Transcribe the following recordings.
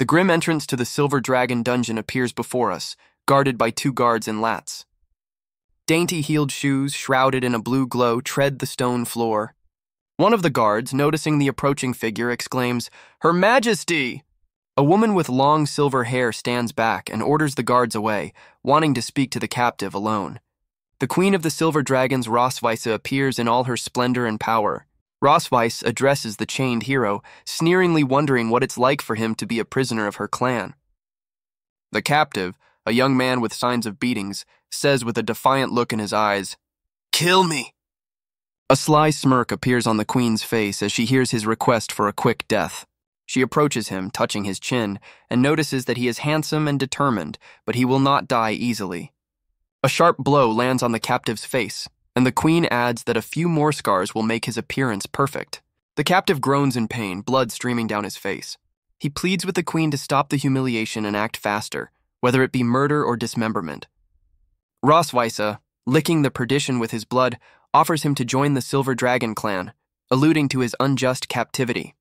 The grim entrance to the Silver Dragon dungeon appears before us, guarded by 2 guards in lats. Dainty heeled shoes, shrouded in a blue glow, tread the stone floor. One of the guards, noticing the approaching figure, exclaims, "Her Majesty!" A woman with long silver hair stands back and orders the guards away, wanting to speak to the captive alone. The Queen of the Silver Dragons, Rosweise, appears in all her splendor and power. Rosweise addresses the chained hero, sneeringly wondering what it's like for him to be a prisoner of her clan. The captive, a young man with signs of beatings, says with a defiant look in his eyes, "Kill me!" A sly smirk appears on the Queen's face as she hears his request for a quick death. She approaches him, touching his chin, and notices that he is handsome and determined, but he will not die easily. A sharp blow lands on the captive's face, and the Queen adds that a few more scars will make his appearance perfect. The captive groans in pain, blood streaming down his face. He pleads with the Queen to stop the humiliation and act faster, whether it be murder or dismemberment. Rosweise, licking the perdition with his blood, offers him to join the Silver Dragon clan, alluding to his unjust captivity.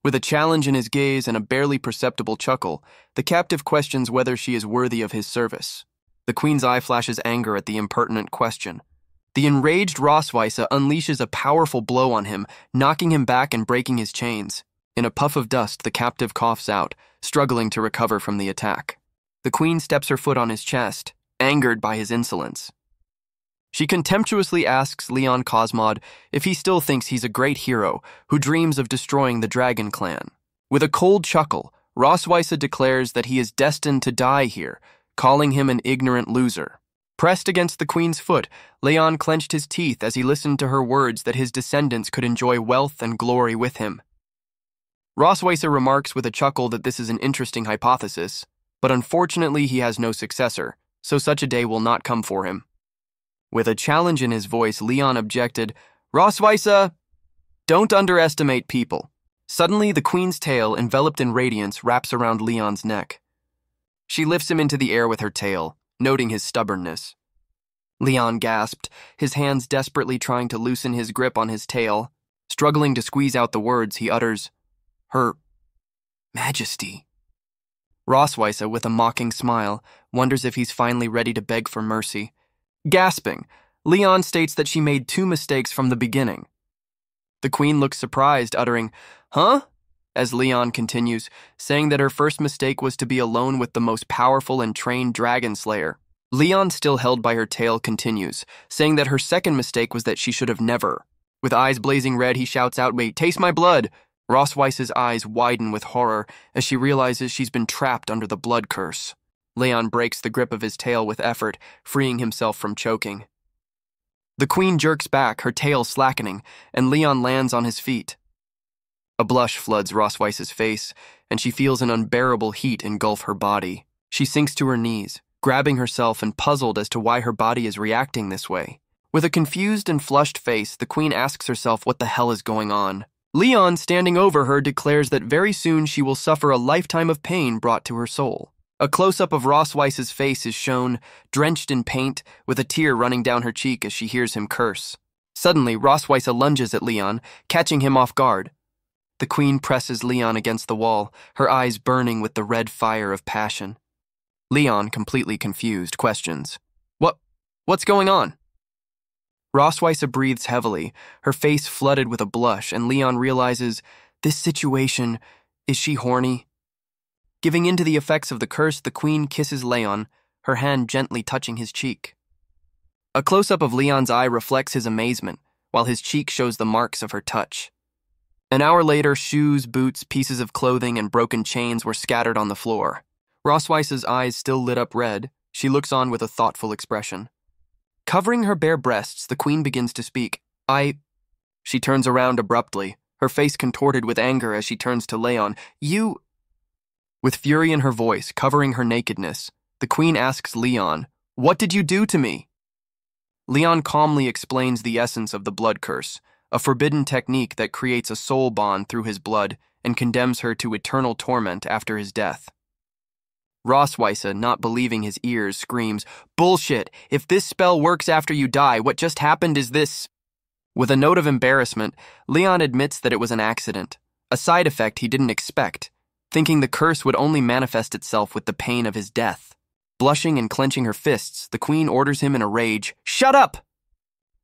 With a challenge in his gaze and a barely perceptible chuckle, the captive questions whether she is worthy of his service. The Queen's eye flashes anger at the impertinent question. The enraged Rosweise unleashes a powerful blow on him, knocking him back and breaking his chains. In a puff of dust, the captive coughs out, struggling to recover from the attack. The Queen steps her foot on his chest, angered by his insolence. She contemptuously asks Leon Cosmod if he still thinks he's a great hero who dreams of destroying the Dragon Clan. With a cold chuckle, Rosweise declares that he is destined to die here, calling him an ignorant loser. Pressed against the Queen's foot, Leon clenched his teeth as he listened to her words that his descendants could enjoy wealth and glory with him. Rosweise remarks with a chuckle that this is an interesting hypothesis, but unfortunately he has no successor, so such a day will not come for him. With a challenge in his voice, Leon objected, "Rosweise, don't underestimate people." Suddenly, the Queen's tail, enveloped in radiance, wraps around Leon's neck. She lifts him into the air with her tail, noting his stubbornness. Leon gasped, his hands desperately trying to loosen his grip on his tail. Struggling to squeeze out the words, he utters, "Her Majesty." Rosweise, with a mocking smile, wonders if he's finally ready to beg for mercy. Gasping, Leon states that she made 2 mistakes from the beginning. The Queen looks surprised, uttering, "Huh?" as Leon continues, saying that her first mistake was to be alone with the most powerful and trained dragon slayer. Leon, still held by her tail, continues, saying that her second mistake was that she should have never. With eyes blazing red, he shouts out, "Wait, taste my blood!" Rosweise's eyes widen with horror as she realizes she's been trapped under the blood curse. Leon breaks the grip of his tail with effort, freeing himself from choking. The Queen jerks back, her tail slackening, and Leon lands on his feet. A blush floods Rosweise's face, and she feels an unbearable heat engulf her body. She sinks to her knees, grabbing herself and puzzled as to why her body is reacting this way. With a confused and flushed face, the Queen asks herself what the hell is going on. Leon, standing over her, declares that very soon she will suffer a lifetime of pain brought to her soul. A close-up of Rosweise's face is shown, drenched in paint, with a tear running down her cheek as she hears him curse. Suddenly, Rosweise lunges at Leon, catching him off guard. The Queen presses Leon against the wall, her eyes burning with the red fire of passion. Leon, completely confused, questions, What's going on?" Rosweise breathes heavily, her face flooded with a blush, and Leon realizes, this situation, is she horny? Giving in to the effects of the curse, the Queen kisses Leon, her hand gently touching his cheek. A close-up of Leon's eye reflects his amazement, while his cheek shows the marks of her touch. An hour later, shoes, boots, pieces of clothing, and broken chains were scattered on the floor. Rosweise's eyes still lit up red, she looks on with a thoughtful expression. Covering her bare breasts, the Queen begins to speak. She turns around abruptly, her face contorted with anger as she turns to Leon. "You..." With fury in her voice, covering her nakedness, the Queen asks Leon, "What did you do to me?" Leon calmly explains the essence of the blood curse, a forbidden technique that creates a soul bond through his blood and condemns her to eternal torment after his death. Rosweise, not believing his ears, screams, "Bullshit! If this spell works after you die, what just happened is this..." With a note of embarrassment, Leon admits that it was an accident, a side effect he didn't expect. thinking the curse would only manifest itself with the pain of his death. Blushing and clenching her fists, the queen orders him in a rage, "Shut up!"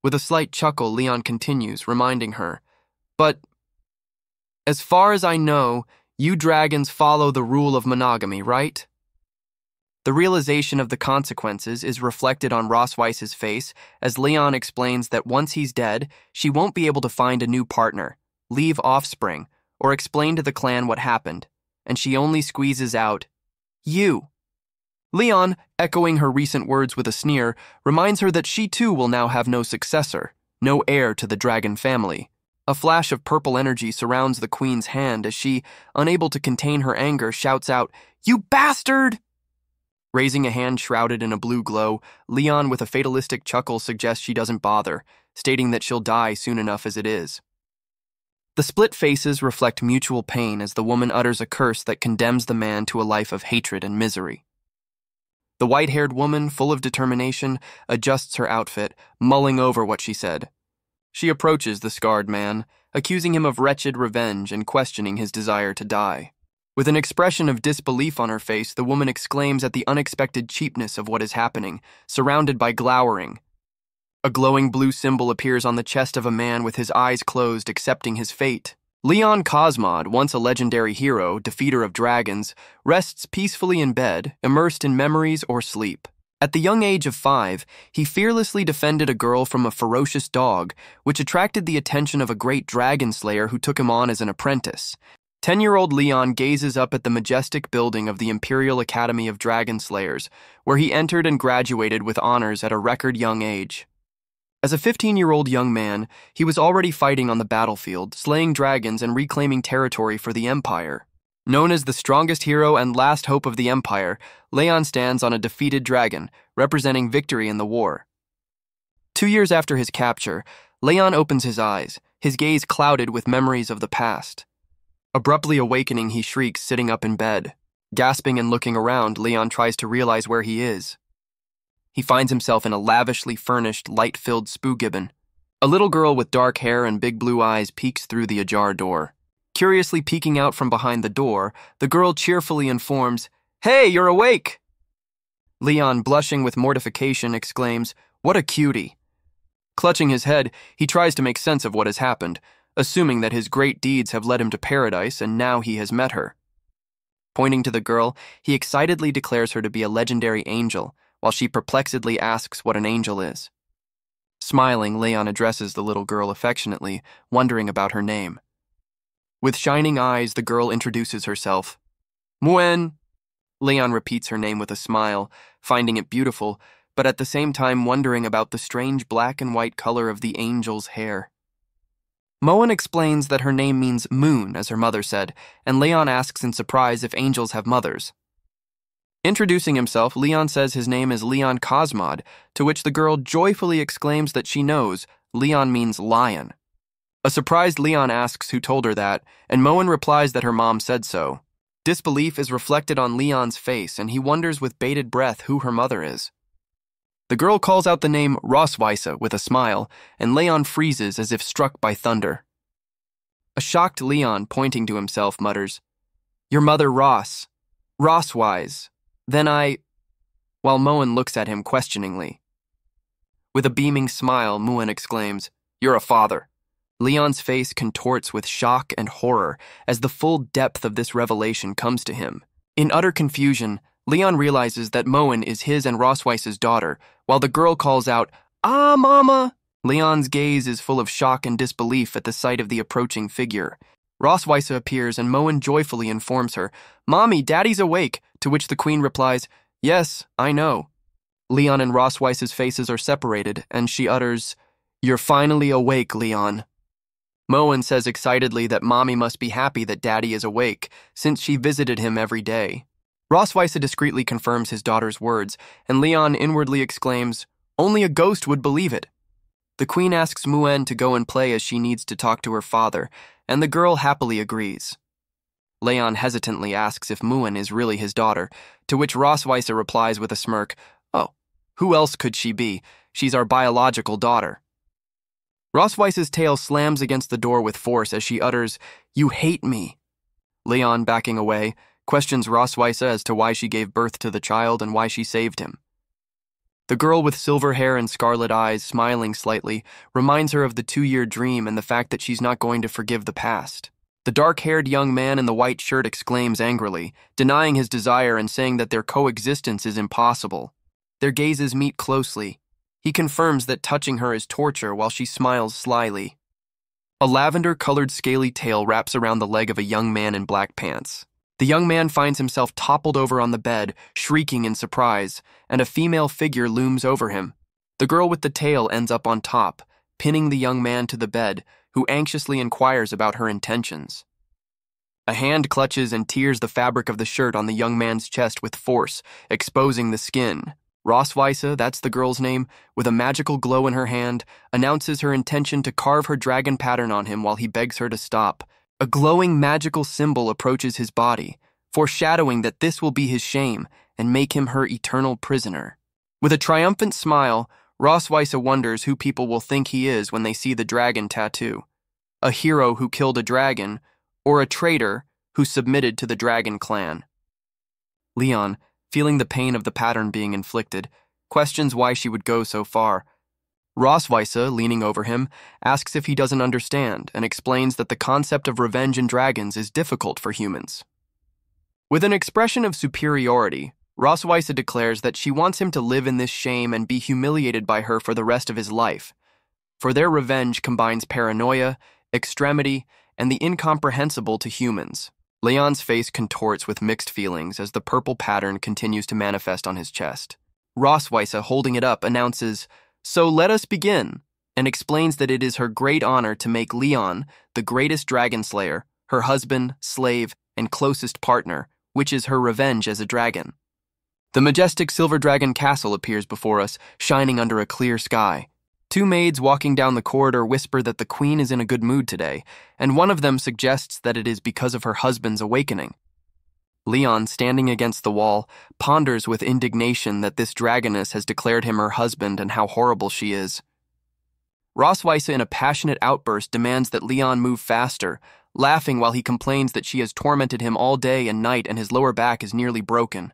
With a slight chuckle, Leon continues, reminding her, "But as far as I know, you dragons follow the rule of monogamy, right?" The realization of the consequences is reflected on Rosweiss's face as Leon explains that once he's dead, she won't be able to find a new partner, leave offspring, or explain to the clan what happened, and she only squeezes out, "You." Leon, echoing her recent words with a sneer, reminds her that she too will now have no successor, no heir to the dragon family. A flash of purple energy surrounds the queen's hand as she, unable to contain her anger, shouts out, "You bastard!" Raising a hand shrouded in a blue glow, Leon with a fatalistic chuckle suggests she doesn't bother, stating that she'll die soon enough as it is. The split faces reflect mutual pain as the woman utters a curse that condemns the man to a life of hatred and misery. The white-haired woman, full of determination, adjusts her outfit, mulling over what she said. She approaches the scarred man, accusing him of wretched revenge and questioning his desire to die. With an expression of disbelief on her face, the woman exclaims at the unexpected cheapness of what is happening, surrounded by glowering. A glowing blue symbol appears on the chest of a man with his eyes closed, accepting his fate. Leon Cosmod, once a legendary hero, defeater of dragons, rests peacefully in bed, immersed in memories or sleep. At the young age of 5, he fearlessly defended a girl from a ferocious dog, which attracted the attention of a great dragon slayer who took him on as an apprentice. 10-year-old Leon gazes up at the majestic building of the Imperial Academy of Dragon Slayers, where he entered and graduated with honors at a record young age. As a 15-year-old young man, he was already fighting on the battlefield, slaying dragons and reclaiming territory for the Empire. Known as the strongest hero and last hope of the Empire, Leon stands on a defeated dragon, representing victory in the war. 2 years after his capture, Leon opens his eyes, his gaze clouded with memories of the past. Abruptly awakening, he shrieks, sitting up in bed. Gasping and looking around, Leon tries to realize where he is. He finds himself in a lavishly furnished, light-filled spoo-gibbon. A little girl with dark hair and big blue eyes peeks through the ajar door. Curiously peeking out from behind the door, the girl cheerfully informs, "Hey, you're awake!" Leon, blushing with mortification, exclaims, "What a cutie!" Clutching his head, he tries to make sense of what has happened, assuming that his great deeds have led him to paradise and now he has met her. Pointing to the girl, he excitedly declares her to be a legendary angel, while she perplexedly asks what an angel is. Smiling, Leon addresses the little girl affectionately, wondering about her name. With shining eyes, the girl introduces herself. "Muen." Leon repeats her name with a smile, finding it beautiful, but at the same time wondering about the strange black and white color of the angel's hair. Moen explains that her name means moon, as her mother said, and Leon asks in surprise if angels have mothers. Introducing himself, Leon says his name is Leon Cosmod, to which the girl joyfully exclaims that she knows Leon means lion. A surprised Leon asks who told her that, and Moen replies that her mom said so. Disbelief is reflected on Leon's face, and he wonders with bated breath who her mother is. The girl calls out the name Rosweisse with a smile, and Leon freezes as if struck by thunder. A shocked Leon, pointing to himself, mutters, "Your mother Ross. Rosswise. Then while Moen looks at him questioningly. With a beaming smile, Moen exclaims, "You're a father." Leon's face contorts with shock and horror as the full depth of this revelation comes to him. In utter confusion, Leon realizes that Moen is his and Rosweiss's daughter, while the girl calls out, "Ah, Mama!" Leon's gaze is full of shock and disbelief at the sight of the approaching figure. Rosweisse appears and Moen joyfully informs her, "Mommy, Daddy's awake," to which the queen replies, "Yes, I know." Leon and Rosweiss's faces are separated, and she utters, "You're finally awake, Leon." Moen says excitedly that Mommy must be happy that Daddy is awake, since she visited him every day. Rosweisse discreetly confirms his daughter's words, and Leon inwardly exclaims, "Only a ghost would believe it." The queen asks Moen to go and play as she needs to talk to her father, and the girl happily agrees. Leon hesitantly asks if Moen is really his daughter, to which Rosweisse replies with a smirk, "Oh, who else could she be? She's our biological daughter." Rosweisse's tail slams against the door with force as she utters, "You hate me." Leon, backing away, questions Rosweiss as to why she gave birth to the child and why she saved him. The girl with silver hair and scarlet eyes, smiling slightly, reminds her of the 2-year dream and the fact that she's not going to forgive the past. The dark-haired young man in the white shirt exclaims angrily, denying his desire and saying that their coexistence is impossible. Their gazes meet closely. He confirms that touching her is torture while she smiles slyly. A lavender-colored scaly tail wraps around the leg of a young man in black pants. The young man finds himself toppled over on the bed, shrieking in surprise, and a female figure looms over him. The girl with the tail ends up on top, pinning the young man to the bed, who anxiously inquires about her intentions. A hand clutches and tears the fabric of the shirt on the young man's chest with force, exposing the skin. Rosweiss, that's the girl's name, with a magical glow in her hand, announces her intention to carve her dragon pattern on him while he begs her to stop. A glowing magical symbol approaches his body, foreshadowing that this will be his shame and make him her eternal prisoner. With a triumphant smile, Rosweiss wonders who people will think he is when they see the dragon tattoo. A hero who killed a dragon, or a traitor who submitted to the dragon clan. Leon, feeling the pain of the pattern being inflicted, questions why she would go so far. Rosweiss, leaning over him, asks if he doesn't understand and explains that the concept of revenge in dragons is difficult for humans. With an expression of superiority, Rosweiss declares that she wants him to live in this shame and be humiliated by her for the rest of his life, for their revenge combines paranoia, extremity, and the incomprehensible to humans. Leon's face contorts with mixed feelings as the purple pattern continues to manifest on his chest. Rosweiss, holding it up, announces, "So let us begin," and explains that it is her great honor to make Leon, the greatest dragon slayer, her husband, slave, and closest partner, which is her revenge as a dragon. The majestic silver dragon castle appears before us, shining under a clear sky. 2 maids walking down the corridor whisper that the queen is in a good mood today, and one of them suggests that it is because of her husband's awakening. Leon, standing against the wall, ponders with indignation that this dragoness has declared him her husband and how horrible she is. Rosweiss, in a passionate outburst, demands that Leon move faster, laughing while he complains that she has tormented him all day and night and his lower back is nearly broken.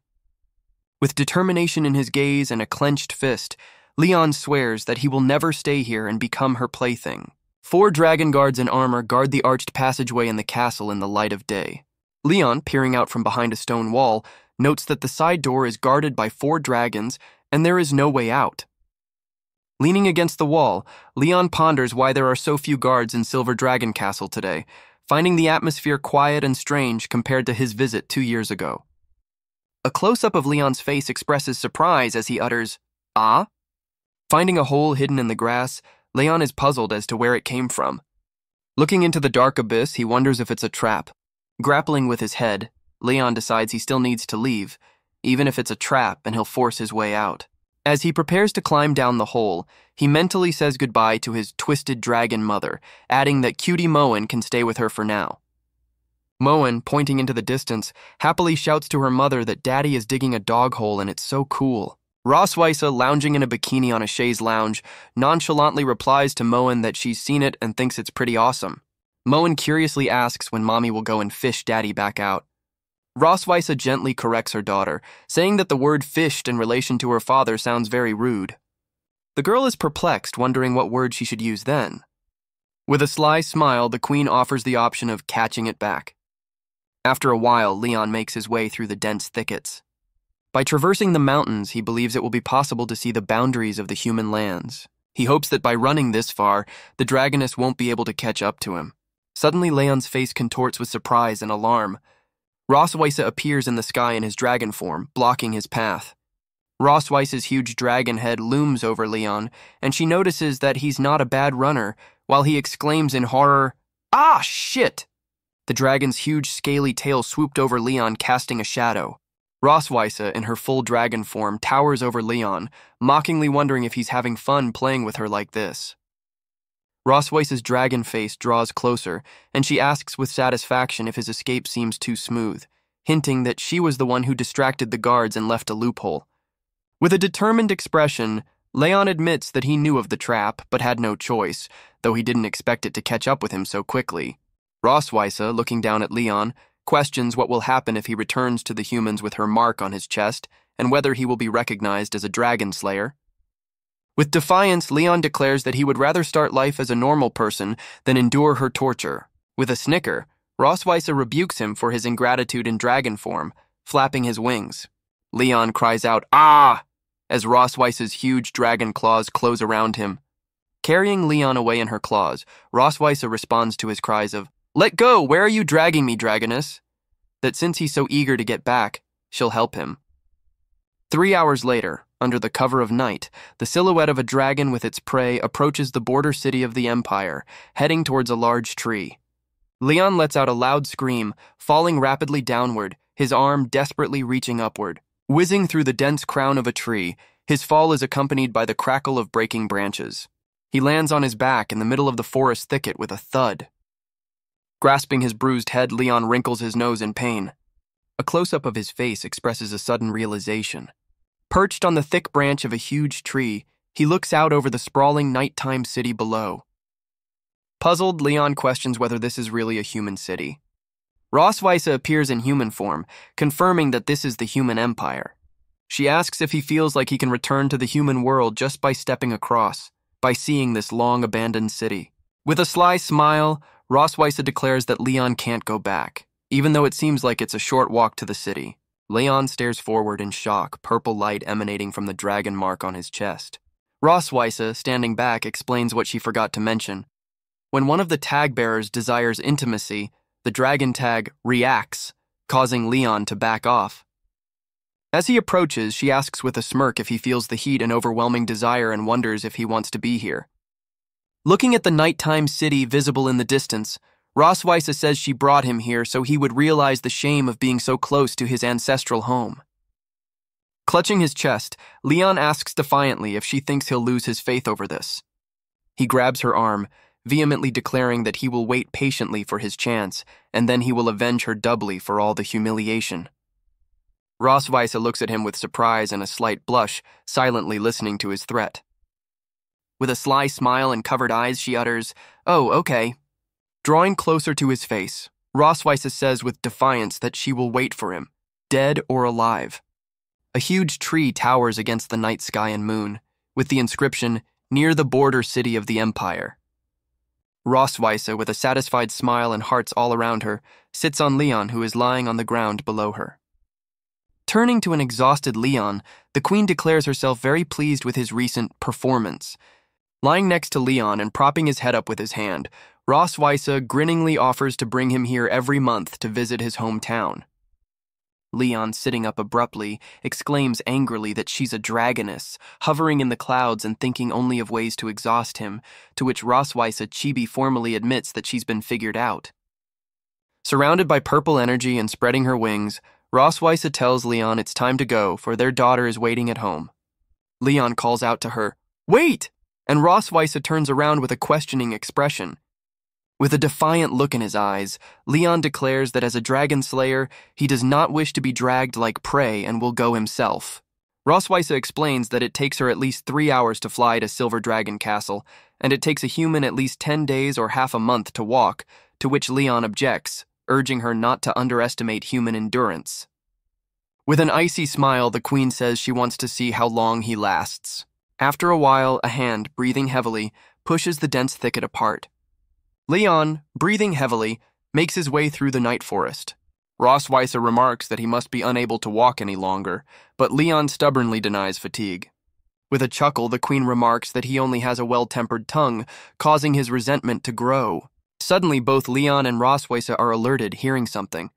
With determination in his gaze and a clenched fist, Leon swears that he will never stay here and become her plaything. 4 dragon guards in armor guard the arched passageway in the castle in the light of day. Leon, peering out from behind a stone wall, notes that the side door is guarded by 4 dragons and there is no way out. Leaning against the wall, Leon ponders why there are so few guards in Silver Dragon Castle today, finding the atmosphere quiet and strange compared to his visit 2 years ago. A close-up of Leon's face expresses surprise as he utters, "Ah?" Finding a hole hidden in the grass, Leon is puzzled as to where it came from. Looking into the dark abyss, he wonders if it's a trap. Grappling with his head, Leon decides he still needs to leave, even if it's a trap and he'll force his way out. As he prepares to climb down the hole, he mentally says goodbye to his twisted dragon mother, adding that cutie Moen can stay with her for now. Moen, pointing into the distance, happily shouts to her mother that Daddy is digging a dog hole and it's so cool. Rosweiss, lounging in a bikini on a chaise lounge, nonchalantly replies to Moen that she's seen it and thinks it's pretty awesome. Moen curiously asks when Mommy will go and fish Daddy back out. Rosweiss gently corrects her daughter, saying that the word fished in relation to her father sounds very rude. The girl is perplexed, wondering what word she should use then. With a sly smile, the queen offers the option of catching it back. After a while, Leon makes his way through the dense thickets. By traversing the mountains, he believes it will be possible to see the boundaries of the human lands. He hopes that by running this far, the dragoness won't be able to catch up to him. Suddenly, Leon's face contorts with surprise and alarm. Rosweiss appears in the sky in his dragon form, blocking his path. Rosweiss's huge dragon head looms over Leon, and she notices that he's not a bad runner, while he exclaims in horror, "Ah, shit!" The dragon's huge scaly tail swooped over Leon, casting a shadow. Rosweiss, in her full dragon form, towers over Leon, mockingly wondering if he's having fun playing with her like this. Rosweiss's dragon face draws closer, and she asks with satisfaction if his escape seems too smooth, hinting that she was the one who distracted the guards and left a loophole. With a determined expression, Leon admits that he knew of the trap, but had no choice, though he didn't expect it to catch up with him so quickly. Rosweiss, looking down at Leon, questions what will happen if he returns to the humans with her mark on his chest, and whether he will be recognized as a dragon slayer. With defiance, Leon declares that he would rather start life as a normal person than endure her torture. With a snicker, Rosweiser rebukes him for his ingratitude in dragon form, flapping his wings. Leon cries out, "Ah!" as Rosweiser's huge dragon claws close around him. Carrying Leon away in her claws, Rosweiser responds to his cries of, "Let go! Where are you dragging me, dragoness?" That since he's so eager to get back, she'll help him. 3 hours later, under the cover of night, the silhouette of a dragon with its prey approaches the border city of the Empire, heading towards a large tree. Leon lets out a loud scream, falling rapidly downward, his arm desperately reaching upward. Whizzing through the dense crown of a tree, his fall is accompanied by the crackle of breaking branches. He lands on his back in the middle of the forest thicket with a thud. Grasping his bruised head, Leon wrinkles his nose in pain. A close-up of his face expresses a sudden realization. Perched on the thick branch of a huge tree, he looks out over the sprawling nighttime city below. Puzzled, Leon questions whether this is really a human city. Rosweiser appears in human form, confirming that this is the human empire. She asks if he feels like he can return to the human world just by stepping across, by seeing this long-abandoned city. With a sly smile, Rosweiser declares that Leon can't go back, even though it seems like it's a short walk to the city. Leon stares forward in shock, purple light emanating from the dragon mark on his chest. Rosweiser, standing back, explains what she forgot to mention. When one of the tag-bearers desires intimacy, the dragon tag reacts, causing Leon to back off. As he approaches, she asks with a smirk if he feels the heat and overwhelming desire and wonders if he wants to be here. Looking at the nighttime city visible in the distance, Rosweiser says she brought him here so he would realize the shame of being so close to his ancestral home. Clutching his chest, Leon asks defiantly if she thinks he'll lose his faith over this. He grabs her arm, vehemently declaring that he will wait patiently for his chance, and then he will avenge her doubly for all the humiliation. Rosweiser looks at him with surprise and a slight blush, silently listening to his threat. With a sly smile and covered eyes, she utters, "Oh, okay." Drawing closer to his face, Rosweiser says with defiance that she will wait for him, dead or alive. A huge tree towers against the night sky and moon, with the inscription, "Near the border city of the Empire." Rosweiser, with a satisfied smile and hearts all around her, sits on Leon, who is lying on the ground below her. Turning to an exhausted Leon, the queen declares herself very pleased with his recent performance. Lying next to Leon and propping his head up with his hand, Rosweiser grinningly offers to bring him here every month to visit his hometown. Leon, sitting up abruptly, exclaims angrily that she's a dragoness, hovering in the clouds and thinking only of ways to exhaust him, to which Rosweiser chibi formally admits that she's been figured out. Surrounded by purple energy and spreading her wings, Rosweiser tells Leon it's time to go, for their daughter is waiting at home. Leon calls out to her, "Wait!" and Rosweiser turns around with a questioning expression. With a defiant look in his eyes, Leon declares that as a dragon slayer, he does not wish to be dragged like prey and will go himself. Rosweiser explains that it takes her at least 3 hours to fly to Silver Dragon Castle, and it takes a human at least 10 days or half a month to walk, to which Leon objects, urging her not to underestimate human endurance. With an icy smile, the queen says she wants to see how long he lasts. After a while, a hand, breathing heavily, pushes the dense thicket apart. Leon, breathing heavily, makes his way through the night forest. Rosweiser remarks that he must be unable to walk any longer, but Leon stubbornly denies fatigue. With a chuckle, the queen remarks that he only has a well-tempered tongue, causing his resentment to grow. Suddenly, both Leon and Rosweiser are alerted, hearing something.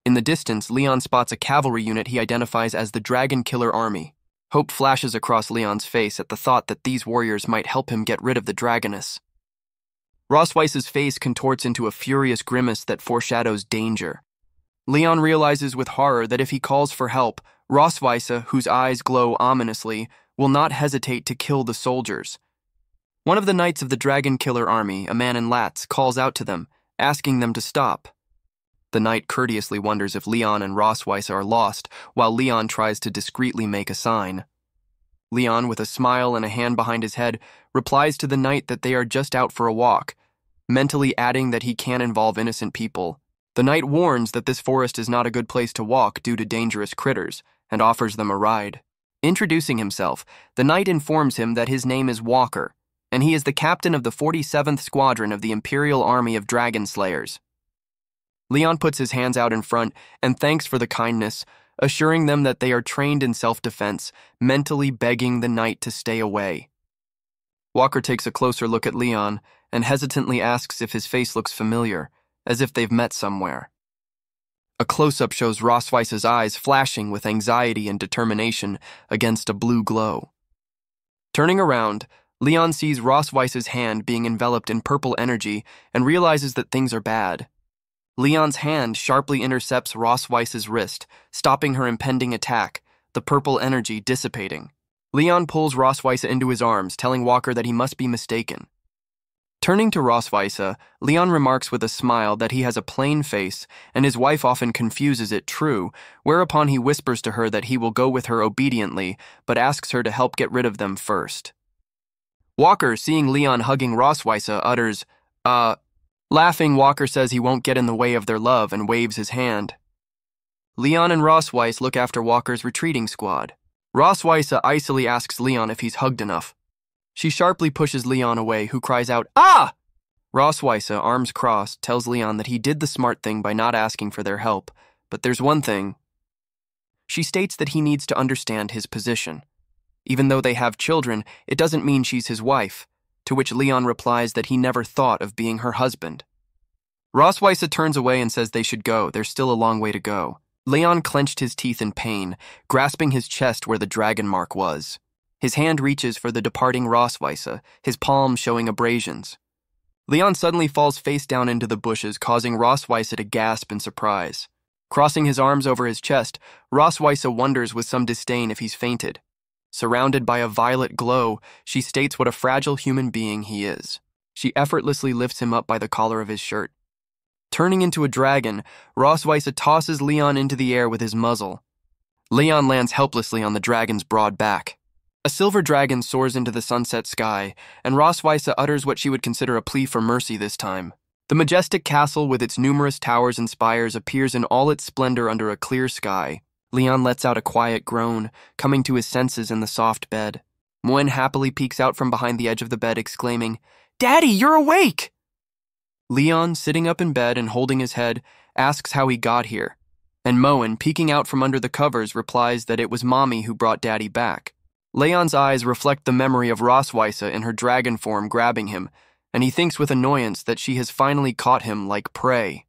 In the distance, Leon spots a cavalry unit he identifies as the Dragon Killer Army. Hope flashes across Leon's face at the thought that these warriors might help him get rid of the dragoness. Rosweiser's face contorts into a furious grimace that foreshadows danger. Leon realizes with horror that if he calls for help, Rosweiser, whose eyes glow ominously, will not hesitate to kill the soldiers. One of the knights of the Dragon Killer Army, a man in lats, calls out to them, asking them to stop. The knight courteously wonders if Leon and Rosweiser are lost, while Leon tries to discreetly make a sign. Leon, with a smile and a hand behind his head, replies to the knight that they are just out for a walk, mentally adding that he can't involve innocent people, The knight warns that this forest is not a good place to walk due to dangerous critters, and offers them a ride. Introducing himself, the knight informs him that his name is Walker, and he is the captain of the 47th Squadron of the Imperial Army of Dragon Slayers. Leon puts his hands out in front and thanks for the kindness, assuring them that they are trained in self-defense, mentally begging the knight to stay away. Walker takes a closer look at Leon and hesitantly asks if his face looks familiar, as if they've met somewhere. A close-up shows Rosweiss's eyes flashing with anxiety and determination against a blue glow. Turning around, Leon sees Rosweiss's hand being enveloped in purple energy and realizes that things are bad. Leon's hand sharply intercepts Rosweiss's wrist, stopping her impending attack, the purple energy dissipating. Leon pulls Rosweisse into his arms, telling Walker that he must be mistaken. Turning to Rosweisse, Leon remarks with a smile that he has a plain face and his wife often confuses it true, whereupon he whispers to her that he will go with her obediently, but asks her to help get rid of them first. Walker, seeing Leon hugging Rosweisse, utters, Laughing, Walker says he won't get in the way of their love and waves his hand. Leon and Rosweisse look after Walker's retreating squad. Rosweisse icily asks Leon if he's hugged enough. She sharply pushes Leon away, who cries out, "Ah!" Rosweisse, arms crossed, tells Leon that he did the smart thing by not asking for their help, but there's one thing. She states that he needs to understand his position. Even though they have children, it doesn't mean she's his wife, to which Leon replies that he never thought of being her husband. Rosweisse turns away and says they should go, there's still a long way to go. Leon clenched his teeth in pain, grasping his chest where the dragon mark was. His hand reaches for the departing Rosweisse, his palm showing abrasions. Leon suddenly falls face down into the bushes, causing Rosweisse to gasp in surprise. Crossing his arms over his chest, Rosweisse wonders with some disdain if he's fainted. Surrounded by a violet glow, she states what a fragile human being he is. She effortlessly lifts him up by the collar of his shirt. Turning into a dragon, Rosweisse tosses Leon into the air with his muzzle. Leon lands helplessly on the dragon's broad back. A silver dragon soars into the sunset sky, and Rosweisse utters what she would consider a plea for mercy this time. The majestic castle with its numerous towers and spires appears in all its splendor under a clear sky. Leon lets out a quiet groan, coming to his senses in the soft bed. Moen happily peeks out from behind the edge of the bed, exclaiming, "Daddy, you're awake!" Leon, sitting up in bed and holding his head, asks how he got here, and Moen, peeking out from under the covers, replies that it was Mommy who brought Daddy back. Leon's eyes reflect the memory of Rosweisse in her dragon form grabbing him, and he thinks with annoyance that she has finally caught him like prey.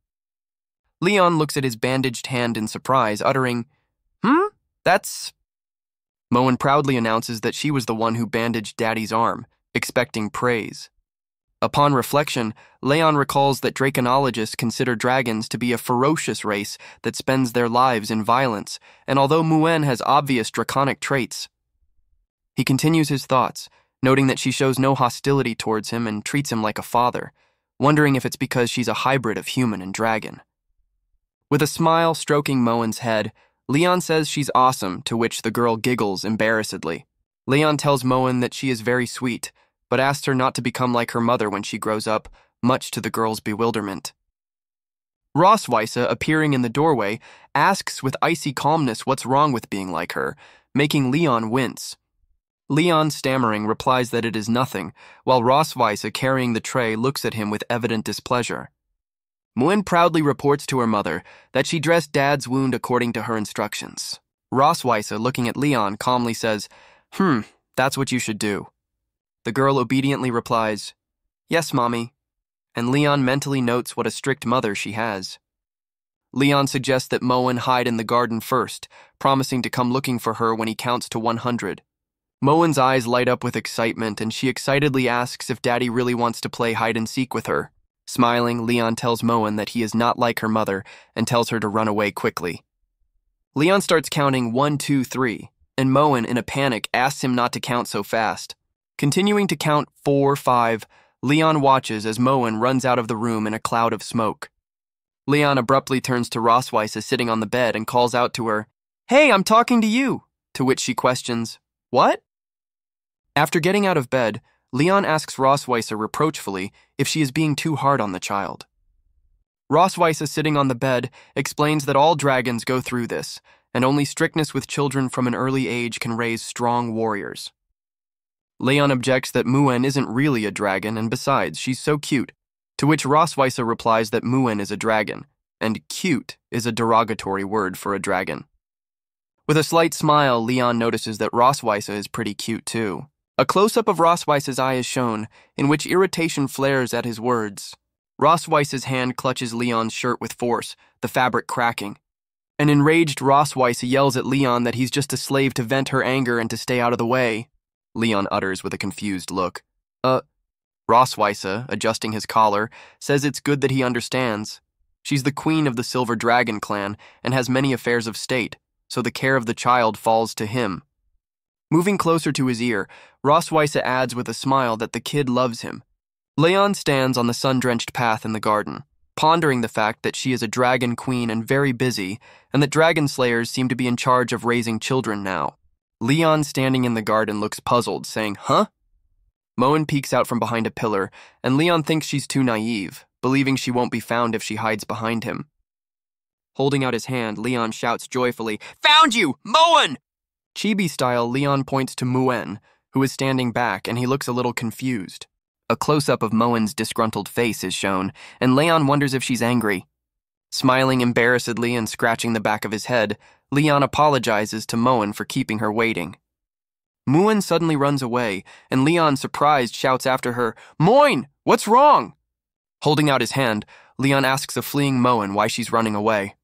Leon looks at his bandaged hand in surprise, uttering, That's... Moen proudly announces that she was the one who bandaged Daddy's arm, expecting praise. Upon reflection, Leon recalls that draconologists consider dragons to be a ferocious race that spends their lives in violence, and although Moen has obvious draconic traits, he continues his thoughts, noting that she shows no hostility towards him and treats him like a father, wondering if it's because she's a hybrid of human and dragon. With a smile stroking Moen's head, Leon says she's awesome, to which the girl giggles embarrassedly. Leon tells Moen that she is very sweet, but asks her not to become like her mother when she grows up, much to the girl's bewilderment. Rosweisse, appearing in the doorway, asks with icy calmness what's wrong with being like her, making Leon wince. Leon, stammering, replies that it is nothing, while Rosweisse, carrying the tray, looks at him with evident displeasure. Moen proudly reports to her mother that she dressed Dad's wound according to her instructions. Rosweisse, looking at Leon, calmly says, That's what you should do." The girl obediently replies, "Yes, Mommy," and Leon mentally notes what a strict mother she has. Leon suggests that Moen hide in the garden first, promising to come looking for her when he counts to 100. Moen's eyes light up with excitement, and she excitedly asks if Daddy really wants to play hide-and-seek with her. Smiling, Leon tells Moen that he is not like her mother and tells her to run away quickly. Leon starts counting 1, 2, 3, and Moen, in a panic, asks him not to count so fast. Continuing to count 4, 5, Leon watches as Moen runs out of the room in a cloud of smoke. Leon abruptly turns to Rosweisse sitting on the bed and calls out to her, "Hey, I'm talking to you," to which she questions, "What?" After getting out of bed, Leon asks Rosweisse reproachfully if she is being too hard on the child. Rosweisse, sitting on the bed, explains that all dragons go through this, and only strictness with children from an early age can raise strong warriors. Leon objects that Muen isn't really a dragon, and besides, she's so cute, to which Rosweisse replies that Muen is a dragon, and cute is a derogatory word for a dragon. With a slight smile, Leon notices that Rosweisse is pretty cute too. A close-up of Rosweisse's eye is shown, in which irritation flares at his words. Rosweisse's hand clutches Leon's shirt with force, the fabric cracking. An enraged Rosweisse yells at Leon that he's just a slave to vent her anger and to stay out of the way. Leon utters with a confused look. Rosweisse, adjusting his collar, says it's good that he understands. She's the queen of the Silver Dragon clan and has many affairs of state, so the care of the child falls to him. Moving closer to his ear, Rosweisse adds with a smile that the kid loves him. Leon stands on the sun-drenched path in the garden, pondering the fact that she is a dragon queen and very busy, and that dragon slayers seem to be in charge of raising children now. Leon, standing in the garden, looks puzzled, saying, "Huh?" Moen peeks out from behind a pillar, and Leon thinks she's too naive, believing she won't be found if she hides behind him. Holding out his hand, Leon shouts joyfully, "Found you, Moen!" Chibi-style, Leon points to Muen, who is standing back, and he looks a little confused. A close-up of Moen's disgruntled face is shown, and Leon wonders if she's angry. Smiling embarrassedly and scratching the back of his head, Leon apologizes to Moen for keeping her waiting. Muen suddenly runs away, and Leon, surprised, shouts after her, "Moen, what's wrong?" Holding out his hand, Leon asks a fleeing Moen why she's running away.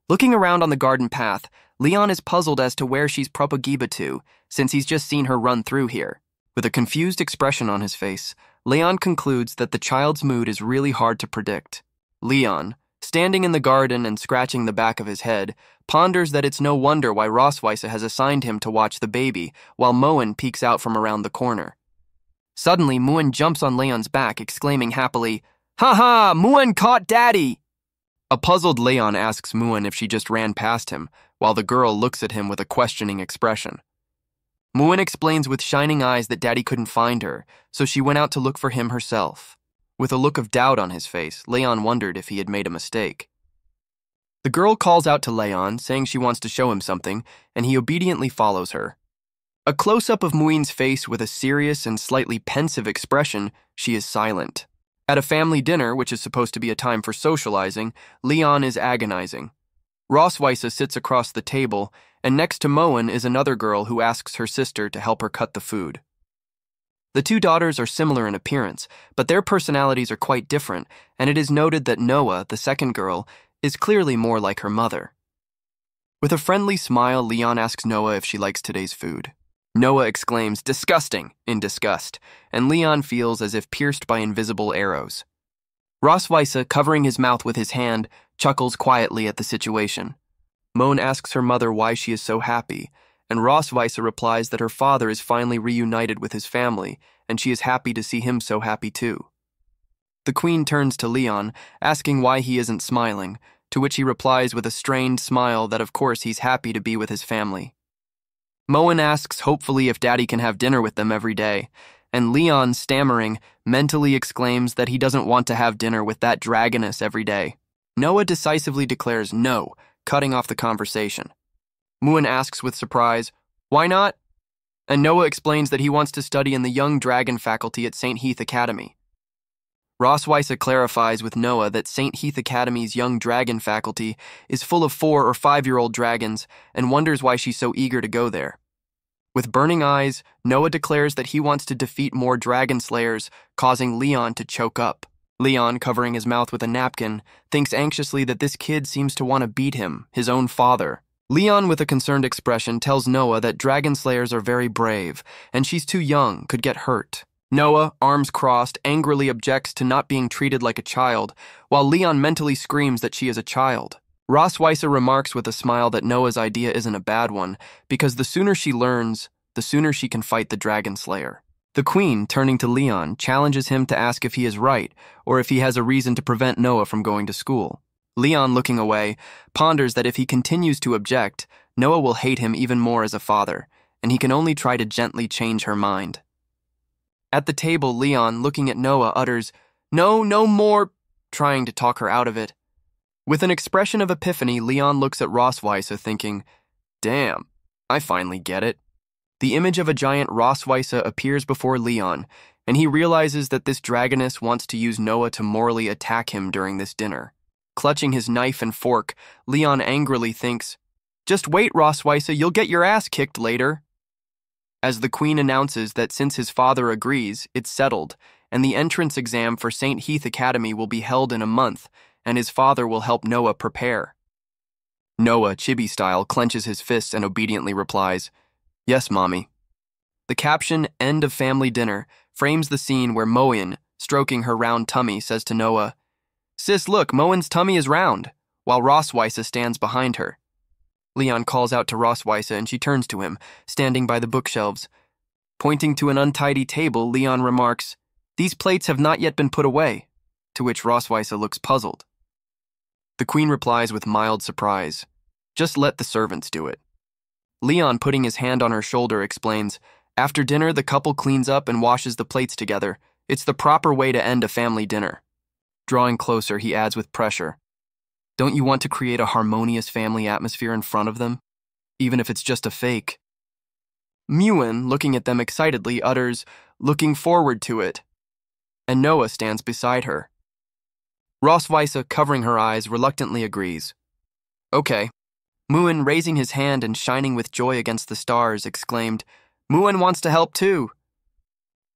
Looking around on the garden path, Leon is puzzled as to where she's propagiba to, since he's just seen her run through here. With a confused expression on his face, Leon concludes that the child's mood is really hard to predict. Leon, standing in the garden and scratching the back of his head, ponders that it's no wonder why Rosweisse has assigned him to watch the baby, while Moen peeks out from around the corner. Suddenly, Muen jumps on Leon's back, exclaiming happily, "Ha ha! Muen caught Daddy!" A puzzled Leon asks Muen if she just ran past him, while the girl looks at him with a questioning expression. Muen explains with shining eyes that Daddy couldn't find her, so she went out to look for him herself. With a look of doubt on his face, Leon wondered if he had made a mistake. The girl calls out to Leon, saying she wants to show him something, and he obediently follows her. A close-up of Muen's face with a serious and slightly pensive expression, she is silent. At a family dinner, which is supposed to be a time for socializing, Leon is agonizing. Rosweisse sits across the table, and next to Moen is another girl who asks her sister to help her cut the food. The two daughters are similar in appearance, but their personalities are quite different, and it is noted that Noah, the second girl, is clearly more like her mother. With a friendly smile, Leon asks Noah if she likes today's food. Noah exclaims, "Disgusting," in disgust, and Leon feels as if pierced by invisible arrows. Rosweisse, covering his mouth with his hand, chuckles quietly at the situation. Moen asks her mother why she is so happy, and Rosweisse replies that her father is finally reunited with his family, and she is happy to see him so happy too. The queen turns to Leon, asking why he isn't smiling, to which he replies with a strained smile that of course he's happy to be with his family. Moen asks hopefully if Daddy can have dinner with them every day, and Leon, stammering, mentally exclaims that he doesn't want to have dinner with that dragoness every day. Noah decisively declares no, cutting off the conversation. Moen asks with surprise, "Why not?" And Noah explains that he wants to study in the Young Dragon faculty at St. Heath Academy. Rosweisse clarifies with Noah that St. Heath Academy's Young Dragon faculty is full of 4- or 5-year-old dragons and wonders why she's so eager to go there. With burning eyes, Noah declares that he wants to defeat more dragon slayers, causing Leon to choke up. Leon, covering his mouth with a napkin, thinks anxiously that this kid seems to want to beat him, his own father. Leon, with a concerned expression, tells Noah that dragon slayers are very brave, and she's too young, could get hurt. Noah, arms crossed, angrily objects to not being treated like a child, while Leon mentally screams that she is a child. Rosweisse remarks with a smile that Noah's idea isn't a bad one, because the sooner she learns, the sooner she can fight the dragon slayer. The queen, turning to Leon, challenges him to ask if he is right, or if he has a reason to prevent Noah from going to school. Leon, looking away, ponders that if he continues to object, Noah will hate him even more as a father, and he can only try to gently change her mind. At the table, Leon, looking at Noah, utters, "No, no more," trying to talk her out of it. With an expression of epiphany, Leon looks at Rosweiss, thinking, "Damn, I finally get it." The image of a giant Rosweiss appears before Leon, and he realizes that this dragoness wants to use Noah to morally attack him during this dinner. Clutching his knife and fork, Leon angrily thinks, "Just wait, Rosweiss, you'll get your ass kicked later." As the queen announces that since his father agrees, it's settled, and the entrance exam for St. Heath Academy will be held in a month, and his father will help Noah prepare. Noah, chibi style, clenches his fists and obediently replies, "Yes, Mommy." The caption, "End of Family Dinner," frames the scene where Moen, stroking her round tummy, says to Noah, "Sis, look, Moen's tummy is round," while Rosweiss stands behind her. Leon calls out to Rosweiss and she turns to him, standing by the bookshelves. Pointing to an untidy table, Leon remarks, "These plates have not yet been put away," to which Rosweiss looks puzzled. The queen replies with mild surprise, "Just let the servants do it." Leon, putting his hand on her shoulder, explains, "After dinner, the couple cleans up and washes the plates together. It's the proper way to end a family dinner." Drawing closer, he adds with pressure, "Don't you want to create a harmonious family atmosphere in front of them, even if it's just a fake?" Mewen, looking at them excitedly, utters, "Looking forward to it." And Noah stands beside her. Rosweiss, covering her eyes, reluctantly agrees. "Okay." Mewen, raising his hand and shining with joy against the stars, exclaimed, "Mewen wants to help too."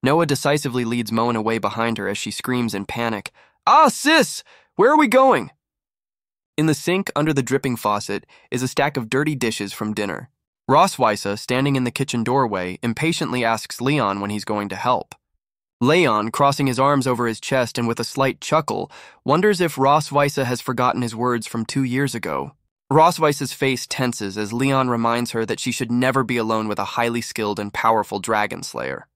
Noah decisively leads Moen away behind her as she screams in panic, "Ah, sis! Where are we going?" In the sink under the dripping faucet is a stack of dirty dishes from dinner. Rosweiss, standing in the kitchen doorway, impatiently asks Leon when he's going to help. Leon, crossing his arms over his chest and with a slight chuckle, wonders if Rosweiss has forgotten his words from 2 years ago. Rosweiss's face tenses as Leon reminds her that she should never be alone with a highly skilled and powerful dragon slayer.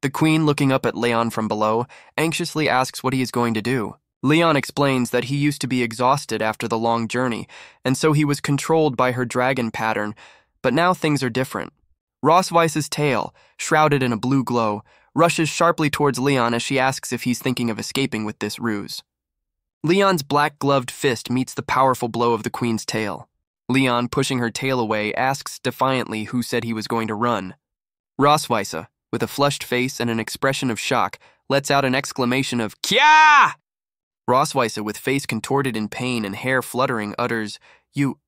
The queen, looking up at Leon from below, anxiously asks what he is going to do. Leon explains that he used to be exhausted after the long journey, and so he was controlled by her dragon pattern, but now things are different. Rosweiss's tail, shrouded in a blue glow, rushes sharply towards Leon as she asks if he's thinking of escaping with this ruse. Leon's black-gloved fist meets the powerful blow of the queen's tail. Leon, pushing her tail away, asks defiantly who said he was going to run. Rosweiss, with a flushed face and an expression of shock, lets out an exclamation of "Kya!" Rosweiss, with face contorted in pain and hair fluttering, utters, "You..."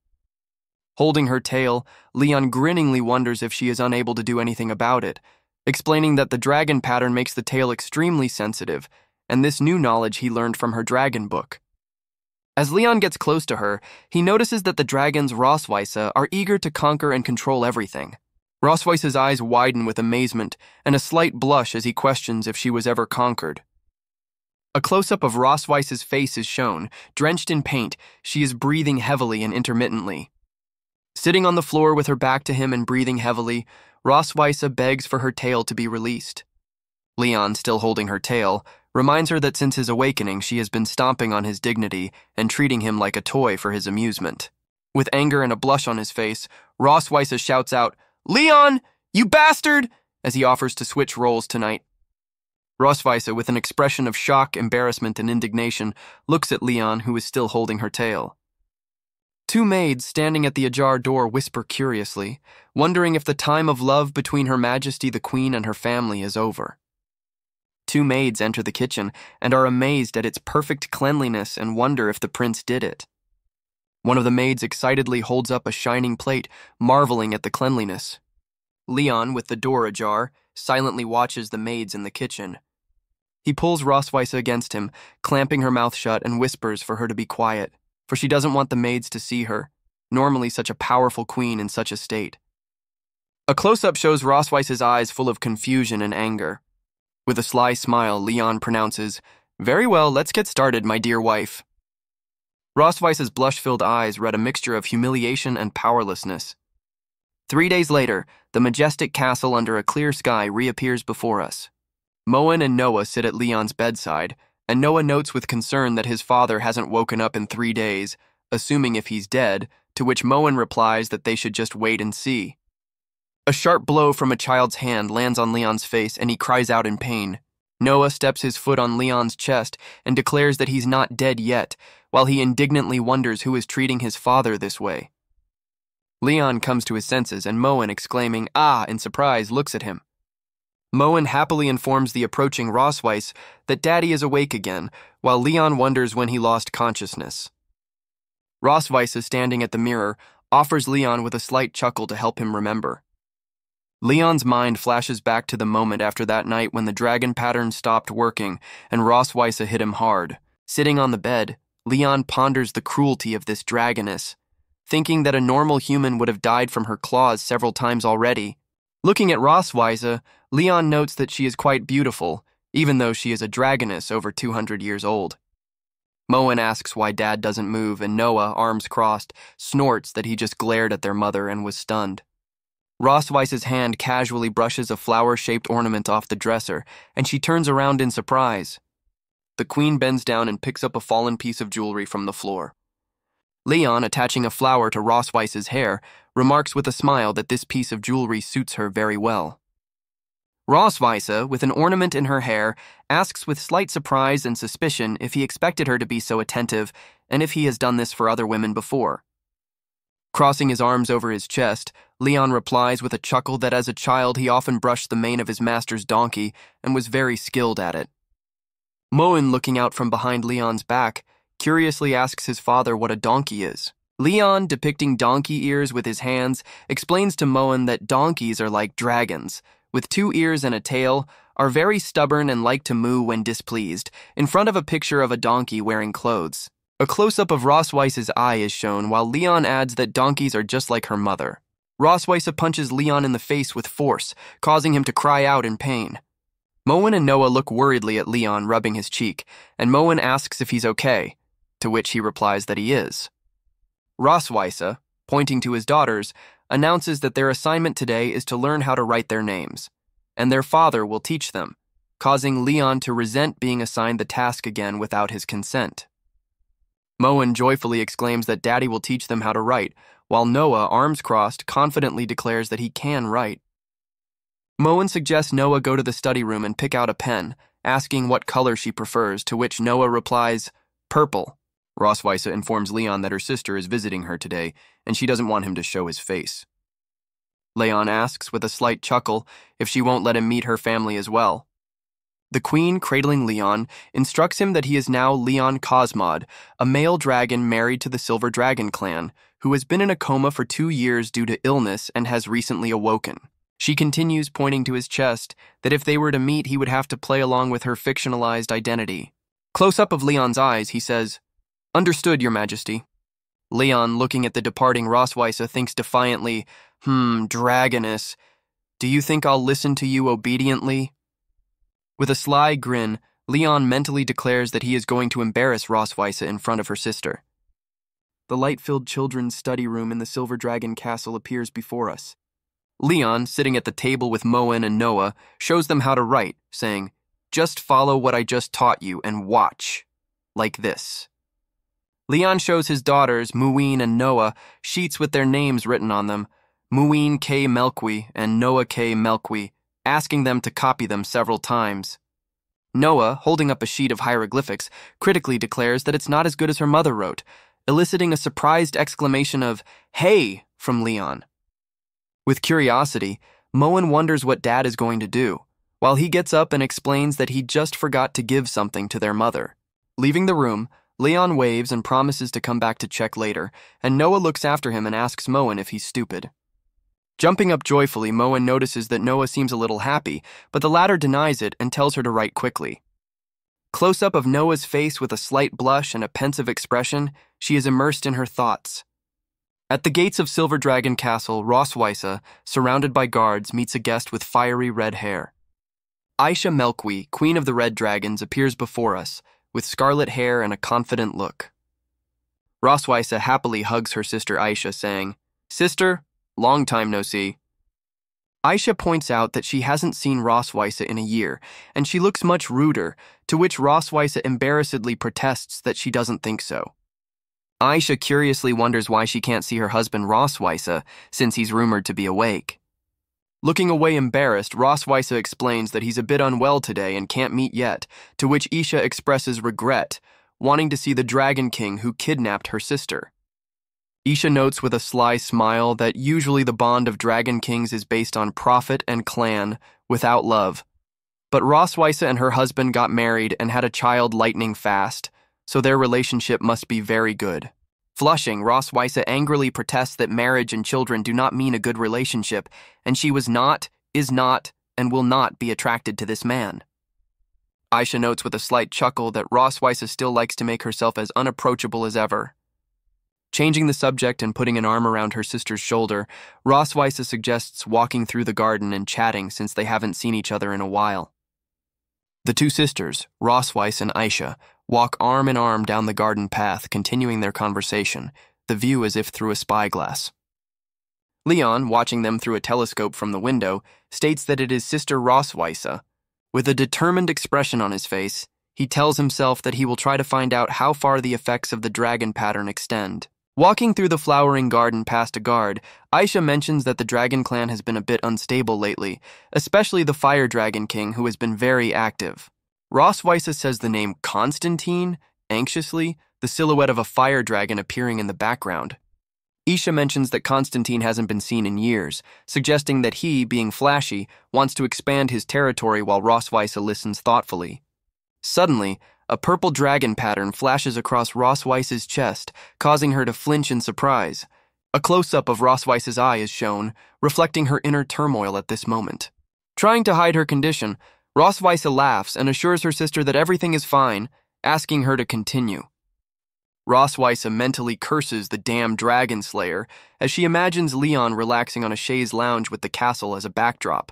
Holding her tail, Leon grinningly wonders if she is unable to do anything about it, explaining that the dragon pattern makes the tail extremely sensitive, and this new knowledge he learned from her dragon book. As Leon gets close to her, he notices that the dragons Rosweiss are eager to conquer and control everything. Rosweiss's eyes widen with amazement and a slight blush as he questions if she was ever conquered. A close-up of Rosweiss's face is shown. Drenched in paint, she is breathing heavily and intermittently. Sitting on the floor with her back to him and breathing heavily, Rosweiss begs for her tail to be released. Leon, still holding her tail, reminds her that since his awakening she has been stomping on his dignity and treating him like a toy for his amusement. With anger and a blush on his face, Rosweiss shouts out, "Leon, you bastard!" as he offers to switch roles tonight. Rosweiss, with an expression of shock, embarrassment, and indignation, looks at Leon, who is still holding her tail. Two maids standing at the ajar door whisper curiously, wondering if the time of love between Her Majesty the Queen and her family is over. Two maids enter the kitchen and are amazed at its perfect cleanliness and wonder if the prince did it. One of the maids excitedly holds up a shining plate, marveling at the cleanliness. Leon, with the door ajar, silently watches the maids in the kitchen. He pulls Rosweiss against him, clamping her mouth shut, and whispers for her to be quiet, for she doesn't want the maids to see her, normally such a powerful queen in such a state. A close-up shows Rosweiss's eyes full of confusion and anger. With a sly smile, Leon pronounces, "Very well, let's get started, my dear wife." Rosweiss's blush-filled eyes read a mixture of humiliation and powerlessness. 3 days later, the majestic castle under a clear sky reappears before us. Moen and Noah sit at Leon's bedside, and Noah notes with concern that his father hasn't woken up in 3 days, assuming if he's dead, to which Moen replies that they should just wait and see. A sharp blow from a child's hand lands on Leon's face and he cries out in pain. Noah steps his foot on Leon's chest and declares that he's not dead yet, while he indignantly wonders who is treating his father this way. Leon comes to his senses, and Moen, exclaiming, "Ah!" in surprise, looks at him. Moen happily informs the approaching Rosweiss that Daddy is awake again, while Leon wonders when he lost consciousness. Rosweiss is standing at the mirror, offers Leon with a slight chuckle to help him remember. Leon's mind flashes back to the moment after that night when the dragon pattern stopped working and Rosweiss hit him hard. Sitting on the bed, Leon ponders the cruelty of this dragoness, thinking that a normal human would have died from her claws several times already. Looking at Rosweiss, Leon notes that she is quite beautiful, even though she is a dragoness over 200 years old. Moen asks why Dad doesn't move, and Noah, arms crossed, snorts that he just glared at their mother and was stunned. Rosweiss's hand casually brushes a flower-shaped ornament off the dresser, and she turns around in surprise. The queen bends down and picks up a fallen piece of jewelry from the floor. Leon, attaching a flower to Rosweiss's hair, remarks with a smile that this piece of jewelry suits her very well. Rosweiss, with an ornament in her hair, asks with slight surprise and suspicion if he expected her to be so attentive and if he has done this for other women before. Crossing his arms over his chest, Leon replies with a chuckle that as a child he often brushed the mane of his master's donkey and was very skilled at it. Moen, looking out from behind Leon's back, curiously asks his father what a donkey is. Leon, depicting donkey ears with his hands, explains to Moen that donkeys are like dragons, with 2 ears and a tail, are very stubborn and like to moo when displeased, in front of a picture of a donkey wearing clothes. A close-up of Rosweiss's eye is shown, while Leon adds that donkeys are just like her mother. Rosweiss punches Leon in the face with force, causing him to cry out in pain. Moen and Noah look worriedly at Leon, rubbing his cheek, and Moen asks if he's okay, to which he replies that he is. Rosweiss, pointing to his daughters, announces that their assignment today is to learn how to write their names, and their father will teach them, causing Leon to resent being assigned the task again without his consent. Moen joyfully exclaims that Daddy will teach them how to write, while Noah, arms crossed, confidently declares that he can write. Moen suggests Noah go to the study room and pick out a pen, asking what color she prefers, to which Noah replies, "Purple." Rosweiss informs Leon that her sister is visiting her today, and she doesn't want him to show his face. Leon asks, with a slight chuckle, if she won't let him meet her family as well. The queen, cradling Leon, instructs him that he is now Leon Cosmod, a male dragon married to the Silver Dragon clan, who has been in a coma for 2 years due to illness and has recently awoken. She continues, pointing to his chest, that if they were to meet, he would have to play along with her fictionalized identity. Close-up of Leon's eyes, he says, "Understood, Your Majesty." Leon, looking at the departing Rosweiss, thinks defiantly, "Dragoness, do you think I'll listen to you obediently?" With a sly grin, Leon mentally declares that he is going to embarrass Rosweiss in front of her sister. The light-filled children's study room in the Silver Dragon Castle appears before us. Leon, sitting at the table with Moen and Noah, shows them how to write, saying, "Just follow what I just taught you and watch. Like this." Leon shows his daughters, Muin and Noah, sheets with their names written on them, Muin K. Melqui and Noah K. Melqui, asking them to copy them several times. Noah, holding up a sheet of hieroglyphics, critically declares that it's not as good as her mother wrote, eliciting a surprised exclamation of, "Hey!" from Leon. With curiosity, Moen wonders what Dad is going to do, while he gets up and explains that he just forgot to give something to their mother. Leaving the room, Leon waves and promises to come back to check later, and Noah looks after him and asks Moen if he's stupid. Jumping up joyfully, Moen notices that Noah seems a little happy, but the latter denies it and tells her to write quickly. Close-up of Noah's face with a slight blush and a pensive expression, she is immersed in her thoughts. At the gates of Silver Dragon Castle, Rosweiss, surrounded by guards, meets a guest with fiery red hair. Aisha Melqui, Queen of the Red Dragons, appears before us, with scarlet hair and a confident look. Rosweiss happily hugs her sister Aisha, saying, "Sister, long time no see." Aisha points out that she hasn't seen Rosweiss in a year, and she looks much ruder, to which Rosweiss embarrassedly protests that she doesn't think so. Aisha curiously wonders why she can't see her husband Rosweiss, since he's rumored to be awake. Looking away embarrassed, Rosweisa explains that he's a bit unwell today and can't meet yet, to which Isha expresses regret, wanting to see the Dragon King who kidnapped her sister. Isha notes with a sly smile that usually the bond of Dragon Kings is based on profit and clan, without love. But Rosweisa and her husband got married and had a child lightning fast, so their relationship must be very good. Flushing, Rosweisa angrily protests that marriage and children do not mean a good relationship, and she was not, is not, and will not be attracted to this man. Isha notes with a slight chuckle that Rosweisa still likes to make herself as unapproachable as ever. Changing the subject and putting an arm around her sister's shoulder, Rosweisa suggests walking through the garden and chatting since they haven't seen each other in a while. The two sisters, Rosweisa and Isha, walk arm in arm down the garden path, continuing their conversation, the view as if through a spyglass. Leon, watching them through a telescope from the window, states that it is Sister Rosweisa. With a determined expression on his face, he tells himself that he will try to find out how far the effects of the dragon pattern extend. Walking through the flowering garden past a guard, Isha mentions that the Dragon Clan has been a bit unstable lately, especially the Fire Dragon King, who has been very active. Rosweisa says the name Constantine, anxiously, the silhouette of a fire dragon appearing in the background. Isha mentions that Constantine hasn't been seen in years, suggesting that he, being flashy, wants to expand his territory while Rosweisa listens thoughtfully. Suddenly, a purple dragon pattern flashes across Rosweisa's chest, causing her to flinch in surprise. A close-up of Rosweisa's eye is shown, reflecting her inner turmoil at this moment. Trying to hide her condition, Rosweisa laughs and assures her sister that everything is fine, asking her to continue. Rosweisa mentally curses the damn dragon slayer as she imagines Leon relaxing on a chaise lounge with the castle as a backdrop.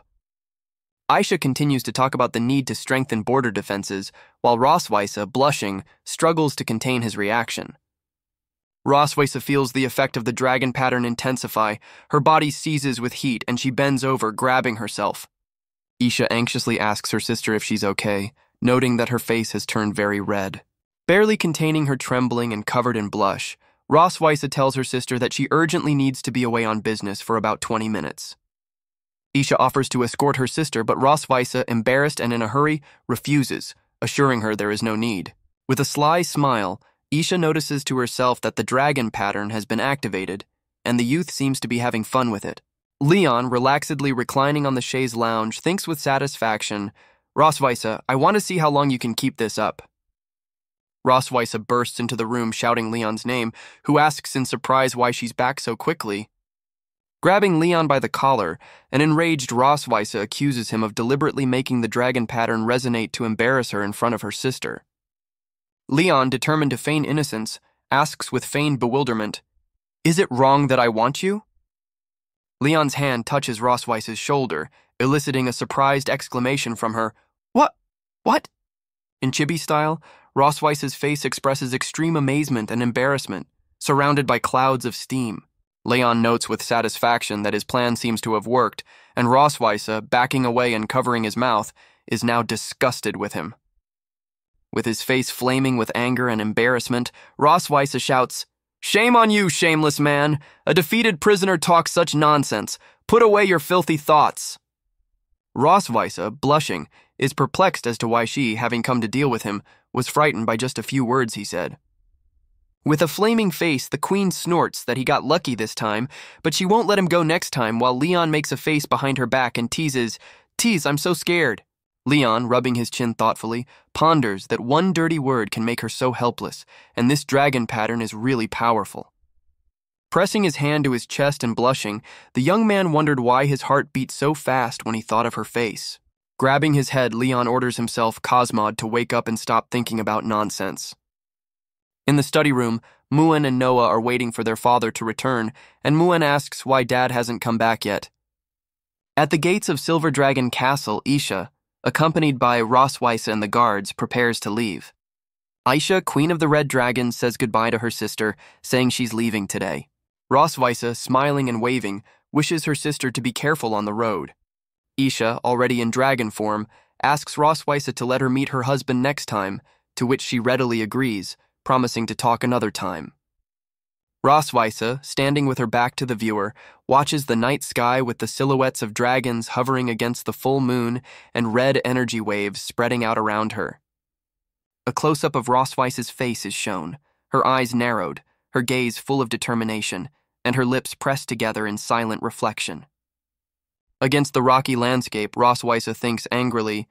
Isha continues to talk about the need to strengthen border defenses, while Rosweisa, blushing, struggles to contain his reaction. Rosweisa feels the effect of the dragon pattern intensify, her body seizes with heat and she bends over, grabbing herself. Isha anxiously asks her sister if she's okay, noting that her face has turned very red. Barely containing her trembling and covered in blush, Rosweisa tells her sister that she urgently needs to be away on business for about 20 minutes. Isha offers to escort her sister, but Rosweisa, embarrassed and in a hurry, refuses, assuring her there is no need. With a sly smile, Isha notices to herself that the dragon pattern has been activated, and the youth seems to be having fun with it. Leon, relaxedly reclining on the chaise lounge, thinks with satisfaction, "Rosweisa, I want to see how long you can keep this up." Rosweisa bursts into the room shouting Leon's name, who asks in surprise why she's back so quickly. Grabbing Leon by the collar, an enraged Rosweisa accuses him of deliberately making the dragon pattern resonate to embarrass her in front of her sister. Leon, determined to feign innocence, asks with feigned bewilderment, "Is it wrong that I want you?" Leon's hand touches Rosweisa's shoulder, eliciting a surprised exclamation from her, What? In chibi style, Rosweisa's face expresses extreme amazement and embarrassment, surrounded by clouds of steam. Leon notes with satisfaction that his plan seems to have worked, and Rosweisa, backing away and covering his mouth, is now disgusted with him. With his face flaming with anger and embarrassment, Rosweisa shouts, "Shame on you, shameless man! A defeated prisoner talks such nonsense. Put away your filthy thoughts." Rosweisa, blushing, is perplexed as to why she, having come to deal with him, was frightened by just a few words he said. With a flaming face, the queen snorts that he got lucky this time, but she won't let him go next time while Leon makes a face behind her back and teases, "Tease, I'm so scared." Leon, rubbing his chin thoughtfully, ponders that one dirty word can make her so helpless, and this dragon pattern is really powerful. Pressing his hand to his chest and blushing, the young man wondered why his heart beat so fast when he thought of her face. Grabbing his head, Leon orders himself, Cosmod, to wake up and stop thinking about nonsense. In the study room, Muan and Noah are waiting for their father to return, and Muan asks why Dad hasn't come back yet. At the gates of Silver Dragon Castle, Isha, accompanied by Rosweisa and the guards, prepares to leave. Isha, Queen of the Red Dragons, says goodbye to her sister, saying she's leaving today. Rosweisa, smiling and waving, wishes her sister to be careful on the road. Isha, already in dragon form, asks Rosweisa to let her meet her husband next time, to which she readily agrees, promising to talk another time. Rosweise, standing with her back to the viewer, watches the night sky with the silhouettes of dragons hovering against the full moon and red energy waves spreading out around her. A close-up of Rosweise's face is shown, her eyes narrowed, her gaze full of determination, and her lips pressed together in silent reflection. Against the rocky landscape, Rosweise thinks angrily,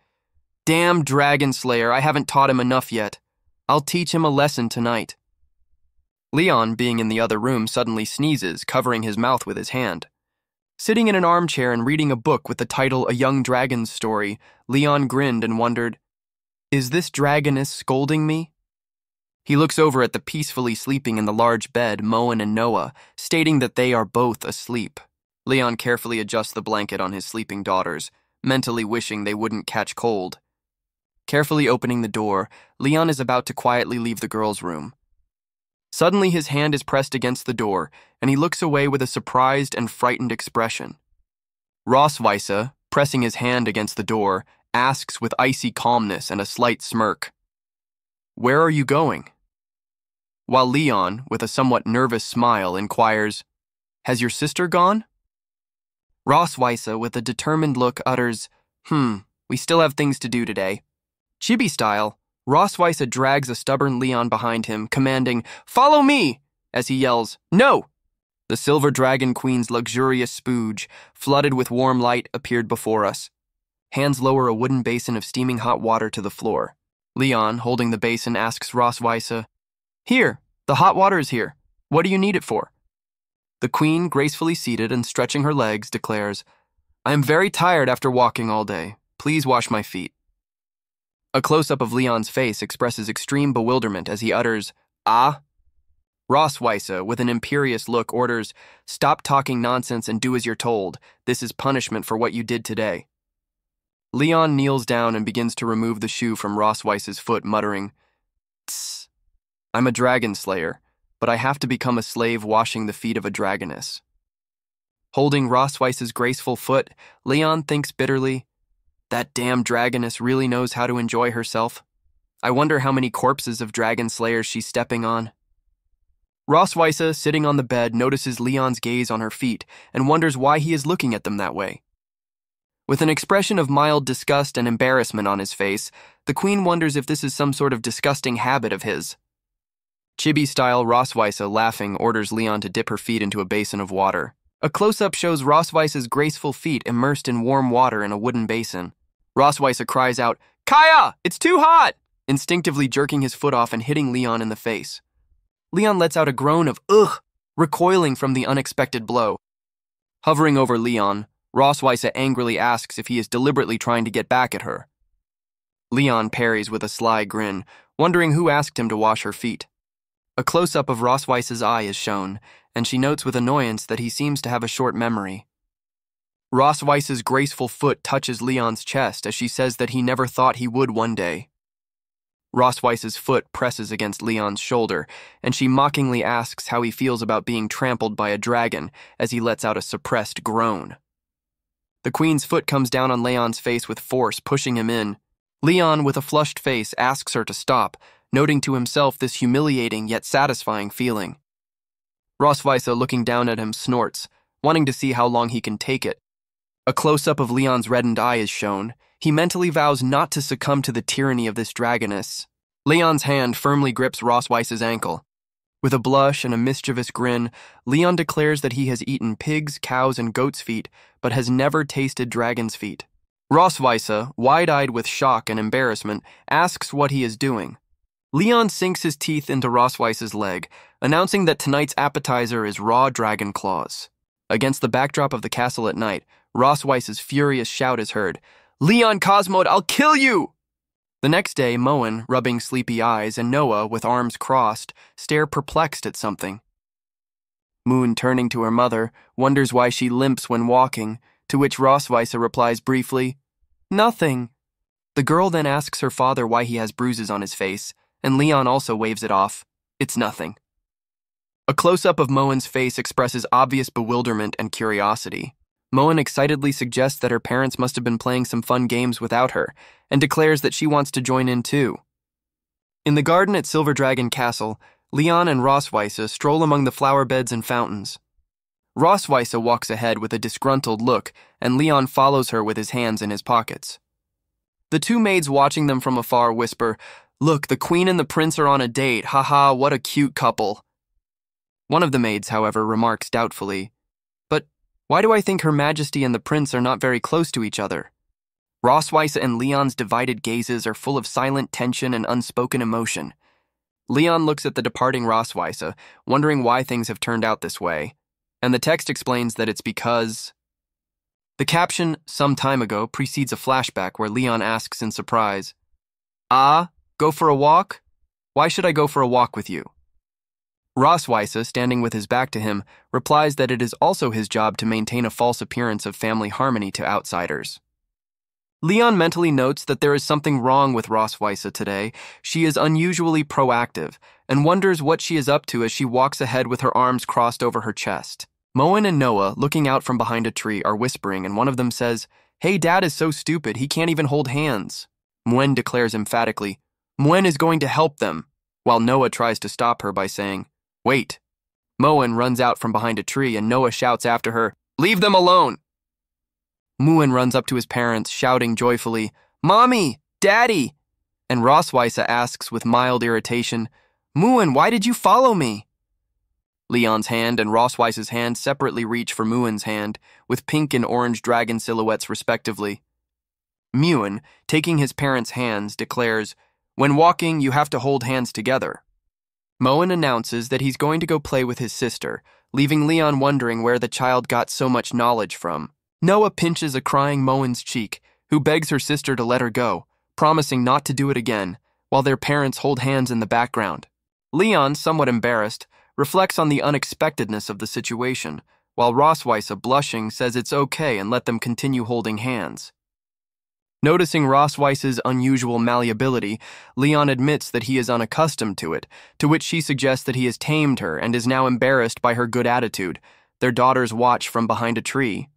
"Damn Dragon Slayer, I haven't taught him enough yet. I'll teach him a lesson tonight." Leon, being in the other room, suddenly sneezes, covering his mouth with his hand. Sitting in an armchair and reading a book with the title A Young Dragon's Story, Leon grinned and wondered, "Is this dragoness scolding me?" He looks over at the peacefully sleeping in the large bed Moen and Noah, stating that they are both asleep. Leon carefully adjusts the blanket on his sleeping daughters, mentally wishing they wouldn't catch cold. Carefully opening the door, Leon is about to quietly leave the girls' room. Suddenly his hand is pressed against the door, and he looks away with a surprised and frightened expression. Rosweise, pressing his hand against the door, asks with icy calmness and a slight smirk, "Where are you going?" While Leon, with a somewhat nervous smile, inquires, "Has your sister gone?" Rosweise, with a determined look, utters, we still have things to do today." Chibi style, Rosweise drags a stubborn Leon behind him, commanding, "Follow me!" as he yells, "No!" The Silver Dragon Queen's luxurious spooge, flooded with warm light, appeared before us. Hands lower a wooden basin of steaming hot water to the floor. Leon, holding the basin, asks Rosweise, "Here, the hot water is here. What do you need it for?" The Queen, gracefully seated and stretching her legs, declares, "I am very tired after walking all day. Please wash my feet." A close-up of Leon's face expresses extreme bewilderment as he utters, "Ah?" Rosweise, with an imperious look, orders, "Stop talking nonsense and do as you're told. This is punishment for what you did today." Leon kneels down and begins to remove the shoe from Rosweise's foot, muttering, "Tss, I'm a dragon slayer, but I have to become a slave washing the feet of a dragoness." Holding Rosweise's graceful foot, Leon thinks bitterly, "That damn dragoness really knows how to enjoy herself. I wonder how many corpses of dragon slayers she's stepping on." Rosweise, sitting on the bed, notices Leon's gaze on her feet and wonders why he is looking at them that way. With an expression of mild disgust and embarrassment on his face, the Queen wonders if this is some sort of disgusting habit of his. Chibi-style, Rosweise, laughing, orders Leon to dip her feet into a basin of water. A close-up shows Rosweise's graceful feet immersed in warm water in a wooden basin. Rosweise cries out, "Kaya, it's too hot!" instinctively jerking his foot off and hitting Leon in the face. Leon lets out a groan of ugh, recoiling from the unexpected blow. Hovering over Leon, Rosweise angrily asks if he is deliberately trying to get back at her. Leon parries with a sly grin, wondering who asked him to wash her feet. A close-up of Rosweise's eye is shown, and she notes with annoyance that he seems to have a short memory. Rosweise's graceful foot touches Leon's chest as she says that he never thought he would one day. Rosweise's foot presses against Leon's shoulder, and she mockingly asks how he feels about being trampled by a dragon as he lets out a suppressed groan. The Queen's foot comes down on Leon's face with force, pushing him in. Leon, with a flushed face, asks her to stop, noting to himself this humiliating yet satisfying feeling. Rosweise, looking down at him, snorts, wanting to see how long he can take it. A close-up of Leon's reddened eye is shown. He mentally vows not to succumb to the tyranny of this dragoness. Leon's hand firmly grips Rosweise's ankle. With a blush and a mischievous grin, Leon declares that he has eaten pigs, cows, and goats' feet, but has never tasted dragon's feet. Rosweise, wide-eyed with shock and embarrassment, asks what he is doing. Leon sinks his teeth into Rosweise's leg, announcing that tonight's appetizer is raw dragon claws. Against the backdrop of the castle at night, Rosweise's furious shout is heard, "Leon Cosmode, I'll kill you!" The next day, Moen, rubbing sleepy eyes, and Noah, with arms crossed, stare perplexed at something. Moon, turning to her mother, wonders why she limps when walking, to which Rosweise replies briefly, "Nothing." The girl then asks her father why he has bruises on his face, and Leon also waves it off. It's nothing. A close-up of Moen's face expresses obvious bewilderment and curiosity. Moen excitedly suggests that her parents must have been playing some fun games without her, and declares that she wants to join in too. In the garden at Silver Dragon Castle, Leon and Rosweise stroll among the flower beds and fountains. Rosweise walks ahead with a disgruntled look, and Leon follows her with his hands in his pockets. The two maids watching them from afar whisper, "Look, the queen and the prince are on a date. Haha, what a cute couple." One of the maids, however, remarks doubtfully, "But why do I think Her Majesty and the prince are not very close to each other?" Rosweise and Leon's divided gazes are full of silent tension and unspoken emotion. Leon looks at the departing Rosweise, wondering why things have turned out this way, and the text explains that it's because... The caption, "some time ago," precedes a flashback where Leon asks in surprise, "Ah, go for a walk? Why should I go for a walk with you?" Rosweise, standing with his back to him, replies that it is also his job to maintain a false appearance of family harmony to outsiders. Leon mentally notes that there is something wrong with Rosweise today. She is unusually proactive, and wonders what she is up to as she walks ahead with her arms crossed over her chest. Moen and Noah, looking out from behind a tree, are whispering, and one of them says, "Hey, Dad is so stupid, he can't even hold hands." Moen declares emphatically, "Moen is going to help them," while Noah tries to stop her by saying, "Wait." Moen runs out from behind a tree, and Noah shouts after her, "Leave them alone." Moen runs up to his parents, shouting joyfully, "Mommy! Daddy!" And Rosweise asks with mild irritation, "Moen, why did you follow me?" Leon's hand and Rosweise's hand separately reach for Moen's hand, with pink and orange dragon silhouettes respectively. Moen, taking his parents' hands, declares, "When walking, you have to hold hands together." Moen announces that he's going to go play with his sister, leaving Leon wondering where the child got so much knowledge from. Noah pinches a crying Moen's cheek, who begs her sister to let her go, promising not to do it again, while their parents hold hands in the background. Leon, somewhat embarrassed, reflects on the unexpectedness of the situation, while Rosweise, blushing, says it's okay and let them continue holding hands. Noticing Rosweise's unusual malleability, Leon admits that he is unaccustomed to it, to which she suggests that he has tamed her and is now embarrassed by her good attitude. Their daughters watch from behind a tree.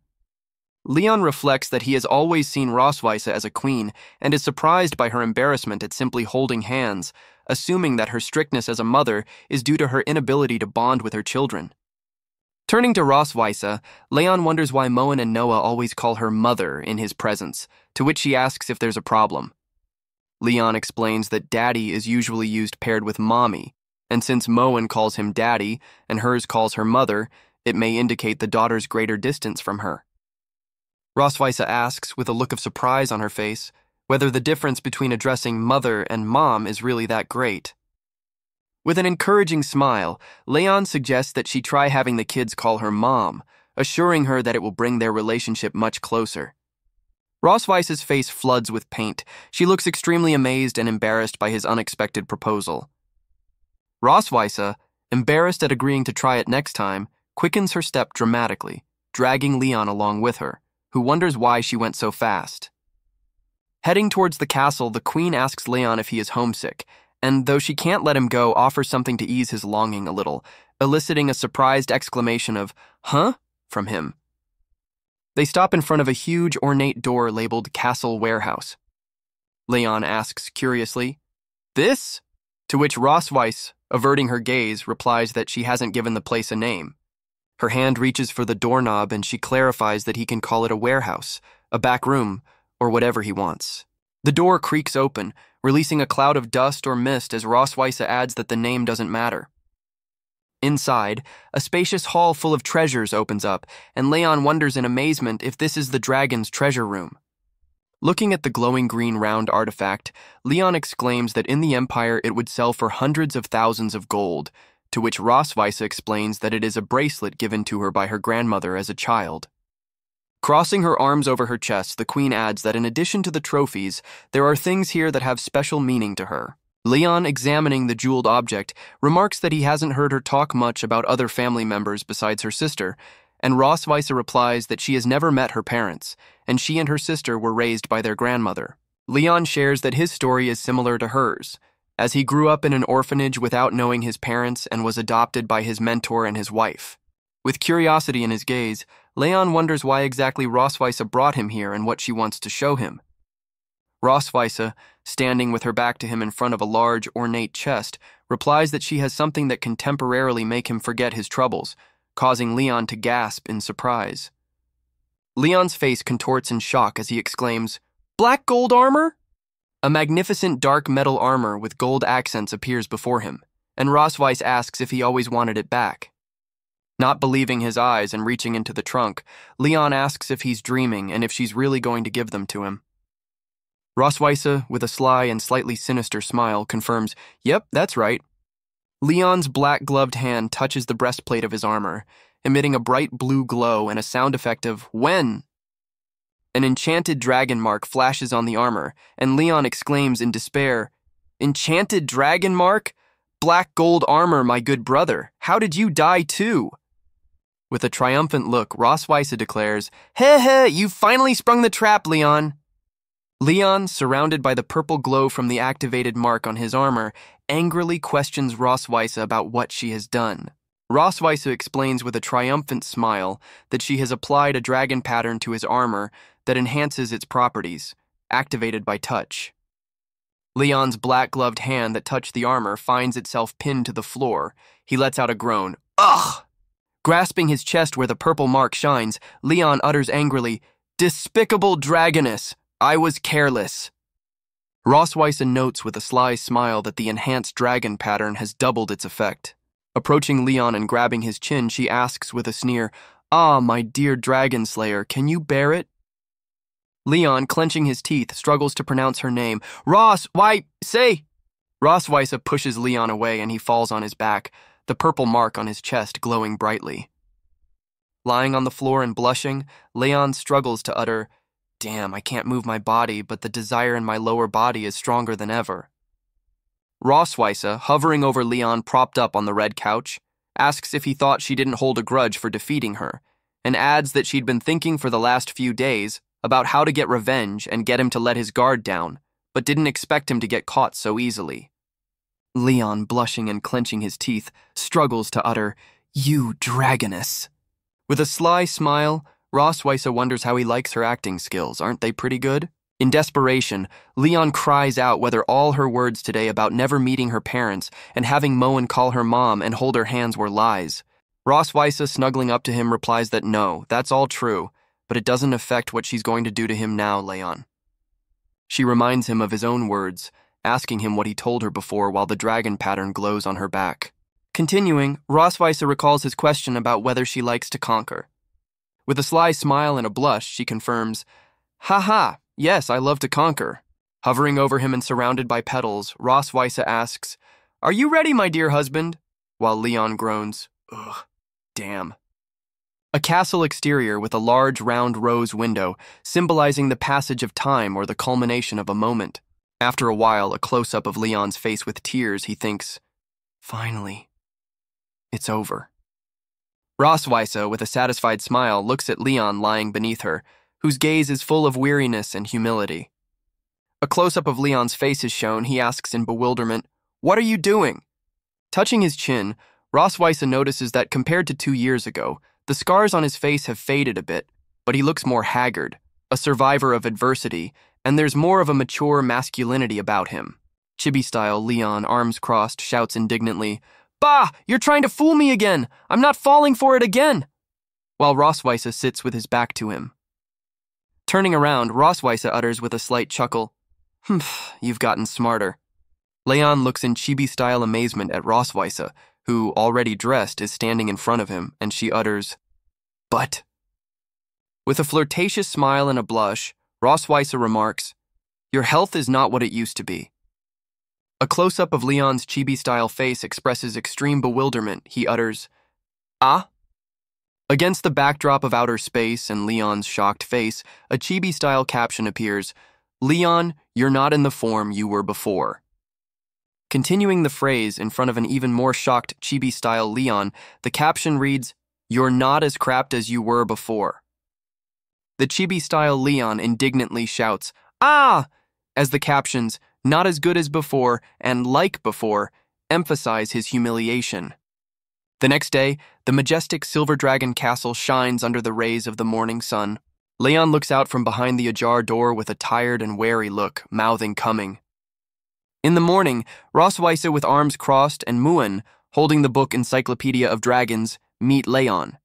Leon reflects that he has always seen Rosweise as a queen and is surprised by her embarrassment at simply holding hands, assuming that her strictness as a mother is due to her inability to bond with her children. Turning to Rosweise, Leon wonders why Moen and Noah always call her mother in his presence, to which she asks if there's a problem. Leon explains that daddy is usually used paired with mommy, and since Moen calls him daddy and hers calls her mother, it may indicate the daughter's greater distance from her. Rosweise asks, with a look of surprise on her face, whether the difference between addressing mother and mom is really that great. With an encouraging smile, Leon suggests that she try having the kids call her mom, assuring her that it will bring their relationship much closer. Rosweise's face floods with paint. She looks extremely amazed and embarrassed by his unexpected proposal. Rosweise, embarrassed at agreeing to try it next time, quickens her step dramatically, dragging Leon along with her, who wonders why she went so fast. Heading towards the castle, the queen asks Leon if he is homesick, and though she can't let him go, offers something to ease his longing a little, eliciting a surprised exclamation of, "Huh?" from him. They stop in front of a huge, ornate door labeled Castle Warehouse. Leon asks curiously, "This?" To which Rosweise, averting her gaze, replies that she hasn't given the place a name. Her hand reaches for the doorknob and she clarifies that he can call it a warehouse, a back room, or whatever he wants. The door creaks open, releasing a cloud of dust or mist as Rosweise adds that the name doesn't matter. Inside, a spacious hall full of treasures opens up, and Leon wonders in amazement if this is the dragon's treasure room. Looking at the glowing green round artifact, Leon exclaims that in the Empire it would sell for hundreds of thousands of gold, to which Rosweise explains that it is a bracelet given to her by her grandmother as a child. Crossing her arms over her chest, the queen adds that in addition to the trophies, there are things here that have special meaning to her. Leon, examining the jeweled object, remarks that he hasn't heard her talk much about other family members besides her sister, and Rosweise replies that she has never met her parents, and she and her sister were raised by their grandmother. Leon shares that his story is similar to hers, as he grew up in an orphanage without knowing his parents and was adopted by his mentor and his wife. With curiosity in his gaze, Leon wonders why exactly Rosweise brought him here and what she wants to show him. Rosweise, standing with her back to him in front of a large, ornate chest, replies that she has something that can temporarily make him forget his troubles, causing Leon to gasp in surprise. Leon's face contorts in shock as he exclaims, "Black gold armor?" A magnificent dark metal armor with gold accents appears before him, and Rosweiss asks if he always wanted it back. Not believing his eyes and reaching into the trunk, Leon asks if he's dreaming and if she's really going to give them to him. Rosweiss, with a sly and slightly sinister smile, confirms, "Yep, that's right." Leon's black-gloved hand touches the breastplate of his armor, emitting a bright blue glow and a sound effect of "when." An enchanted dragon mark flashes on the armor, and Leon exclaims in despair, "Enchanted dragon mark? Black gold armor, my good brother. How did you die too?" With a triumphant look, Rosweiss declares, "Heh heh, you finally sprung the trap, Leon." Leon, surrounded by the purple glow from the activated mark on his armor, angrily questions Rosweiss about what she has done. Rosweiss explains with a triumphant smile that she has applied a dragon pattern to his armor that enhances its properties, activated by touch. Leon's black-gloved hand that touched the armor finds itself pinned to the floor. He lets out a groan. "Ugh!" Grasping his chest where the purple mark shines, Leon utters angrily, "Despicable dragoness! I was careless." Rosweiss notes with a sly smile that the enhanced dragon pattern has doubled its effect. Approaching Leon and grabbing his chin, she asks with a sneer, "Ah, my dear dragon slayer, can you bear it?" Leon, clenching his teeth, struggles to pronounce her name. Say! Rosweiss pushes Leon away and he falls on his back, the purple mark on his chest glowing brightly. Lying on the floor and blushing, Leon struggles to utter, "Damn, I can't move my body, but the desire in my lower body is stronger than ever." Rosweiss, hovering over Leon propped up on the red couch, asks if he thought she didn't hold a grudge for defeating her, and adds that she'd been thinking for the last few days about how to get revenge and get him to let his guard down, but didn't expect him to get caught so easily. Leon, blushing and clenching his teeth, struggles to utter, "You dragoness." With a sly smile, Rosweiss wonders how he likes her acting skills. Aren't they pretty good? In desperation, Leon cries out whether all her words today about never meeting her parents and having Moen call her mom and hold her hands were lies. Rosweiss, snuggling up to him, replies that no, that's all true, but it doesn't affect what she's going to do to him now, Leon. She reminds him of his own words, asking him what he told her before while the dragon pattern glows on her back. Continuing, Rosweiss recalls his question about whether she likes to conquer. With a sly smile and a blush, she confirms, "Ha ha, yes, I love to conquer." Hovering over him and surrounded by petals, Rosweiss asks, "Are you ready, my dear husband?" While Leon groans, "Ugh, damn." A castle exterior with a large round rose window, symbolizing the passage of time or the culmination of a moment. After a while, a close-up of Leon's face with tears, he thinks, "Finally, it's over." Rosweiss, with a satisfied smile, looks at Leon lying beneath her, whose gaze is full of weariness and humility. A close-up of Leon's face is shown. He asks in bewilderment, "What are you doing?" Touching his chin, Rosweiss notices that compared to 2 years ago, the scars on his face have faded a bit, but he looks more haggard, a survivor of adversity, and there's more of a mature masculinity about him. Chibi-style, Leon, arms crossed, shouts indignantly, "Bah! You're trying to fool me again! I'm not falling for it again!" While Rosweiss sits with his back to him. Turning around, Rosweiss utters with a slight chuckle, "Humph, you've gotten smarter." Leon looks in chibi-style amazement at Rosweiss, who, already dressed, is standing in front of him, and she utters, "But..." With a flirtatious smile and a blush, Rosweiss remarks, "Your health is not what it used to be." A close-up of Leon's chibi-style face expresses extreme bewilderment. He utters, "Ah?" Against the backdrop of outer space and Leon's shocked face, a chibi-style caption appears, "Leon, you're not in the form you were before." Continuing the phrase in front of an even more shocked chibi-style Leon, the caption reads, "You're not as crapped as you were before." The chibi-style Leon indignantly shouts, "Ah!" as the captions, "Not as good as before" and "like before" emphasize his humiliation. The next day, the majestic Silver Dragon Castle shines under the rays of the morning sun. Leon looks out from behind the ajar door with a tired and wary look, mouthing coming. In the morning, Rosweise with arms crossed and Muan, holding the book Encyclopedia of Dragons, meet Leon.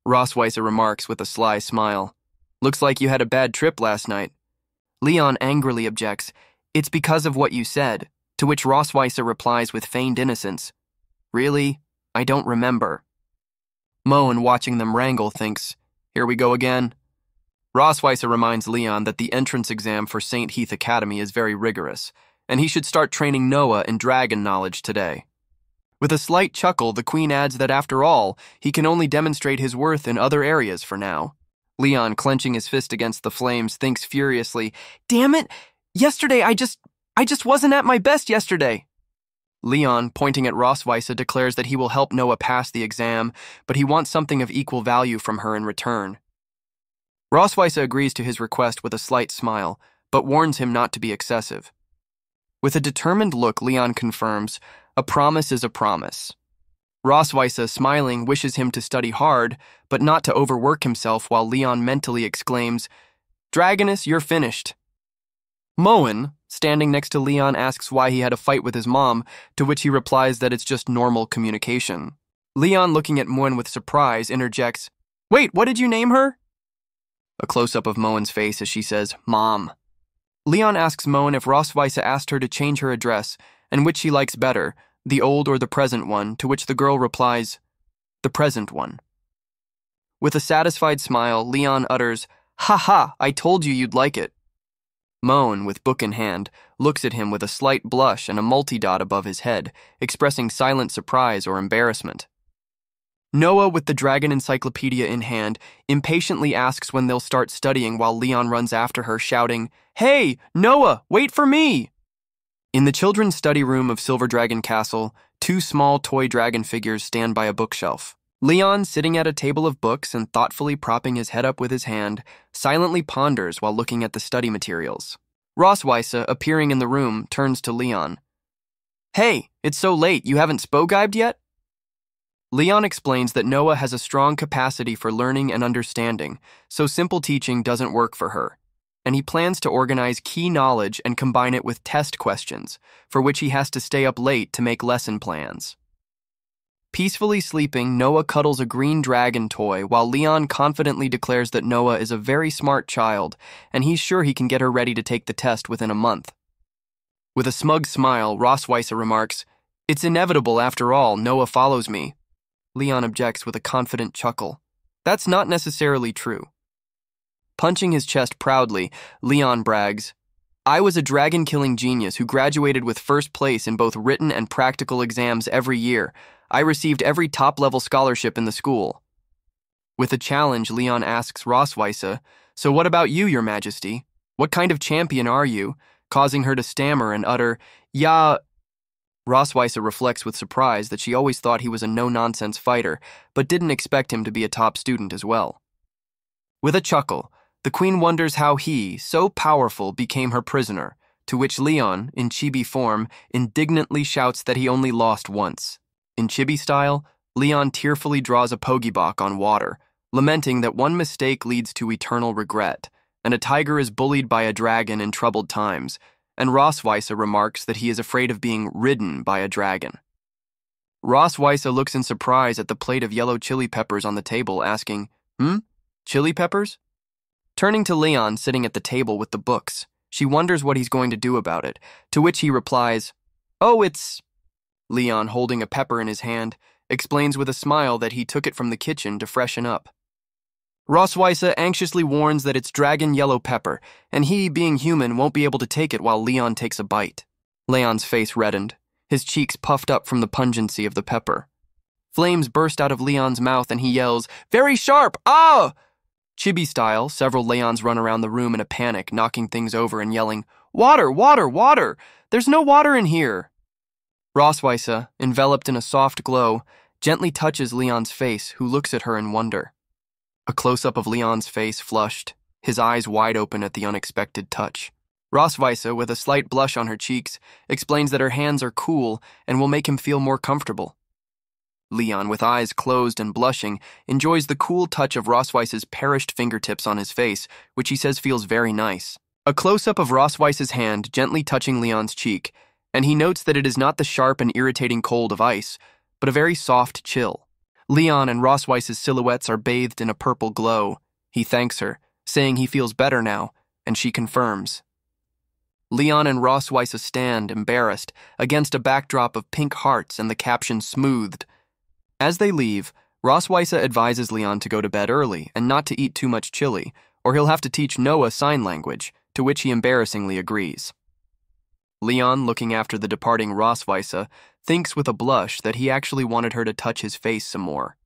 Rosweise remarks with a sly smile, "Looks like you had a bad trip last night." Leon angrily objects, "It's because of what you said," to which Rosweise replies with feigned innocence, "Really? I don't remember." Moen, watching them wrangle, thinks, "Here we go again." Rosweise reminds Leon that the entrance exam for St. Heath Academy is very rigorous, and he should start training Noah in dragon knowledge today. With a slight chuckle, the queen adds that after all, he can only demonstrate his worth in other areas for now. Leon, clenching his fist against the flames, thinks furiously, "Damn it! Yesterday I just wasn't at my best yesterday." Leon, pointing at Rosweise, declares that he will help Noah pass the exam, but he wants something of equal value from her in return. Rosweise agrees to his request with a slight smile, but warns him not to be excessive. With a determined look, Leon confirms, "A promise is a promise." Rosweise, smiling, wishes him to study hard, but not to overwork himself, while Leon mentally exclaims, "Dragoness, you're finished." Moen, standing next to Leon, asks why he had a fight with his mom, to which he replies that it's just normal communication. Leon, looking at Moen with surprise, interjects, "Wait, what did you name her?" A close-up of Moen's face as she says, "Mom." Leon asks Moen if Rosweise asked her to change her address, and which she likes better, the old or the present one, to which the girl replies, "The present one." With a satisfied smile, Leon utters, "Ha ha, I told you you'd like it." Moen, with book in hand, looks at him with a slight blush and a multi-dot above his head, expressing silent surprise or embarrassment. Noah, with the Dragon Encyclopedia in hand, impatiently asks when they'll start studying while Leon runs after her, shouting, "Hey, Noah, wait for me!" In the children's study room of Silver Dragon Castle, two small toy dragon figures stand by a bookshelf. Leon, sitting at a table of books and thoughtfully propping his head up with his hand, silently ponders while looking at the study materials. Rosweise, appearing in the room, turns to Leon. "Hey, it's so late, you haven't spogibed yet?" Leon explains that Noah has a strong capacity for learning and understanding, so simple teaching doesn't work for her, and he plans to organize key knowledge and combine it with test questions, for which he has to stay up late to make lesson plans. Peacefully sleeping, Noah cuddles a green dragon toy, while Leon confidently declares that Noah is a very smart child, and he's sure he can get her ready to take the test within a month. With a smug smile, Rosweise remarks, "It's inevitable after all, Noah follows me." Leon objects with a confident chuckle. "That's not necessarily true." Punching his chest proudly, Leon brags, "I was a dragon-killing genius who graduated with first place in both written and practical exams every year. I received every top-level scholarship in the school." With a challenge, Leon asks Rosweise, "So what about you, Your Majesty? What kind of champion are you?" causing her to stammer and utter, "Ya..." Rosweise reflects with surprise that she always thought he was a no-nonsense fighter, but didn't expect him to be a top student as well. With a chuckle, the queen wonders how he, so powerful, became her prisoner, to which Leon, in chibi form, indignantly shouts that he only lost once. In chibi style, Leon tearfully draws a pogibok on water, lamenting that one mistake leads to eternal regret, and a tiger is bullied by a dragon in troubled times, and Rosweise remarks that he is afraid of being ridden by a dragon. Rosweise looks in surprise at the plate of yellow chili peppers on the table, asking, Chili peppers?" Turning to Leon, sitting at the table with the books, she wonders what he's going to do about it, to which he replies, "Oh, it's..." Leon, holding a pepper in his hand, explains with a smile that he took it from the kitchen to freshen up. Rosweise anxiously warns that it's dragon yellow pepper, and he, being human, won't be able to take it while Leon takes a bite. Leon's face reddened, his cheeks puffed up from the pungency of the pepper. Flames burst out of Leon's mouth and he yells, "Very sharp! Ah!" Chibi style, several Leons run around the room in a panic, knocking things over and yelling, "Water! Water! Water! There's no water in here!" Rosweise, enveloped in a soft glow, gently touches Leon's face, who looks at her in wonder. A close-up of Leon's face flushed, his eyes wide open at the unexpected touch. Rosweise, with a slight blush on her cheeks, explains that her hands are cool and will make him feel more comfortable. Leon, with eyes closed and blushing, enjoys the cool touch of Rosweise's perished fingertips on his face, which he says feels very nice. A close-up of Rosweise's hand gently touching Leon's cheek, and he notes that it is not the sharp and irritating cold of ice, but a very soft chill. Leon and Rosweiss's silhouettes are bathed in a purple glow. He thanks her, saying he feels better now, and she confirms. Leon and Rosweisse stand, embarrassed, against a backdrop of pink hearts and the caption "smoothed." As they leave, Rosweisse advises Leon to go to bed early and not to eat too much chili, or he'll have to teach Noah sign language, to which he embarrassingly agrees. Leon, looking after the departing Rosweisse, thinks with a blush that he actually wanted her to touch his face some more.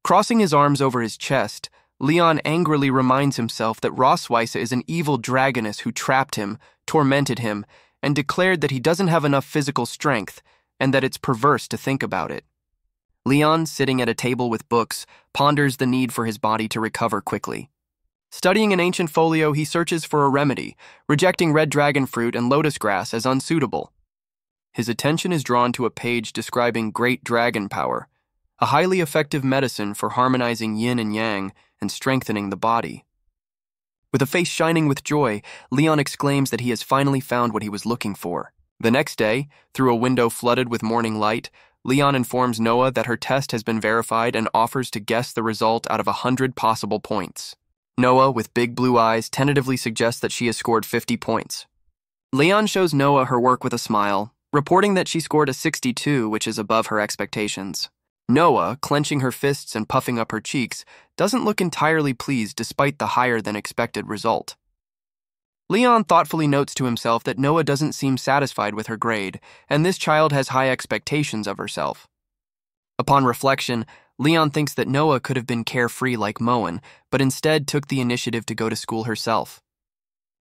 Crossing his arms over his chest, Leon angrily reminds himself that Rosweisse is an evil dragoness who trapped him, tormented him, and declared that he doesn't have enough physical strength, and that it's perverse to think about it. Leon, sitting at a table with books, ponders the need for his body to recover quickly. Studying an ancient folio, he searches for a remedy, rejecting red dragon fruit and lotus grass as unsuitable. His attention is drawn to a page describing great dragon power, a highly effective medicine for harmonizing yin and yang and strengthening the body. With a face shining with joy, Leon exclaims that he has finally found what he was looking for. The next day, through a window flooded with morning light, Leon informs Noah that her test has been verified and offers to guess the result out of 100 possible points. Noah, with big blue eyes, tentatively suggests that she has scored 50 points. Leon shows Noah her work with a smile, reporting that she scored a 62, which is above her expectations. Noah, clenching her fists and puffing up her cheeks, doesn't look entirely pleased despite the higher-than-expected result. Leon thoughtfully notes to himself that Noah doesn't seem satisfied with her grade, and this child has high expectations of herself. Upon reflection, Leon thinks that Noah could have been carefree like Moen, but instead took the initiative to go to school herself.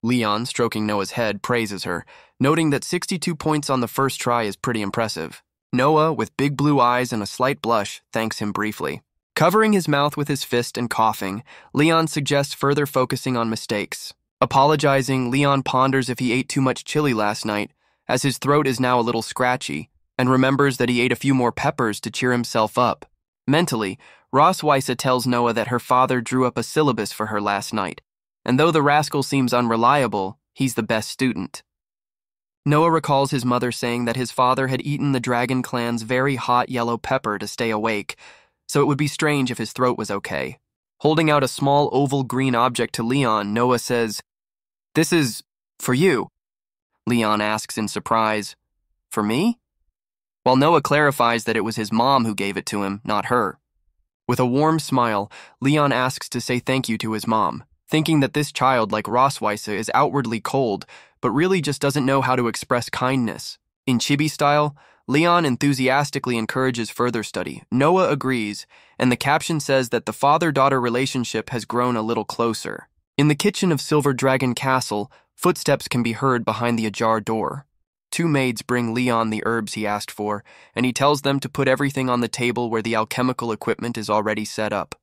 Leon, stroking Noah's head, praises her, noting that 62 points on the first try is pretty impressive. Noah, with big blue eyes and a slight blush, thanks him briefly. Covering his mouth with his fist and coughing, Leon suggests further focusing on mistakes. Apologizing, Leon ponders if he ate too much chili last night, as his throat is now a little scratchy, and remembers that he ate a few more peppers to cheer himself up. Mentally, Rosweisse tells Noah that her father drew up a syllabus for her last night, and though the rascal seems unreliable, he's the best student. Noah recalls his mother saying that his father had eaten the dragon clan's very hot yellow pepper to stay awake, so it would be strange if his throat was okay. Holding out a small oval green object to Leon, Noah says, "This is for you." Leon asks in surprise, "For me?" While Noah clarifies that it was his mom who gave it to him, not her. With a warm smile, Leon asks to say thank you to his mom, thinking that this child, like Rosweisse, is outwardly cold, but really just doesn't know how to express kindness. In chibi style, Leon enthusiastically encourages further study. Noah agrees, and the caption says that the father-daughter relationship has grown a little closer. In the kitchen of Silver Dragon Castle, footsteps can be heard behind the ajar door. Two maids bring Leon the herbs he asked for, and he tells them to put everything on the table where the alchemical equipment is already set up.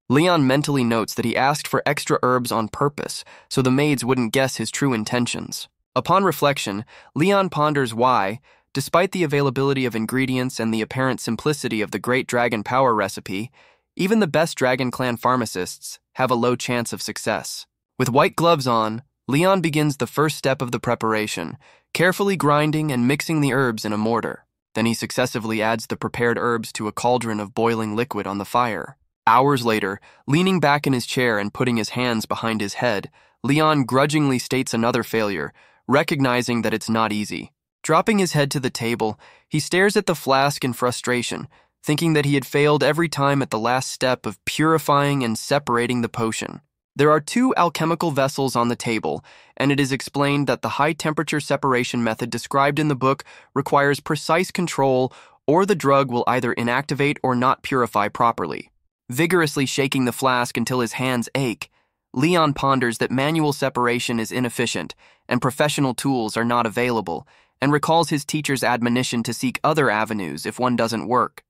Leon mentally notes that he asked for extra herbs on purpose, so the maids wouldn't guess his true intentions. Upon reflection, Leon ponders why, despite the availability of ingredients and the apparent simplicity of the Great Dragon Power recipe, even the best Dragon Clan pharmacists have a low chance of success. With white gloves on, Leon begins the first step of the preparation, carefully grinding and mixing the herbs in a mortar. Then he successively adds the prepared herbs to a cauldron of boiling liquid on the fire. Hours later, leaning back in his chair and putting his hands behind his head, Leon grudgingly states another failure, recognizing that it's not easy. Dropping his head to the table, he stares at the flask in frustration, thinking that he had failed every time at the last step of purifying and separating the potion. There are 2 alchemical vessels on the table, and it is explained that the high-temperature separation method described in the book requires precise control, or the drug will either inactivate or not purify properly. Vigorously shaking the flask until his hands ache, Leon ponders that manual separation is inefficient and professional tools are not available, and recalls his teacher's admonition to seek other avenues if one doesn't work.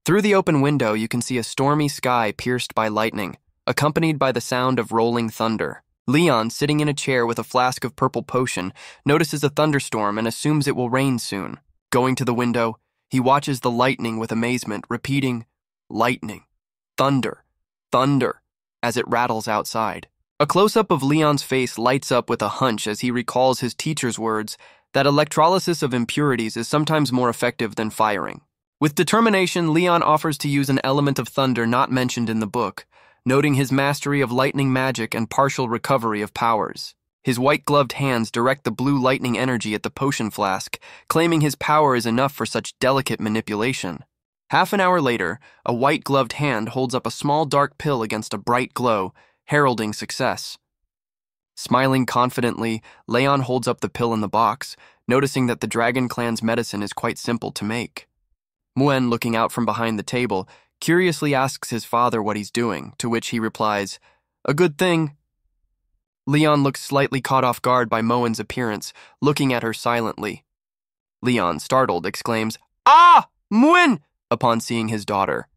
Through the open window, you can see a stormy sky pierced by lightning, accompanied by the sound of rolling thunder. Leon, sitting in a chair with a flask of purple potion, notices a thunderstorm and assumes it will rain soon. Going to the window, he watches the lightning with amazement, repeating, "Lightning, thunder, thunder," as it rattles outside. A close-up of Leon's face lights up with a hunch as he recalls his teacher's words that electrolysis of impurities is sometimes more effective than firing. With determination, Leon offers to use an element of thunder not mentioned in the book, noting his mastery of lightning magic and partial recovery of powers. His white-gloved hands direct the blue lightning energy at the potion flask, claiming his power is enough for such delicate manipulation. Half an hour later, a white-gloved hand holds up a small dark pill against a bright glow, heralding success. Smiling confidently, Leon holds up the pill in the box, noticing that the Dragon Clan's medicine is quite simple to make. Muen, looking out from behind the table, curiously asks his father what he's doing, to which he replies, "A good thing." Leon looks slightly caught off guard by Muen's appearance, looking at her silently. Leon, startled, exclaims, "Ah! Muen!" upon seeing his daughter.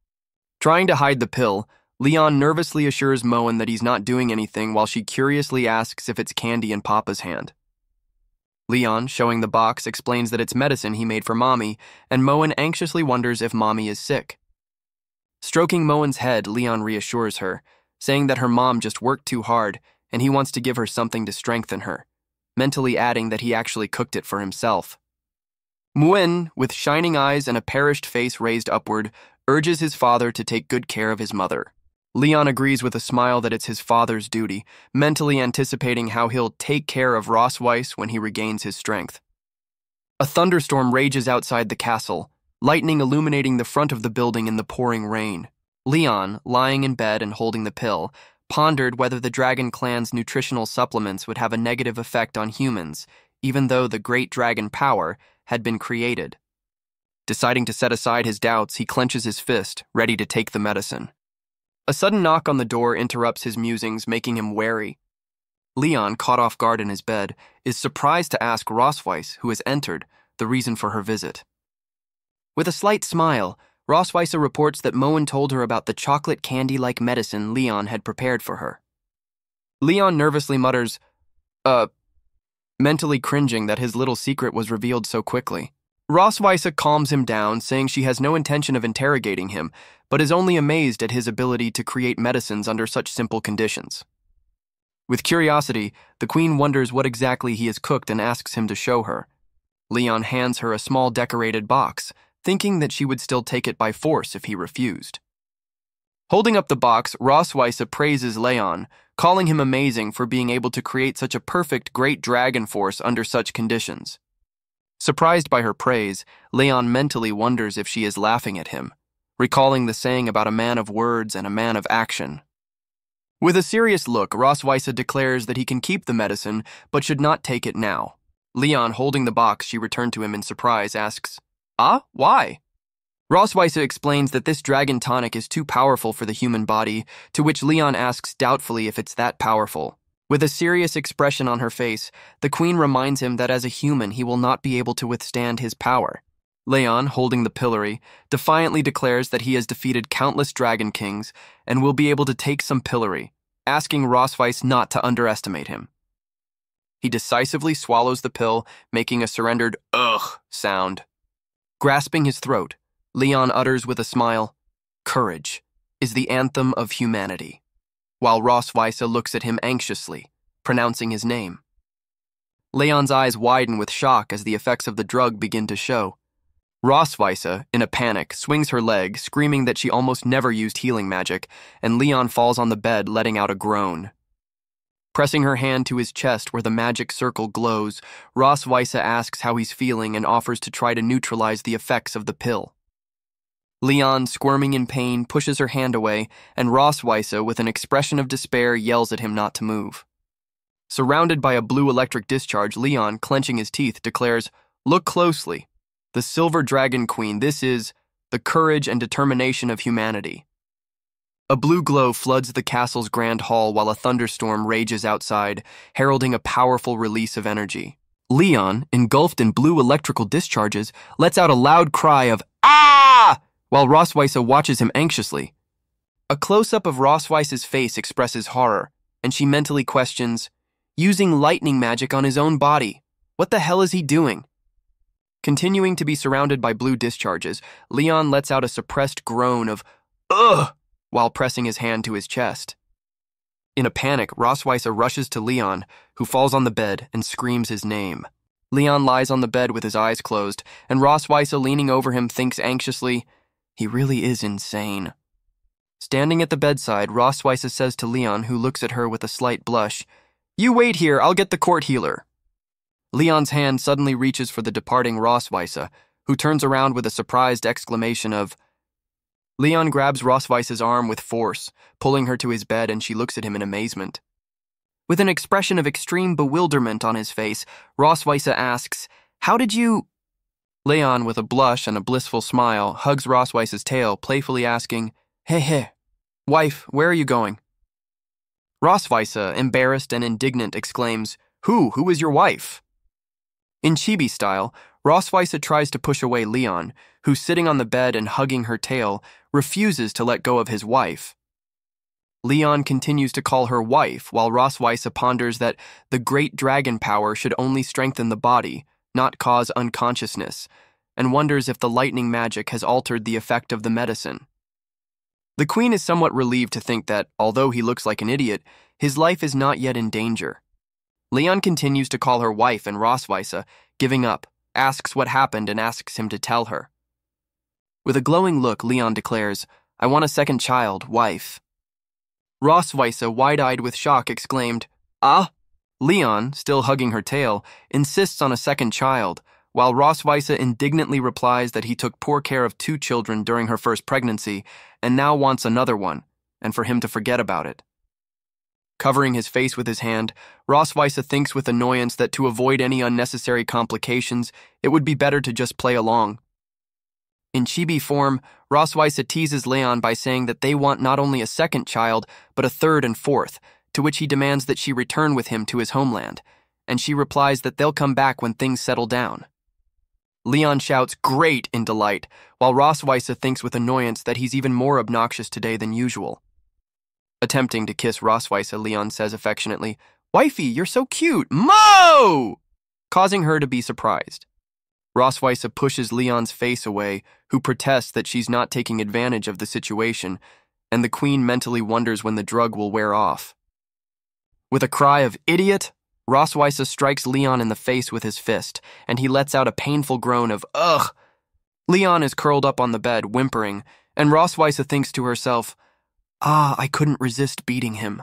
Trying to hide the pill, Leon nervously assures Muen that he's not doing anything while she curiously asks if it's candy in Papa's hand. Leon, showing the box, explains that it's medicine he made for Mommy, and Muen anxiously wonders if Mommy is sick. Stroking Muen's head, Leon reassures her, saying that her mom just worked too hard and he wants to give her something to strengthen her, mentally adding that he actually cooked it for himself. Muen, with shining eyes and a perished face raised upward, urges his father to take good care of his mother. Leon agrees with a smile that it's his father's duty, mentally anticipating how he'll take care of Rossweiss when he regains his strength. A thunderstorm rages outside the castle, lightning illuminating the front of the building in the pouring rain. Leon, lying in bed and holding the pill, pondered whether the Dragon Clan's nutritional supplements would have a negative effect on humans, even though the great dragon power had been created. Deciding to set aside his doubts, he clenches his fist, ready to take the medicine. A sudden knock on the door interrupts his musings, making him wary. Leon, caught off guard in his bed, is surprised to ask Rossweiss, who has entered, the reason for her visit. With a slight smile, Rossweiss reports that Muen told her about the chocolate candy-like medicine Leon had prepared for her. Leon nervously mutters, mentally cringing that his little secret was revealed so quickly. Rossweiss calms him down, saying she has no intention of interrogating him, but is only amazed at his ability to create medicines under such simple conditions. With curiosity, the queen wonders what exactly he has cooked and asks him to show her. Leon hands her a small decorated box, thinking that she would still take it by force if he refused. Holding up the box, Rossweiss praises Leon, calling him amazing for being able to create such a perfect great dragon force under such conditions. Surprised by her praise, Leon mentally wonders if she is laughing at him, recalling the saying about a man of words and a man of action. With a serious look, Rossweiss declares that he can keep the medicine, but should not take it now. Leon, holding the box she returned to him in surprise, asks, "Ah, why?" Rossweiss explains that this dragon tonic is too powerful for the human body, to which Leon asks doubtfully if it's that powerful. With a serious expression on her face, the queen reminds him that as a human he will not be able to withstand his power. Leon, holding the pillory, defiantly declares that he has defeated countless dragon kings and will be able to take some pillory, asking Rossweiss not to underestimate him. He decisively swallows the pill, making a surrendered "ugh" sound. Grasping his throat, Leon utters with a smile, "Courage is the anthem of humanity," while Rossweiss looks at him anxiously, pronouncing his name. Leon's eyes widen with shock as the effects of the drug begin to show. Rossweiss, in a panic, swings her leg, screaming that she almost never used healing magic, and Leon falls on the bed, letting out a groan. Pressing her hand to his chest where the magic circle glows, Rossweiss asks how he's feeling and offers to try to neutralize the effects of the pill. Leon, squirming in pain, pushes her hand away, and Rossweiss, with an expression of despair, yells at him not to move. Surrounded by a blue electric discharge, Leon, clenching his teeth, declares, "Look closely. The Silver Dragon Queen, this is the courage and determination of humanity." A blue glow floods the castle's grand hall while a thunderstorm rages outside, heralding a powerful release of energy. Leon, engulfed in blue electrical discharges, lets out a loud cry of "Ah!" while Rossweiss watches him anxiously. A close-up of Rossweiss's face expresses horror, and she mentally questions, using lightning magic on his own body. What the hell is he doing? Continuing to be surrounded by blue discharges, Leon lets out a suppressed groan of "ugh" while pressing his hand to his chest. In a panic, Rosweiss rushes to Leon, who falls on the bed and screams his name. Leon lies on the bed with his eyes closed, and Rosweiss, leaning over him, thinks anxiously, "He really is insane." Standing at the bedside, Rosweiss says to Leon, who looks at her with a slight blush, "You wait here, I'll get the court healer." Leon's hand suddenly reaches for the departing Rosweiss, who turns around with a surprised exclamation of, Leon grabs Rosweiss's arm with force, pulling her to his bed, and she looks at him in amazement. With an expression of extreme bewilderment on his face, Rosweiss asks, "How did you—" Leon, with a blush and a blissful smile, hugs Rosweiss's tail, playfully asking, Hey, wife, where are you going?" Rosweiss, embarrassed and indignant, exclaims, Who is your wife?" In chibi style, Rosweiss tries to push away Leon, who, sitting on the bed and hugging her tail, refuses to let go of his wife. Leon continues to call her wife, while Rosweiss ponders that the great dragon power should only strengthen the body, not cause unconsciousness, and wonders if the lightning magic has altered the effect of the medicine. The queen is somewhat relieved to think that, although he looks like an idiot, his life is not yet in danger. Leon continues to call her wife, and Rosweiss, giving up, asks what happened and asks him to tell her. With a glowing look, Leon declares, "I want a second child, wife." Rosweiss, wide-eyed with shock, exclaimed, "Ah?" Leon, still hugging her tail, insists on a second child, while Rosweiss indignantly replies that he took poor care of 2 children during her first pregnancy and now wants another one, and for him to forget about it. Covering his face with his hand, Rosweiss thinks with annoyance that to avoid any unnecessary complications, it would be better to just play along. In chibi form, Rosweiss teases Leon by saying that they want not only a second child, but a third and fourth, to which he demands that she return with him to his homeland, and she replies that they'll come back when things settle down. Leon shouts "great" in delight, while Rosweiss thinks with annoyance that he's even more obnoxious today than usual. Attempting to kiss Rosweiss, Leon says affectionately, "Wifey, you're so cute, Mo!" causing her to be surprised. Rosweiss pushes Leon's face away, who protests that she's not taking advantage of the situation, and the queen mentally wonders when the drug will wear off. With a cry of "idiot," Rosweiss strikes Leon in the face with his fist, and he lets out a painful groan of "ugh." Leon is curled up on the bed, whimpering, and Rosweiss thinks to herself, I couldn't resist beating him."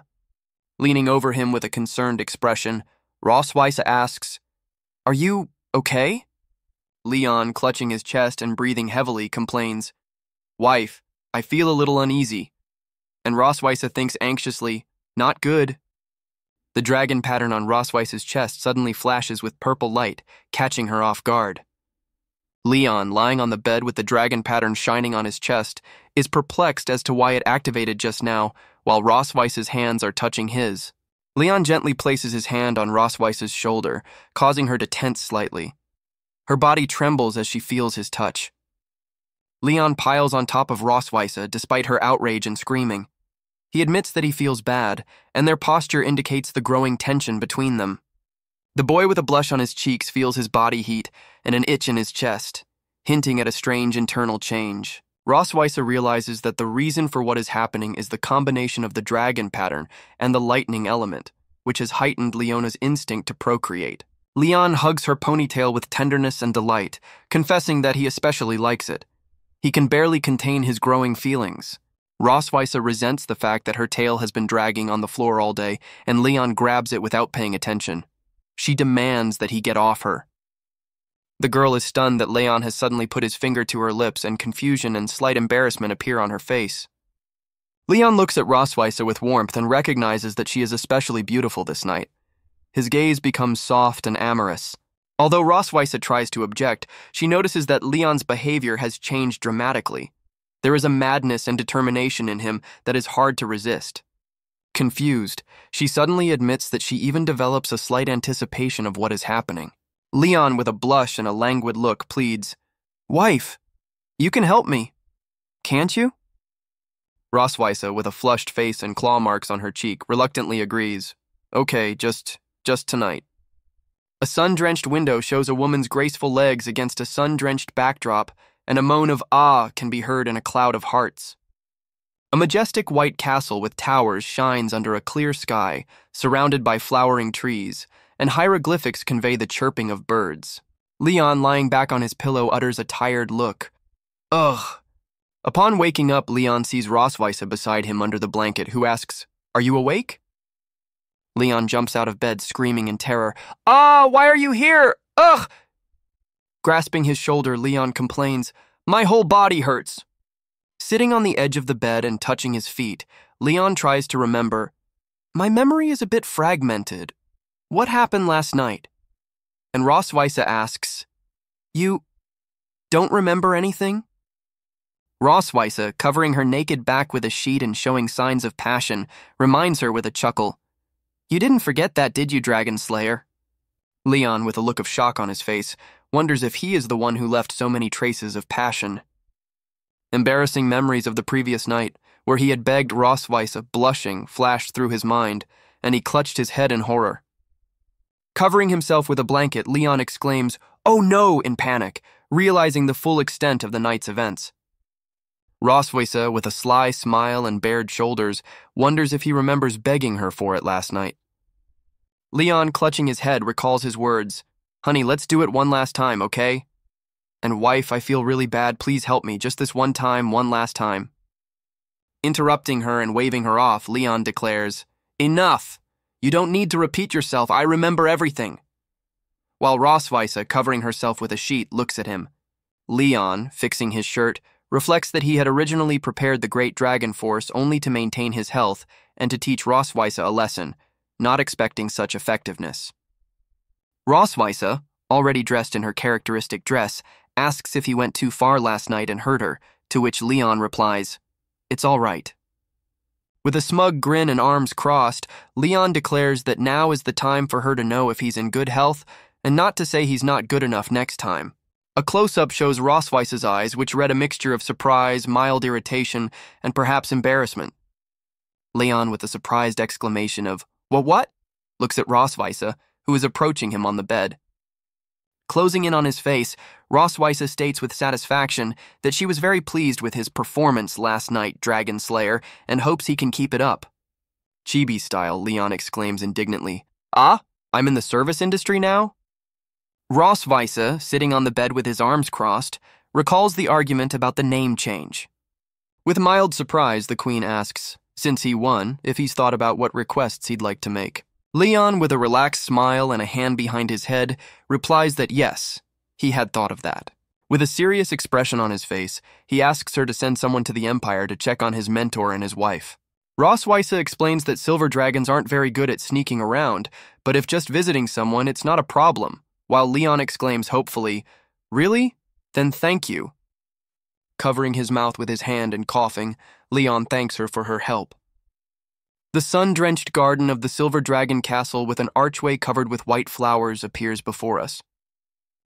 Leaning over him with a concerned expression, Rosweiss asks, "Are you okay?" Leon, clutching his chest and breathing heavily, complains, "Wife, I feel a little uneasy." And Rosweiss thinks anxiously, "Not good." The dragon pattern on Rosweiss's chest suddenly flashes with purple light, catching her off guard. Leon, lying on the bed with the dragon pattern shining on his chest, is perplexed as to why it activated just now, while Rosweiss's hands are touching his. Leon gently places his hand on Rosweiss's shoulder, causing her to tense slightly. Her body trembles as she feels his touch. Leon piles on top of Rosweiss despite her outrage and screaming. He admits that he feels bad, and their posture indicates the growing tension between them. The boy with a blush on his cheeks feels his body heat and an itch in his chest, hinting at a strange internal change. Rosweiss realizes that the reason for what is happening is the combination of the dragon pattern and the lightning element, which has heightened Leona's instinct to procreate. Leon hugs her ponytail with tenderness and delight, confessing that he especially likes it. He can barely contain his growing feelings. Rosweiss resents the fact that her tail has been dragging on the floor all day, and Leon grabs it without paying attention. She demands that he get off her. The girl is stunned that Leon has suddenly put his finger to her lips, and confusion and slight embarrassment appear on her face. Leon looks at Rosweiss with warmth and recognizes that she is especially beautiful this night. His gaze becomes soft and amorous. Although Rosweiss tries to object, she notices that Leon's behavior has changed dramatically. There is a madness and determination in him that is hard to resist. Confused, she suddenly admits that she even develops a slight anticipation of what is happening. Leon, with a blush and a languid look, pleads, "Wife, you can help me, can't you?" Rosweiss, with a flushed face and claw marks on her cheek, reluctantly agrees, "Okay, just tonight." A sun-drenched window shows a woman's graceful legs against a sun-drenched backdrop, and a moan of "ah" can be heard in a cloud of hearts. A majestic white castle with towers shines under a clear sky, surrounded by flowering trees, and hieroglyphics convey the chirping of birds. Leon, lying back on his pillow, utters a tired look. Ugh. Upon waking up, Leon sees Roswitha beside him under the blanket, who asks, "Are you awake?" Leon jumps out of bed, screaming in terror. "Ah, why are you here? Ugh!" Grasping his shoulder, Leon complains, "My whole body hurts." Sitting on the edge of the bed and touching his feet, Leon tries to remember. My memory is a bit fragmented. What happened last night? And Roswitha asks, "You don't remember anything?" Roswitha, covering her naked back with a sheet and showing signs of passion, reminds her with a chuckle, "You didn't forget that, did you, Dragon Slayer?" Leon, with a look of shock on his face, wonders if he is the one who left so many traces of passion. Embarrassing memories of the previous night, where he had begged Roswitha, blushing, flashed through his mind, and he clutched his head in horror. Covering himself with a blanket, Leon exclaims, "Oh no!" in panic, realizing the full extent of the night's events. Roswitha, with a sly smile and bared shoulders, wonders if he remembers begging her for it last night. Leon, clutching his head, recalls his words, "Honey, let's do it one last time, okay? And wife, I feel really bad, please help me, just this one time, one last time." Interrupting her and waving her off, Leon declares, "Enough! You don't need to repeat yourself, I remember everything." While Roswitha, covering herself with a sheet, looks at him. Leon, fixing his shirt, reflects that he had originally prepared the Great Dragon Force only to maintain his health and to teach Roswitha a lesson, not expecting such effectiveness. Roswitha, already dressed in her characteristic dress, asks if he went too far last night and hurt her, to which Leon replies, "It's all right." With a smug grin and arms crossed, Leon declares that now is the time for her to know if he's in good health and not to say he's not good enough next time. A close-up shows Roswitha's eyes, which read a mixture of surprise, mild irritation, and perhaps embarrassment. Leon, with a surprised exclamation of, What?" looks at Roswitha, who is approaching him on the bed. Closing in on his face, Roswitha states with satisfaction that she was very pleased with his performance last night, Dragon Slayer, and hopes he can keep it up. Chibi style, Leon exclaims indignantly, "Ah, I'm in the service industry now?" Roswitha, sitting on the bed with his arms crossed, recalls the argument about the name change. With mild surprise, the queen asks, since he won, if he's thought about what requests he'd like to make. Leon, with a relaxed smile and a hand behind his head, replies that yes, he had thought of that. With a serious expression on his face, he asks her to send someone to the Empire to check on his mentor and his wife. Roswitha explains that silver dragons aren't very good at sneaking around, but if just visiting someone, it's not a problem, while Leon exclaims hopefully, "Really? Then thank you." Covering his mouth with his hand and coughing, Leon thanks her for her help. The sun-drenched garden of the Silver Dragon Castle with an archway covered with white flowers appears before us.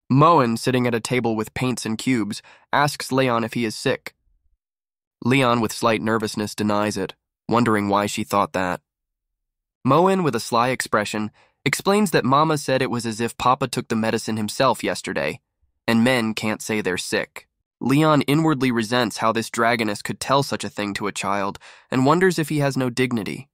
Moen, sitting at a table with paints and cubes, asks Leon if he is sick. Leon, with slight nervousness, denies it, wondering why she thought that. Moen, with a sly expression, explains that Mama said it was as if Papa took the medicine himself yesterday, and men can't say they're sick. Leon inwardly resents how this dragoness could tell such a thing to a child, and wonders if he has no dignity.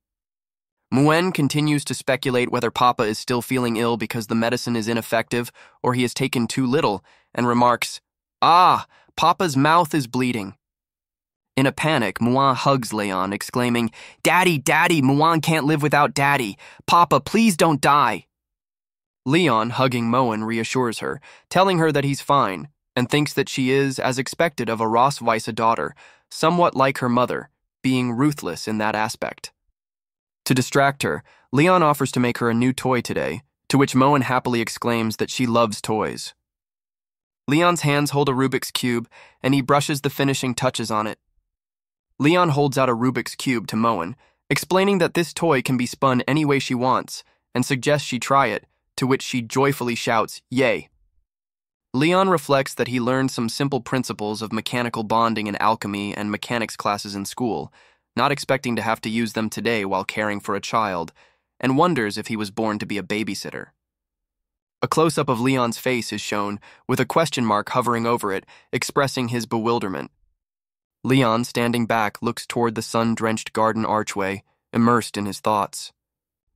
Moen continues to speculate whether Papa is still feeling ill because the medicine is ineffective or he has taken too little, and remarks, "Ah, Papa's mouth is bleeding." In a panic, Muan hugs Leon, exclaiming, "Daddy, Daddy, Muan can't live without Daddy. Papa, please don't die." Leon, hugging Moen, reassures her, telling her that he's fine, and thinks that she is, as expected of a Roswitha daughter, somewhat like her mother, being ruthless in that aspect. To distract her, Leon offers to make her a new toy today, to which Moen happily exclaims that she loves toys. Leon's hands hold a Rubik's Cube, and he brushes the finishing touches on it. Leon holds out a Rubik's Cube to Moen, explaining that this toy can be spun any way she wants, and suggests she try it, to which she joyfully shouts, "Yay!" Leon reflects that he learned some simple principles of mechanical bonding in alchemy and mechanics classes in school, not expecting to have to use them today while caring for a child, and wonders if he was born to be a babysitter. A close-up of Leon's face is shown, with a question mark hovering over it, expressing his bewilderment. Leon, standing back, looks toward the sun-drenched garden archway, immersed in his thoughts.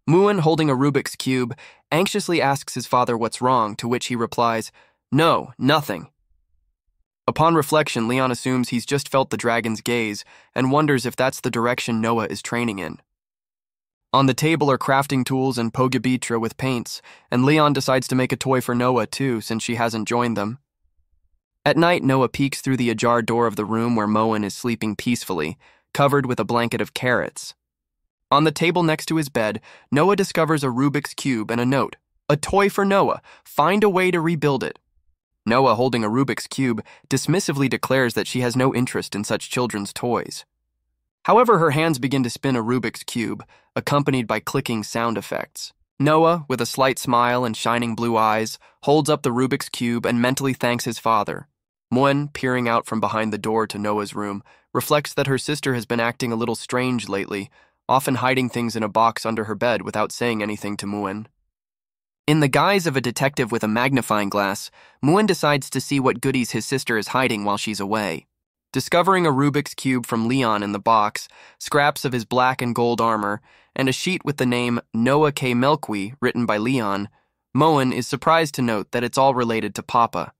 Muin, holding a Rubik's Cube, anxiously asks his father what's wrong, to which he replies, "No, nothing." Upon reflection, Leon assumes he's just felt the dragon's gaze and wonders if that's the direction Noah is training in. On the table are crafting tools and pogabitra with paints, and Leon decides to make a toy for Noah too, since she hasn't joined them. At night, Noah peeks through the ajar door of the room where Moen is sleeping peacefully, covered with a blanket of carrots. On the table next to his bed, Noah discovers a Rubik's Cube and a note. "A toy for Noah. Find a way to rebuild it." Noah, holding a Rubik's Cube, dismissively declares that she has no interest in such children's toys. However, her hands begin to spin a Rubik's Cube, accompanied by clicking sound effects. Noah, with a slight smile and shining blue eyes, holds up the Rubik's Cube and mentally thanks his father. Moen, peering out from behind the door to Noah's room, reflects that her sister has been acting a little strange lately, often hiding things in a box under her bed without saying anything to Moen. In the guise of a detective with a magnifying glass, Moen decides to see what goodies his sister is hiding while she's away. Discovering a Rubik's Cube from Leon in the box, scraps of his black and gold armor, and a sheet with the name Noah K. Melqui written by Leon, Moen is surprised to note that it's all related to Papa.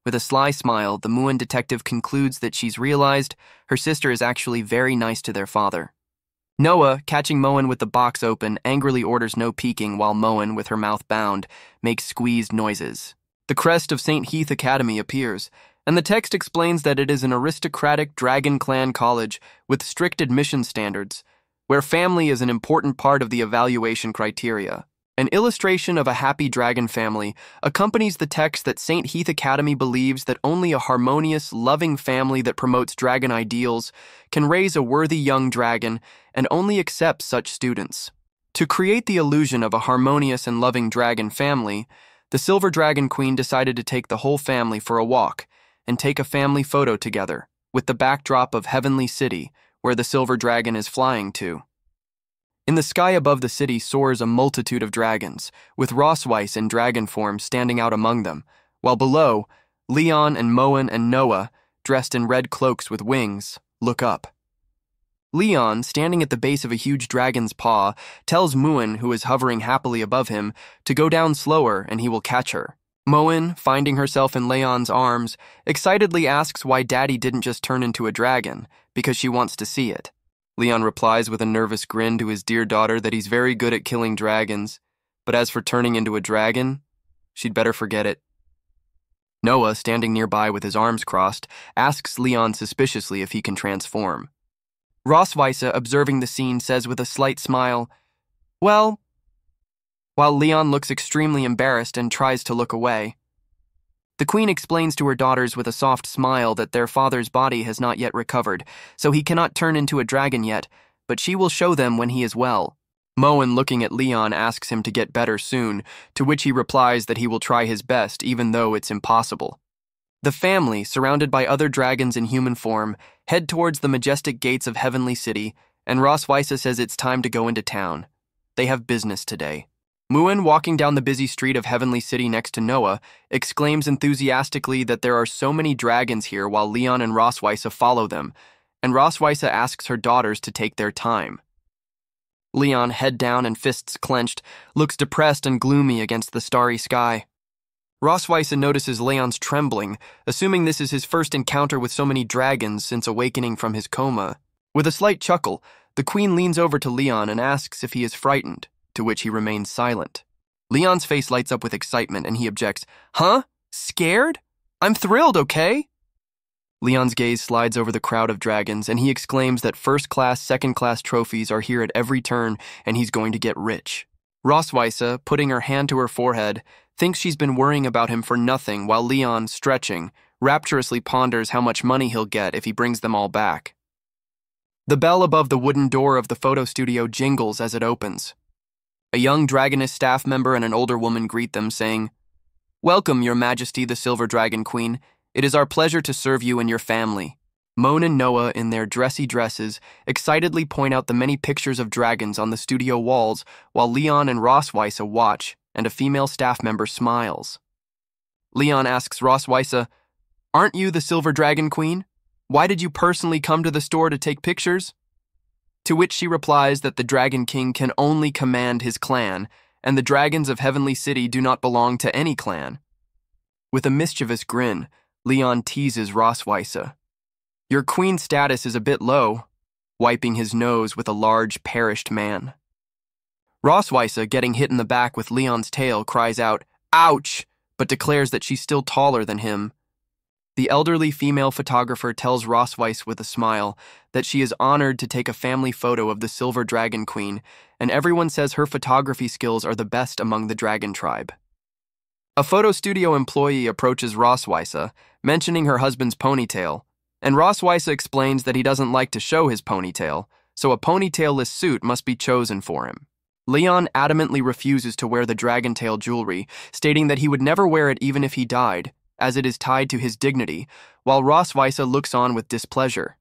With a sly smile, the Moen detective concludes that she's realized her sister is actually very nice to their father. Noah, catching Moen with the box open, angrily orders no peeking while Moen, with her mouth bound, makes squeezed noises. The crest of St. Heath Academy appears, and the text explains that it is an aristocratic Dragon Clan college with strict admission standards, where family is an important part of the evaluation criteria. An illustration of a happy dragon family accompanies the text that St. Heath Academy believes that only a harmonious, loving family that promotes dragon ideals can raise a worthy young dragon and only accepts such students. To create the illusion of a harmonious and loving dragon family, the Silver Dragon Queen decided to take the whole family for a walk and take a family photo together, with the backdrop of Heavenly City, where the Silver Dragon is flying to. In the sky above the city soars a multitude of dragons, with Rosweiss in dragon form standing out among them, while below, Leon and Moen and Noah, dressed in red cloaks with wings, look up. Leon, standing at the base of a huge dragon's paw, tells Moen, who is hovering happily above him, to go down slower and he will catch her. Moen, finding herself in Leon's arms, excitedly asks why Daddy didn't just turn into a dragon, because she wants to see it. Leon replies with a nervous grin to his dear daughter that he's very good at killing dragons, but as for turning into a dragon, she'd better forget it. Noah, standing nearby with his arms crossed, asks Leon suspiciously if he can transform. Rosweisse, observing the scene, says with a slight smile, "Well," while Leon looks extremely embarrassed and tries to look away. The queen explains to her daughters with a soft smile that their father's body has not yet recovered, so he cannot turn into a dragon yet, but she will show them when he is well. Moen, looking at Leon, asks him to get better soon, to which he replies that he will try his best even though it's impossible. The family, surrounded by other dragons in human form, head towards the majestic gates of Heavenly City, and Rosweisse says it's time to go into town. They have business today. Moen, walking down the busy street of Heavenly City next to Noah, exclaims enthusiastically that there are so many dragons here while Leon and Rosweisse follow them, and Rosweisse asks her daughters to take their time. Leon, head down and fists clenched, looks depressed and gloomy against the starry sky. Rosweisse notices Leon's trembling, assuming this is his first encounter with so many dragons since awakening from his coma. With a slight chuckle, the queen leans over to Leon and asks if he is frightened, to which he remains silent. Leon's face lights up with excitement and he objects, "Huh? Scared? I'm thrilled, okay?" Leon's gaze slides over the crowd of dragons and he exclaims that first-class, second-class trophies are here at every turn and he's going to get rich. Rosweisse, putting her hand to her forehead, thinks she's been worrying about him for nothing while Leon, stretching, rapturously ponders how much money he'll get if he brings them all back. The bell above the wooden door of the photo studio jingles as it opens. A young dragoness staff member and an older woman greet them, saying, "Welcome, Your Majesty, the Silver Dragon Queen. It is our pleasure to serve you and your family." Moen and Noah, in their dressy dresses, excitedly point out the many pictures of dragons on the studio walls, while Leon and Rosweisse watch, and a female staff member smiles. Leon asks Rosweisse, "Aren't you the Silver Dragon Queen?" Why did you personally come to the store to take pictures? To which she replies that the Dragon King can only command his clan, and the dragons of Heavenly City do not belong to any clan. With a mischievous grin, Leon teases Rosweiss. Your queen status is a bit low, wiping his nose with a large, perished man. Rosweiss, getting hit in the back with Leon's tail, cries out, "Ouch!" but declares that she's still taller than him. The elderly female photographer tells Rosweiss with a smile that she is honored to take a family photo of the Silver Dragon Queen, and everyone says her photography skills are the best among the dragon tribe. A photo studio employee approaches Rosweiss, mentioning her husband's ponytail, and Rosweiss explains that he doesn't like to show his ponytail, so a ponytailless suit must be chosen for him. Leon adamantly refuses to wear the dragon tail jewelry, stating that he would never wear it even if he died, as it is tied to his dignity, while Rosweiss looks on with displeasure.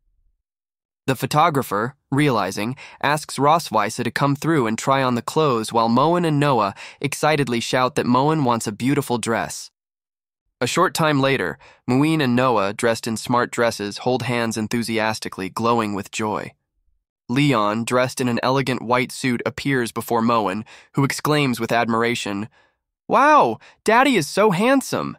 The photographer, realizing, asks Rosweiss to come through and try on the clothes while Moen and Noah excitedly shout that Moen wants a beautiful dress. A short time later, Moen and Noah, dressed in smart dresses, hold hands enthusiastically, glowing with joy. Leon, dressed in an elegant white suit, appears before Moen, who exclaims with admiration, "Wow, Daddy is so handsome!"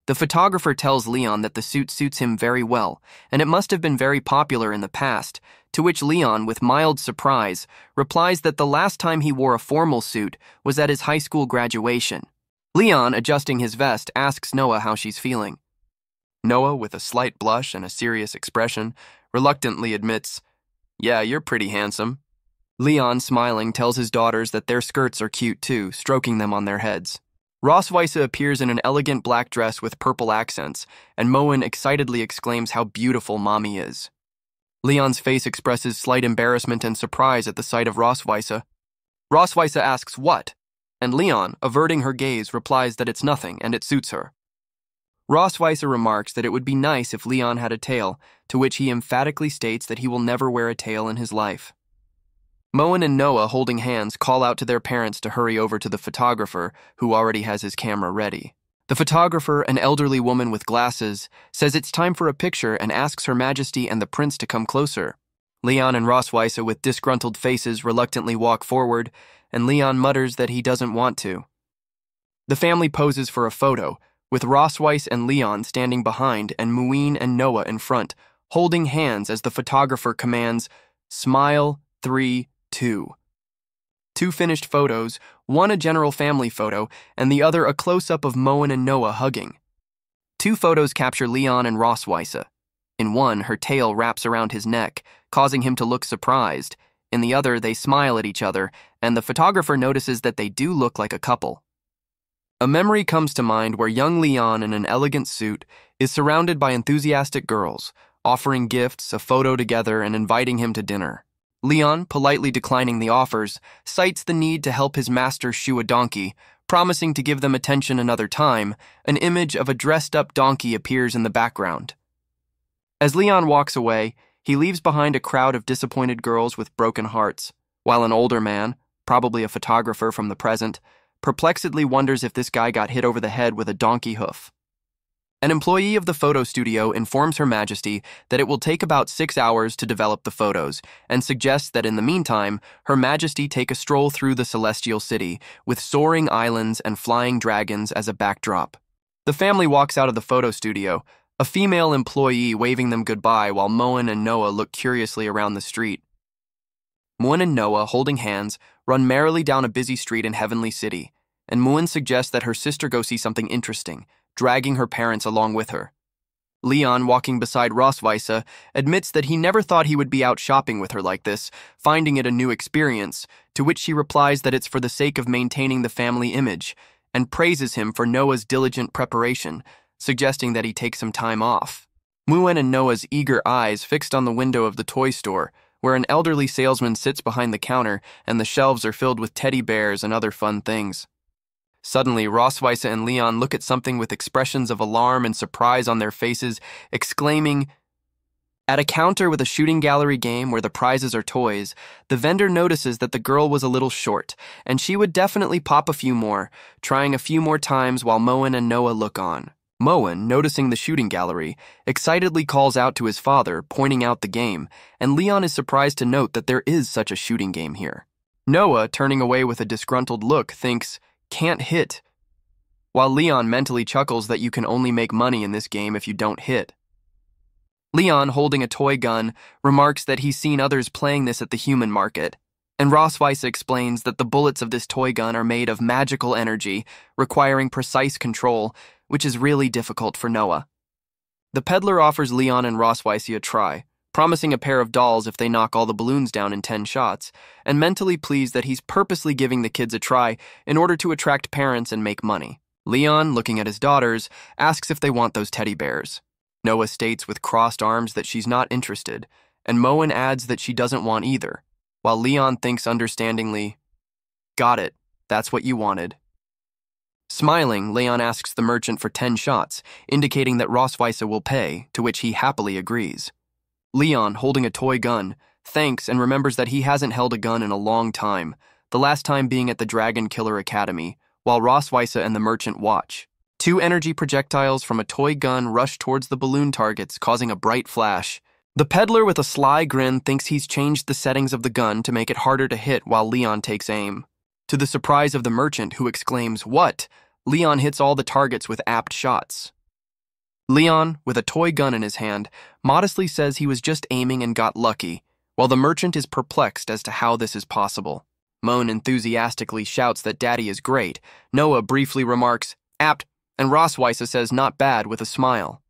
The photographer tells Leon that the suit suits him very well, and it must have been very popular in the past, to which Leon, with mild surprise, replies that the last time he wore a formal suit was at his high school graduation. Leon, adjusting his vest, asks Noah how she's feeling. Noah, with a slight blush and a serious expression, reluctantly admits, "Yeah, you're pretty handsome." Leon, smiling, tells his daughters that their skirts are cute too, stroking them on their heads. Rosweiss appears in an elegant black dress with purple accents, and Moen excitedly exclaims how beautiful Mommy is. Leon's face expresses slight embarrassment and surprise at the sight of Rosweiss. Rosweiss asks what, and Leon, averting her gaze, replies that it's nothing and it suits her. Rosweiss remarks that it would be nice if Leon had a tail, to which he emphatically states that he will never wear a tail in his life. Moen and Noah, holding hands, call out to their parents to hurry over to the photographer, who already has his camera ready. The photographer, an elderly woman with glasses, says it's time for a picture and asks Her Majesty and the prince to come closer. Leon and Rosweiss, with disgruntled faces, reluctantly walk forward, and Leon mutters that he doesn't want to. The family poses for a photo, with Rosweiss and Leon standing behind and Moen and Noah in front, holding hands as the photographer commands, "Smile, 3, 2. Two finished photos, one a general family photo, and the other a close-up of Moen and Noah hugging. Two photos capture Leon and Rosweiss. In one, her tail wraps around his neck, causing him to look surprised. In the other, they smile at each other, and the photographer notices that they do look like a couple. A memory comes to mind where young Leon in an elegant suit is surrounded by enthusiastic girls, offering gifts, a photo together, and inviting him to dinner. Leon, politely declining the offers, cites the need to help his master shoe a donkey, promising to give them attention another time. An image of a dressed-up donkey appears in the background. As Leon walks away, he leaves behind a crowd of disappointed girls with broken hearts, while an older man, probably a photographer from the present, perplexedly wonders if this guy got hit over the head with a donkey hoof. An employee of the photo studio informs Her Majesty that it will take about 6 hours to develop the photos, and suggests that in the meantime, Her Majesty take a stroll through the celestial city, with soaring islands and flying dragons as a backdrop. The family walks out of the photo studio, a female employee waving them goodbye while Moen and Noah look curiously around the street. Moen and Noah, holding hands, run merrily down a busy street in Heavenly City, and Moen suggests that her sister go see something interesting, dragging her parents along with her. Leon, walking beside Rosweiss, admits that he never thought he would be out shopping with her like this, finding it a new experience, to which she replies that it's for the sake of maintaining the family image, and praises him for Noah's diligent preparation, suggesting that he take some time off. Moen and Noah's eager eyes fixed on the window of the toy store, where an elderly salesman sits behind the counter and the shelves are filled with teddy bears and other fun things. Suddenly, Rosweiss and Leon look at something with expressions of alarm and surprise on their faces, exclaiming, At a counter with a shooting gallery game where the prizes are toys, the vendor notices that the girl was a little short, and she would definitely pop a few more, trying a few more times while Moen and Noah look on. Moen, noticing the shooting gallery, excitedly calls out to his father, pointing out the game, and Leon is surprised to note that there is such a shooting game here. Noah, turning away with a disgruntled look, thinks, "Can't hit," while Leon mentally chuckles that you can only make money in this game if you don't hit. Leon, holding a toy gun, remarks that he's seen others playing this at the human market, and Rosweiss explains that the bullets of this toy gun are made of magical energy, requiring precise control, which is really difficult for Noah. The peddler offers Leon and Rosweiss a try, promising a pair of dolls if they knock all the balloons down in 10 shots, and mentally pleased that he's purposely giving the kids a try in order to attract parents and make money. Leon, looking at his daughters, asks if they want those teddy bears. Noah states with crossed arms that she's not interested, and Moen adds that she doesn't want either, while Leon thinks understandingly, "Got it, that's what you wanted." Smiling, Leon asks the merchant for 10 shots, indicating that Rosweiss will pay, to which he happily agrees. Leon, holding a toy gun, thanks and remembers that he hasn't held a gun in a long time, the last time being at the Dragon Killer Academy, while Rosweiss and the merchant watch. 2 energy projectiles from a toy gun rush towards the balloon targets, causing a bright flash. The peddler, with a sly grin, thinks he's changed the settings of the gun to make it harder to hit while Leon takes aim. To the surprise of the merchant, who exclaims, "What?" Leon hits all the targets with apt shots. Leon, with a toy gun in his hand, modestly says he was just aiming and got lucky, while the merchant is perplexed as to how this is possible. Moen enthusiastically shouts that Daddy is great. Noah briefly remarks, "Apt," and Rosweiss says not bad with a smile.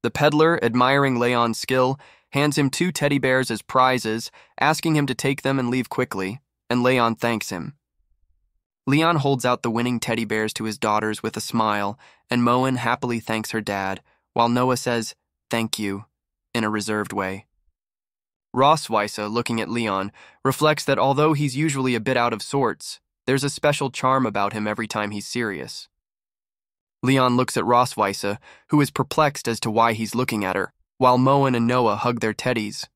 The peddler, admiring Leon's skill, hands him 2 teddy bears as prizes, asking him to take them and leave quickly, and Leon thanks him. Leon holds out the winning teddy bears to his daughters with a smile, and Moen happily thanks her dad, while Noah says, "Thank you," in a reserved way. Rosweiss, looking at Leon, reflects that although he's usually a bit out of sorts, there's a special charm about him every time he's serious. Leon looks at Rosweiss, who is perplexed as to why he's looking at her, while Moen and Noah hug their teddies.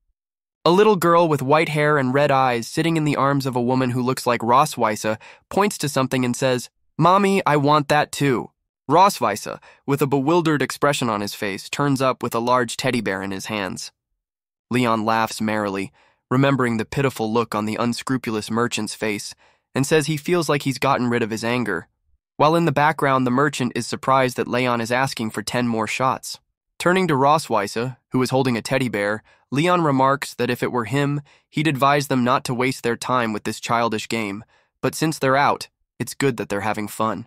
A little girl with white hair and red eyes sitting in the arms of a woman who looks like Rosweiss points to something and says, "Mommy, I want that too." Rosweiss, with a bewildered expression on his face, turns up with a large teddy bear in his hands. Leon laughs merrily, remembering the pitiful look on the unscrupulous merchant's face, and says he feels like he's gotten rid of his anger, while in the background the merchant is surprised that Leon is asking for 10 more shots. Turning to Rosweiss, who is holding a teddy bear, Leon remarks that if it were him, he'd advise them not to waste their time with this childish game, but since they're out, it's good that they're having fun.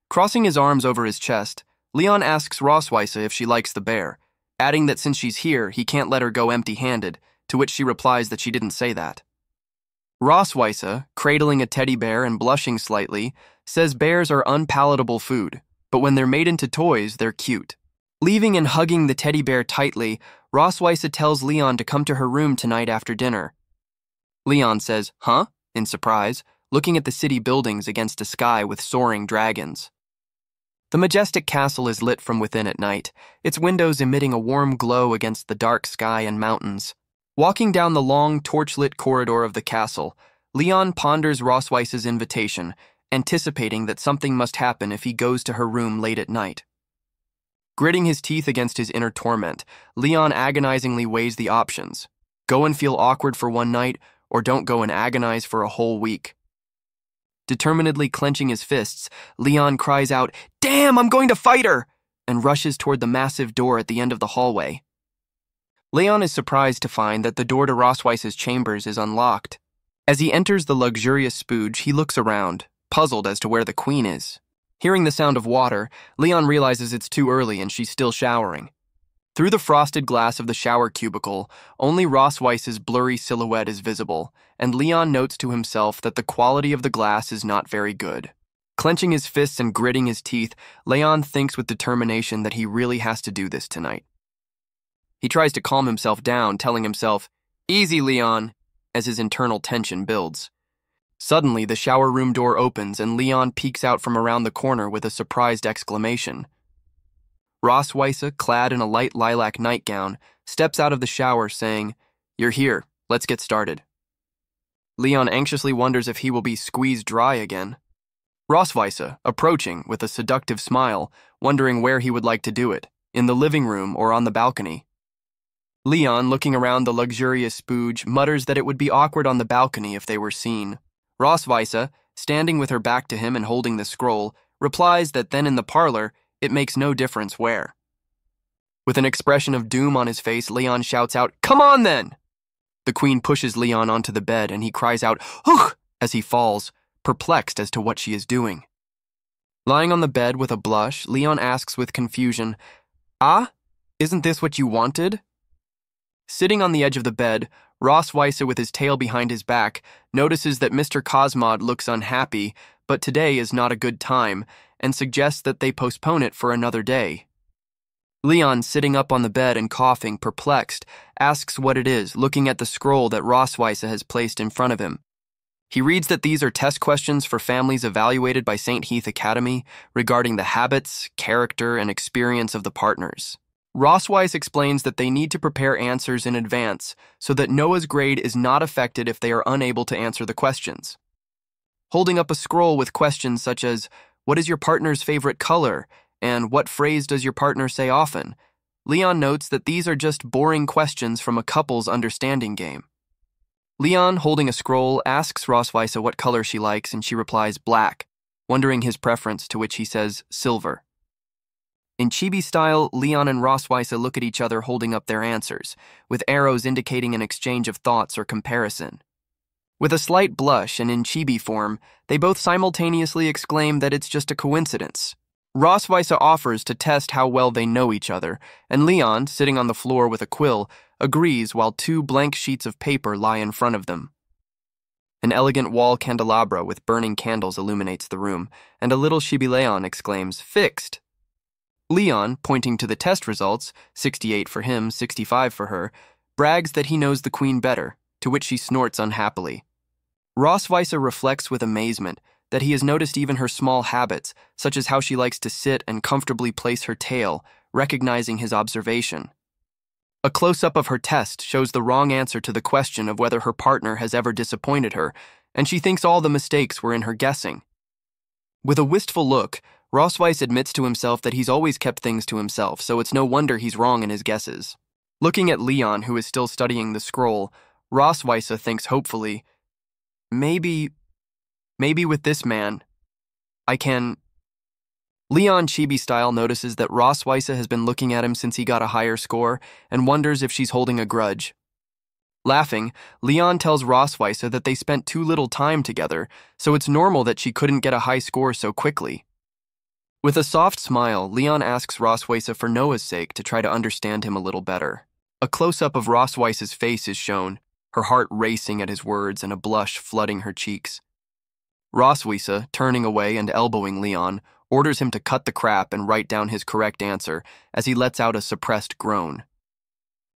Crossing his arms over his chest, Leon asks Rosweiss if she likes the bear, adding that since she's here, he can't let her go empty-handed, to which she replies that she didn't say that. Rosweiss, cradling a teddy bear and blushing slightly, says bears are unpalatable food, but when they're made into toys, they're cute. Leaving and hugging the teddy bear tightly, Rosweiss tells Leon to come to her room tonight after dinner. Leon says, "Huh?" in surprise, looking at the city buildings against a sky with soaring dragons. The majestic castle is lit from within at night, its windows emitting a warm glow against the dark sky and mountains. Walking down the long, torchlit corridor of the castle, Leon ponders Rosweiss's invitation, anticipating that something must happen if he goes to her room late at night. Gritting his teeth against his inner torment, Leon agonizingly weighs the options. Go and feel awkward for one night, or don't go and agonize for a whole week. Determinedly clenching his fists, Leon cries out, "Damn, I'm going to fight her!" and rushes toward the massive door at the end of the hallway. Leon is surprised to find that the door to Rosweiss's chambers is unlocked. As he enters the luxurious spooge, he looks around, puzzled as to where the queen is. Hearing the sound of water, Leon realizes it's too early and she's still showering. Through the frosted glass of the shower cubicle, only Rosweiss's blurry silhouette is visible, and Leon notes to himself that the quality of the glass is not very good. Clenching his fists and gritting his teeth, Leon thinks with determination that he really has to do this tonight. He tries to calm himself down, telling himself, "Easy, Leon," as his internal tension builds. Suddenly, the shower room door opens and Leon peeks out from around the corner with a surprised exclamation. Rosweiss, clad in a light lilac nightgown, steps out of the shower saying, "You're here, let's get started." Leon anxiously wonders if he will be squeezed dry again. Rosweiss, approaching with a seductive smile, wondering where he would like to do it, in the living room or on the balcony. Leon, looking around the luxurious spooge, mutters that it would be awkward on the balcony if they were seen. Rosweiss, standing with her back to him and holding the scroll, replies that then in the parlor, it makes no difference where. With an expression of doom on his face, Leon shouts out, "Come on then!" The Queen pushes Leon onto the bed and he cries out, "Ugh!" as he falls, perplexed as to what she is doing. Lying on the bed with a blush, Leon asks with confusion, "Ah? Isn't this what you wanted?" Sitting on the edge of the bed, Rosweiss, with his tail behind his back, notices that Mr. Cosmod looks unhappy, but today is not a good time, and suggests that they postpone it for another day. Leon, sitting up on the bed and coughing, perplexed, asks what it is, looking at the scroll that Rosweiss has placed in front of him. He reads that these are test questions for families evaluated by St. Heath Academy regarding the habits, character, and experience of the partners. Rosweiss explains that they need to prepare answers in advance so that Noah's grade is not affected if they are unable to answer the questions. Holding up a scroll with questions such as, "What is your partner's favorite color?" and "What phrase does your partner say often?" Leon notes that these are just boring questions from a couple's understanding game. Leon, holding a scroll, asks Rosweiss what color she likes, and she replies black, wondering his preference, to which he says silver. In chibi style, Leon and Rosweiss look at each other holding up their answers, with arrows indicating an exchange of thoughts or comparison. With a slight blush and in chibi form, they both simultaneously exclaim that it's just a coincidence. Rosweiss offers to test how well they know each other, and Leon, sitting on the floor with a quill, agrees while 2 blank sheets of paper lie in front of them. An elegant wall candelabra with burning candles illuminates the room, and a little Shibileon exclaims, "Fixed!" Leon, pointing to the test results, 68 for him, 65 for her, brags that he knows the Queen better, to which she snorts unhappily. Rosweiss reflects with amazement that he has noticed even her small habits, such as how she likes to sit and comfortably place her tail, recognizing his observation. A close-up of her test shows the wrong answer to the question of whether her partner has ever disappointed her, and she thinks all the mistakes were in her guessing. With a wistful look, Rosweiss admits to himself that he's always kept things to himself, so it's no wonder he's wrong in his guesses. Looking at Leon, who is still studying the scroll, Rosweiss thinks hopefully, Maybe with this man, I can... Leon, chibi-style, notices that Rosweiss has been looking at him since he got a higher score and wonders if she's holding a grudge. Laughing, Leon tells Rosweiss that they spent too little time together, so it's normal that she couldn't get a high score so quickly. With a soft smile, Leon asks Rosweiss for Noah's sake to try to understand him a little better. A close-up of Rosweiss's face is shown, her heart racing at his words and a blush flooding her cheeks. Rosweiss, turning away and elbowing Leon, orders him to cut the crap and write down his correct answer as he lets out a suppressed groan.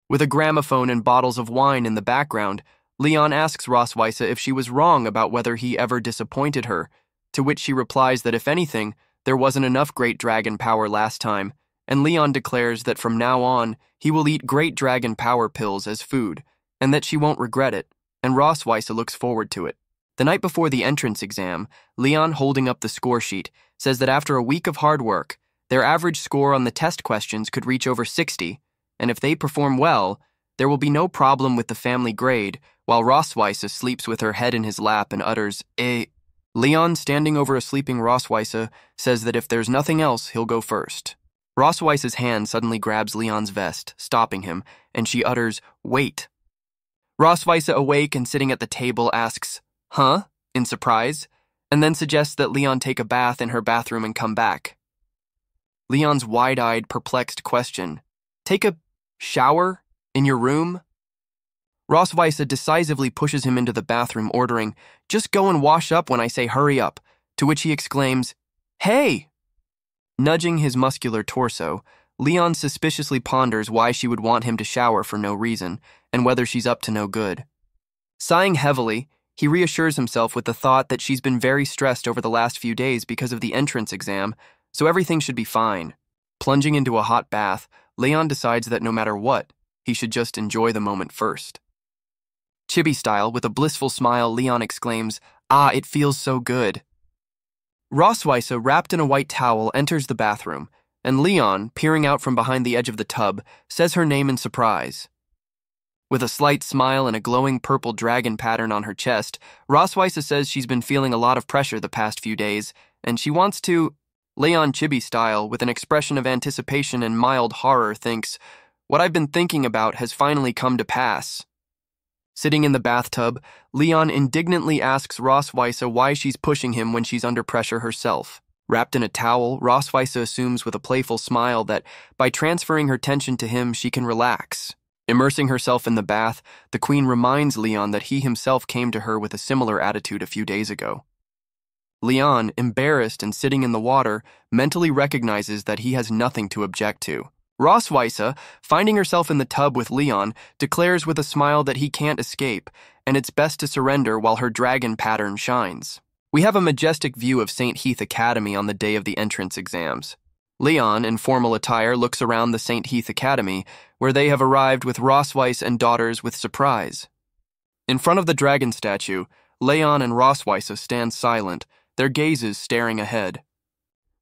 With a gramophone and bottles of wine in the background, Leon asks Rosweiss if she was wrong about whether he ever disappointed her, to which she replies that if anything, there wasn't enough great dragon power last time, and Leon declares that from now on, he will eat great dragon power pills as food, and that she won't regret it, and Rosweiss looks forward to it. The night before the entrance exam, Leon, holding up the score sheet, says that after a week of hard work, their average score on the test questions could reach over 60, and if they perform well, there will be no problem with the family grade, while Rosweiss sleeps with her head in his lap and utters, "Eh." Leon, standing over a sleeping Rosweiss, says that if there's nothing else, he'll go first. Rosweiss's hand suddenly grabs Leon's vest, stopping him, and she utters, "Wait." Rosweiss, awake and sitting at the table, asks, "Huh?" in surprise, and then suggests that Leon take a bath in her bathroom and come back. Leon's wide-eyed, perplexed question, "Take a shower in your room?" Rosweiss decisively pushes him into the bathroom, ordering, "Just go and wash up when I say hurry up," to which he exclaims, "Hey!" Nudging his muscular torso, Leon suspiciously ponders why she would want him to shower for no reason, and whether she's up to no good. Sighing heavily, he reassures himself with the thought that she's been very stressed over the last few days because of the entrance exam, so everything should be fine. Plunging into a hot bath, Leon decides that no matter what, he should just enjoy the moment first. Chibi style, with a blissful smile, Leon exclaims, "Ah, it feels so good." Roswitha, wrapped in a white towel, enters the bathroom, and Leon, peering out from behind the edge of the tub, says her name in surprise. With a slight smile and a glowing purple dragon pattern on her chest, Roswitha says she's been feeling a lot of pressure the past few days, and she wants to, Leon chibi style, with an expression of anticipation and mild horror, thinks, "What I've been thinking about has finally come to pass." Sitting in the bathtub, Leon indignantly asks Roswitha why she's pushing him when she's under pressure herself. Wrapped in a towel, Roswitha assumes with a playful smile that by transferring her tension to him, she can relax. Immersing herself in the bath, the queen reminds Leon that he himself came to her with a similar attitude a few days ago. Leon, embarrassed and sitting in the water, mentally recognizes that he has nothing to object to. Roswitha, finding herself in the tub with Leon, declares with a smile that he can't escape, and it's best to surrender while her dragon pattern shines. We have a majestic view of St. Heath Academy on the day of the entrance exams. Leon, in formal attire, looks around the St. Heath Academy, where they have arrived with Roswitha and daughters with surprise. In front of the dragon statue, Leon and Roswitha stand silent, their gazes staring ahead.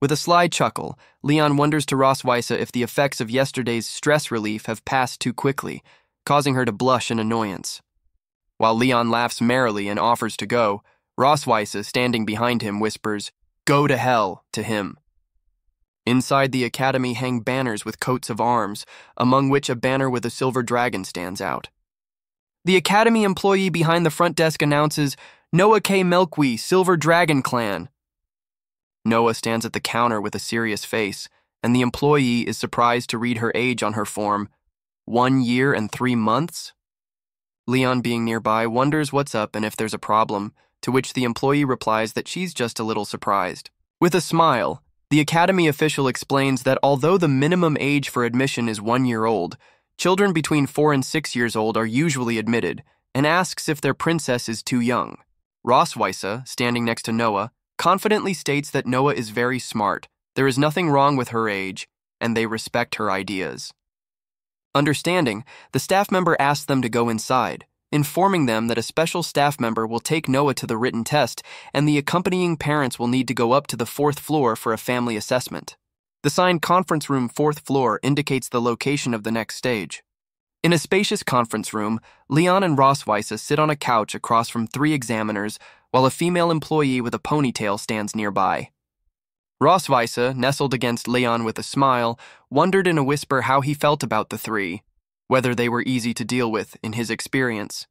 With a sly chuckle, Leon wonders to Roswitha if the effects of yesterday's stress relief have passed too quickly, causing her to blush in annoyance. While Leon laughs merrily and offers to go, Roswitha, standing behind him, whispers, "Go to hell," to him. Inside the academy hang banners with coats of arms, among which a banner with a silver dragon stands out. The academy employee behind the front desk announces, "Noah K. Melkwe, Silver Dragon Clan." Noah stands at the counter with a serious face, and the employee is surprised to read her age on her form, 1 year and 3 months? Leon, being nearby, wonders what's up and if there's a problem, to which the employee replies that she's just a little surprised. With a smile, the academy official explains that although the minimum age for admission is 1 year old, children between 4 and 6 years old are usually admitted, and asks if their princess is too young. Roswitha, standing next to Noah, confidently states that Noah is very smart, there is nothing wrong with her age, and they respect her ideas. Understanding, the staff member asks them to go inside, informing them that a special staff member will take Noah to the written test and the accompanying parents will need to go up to the 4th floor for a family assessment. The sign "Conference Room 4th Floor" indicates the location of the next stage. In a spacious conference room, Leon and Roswitha sit on a couch across from 3 examiners, while a female employee with a ponytail stands nearby. Roswitha, nestled against Leon with a smile, wondered in a whisper how he felt about the 3, whether they were easy to deal with in his experience.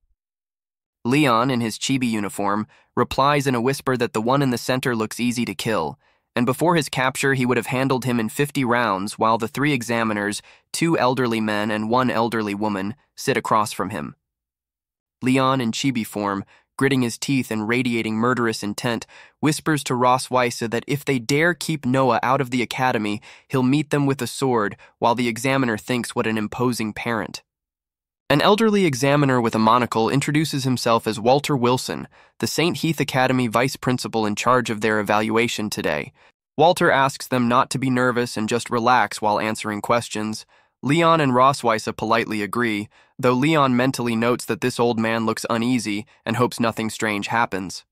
Leon, in his chibi uniform, replies in a whisper that the one in the center looks easy to kill, and before his capture he would have handled him in 50 rounds while the 3 examiners, 2 elderly men and 1 elderly woman, sit across from him. Leon, in chibi form, gritting his teeth and radiating murderous intent, whispers to Roswitha that if they dare keep Noah out of the academy, he'll meet them with a sword, while the examiner thinks what an imposing parent. An elderly examiner with a monocle introduces himself as Walter Wilson, the St. Heath Academy vice principal in charge of their evaluation today. Walter asks them not to be nervous and just relax while answering questions. Leon and Roswitha politely agree, though Leon mentally notes that this old man looks uneasy and hopes nothing strange happens.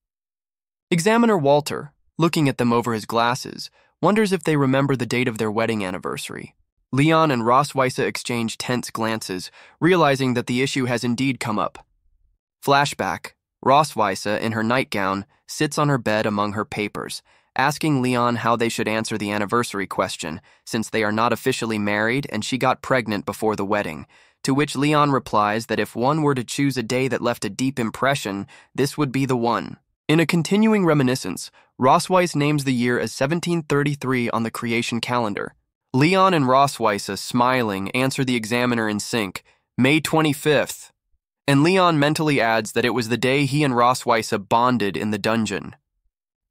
Examiner Walter, looking at them over his glasses, wonders if they remember the date of their wedding anniversary. Leon and Roswitha exchange tense glances, realizing that the issue has indeed come up. Flashback, Roswitha, in her nightgown, sits on her bed among her papers, asking Leon how they should answer the anniversary question, since they are not officially married and she got pregnant before the wedding, to which Leon replies that if one were to choose a day that left a deep impression, this would be the one. In a continuing reminiscence, Roswitha names the year as 1733 on the creation calendar. Leon and Roswitha, smiling, answer the examiner in sync, May 25th, and Leon mentally adds that it was the day he and Roswitha bonded in the dungeon.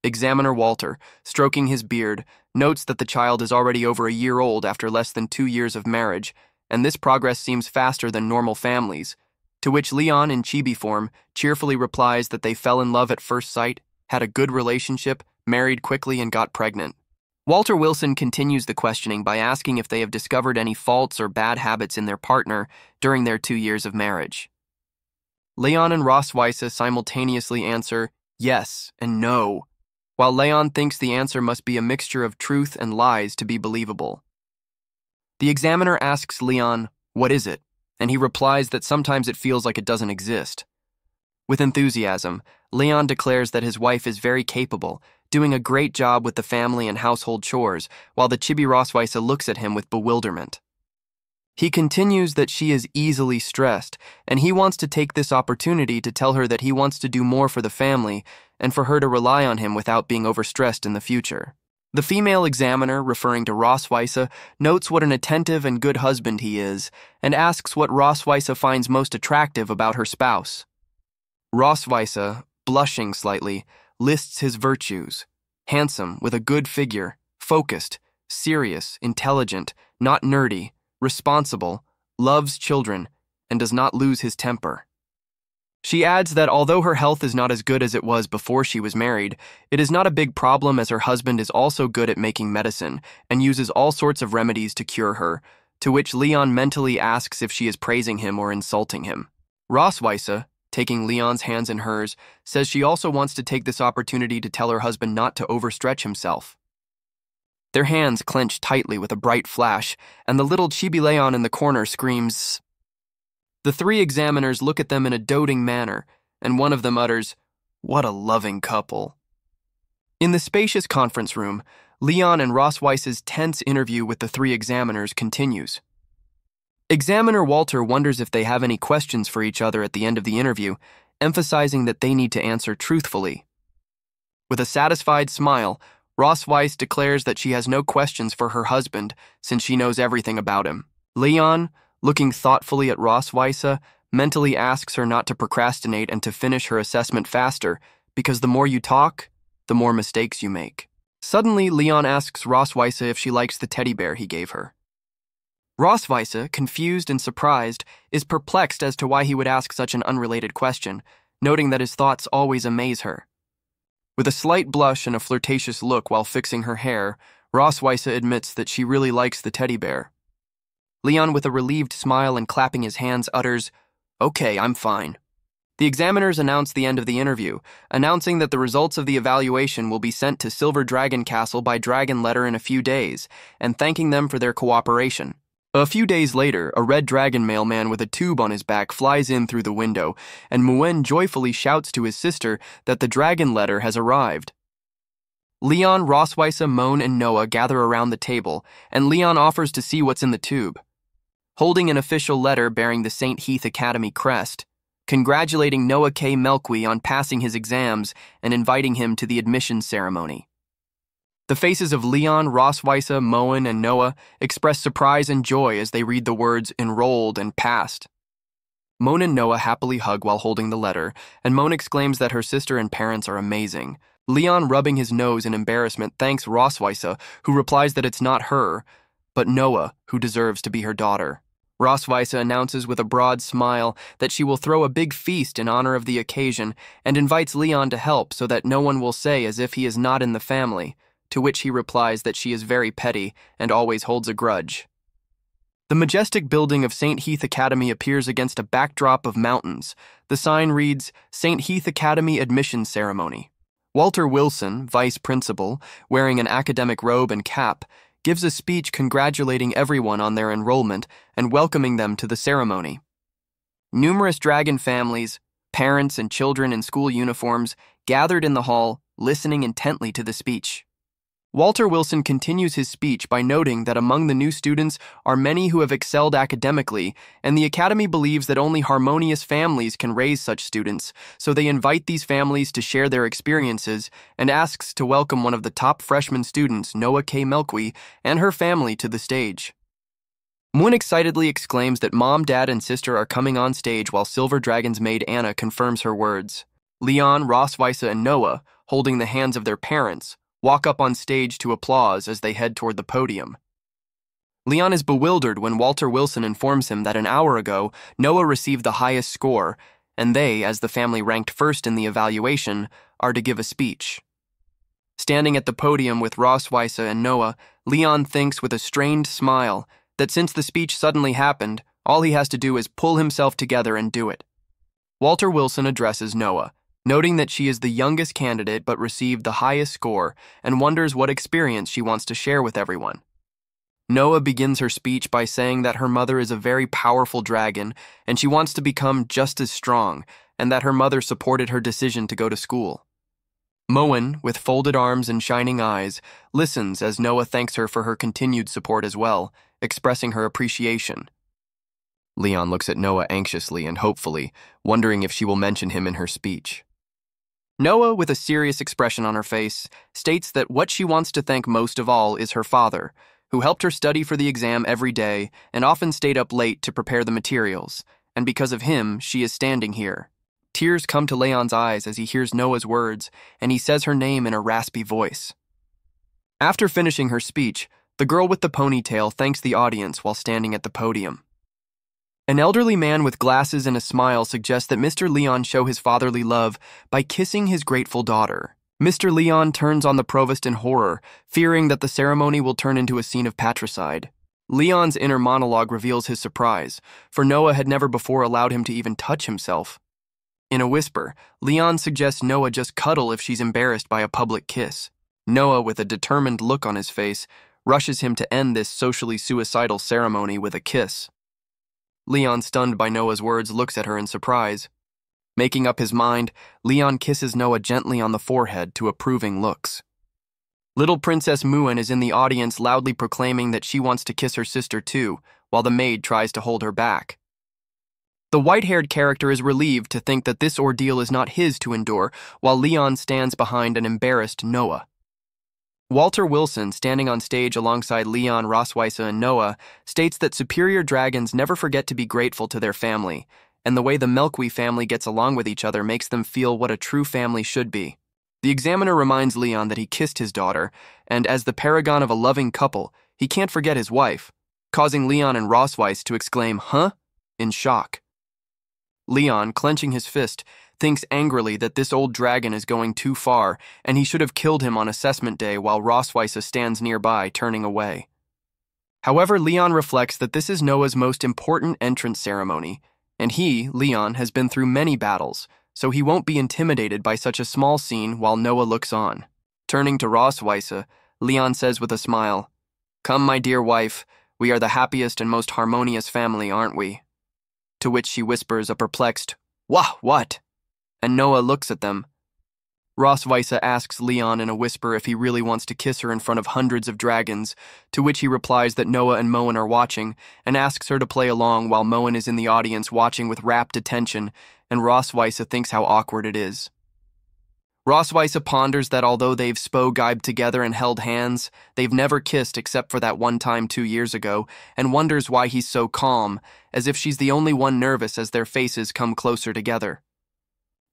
Examiner Walter, stroking his beard, notes that the child is already over a year old after less than 2 years of marriage, and this progress seems faster than normal families, to which Leon, in chibi form, cheerfully replies that they fell in love at first sight, had a good relationship, married quickly, and got pregnant. Walter Wilson continues the questioning by asking if they have discovered any faults or bad habits in their partner during their 2 years of marriage. Leon and Roswitha simultaneously answer yes and no. while Leon thinks the answer must be a mixture of truth and lies to be believable. The examiner asks Leon, "What is it?" and he replies that sometimes it feels like it doesn't exist. With enthusiasm, Leon declares that his wife is very capable, doing a great job with the family and household chores, while the Chibi Rosweise looks at him with bewilderment. He continues that she is easily stressed, and he wants to take this opportunity to tell her that he wants to do more for the family and for her to rely on him without being overstressed in the future. The female examiner, referring to Rosweise, notes what an attentive and good husband he is and asks what Rosweise finds most attractive about her spouse. Rosweise, blushing slightly, lists his virtues: handsome, with a good figure, focused, serious, intelligent, not nerdy, responsible, loves children, and does not lose his temper. She adds that although her health is not as good as it was before she was married, it is not a big problem as her husband is also good at making medicine and uses all sorts of remedies to cure her, to which Leon mentally asks if she is praising him or insulting him. Rosweise, taking Leon's hands in hers, says she also wants to take this opportunity to tell her husband not to overstretch himself. Their hands clench tightly with a bright flash, and the little Chibi Leon in the corner screams. The three examiners look at them in a doting manner, and one of them utters, "What a loving couple." In the spacious conference room, Leon and Rosweise's tense interview with the three examiners continues. Examiner Walter wonders if they have any questions for each other at the end of the interview, emphasizing that they need to answer truthfully. With a satisfied smile, Rosweise declares that she has no questions for her husband since she knows everything about him. Leon, looking thoughtfully at Rosweise, mentally asks her not to procrastinate and to finish her assessment faster, because the more you talk, the more mistakes you make. Suddenly, Leon asks Rosweise if she likes the teddy bear he gave her. Rosweise, confused and surprised, is perplexed as to why he would ask such an unrelated question, noting that his thoughts always amaze her. With a slight blush and a flirtatious look while fixing her hair, Rosweise admits that she really likes the teddy bear. Leon, with a relieved smile and clapping his hands, utters, "Okay, I'm fine." The examiners announce the end of the interview, announcing that the results of the evaluation will be sent to Silver Dragon Castle by dragon letter in a few days, and thanking them for their cooperation. A few days later, a red dragon mailman with a tube on his back flies in through the window, and Muen joyfully shouts to his sister that the dragon letter has arrived. Leon, Rosweise, Moan, and Noah gather around the table, and Leon offers to see what's in the tube. Holding an official letter bearing the St. Heath Academy crest, congratulating Noah K. Melqui on passing his exams and inviting him to the admissions ceremony. The faces of Leon, Rosweise, Moen, and Noah express surprise and joy as they read the words enrolled and passed. Moan and Noah happily hug while holding the letter, and Moan exclaims that her sister and parents are amazing. Leon, rubbing his nose in embarrassment, thanks Rosweise, who replies that it's not her, but Noah, who deserves to be her daughter. Rosweise announces with a broad smile that she will throw a big feast in honor of the occasion and invites Leon to help so that no one will say as if he is not in the family, to which he replies that she is very petty and always holds a grudge. The majestic building of St. Heath Academy appears against a backdrop of mountains. The sign reads, St. Heath Academy Admission Ceremony. Walter Wilson, vice principal, wearing an academic robe and cap, gives a speech congratulating everyone on their enrollment and welcoming them to the ceremony. Numerous dragon families, parents and children in school uniforms, gathered in the hall, listening intently to the speech. Walter Wilson continues his speech by noting that among the new students are many who have excelled academically, and the Academy believes that only harmonious families can raise such students, so they invite these families to share their experiences and asks to welcome one of the top freshman students, Noah K. Melqui, and her family to the stage. Moon excitedly exclaims that Mom, Dad, and sister are coming on stage while Silver Dragon's maid Anna confirms her words. Leon, Rosweise, and Noah, holding the hands of their parents, walk up on stage to applause as they head toward the podium. Leon is bewildered when Walter Wilson informs him that an hour ago, Noah received the highest score, and they, as the family ranked first in the evaluation, are to give a speech. Standing at the podium with Rosweise and Noah, Leon thinks with a strained smile that since the speech suddenly happened, all he has to do is pull himself together and do it. Walter Wilson addresses Noah, noting that she is the youngest candidate but received the highest score and wonders what experience she wants to share with everyone. Noah begins her speech by saying that her mother is a very powerful dragon and she wants to become just as strong, and that her mother supported her decision to go to school. Moen, with folded arms and shining eyes, listens as Noah thanks her for her continued support as well, expressing her appreciation. Leon looks at Noah anxiously and hopefully, wondering if she will mention him in her speech. Noah, with a serious expression on her face, states that what she wants to thank most of all is her father, who helped her study for the exam every day and often stayed up late to prepare the materials, and because of him, she is standing here. Tears come to Leon's eyes as he hears Noah's words, and he says her name in a raspy voice. After finishing her speech, the girl with the ponytail thanks the audience while standing at the podium. An elderly man with glasses and a smile suggests that Mr. Leon show his fatherly love by kissing his grateful daughter. Mr. Leon turns on the provost in horror, fearing that the ceremony will turn into a scene of patricide. Leon's inner monologue reveals his surprise, for Noah had never before allowed him to even touch himself. In a whisper, Leon suggests Noah just cuddle if she's embarrassed by a public kiss. Noah, with a determined look on his face, rushes him to end this socially suicidal ceremony with a kiss. Leon, stunned by Noah's words, looks at her in surprise. Making up his mind, Leon kisses Noah gently on the forehead to approving looks. Little Princess Moen is in the audience loudly proclaiming that she wants to kiss her sister too, while the maid tries to hold her back. The white-haired character is relieved to think that this ordeal is not his to endure, while Leon stands behind an embarrassed Noah. Walter Wilson, standing on stage alongside Leon, Rosweiser, and Noah, states that superior dragons never forget to be grateful to their family, and the way the Melkwe family gets along with each other makes them feel what a true family should be. The examiner reminds Leon that he kissed his daughter, and as the paragon of a loving couple, he can't forget his wife, causing Leon and Rosweiss to exclaim, "Huh?" in shock. Leon, clenching his fist, thinks angrily that this old dragon is going too far, and he should have killed him on assessment day while Rosweiser stands nearby, turning away. However, Leon reflects that this is Noah's most important entrance ceremony, and he, Leon, has been through many battles, so he won't be intimidated by such a small scene while Noah looks on. Turning to Rosweiser, Leon says with a smile, "Come, my dear wife, we are the happiest and most harmonious family, aren't we?" To which she whispers a perplexed, "Wah, what?" And Noah looks at them. Rosweiser asks Leon in a whisper if he really wants to kiss her in front of hundreds of dragons, to which he replies that Noah and Moen are watching, and asks her to play along while Moen is in the audience watching with rapt attention, and Rosweiser thinks how awkward it is. Rosweiser ponders that although they've spo-gibed together and held hands, they've never kissed except for that one time 2 years ago, and wonders why he's so calm, as if she's the only one nervous as their faces come closer together.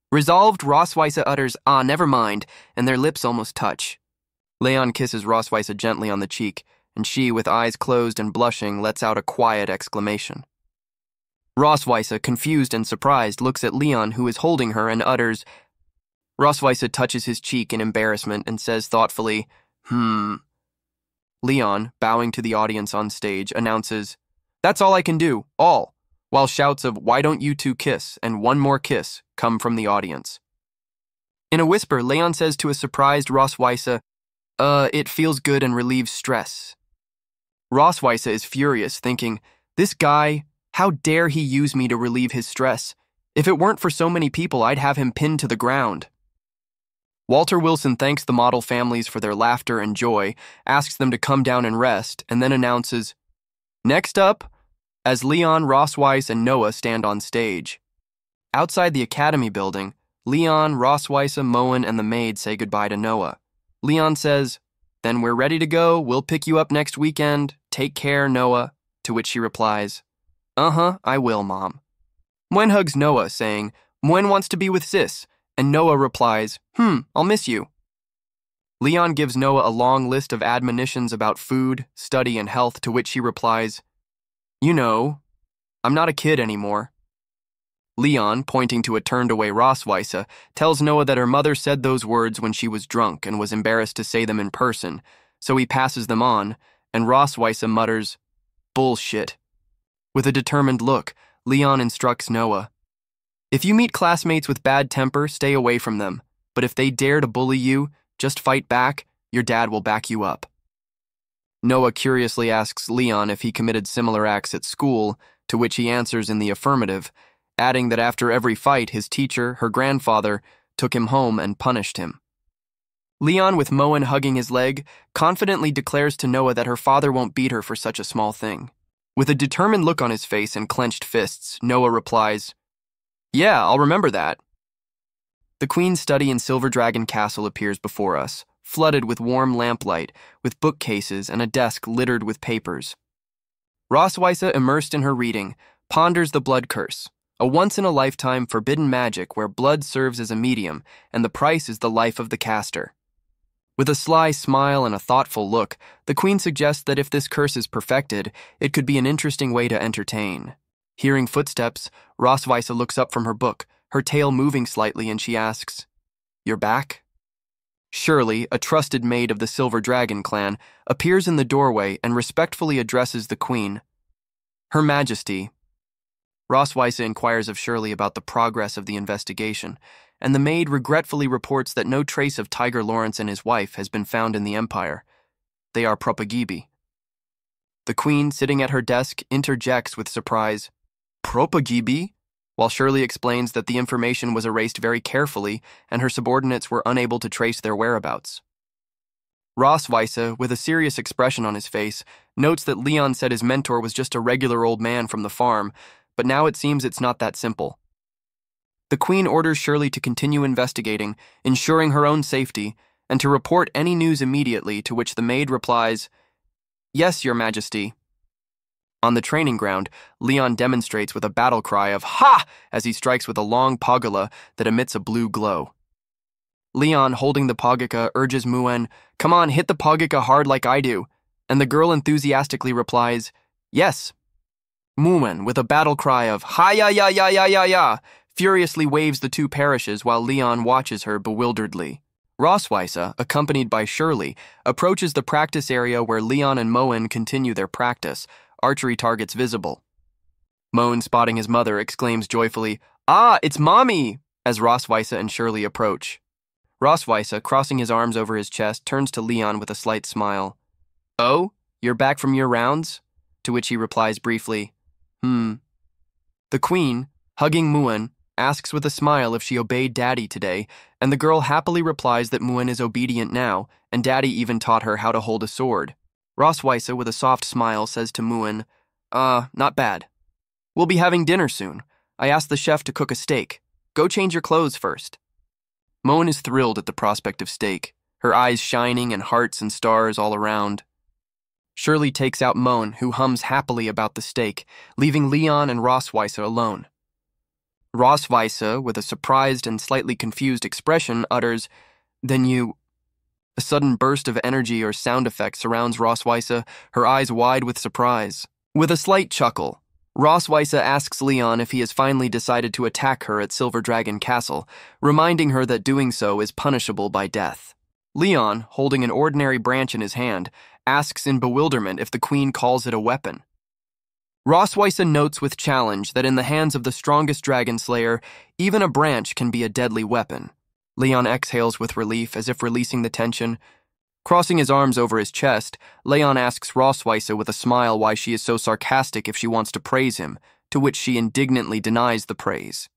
Resolved, Rosweiser utters, "Ah, never mind," and their lips almost touch. Leon kisses Rosweiser gently on the cheek, and she, with eyes closed and blushing, lets out a quiet exclamation. Rosweiser, confused and surprised, looks at Leon, who is holding her, and utters. Rosweiser touches his cheek in embarrassment and says thoughtfully, Leon, bowing to the audience on stage, announces, "That's all I can do, all," while shouts of, "Why don't you two kiss?" and "One more kiss" come from the audience. In a whisper, Leon says to a surprised Rosweiser, "It feels good and relieves stress." Rosweiser is furious, thinking, "This guy, how dare he use me to relieve his stress? If it weren't for so many people, I'd have him pinned to the ground." Walter Wilson thanks the model families for their laughter and joy, asks them to come down and rest, and then announces, "Next up," as Leon, Rosweiss, and Noah stand on stage. Outside the Academy building, Leon, Rosweiss, Moen, and the maid say goodbye to Noah. Leon says, "Then we're ready to go. We'll pick you up next weekend. Take care, Noah." To which she replies, "Uh-huh, I will, Mom." Moen hugs Noah, saying, "Moen wants to be with Sis," and Noah replies, "I'll miss you." Leon gives Noah a long list of admonitions about food, study, and health, to which he replies, "You know, I'm not a kid anymore." Leon, pointing to a turned-away Rosweiser, tells Noah that her mother said those words when she was drunk and was embarrassed to say them in person, so he passes them on, and Rosweiser mutters, "Bullshit." With a determined look, Leon instructs Noah, If you meet classmates with bad temper, stay away from them. But if they dare to bully you, just fight back. Your dad will back you up. Noah curiously asks Leon if he committed similar acts at school, to which he answers in the affirmative, adding that after every fight, his teacher, her grandfather, took him home and punished him. Leon, with Moen hugging his leg, confidently declares to Noah that her father won't beat her for such a small thing. With a determined look on his face and clenched fists, Noah replies, "Yeah, I'll remember that." The Queen's study in Silver Dragon Castle appears before us, flooded with warm lamplight, with bookcases and a desk littered with papers. Roswitha, immersed in her reading, ponders the blood curse, a once-in-a-lifetime forbidden magic where blood serves as a medium and the price is the life of the caster. With a sly smile and a thoughtful look, the Queen suggests that if this curse is perfected, it could be an interesting way to entertain. Hearing footsteps, Roswitha looks up from her book, her tail moving slightly, and she asks, "You're back?" Shirley, a trusted maid of the Silver Dragon clan, appears in the doorway and respectfully addresses the Queen. "Her Majesty." Roswitha inquires of Shirley about the progress of the investigation, and the maid regretfully reports that no trace of Tiger Lawrence and his wife has been found in the Empire. They are Propagibi. The Queen, sitting at her desk, interjects with surprise, "Propagibi?" while Shirley explains that the information was erased very carefully and her subordinates were unable to trace their whereabouts. Roswitha, with a serious expression on his face, notes that Leon said his mentor was just a regular old man from the farm, but now it seems it's not that simple. The Queen orders Shirley to continue investigating, ensuring her own safety, and to report any news immediately, to which the maid replies, "Yes, Your Majesty." On the training ground, Leon demonstrates with a battle cry of "Ha!" as he strikes with a long pagala that emits a blue glow. Leon, holding the pagika, urges Moen, "Come on, hit the pagika hard like I do," and the girl enthusiastically replies, "Yes." Moen, with a battle cry of "Ha-ya-ya-ya-ya-ya-ya," furiously waves the two parishes while Leon watches her bewilderedly. Roswitha, accompanied by Shirley, approaches the practice area where Leon and Moen continue their practice, archery targets visible. Moen, spotting his mother, exclaims joyfully, "Ah, it's Mommy!" as Roswitha and Shirley approach. Roswitha, crossing his arms over his chest, turns to Leon with a slight smile. "Oh, you're back from your rounds?" To which he replies briefly, The Queen, hugging Moen, asks with a smile if she obeyed Daddy today, and the girl happily replies that Moen is obedient now, and Daddy even taught her how to hold a sword. Roswitha, with a soft smile, says to Moen, not bad. We'll be having dinner soon. I asked the chef to cook a steak. Go change your clothes first." Moen is thrilled at the prospect of steak, her eyes shining and hearts and stars all around. Shirley takes out Moen, who hums happily about the steak, leaving Leon and Roswitha alone. Roswitha, with a surprised and slightly confused expression, utters, "Then you—" A sudden burst of energy or sound effect surrounds Roswitha, her eyes wide with surprise. With a slight chuckle, Roswitha asks Leon if he has finally decided to attack her at Silver Dragon Castle, reminding her that doing so is punishable by death. Leon, holding an ordinary branch in his hand, asks in bewilderment if the Queen calls it a weapon. Roswitha notes with challenge that in the hands of the strongest dragon slayer, even a branch can be a deadly weapon. Leon exhales with relief, as if releasing the tension. Crossing his arms over his chest, Leon asks Roswitha with a smile why she is so sarcastic if she wants to praise him, to which she indignantly denies the praise.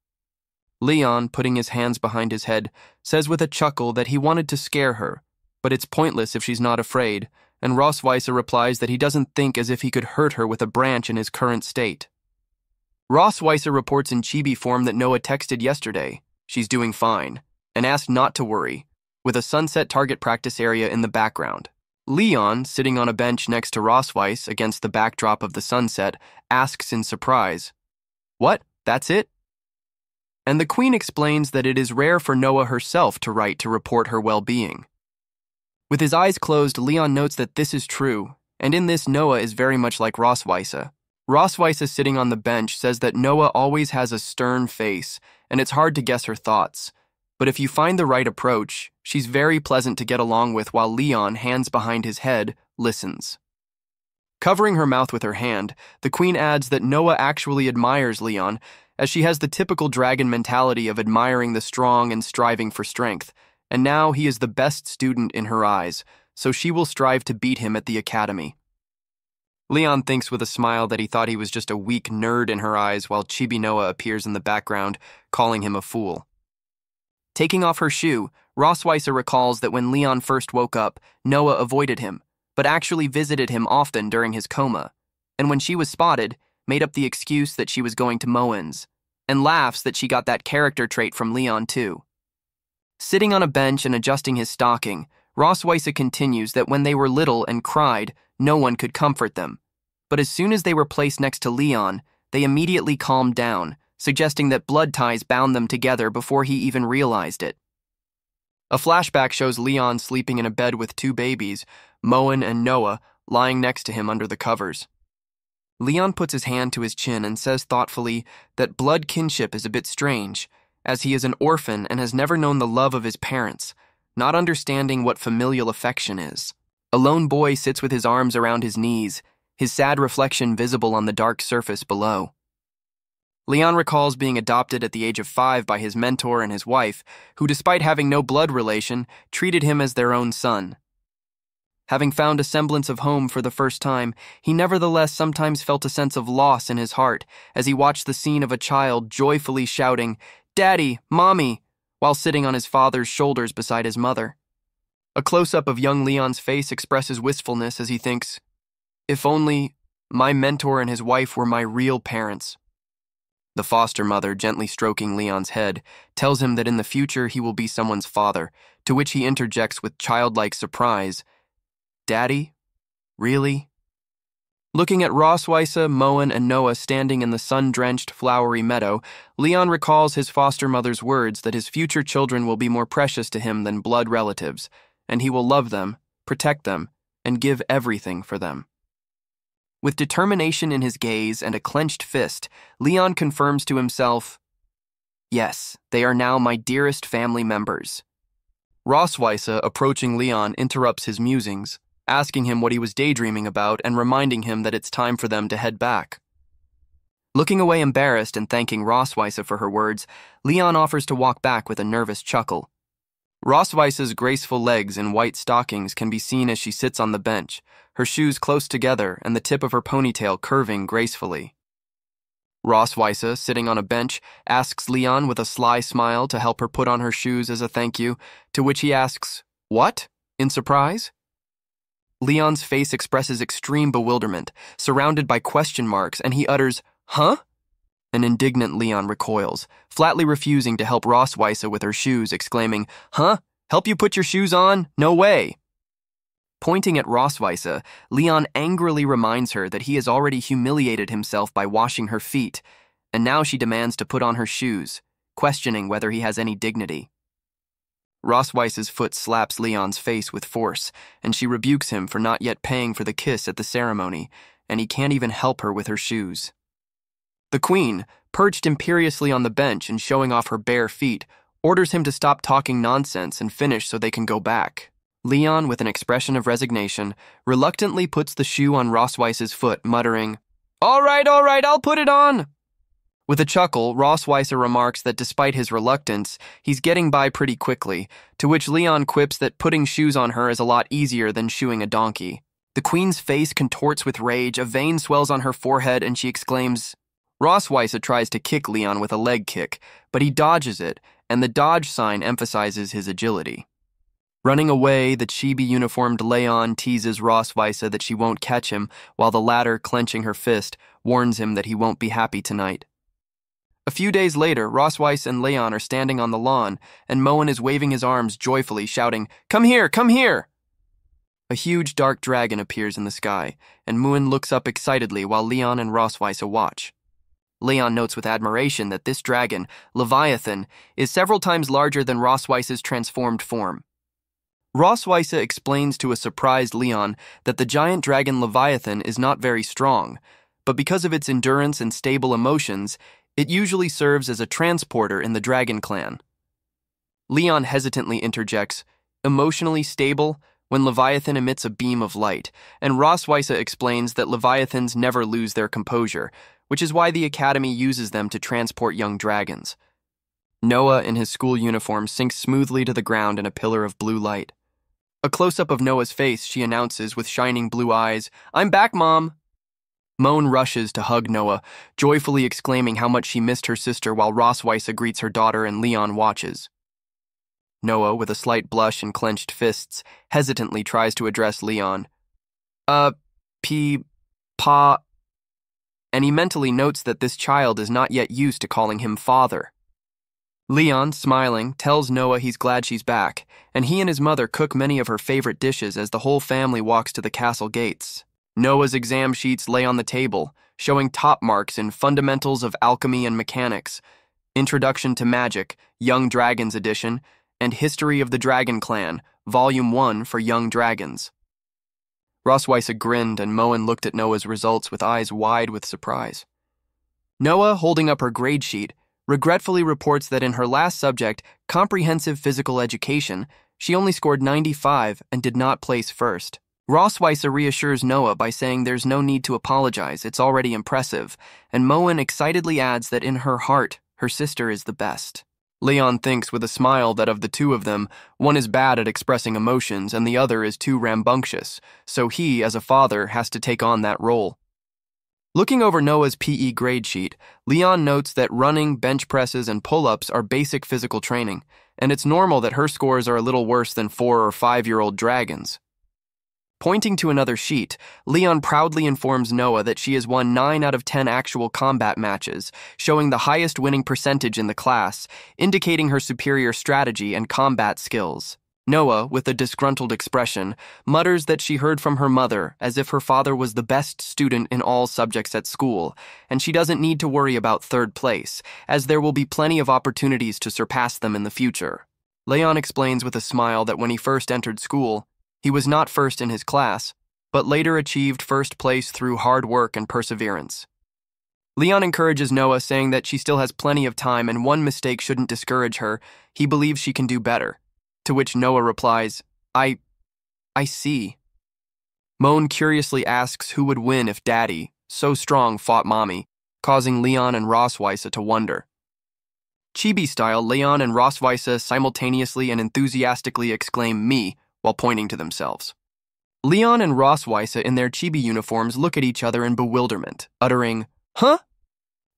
Leon, putting his hands behind his head, says with a chuckle that he wanted to scare her, but it's pointless if she's not afraid, and Roswitha replies that he doesn't think as if he could hurt her with a branch in his current state. Roswitha reports in chibi form that Noah texted yesterday, "She's doing fine," and asked not to worry, with a sunset target practice area in the background. Leon, sitting on a bench next to Roswitha against the backdrop of the sunset, asks in surprise, "What, that's it?" And the Queen explains that it is rare for Noah herself to write to report her well-being. With his eyes closed, Leon notes that this is true, and in this Noah is very much like Roswitha. Roswitha, sitting on the bench, says that Noah always has a stern face, and it's hard to guess her thoughts. But if you find the right approach, she's very pleasant to get along with while Leon, hands behind his head, listens. Covering her mouth with her hand, the Queen adds that Noah actually admires Leon, as she has the typical dragon mentality of admiring the strong and striving for strength, and now he is the best student in her eyes, so she will strive to beat him at the academy. Leon thinks with a smile that he thought he was just a weak nerd in her eyes while Chibi Noa appears in the background, calling him a fool. Taking off her shoe, Rossweiser recalls that when Leon first woke up, Noah avoided him, but actually visited him often during his coma, and when she was spotted, made up the excuse that she was going to Moen's, and laughs that she got that character trait from Leon too. Sitting on a bench and adjusting his stocking, Rossweiser continues that when they were little and cried, no one could comfort them, but as soon as they were placed next to Leon, they immediately calmed down, suggesting that blood ties bound them together before he even realized it. A flashback shows Leon sleeping in a bed with two babies, Moen and Noah, lying next to him under the covers. Leon puts his hand to his chin and says thoughtfully that blood kinship is a bit strange, as he is an orphan and has never known the love of his parents, not understanding what familial affection is. A lone boy sits with his arms around his knees, his sad reflection visible on the dark surface below. Leon recalls being adopted at the age of 5 by his mentor and his wife, who, despite having no blood relation, treated him as their own son. Having found a semblance of home for the first time, he nevertheless sometimes felt a sense of loss in his heart as he watched the scene of a child joyfully shouting, "Daddy, Mommy," while sitting on his father's shoulders beside his mother. A close-up of young Leon's face expresses wistfulness as he thinks, "If only my mentor and his wife were my real parents." The foster mother, gently stroking Leon's head, tells him that in the future he will be someone's father, to which he interjects with childlike surprise, "Daddy? Really?" Looking at Rossweiser, Moen, and Noah standing in the sun-drenched, flowery meadow, Leon recalls his foster mother's words that his future children will be more precious to him than blood relatives, and he will love them, protect them, and give everything for them. With determination in his gaze and a clenched fist, Leon confirms to himself, "Yes, they are now my dearest family members." Rossweiser, approaching Leon, interrupts his musings, asking him what he was daydreaming about and reminding him that it's time for them to head back. Looking away embarrassed and thanking Rossweiser for her words, Leon offers to walk back with a nervous chuckle. Rossweiser's graceful legs in white stockings can be seen as she sits on the bench, her shoes close together and the tip of her ponytail curving gracefully. Rossweiser, sitting on a bench, asks Leon with a sly smile to help her put on her shoes as a thank you, to which he asks, "What?" in surprise. Leon's face expresses extreme bewilderment, surrounded by question marks, and he utters, "Huh?" An indignant Leon recoils, flatly refusing to help Rossweiser with her shoes, exclaiming, "Huh? Help you put your shoes on? No way!" Pointing at Rossweiser, Leon angrily reminds her that he has already humiliated himself by washing her feet, and now she demands to put on her shoes, questioning whether he has any dignity. Rossweiser's foot slaps Leon's face with force, and she rebukes him for not yet paying for the kiss at the ceremony, and he can't even help her with her shoes. The queen, perched imperiously on the bench and showing off her bare feet, orders him to stop talking nonsense and finish so they can go back. Leon, with an expression of resignation, reluctantly puts the shoe on Rossweiser's foot, muttering, all right, I'll put it on." With a chuckle, Rossweiser remarks that despite his reluctance, he's getting by pretty quickly, to which Leon quips that putting shoes on her is a lot easier than shoeing a donkey. The queen's face contorts with rage, a vein swells on her forehead, and she exclaims. Rossweiser tries to kick Leon with a leg kick, but he dodges it, and the dodge sign emphasizes his agility. Running away, the chibi-uniformed Leon teases Rossweiser that she won't catch him, while the latter, clenching her fist, warns him that he won't be happy tonight. A few days later, Rossweiser and Leon are standing on the lawn, and Moen is waving his arms joyfully, shouting, "Come here, come here!" A huge dark dragon appears in the sky, and Moen looks up excitedly while Leon and Rossweiser watch. Leon notes with admiration that this dragon, Leviathan, is several times larger than Rossweiser's transformed form. Rossweiser explains to a surprised Leon that the giant dragon Leviathan is not very strong, but because of its endurance and stable emotions, it usually serves as a transporter in the dragon clan. Leon hesitantly interjects, "Emotionally stable?" when Leviathan emits a beam of light, and Rossweiser explains that Leviathans never lose their composure, which is why the academy uses them to transport young dragons. Noah, in his school uniform, sinks smoothly to the ground in a pillar of blue light. A close-up of Noah's face, she announces with shining blue eyes, "I'm back, Mom!" Moan rushes to hug Noah, joyfully exclaiming how much she missed her sister while Rosweiss greets her daughter and Leon watches. Noah, with a slight blush and clenched fists, hesitantly tries to address Leon. Pa, and he mentally notes that this child is not yet used to calling him father. Leon, smiling, tells Noah he's glad she's back, and he and his mother cook many of her favorite dishes as the whole family walks to the castle gates. Noah's exam sheets lay on the table, showing top marks in Fundamentals of Alchemy and Mechanics, Introduction to Magic, Young Dragons Edition, and History of the Dragon Clan, Volume 1 for Young Dragons. Rosweiss grinned, and Moen looked at Noah's results with eyes wide with surprise. Noah, holding up her grade sheet, regretfully reports that in her last subject, Comprehensive Physical Education, she only scored 95 and did not place first. Rosweiss reassures Noah by saying there's no need to apologize, it's already impressive, and Moen excitedly adds that in her heart, her sister is the best. Leon thinks with a smile that of the two of them, one is bad at expressing emotions and the other is too rambunctious, so he, as a father, has to take on that role. Looking over Noah's PE grade sheet, Leon notes that running, bench presses, and pull-ups are basic physical training, and it's normal that her scores are a little worse than 4- or 5-year-old dragons. Pointing to another sheet, Leon proudly informs Noah that she has won 9 out of 10 actual combat matches, showing the highest winning percentage in the class, indicating her superior strategy and combat skills. Noah, with a disgruntled expression, mutters that she heard from her mother as if her father was the best student in all subjects at school, and she doesn't need to worry about third place, as there will be plenty of opportunities to surpass them in the future. Leon explains with a smile that when he first entered school, he was not first in his class, but later achieved first place through hard work and perseverance. Leon encourages Noah, saying that she still has plenty of time and one mistake shouldn't discourage her. He believes she can do better. To which Noah replies, I see. Moan curiously asks who would win if Daddy, so strong, fought Mommy, causing Leon and Rosweiss to wonder. Chibi style, Leon and Rosweiss simultaneously and enthusiastically exclaim "me" while pointing to themselves. Leon and Rosweiss in their chibi uniforms look at each other in bewilderment, uttering, "Huh?"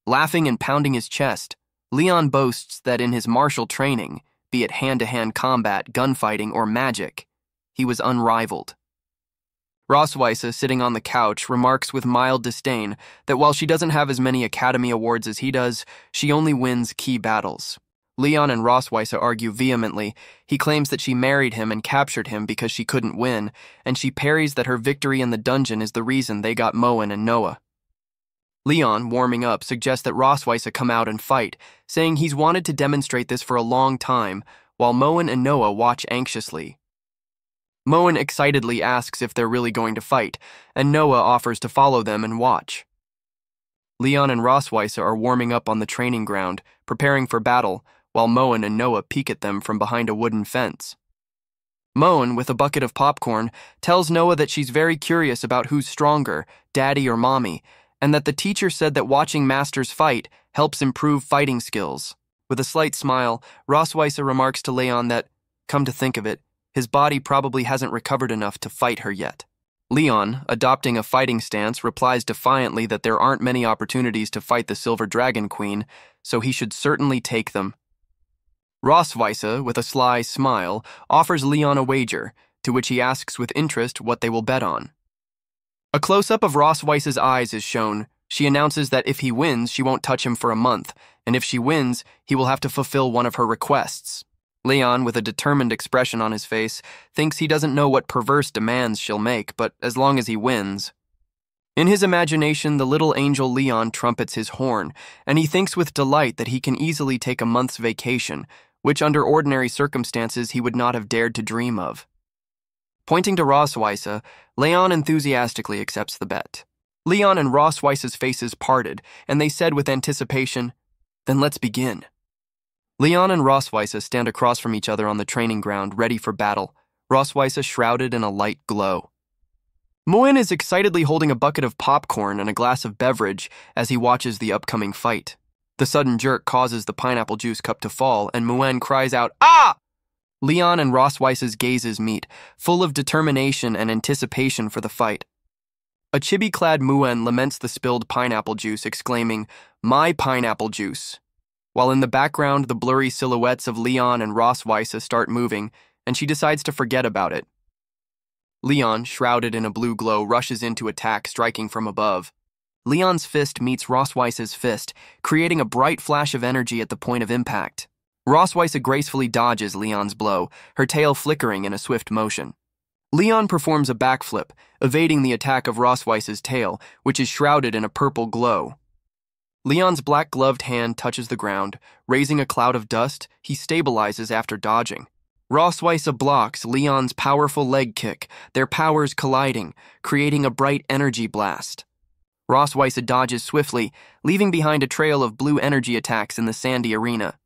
Laughing and pounding his chest, Leon boasts that in his martial training, be it hand-to-hand combat, gunfighting, or magic, he was unrivaled. Rosweiss, sitting on the couch, remarks with mild disdain that while she doesn't have as many Academy Awards as he does, she only wins key battles. Leon and Rosweiss argue vehemently. He claims that she married him and captured him because she couldn't win, and she parries that her victory in the dungeon is the reason they got Moen and Noah. Leon, warming up, suggests that Rosweiss come out and fight, saying he's wanted to demonstrate this for a long time, while Moen and Noah watch anxiously. Moen excitedly asks if they're really going to fight, and Noah offers to follow them and watch. Leon and Rosweiss are warming up on the training ground, preparing for battle, while Moen and Noah peek at them from behind a wooden fence. Moen, with a bucket of popcorn, tells Noah that she's very curious about who's stronger, Daddy or Mommy, and that the teacher said that watching masters fight helps improve fighting skills. With a slight smile, Rosweiss remarks to Leon that, come to think of it, his body probably hasn't recovered enough to fight her yet. Leon, adopting a fighting stance, replies defiantly that there aren't many opportunities to fight the Silver Dragon Queen, so he should certainly take them. Rosweiss, with a sly smile, offers Leon a wager, to which he asks with interest what they will bet on. A close-up of Rosweiss's eyes is shown. She announces that if he wins, she won't touch him for a month, and if she wins, he will have to fulfill one of her requests. Leon, with a determined expression on his face, thinks he doesn't know what perverse demands she'll make, but as long as he wins. In his imagination, the little angel Leon trumpets his horn, and he thinks with delight that he can easily take a month's vacation, which under ordinary circumstances he would not have dared to dream of. Pointing to Rosweiss, Leon enthusiastically accepts the bet. Leon and Rosweiss's faces parted, and they said with anticipation, "Then let's begin." Leon and Rosweiss stand across from each other on the training ground, ready for battle, Rosweiss shrouded in a light glow. Moen is excitedly holding a bucket of popcorn and a glass of beverage as he watches the upcoming fight. The sudden jerk causes the pineapple juice cup to fall, and Moen cries out, "Ah!" Leon and Rossweiss's gazes meet, full of determination and anticipation for the fight. A chibi-clad Moen laments the spilled pineapple juice, exclaiming, "My pineapple juice," while in the background the blurry silhouettes of Leon and Rossweisse start moving, and she decides to forget about it. Leon, shrouded in a blue glow, rushes in to attack, striking from above. Leon's fist meets Rossweisse's fist, creating a bright flash of energy at the point of impact. Rossweisse gracefully dodges Leon's blow, her tail flickering in a swift motion. Leon performs a backflip, evading the attack of Rossweisse's tail, which is shrouded in a purple glow. Leon's black-gloved hand touches the ground. Raising a cloud of dust, he stabilizes after dodging. Rossweisse blocks Leon's powerful leg kick, their powers colliding, creating a bright energy blast. Rossweisse dodges swiftly, leaving behind a trail of blue energy attacks in the sandy arena.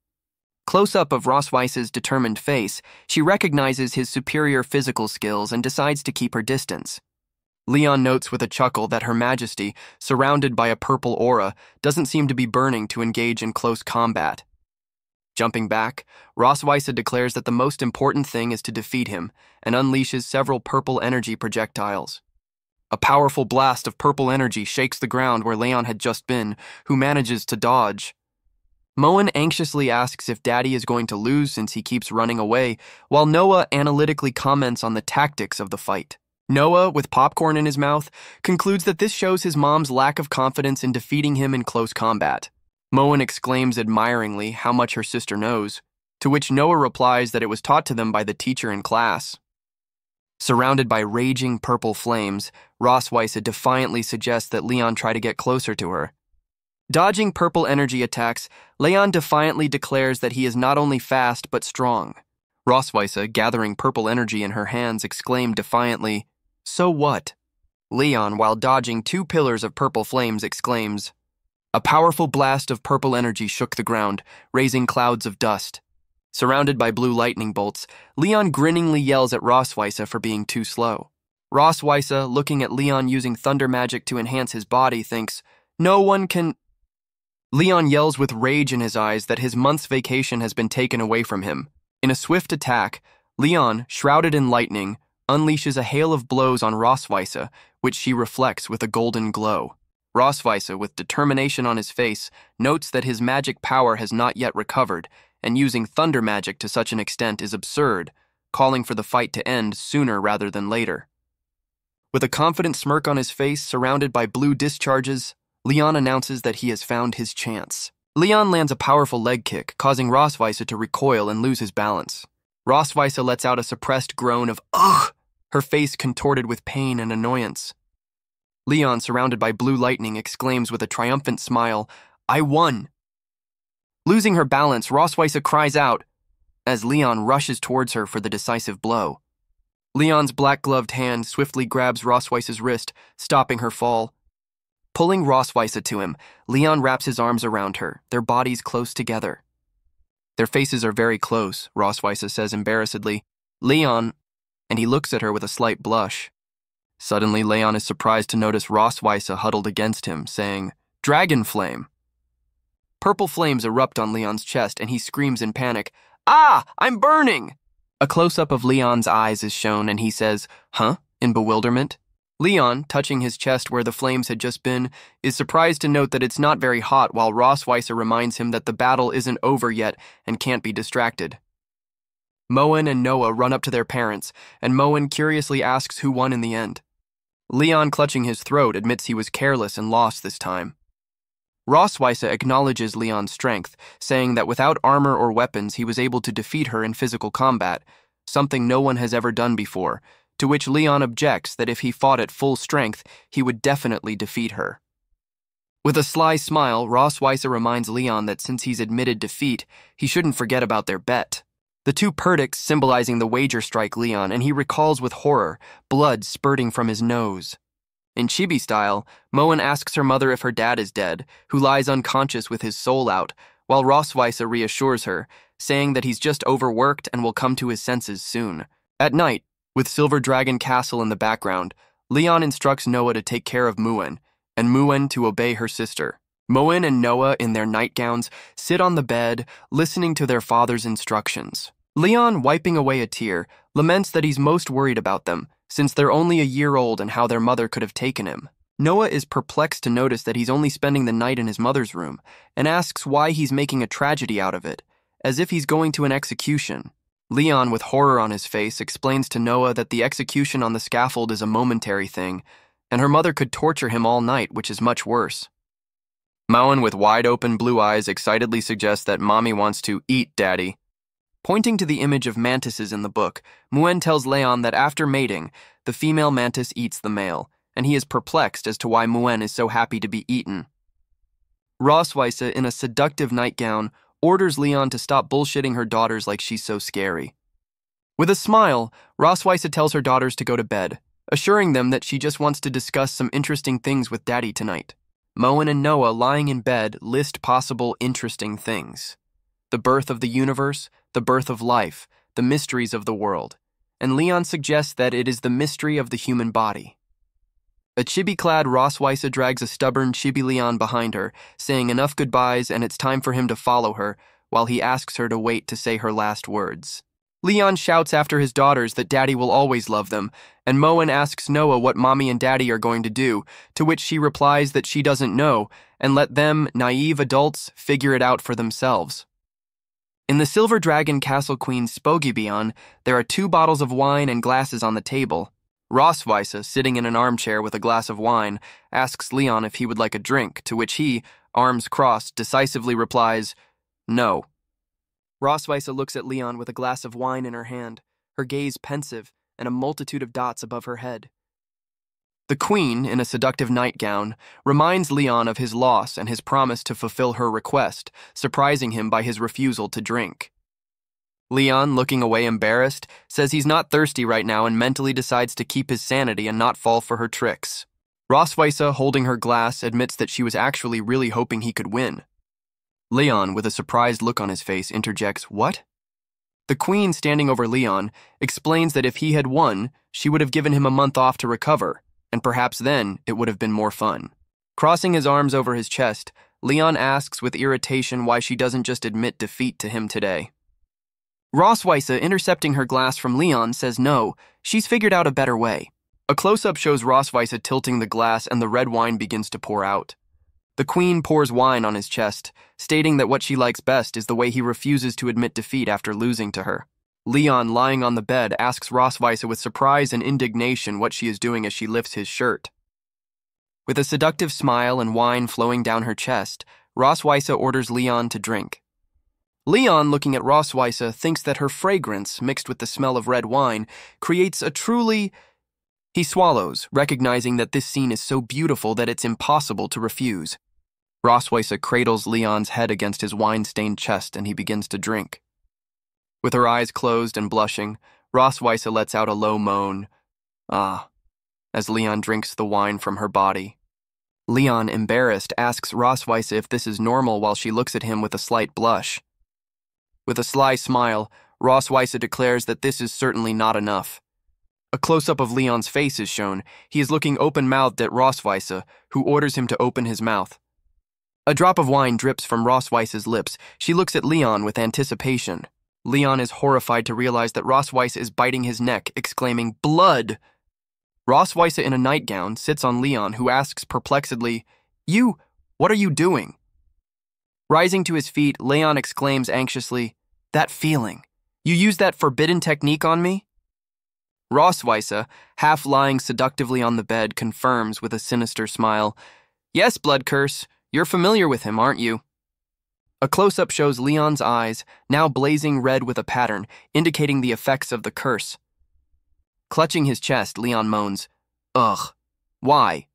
Close-up of Rossweisse's determined face, she recognizes his superior physical skills and decides to keep her distance. Leon notes with a chuckle that Her Majesty, surrounded by a purple aura, doesn't seem to be burning to engage in close combat. Jumping back, Rossweisse declares that the most important thing is to defeat him and unleashes several purple energy projectiles. A powerful blast of purple energy shakes the ground where Leon had just been, who manages to dodge. Moen anxiously asks if Daddy is going to lose since he keeps running away, while Noah analytically comments on the tactics of the fight. Noah, with popcorn in his mouth, concludes that this shows his mom's lack of confidence in defeating him in close combat. Moen exclaims admiringly how much her sister knows, to which Noah replies that it was taught to them by the teacher in class. Surrounded by raging purple flames, Rossweisse defiantly suggests that Leon try to get closer to her. Dodging purple energy attacks, Leon defiantly declares that he is not only fast but strong. Rossweisse, gathering purple energy in her hands, exclaimed defiantly, "So what?" Leon, while dodging two pillars of purple flames, exclaims. A powerful blast of purple energy shook the ground, raising clouds of dust. Surrounded by blue lightning bolts, Leon grinningly yells at Rossweisse for being too slow. Rossweisse, looking at Leon using thunder magic to enhance his body, thinks, "No one can..." Leon yells with rage in his eyes that his month's vacation has been taken away from him. In a swift attack, Leon, shrouded in lightning, unleashes a hail of blows on Rossweisse, which she reflects with a golden glow. Rossweisse, with determination on his face, notes that his magic power has not yet recovered, and using thunder magic to such an extent is absurd, calling for the fight to end sooner rather than later. With a confident smirk on his face, surrounded by blue discharges, Leon announces that he has found his chance. Leon lands a powerful leg kick, causing Rossweisse to recoil and lose his balance. Rossweisse lets out a suppressed groan of "ugh," her face contorted with pain and annoyance. Leon, surrounded by blue lightning, exclaims with a triumphant smile, "I won!" Losing her balance, Rossweisse cries out as Leon rushes towards her for the decisive blow. Leon's black-gloved hand swiftly grabs Rossweisse's wrist, stopping her fall. Pulling Rossweisse to him, Leon wraps his arms around her, their bodies close together. "Their faces are very close," Rossweisse says embarrassedly. "Leon," and he looks at her with a slight blush. Suddenly, Leon is surprised to notice Rossweisse huddled against him, saying, "Dragon flame." Purple flames erupt on Leon's chest, and he screams in panic, "Ah, I'm burning!" A close-up of Leon's eyes is shown, and he says, "Huh?" in bewilderment. Leon, touching his chest where the flames had just been, is surprised to note that it's not very hot, while Rossweisse reminds him that the battle isn't over yet and can't be distracted. Moen and Noah run up to their parents, and Moen curiously asks who won in the end. Leon, clutching his throat, admits he was careless and lost this time. Rossweisse acknowledges Leon's strength, saying that without armor or weapons he was able to defeat her in physical combat, something no one has ever done before, to which Leon objects that if he fought at full strength, he would definitely defeat her. With a sly smile, Rossweisse reminds Leon that since he's admitted defeat, he shouldn't forget about their bet. The two perdicts symbolizing the wager strike Leon, and he recalls with horror, blood spurting from his nose. In chibi style, Moen asks her mother if her dad is dead, who lies unconscious with his soul out, while Rossweisse reassures her, saying that he's just overworked and will come to his senses soon. At night, with Silver Dragon Castle in the background, Leon instructs Noah to take care of Muen, and Muen to obey her sister. Muen and Noah, in their nightgowns, sit on the bed, listening to their father's instructions. Leon, wiping away a tear, laments that he's most worried about them, since they're only a year old and how their mother could have taken him. Noah is perplexed to notice that he's only spending the night in his mother's room, and asks why he's making a tragedy out of it, as if he's going to an execution. Leon, with horror on his face, explains to Noah that the execution on the scaffold is a momentary thing, and her mother could torture him all night, which is much worse. Muen, with wide-open blue eyes, excitedly suggests that Mommy wants to eat Daddy. Pointing to the image of mantises in the book, Muen tells Leon that after mating, the female mantis eats the male, and he is perplexed as to why Muen is so happy to be eaten. Rosweise, in a seductive nightgown, orders Leon to stop bullshitting her daughters like she's so scary. With a smile, Rosweise tells her daughters to go to bed, assuring them that she just wants to discuss some interesting things with Daddy tonight. Muen and Noah, lying in bed, list possible interesting things: the birth of the universe, the birth of life, the mysteries of the world, and Leon suggests that it is the mystery of the human body. A chibi-clad Rosweise drags a stubborn chibi Leon behind her, saying enough goodbyes and it's time for him to follow her, while he asks her to wait to say her last words. Leon shouts after his daughters that Daddy will always love them, and Muen asks Noah what Mommy and Daddy are going to do, to which she replies that she doesn't know, and let them, naive adults, figure it out for themselves. In the Silver Dragon Castle Queen's Spogibion, there are 2 bottles of wine and glasses on the table. Rosweise, sitting in an armchair with a glass of wine, asks Leon if he would like a drink, to which he, arms crossed, decisively replies, "No." Rosweise looks at Leon with a glass of wine in her hand, her gaze pensive and a multitude of dots above her head. The Queen, in a seductive nightgown, reminds Leon of his loss and his promise to fulfill her request, surprising him by his refusal to drink. Leon, looking away embarrassed, says he's not thirsty right now and mentally decides to keep his sanity and not fall for her tricks. Rosweise, holding her glass, admits that she was actually really hoping he could win. Leon, with a surprised look on his face, interjects, "What?" The Queen, standing over Leon, explains that if he had won, she would have given him a month off to recover, and perhaps then it would have been more fun. Crossing his arms over his chest, Leon asks with irritation why she doesn't just admit defeat to him today. Rosweise, intercepting her glass from Leon, says no, she's figured out a better way. A close-up shows Rosweise tilting the glass and the red wine begins to pour out. The Queen pours wine on his chest, stating that what she likes best is the way he refuses to admit defeat after losing to her. Leon, lying on the bed, asks Rosweise with surprise and indignation what she is doing as she lifts his shirt. With a seductive smile and wine flowing down her chest, Rosweise orders Leon to drink. Leon, looking at Rosweise, thinks that her fragrance, mixed with the smell of red wine, creates a truly... He swallows, recognizing that this scene is so beautiful that it's impossible to refuse. Rosweise cradles Leon's head against his wine-stained chest and he begins to drink. With her eyes closed and blushing, Rosweise lets out a low moan, "Ah," as Leon drinks the wine from her body. Leon, embarrassed, asks Rosweise if this is normal while she looks at him with a slight blush. With a sly smile, Rosweise declares that this is certainly not enough. A close-up of Leon's face is shown. He is looking open-mouthed at Rosweise, who orders him to open his mouth. A drop of wine drips from Rosweise's lips. She looks at Leon with anticipation. Leon is horrified to realize that Rosweise is biting his neck, exclaiming, "Blood!" Rosweise, in a nightgown, sits on Leon, who asks perplexedly, "You, what are you doing?" Rising to his feet, Leon exclaims anxiously, "That feeling. You used that forbidden technique on me?" Rosweise, half lying seductively on the bed, confirms with a sinister smile, "Yes, Blood Curse, you're familiar with him, aren't you?" A close-up shows Leon's eyes, now blazing red with a pattern, indicating the effects of the curse. Clutching his chest, Leon moans, "Ugh, why?"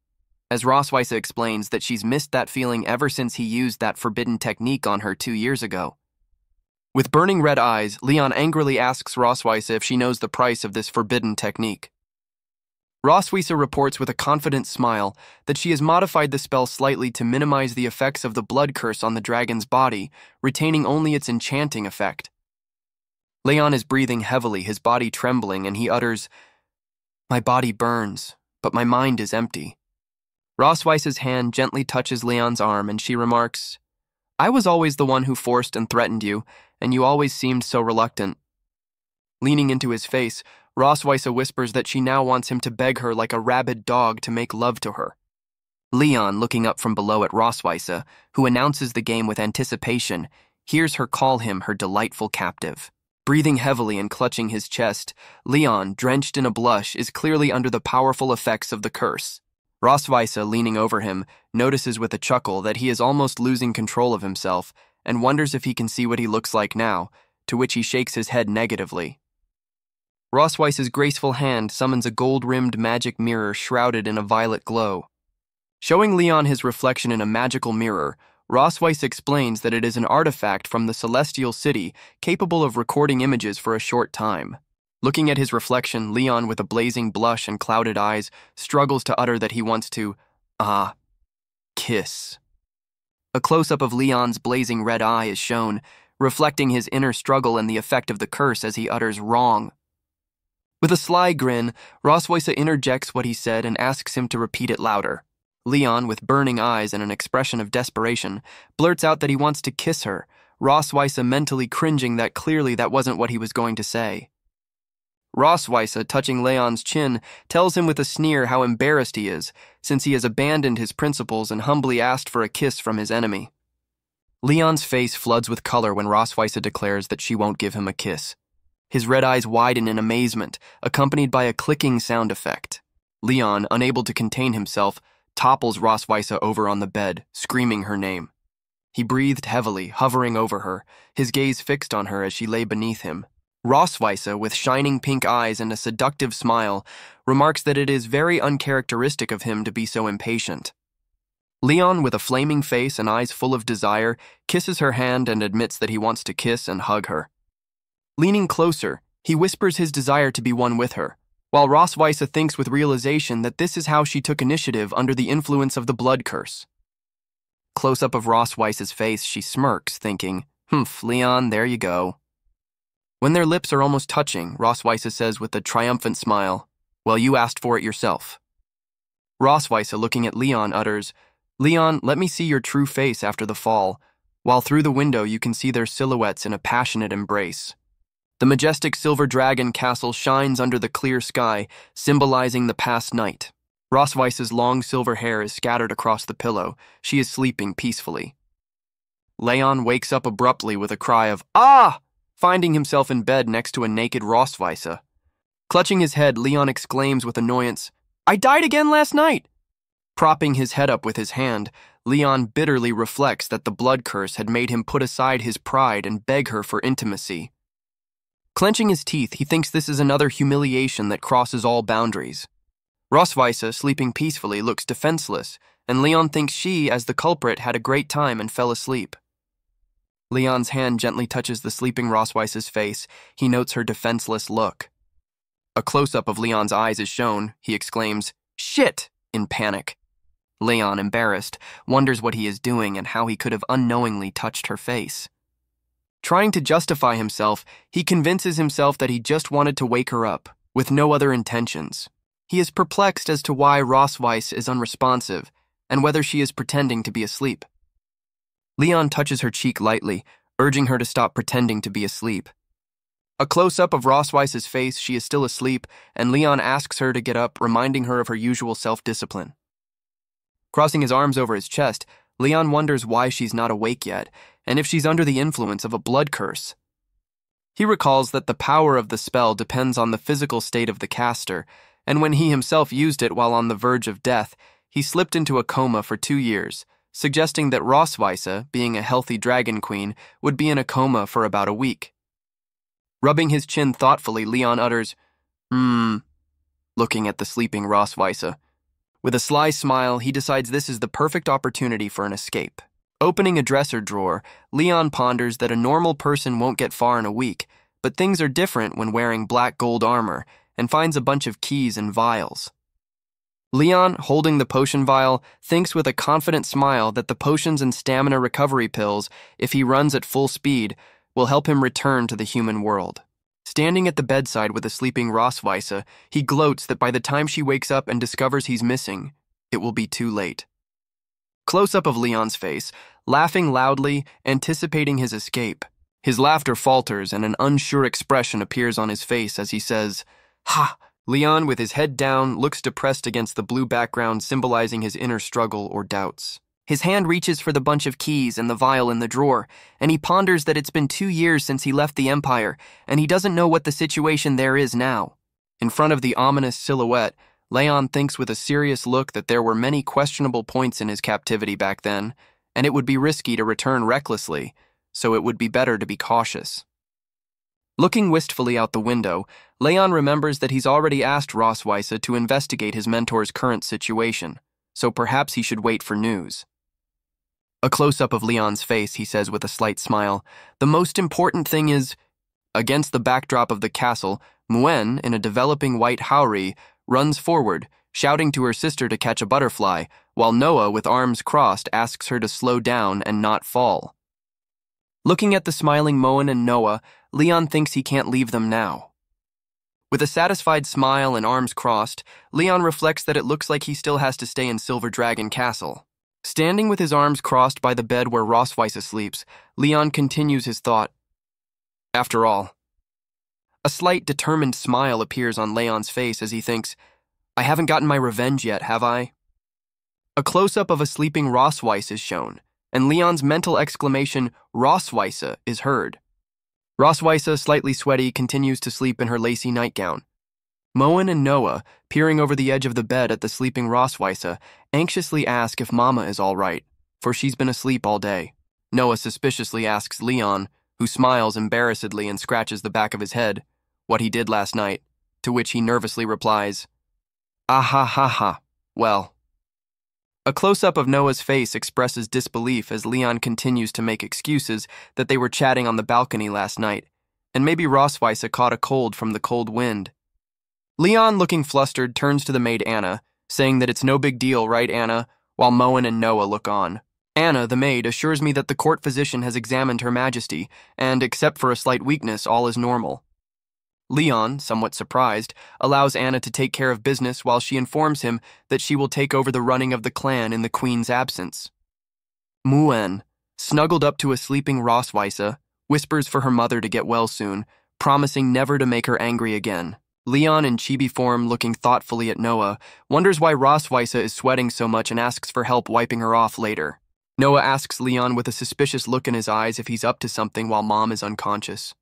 As Rosweise explains that she's missed that feeling ever since he used that forbidden technique on her 2 years ago. With burning red eyes, Leon angrily asks Rosweise if she knows the price of this forbidden technique. Rosweise reports with a confident smile that she has modified the spell slightly to minimize the effects of the blood curse on the dragon's body, retaining only its enchanting effect. Leon is breathing heavily, his body trembling, and he utters, "My body burns. but my mind is empty. Rosweiss's hand gently touches Leon's arm and she remarks, I was always the one who forced and threatened you, and you always seemed so reluctant. Leaning into his face, Rosweisse whispers that she now wants him to beg her like a rabid dog to make love to her. Leon, looking up from below at Rosweisse, who announces the game with anticipation, hears her call him her delightful captive. Breathing heavily and clutching his chest, Leon, drenched in a blush, is clearly under the powerful effects of the curse. Rosweisse, leaning over him, notices with a chuckle that he is almost losing control of himself and wonders if he can see what he looks like now, to which he shakes his head negatively. Rosweiss's graceful hand summons a gold-rimmed magic mirror shrouded in a violet glow. Showing Leon his reflection in a magical mirror, Rosweisse explains that it is an artifact from the Celestial City capable of recording images for a short time. Looking at his reflection, Leon, with a blazing blush and clouded eyes, struggles to utter that he wants to, kiss. A close-up of Leon's blazing red eye is shown, reflecting his inner struggle and the effect of the curse as he utters wrong. With a sly grin, Rosweisse interjects what he said and asks him to repeat it louder. Leon, with burning eyes and an expression of desperation, blurts out that he wants to kiss her, Rosweisse mentally cringing that clearly that wasn't what he was going to say. Rosweisse, touching Leon's chin, tells him with a sneer how embarrassed he is, since he has abandoned his principles and humbly asked for a kiss from his enemy. Leon's face floods with color when Rosweisse declares that she won't give him a kiss. His red eyes widen in amazement, accompanied by a clicking sound effect. Leon, unable to contain himself, topples Rosweisse over on the bed, screaming her name. He breathed heavily, hovering over her, his gaze fixed on her as she lay beneath him. Rosweisse, with shining pink eyes and a seductive smile, remarks that it is very uncharacteristic of him to be so impatient. Leon, with a flaming face and eyes full of desire, kisses her hand and admits that he wants to kiss and hug her. Leaning closer, he whispers his desire to be one with her, while Rosweisse thinks with realization that this is how she took initiative under the influence of the blood curse. Close-up of Rosweisse's face, she smirks, thinking, Leon, there you go. When their lips are almost touching, Rosweisse says with a triumphant smile, well, you asked for it yourself. Rosweisse, looking at Leon, utters, Leon, let me see your true face after the fall, while through the window you can see their silhouettes in a passionate embrace. The majestic silver dragon castle shines under the clear sky, symbolizing the past night. Rosweisse's long silver hair is scattered across the pillow. She is sleeping peacefully. Leon wakes up abruptly with a cry of, "Ah!" finding himself in bed next to a naked Rosweisse. Clutching his head, Leon exclaims with annoyance, "I died again last night!" Propping his head up with his hand, Leon bitterly reflects that the blood curse had made him put aside his pride and beg her for intimacy. Clenching his teeth, he thinks this is another humiliation that crosses all boundaries. Rosweisse, sleeping peacefully, looks defenseless, and Leon thinks she, as the culprit, had a great time and fell asleep. Leon's hand gently touches the sleeping Rosweisse's face. He notes her defenseless look. A close-up of Leon's eyes is shown. He exclaims, "Shit!" in panic. Leon, embarrassed, wonders what he is doing and how he could have unknowingly touched her face. Trying to justify himself, he convinces himself that he just wanted to wake her up, with no other intentions. He is perplexed as to why Rosweisse is unresponsive, and whether she is pretending to be asleep. Leon touches her cheek lightly, urging her to stop pretending to be asleep. A close-up of Rosweisse's face, she is still asleep, and Leon asks her to get up, reminding her of her usual self-discipline. Crossing his arms over his chest, Leon wonders why she's not awake yet, and if she's under the influence of a blood curse. He recalls that the power of the spell depends on the physical state of the caster, and when he himself used it while on the verge of death, he slipped into a coma for 2 years, suggesting that Rosweisse, being a healthy dragon queen, would be in a coma for about a week. Rubbing his chin thoughtfully, Leon utters, looking at the sleeping Rosweisse. With a sly smile, he decides this is the perfect opportunity for an escape. Opening a dresser drawer, Leon ponders that a normal person won't get far in a week, but things are different when wearing black gold armor, and finds a bunch of keys and vials. Leon, holding the potion vial, thinks with a confident smile that the potions and stamina recovery pills, if he runs at full speed, will help him return to the human world. Standing at the bedside with a sleeping Rosweise, he gloats that by the time she wakes up and discovers he's missing, it will be too late. Close-up of Leon's face, laughing loudly, anticipating his escape. His laughter falters and an unsure expression appears on his face as he says, "Ha!" Leon, with his head down, looks depressed against the blue background symbolizing his inner struggle or doubts. His hand reaches for the bunch of keys and the vial in the drawer, and he ponders that it's been 2 years since he left the Empire, and he doesn't know what the situation there is now. In front of the ominous silhouette, Leon thinks with a serious look that there were many questionable points in his captivity back then, and it would be risky to return recklessly, so it would be better to be cautious. Looking wistfully out the window, Leon remembers that he's already asked Rosweise to investigate his mentor's current situation, so perhaps he should wait for news. A close-up of Leon's face, he says with a slight smile, "The most important thing is..." Against the backdrop of the castle, Muen, in a developing white haori, runs forward, shouting to her sister to catch a butterfly, while Noah, with arms crossed, asks her to slow down and not fall. Looking at the smiling Muen and Noah, Leon thinks he can't leave them now. With a satisfied smile and arms crossed, Leon reflects that it looks like he still has to stay in Silver Dragon Castle. Standing with his arms crossed by the bed where Rosweise sleeps, Leon continues his thought. After all. A slight, determined smile appears on Leon's face as he thinks, "I haven't gotten my revenge yet, have I?" A close-up of a sleeping Rosweise is shown, and Leon's mental exclamation, "Rosweise," is heard. Rosweise, slightly sweaty, continues to sleep in her lacy nightgown. Muen and Noah, peering over the edge of the bed at the sleeping Rosweise, anxiously ask if Mama is all right, for she's been asleep all day. Noah suspiciously asks Leon, who smiles embarrassedly and scratches the back of his head, what he did last night, to which he nervously replies, "Ah ha ha ha, well." A close-up of Noah's face expresses disbelief as Leon continues to make excuses that they were chatting on the balcony last night, and maybe Rosweise caught a cold from the cold wind. Leon, looking flustered, turns to the maid Anna, saying that it's no big deal, right, Anna, while Muen and Noah look on. Anna, the maid, assures me that the court physician has examined Her Majesty, and, except for a slight weakness, all is normal. Leon, somewhat surprised, allows Anna to take care of business while she informs him that she will take over the running of the clan in the Queen's absence. Muen, snuggled up to a sleeping Rosweise, whispers for her mother to get well soon, promising never to make her angry again. Leon, in chibi form, looking thoughtfully at Noah, wonders why Rosweise is sweating so much and asks for help wiping her off later. Noah asks Leon with a suspicious look in his eyes if he's up to something while Mom is unconscious.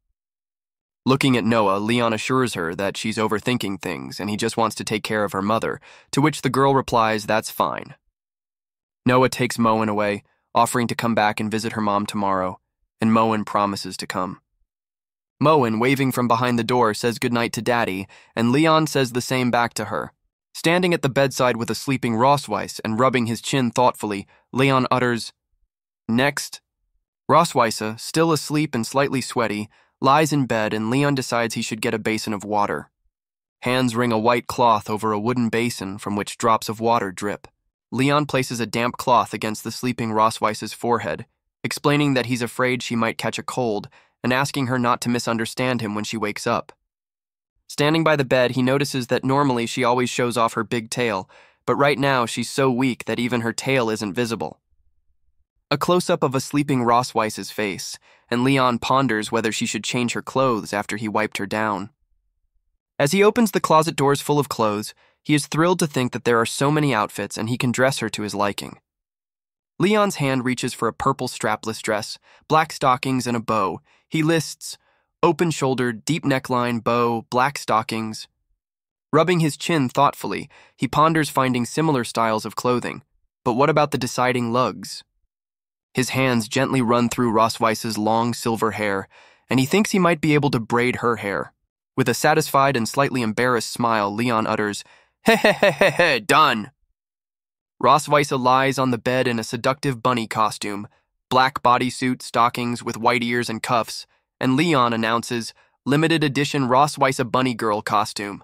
Looking at Noah, Leon assures her that she's overthinking things and he just wants to take care of her mother, to which the girl replies that's fine. Noah takes Muen away, offering to come back and visit her mom tomorrow, and Muen promises to come. Muen, waving from behind the door, says goodnight to Daddy, and Leon says the same back to her. Standing at the bedside with a sleeping Rosweise and rubbing his chin thoughtfully, Leon utters, "Next." Rosweise, still asleep and slightly sweaty, lies in bed and Leon decides he should get a basin of water. Hands wring a white cloth over a wooden basin from which drops of water drip. Leon places a damp cloth against the sleeping Rosweise's forehead, explaining that he's afraid she might catch a cold and asking her not to misunderstand him when she wakes up. Standing by the bed, he notices that normally she always shows off her big tail, but right now she's so weak that even her tail isn't visible. A close-up of a sleeping Rosweise's face, and Leon ponders whether she should change her clothes after he wiped her down. As he opens the closet doors full of clothes, he is thrilled to think that there are so many outfits and he can dress her to his liking. Leon's hand reaches for a purple strapless dress, black stockings, and a bow. He lists, open-shouldered, deep neckline, bow, black stockings. Rubbing his chin thoughtfully, he ponders finding similar styles of clothing. But what about the deciding lugs? His hands gently run through Rosweise's long silver hair, and he thinks he might be able to braid her hair. With a satisfied and slightly embarrassed smile, Leon utters, "He, done." Rosweise lies on the bed in a seductive bunny costume, black bodysuit, stockings with white ears and cuffs, and Leon announces, "Limited edition Rosweise bunny girl costume."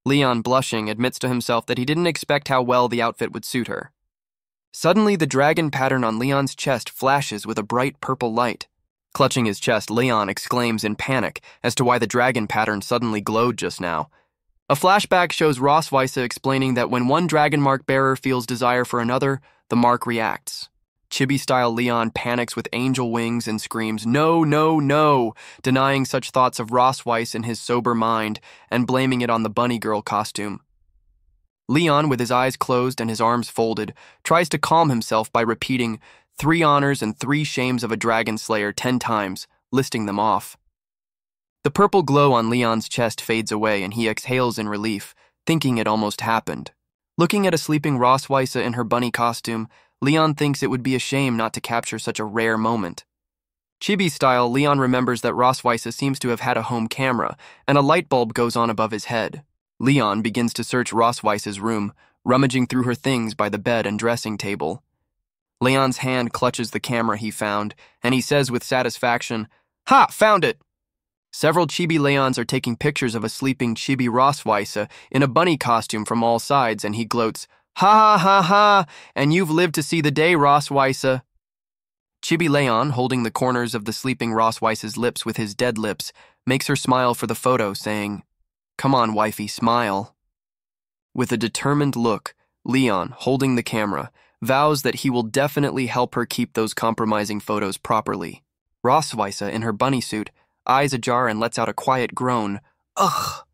Leon, blushing, admits to himself that he didn't expect how well the outfit would suit her. Suddenly, the dragon pattern on Leon's chest flashes with a bright purple light. Clutching his chest, Leon exclaims in panic as to why the dragon pattern suddenly glowed just now. A flashback shows Rosweise explaining that when one dragon mark bearer feels desire for another, the mark reacts. Chibi-style Leon panics with angel wings and screams, "No, no, no," denying such thoughts of Rosweise in his sober mind and blaming it on the bunny girl costume. Leon, with his eyes closed and his arms folded, tries to calm himself by repeating 3 honors and 3 shames of a dragon slayer 10 times, listing them off. The purple glow on Leon's chest fades away and he exhales in relief, thinking it almost happened. Looking at a sleeping Rosweise in her bunny costume, Leon thinks it would be a shame not to capture such a rare moment. Chibi-style, Leon remembers that Rosweise seems to have had a home camera, and a light bulb goes on above his head. Leon begins to search Rosweise's room, rummaging through her things by the bed and dressing table. Leon's hand clutches the camera he found, and he says with satisfaction, "Ha! Found it!" Several Chibi Leons are taking pictures of a sleeping Chibi Rosweise in a bunny costume from all sides, and he gloats, "Ha ha ha ha! And you've lived to see the day, Rosweise." Chibi Leon, holding the corners of the sleeping Rosweise's lips with his dead lips, makes her smile for the photo, saying, "Come on, wifey, smile." With a determined look, Leon, holding the camera, vows that he will definitely help her keep those compromising photos properly. Rosweise, in her bunny suit, eyes ajar and lets out a quiet groan. Ugh!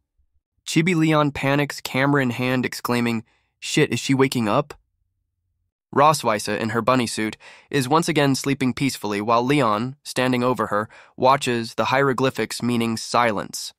Chibi Leon panics, camera in hand, exclaiming, "Shit, is she waking up?" Rosweise, in her bunny suit, is once again sleeping peacefully while Leon, standing over her, watches the hieroglyphics meaning silence.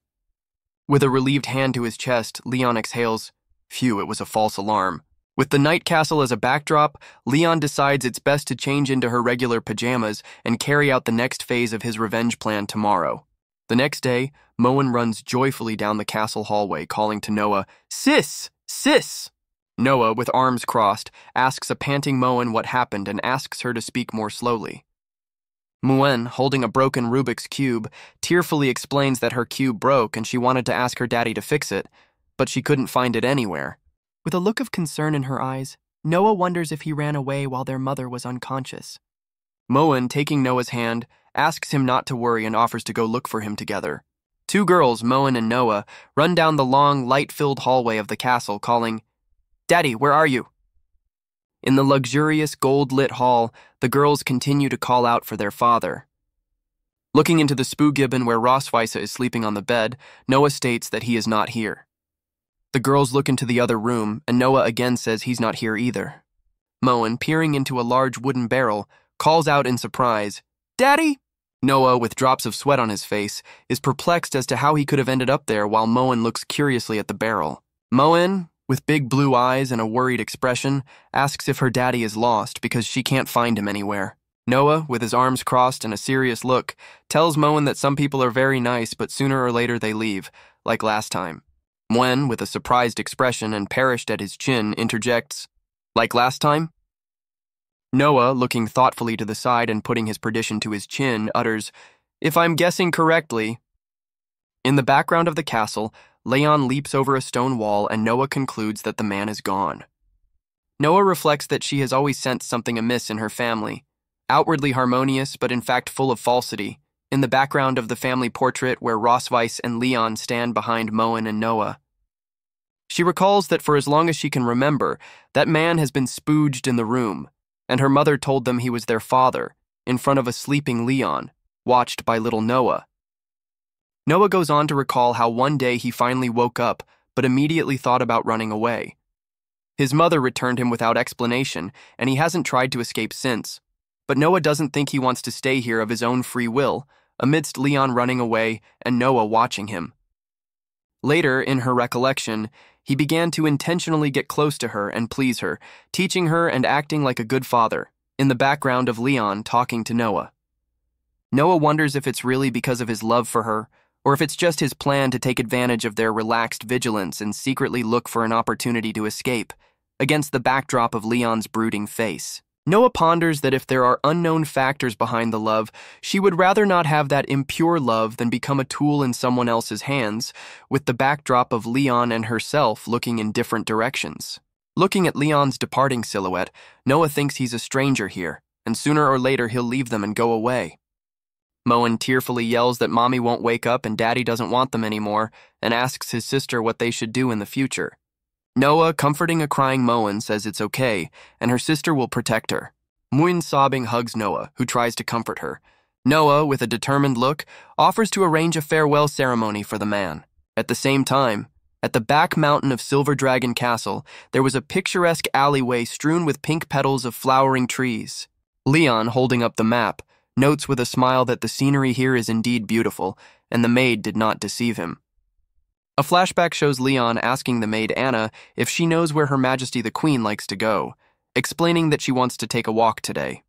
With a relieved hand to his chest, Leon exhales, "Phew, it was a false alarm." With the night castle as a backdrop, Leon decides it's best to change into her regular pajamas and carry out the next phase of his revenge plan tomorrow. The next day, Moen runs joyfully down the castle hallway, calling to Noah, "Sis! Sis!" Noah, with arms crossed, asks a panting Moen what happened and asks her to speak more slowly. Moen, holding a broken Rubik's Cube, tearfully explains that her cube broke and she wanted to ask her daddy to fix it, but she couldn't find it anywhere. With a look of concern in her eyes, Noah wonders if he ran away while their mother was unconscious. Moen, taking Noah's hand, asks him not to worry and offers to go look for him together. 2 girls, Moen and Noah, run down the long, light-filled hallway of the castle, calling, "Daddy, where are you?" In the luxurious, gold-lit hall, the girls continue to call out for their father. Looking into the spoo-gibbon where Rosweise is sleeping on the bed, Noah states that he is not here. The girls look into the other room, and Noah again says he's not here either. Moen, peering into a large wooden barrel, calls out in surprise, "Daddy!" Noah, with drops of sweat on his face, is perplexed as to how he could have ended up there while Moen looks curiously at the barrel. Moen, with big blue eyes and a worried expression, asks if her daddy is lost because she can't find him anywhere. Noah, with his arms crossed and a serious look, tells Moen that some people are very nice, but sooner or later they leave, like last time. Moen, with a surprised expression and perished at his chin, interjects, "Like last time?" Noah, looking thoughtfully to the side and putting his perdition to his chin, utters, "If I'm guessing correctly." In the background of the castle, Leon leaps over a stone wall and Noah concludes that the man is gone. Noah reflects that she has always sensed something amiss in her family, outwardly harmonious but in fact full of falsity, in the background of the family portrait where Rosweise and Leon stand behind Moen and Noah. She recalls that for as long as she can remember, that man has been spooged in the room, and her mother told them he was their father, in front of a sleeping Leon, watched by little Noah. Noah goes on to recall how one day he finally woke up, but immediately thought about running away. His mother returned him without explanation, and he hasn't tried to escape since. But Noah doesn't think he wants to stay here of his own free will, amidst Leon running away and Noah watching him. Later, in her recollection, he began to intentionally get close to her and please her, teaching her and acting like a good father, in the background of Leon talking to Noah. Noah wonders if it's really because of his love for her, or if it's just his plan to take advantage of their relaxed vigilance and secretly look for an opportunity to escape, against the backdrop of Leon's brooding face. Noah ponders that if there are unknown factors behind the love, she would rather not have that impure love than become a tool in someone else's hands, with the backdrop of Leon and herself looking in different directions. Looking at Leon's departing silhouette, Noah thinks he's a stranger here, and sooner or later he'll leave them and go away. Moen tearfully yells that Mommy won't wake up and Daddy doesn't want them anymore, and asks his sister what they should do in the future. Noah, comforting a crying Moen, says it's okay, and her sister will protect her. Moen, sobbing, hugs Noah, who tries to comfort her. Noah, with a determined look, offers to arrange a farewell ceremony for the man. At the same time, at the back mountain of Silver Dragon Castle, there was a picturesque alleyway strewn with pink petals of flowering trees. Leon, holding up the map, notes with a smile that the scenery here is indeed beautiful, and the maid did not deceive him. A flashback shows Leon asking the maid Anna if she knows where Her Majesty the Queen likes to go, explaining that she wants to take a walk today.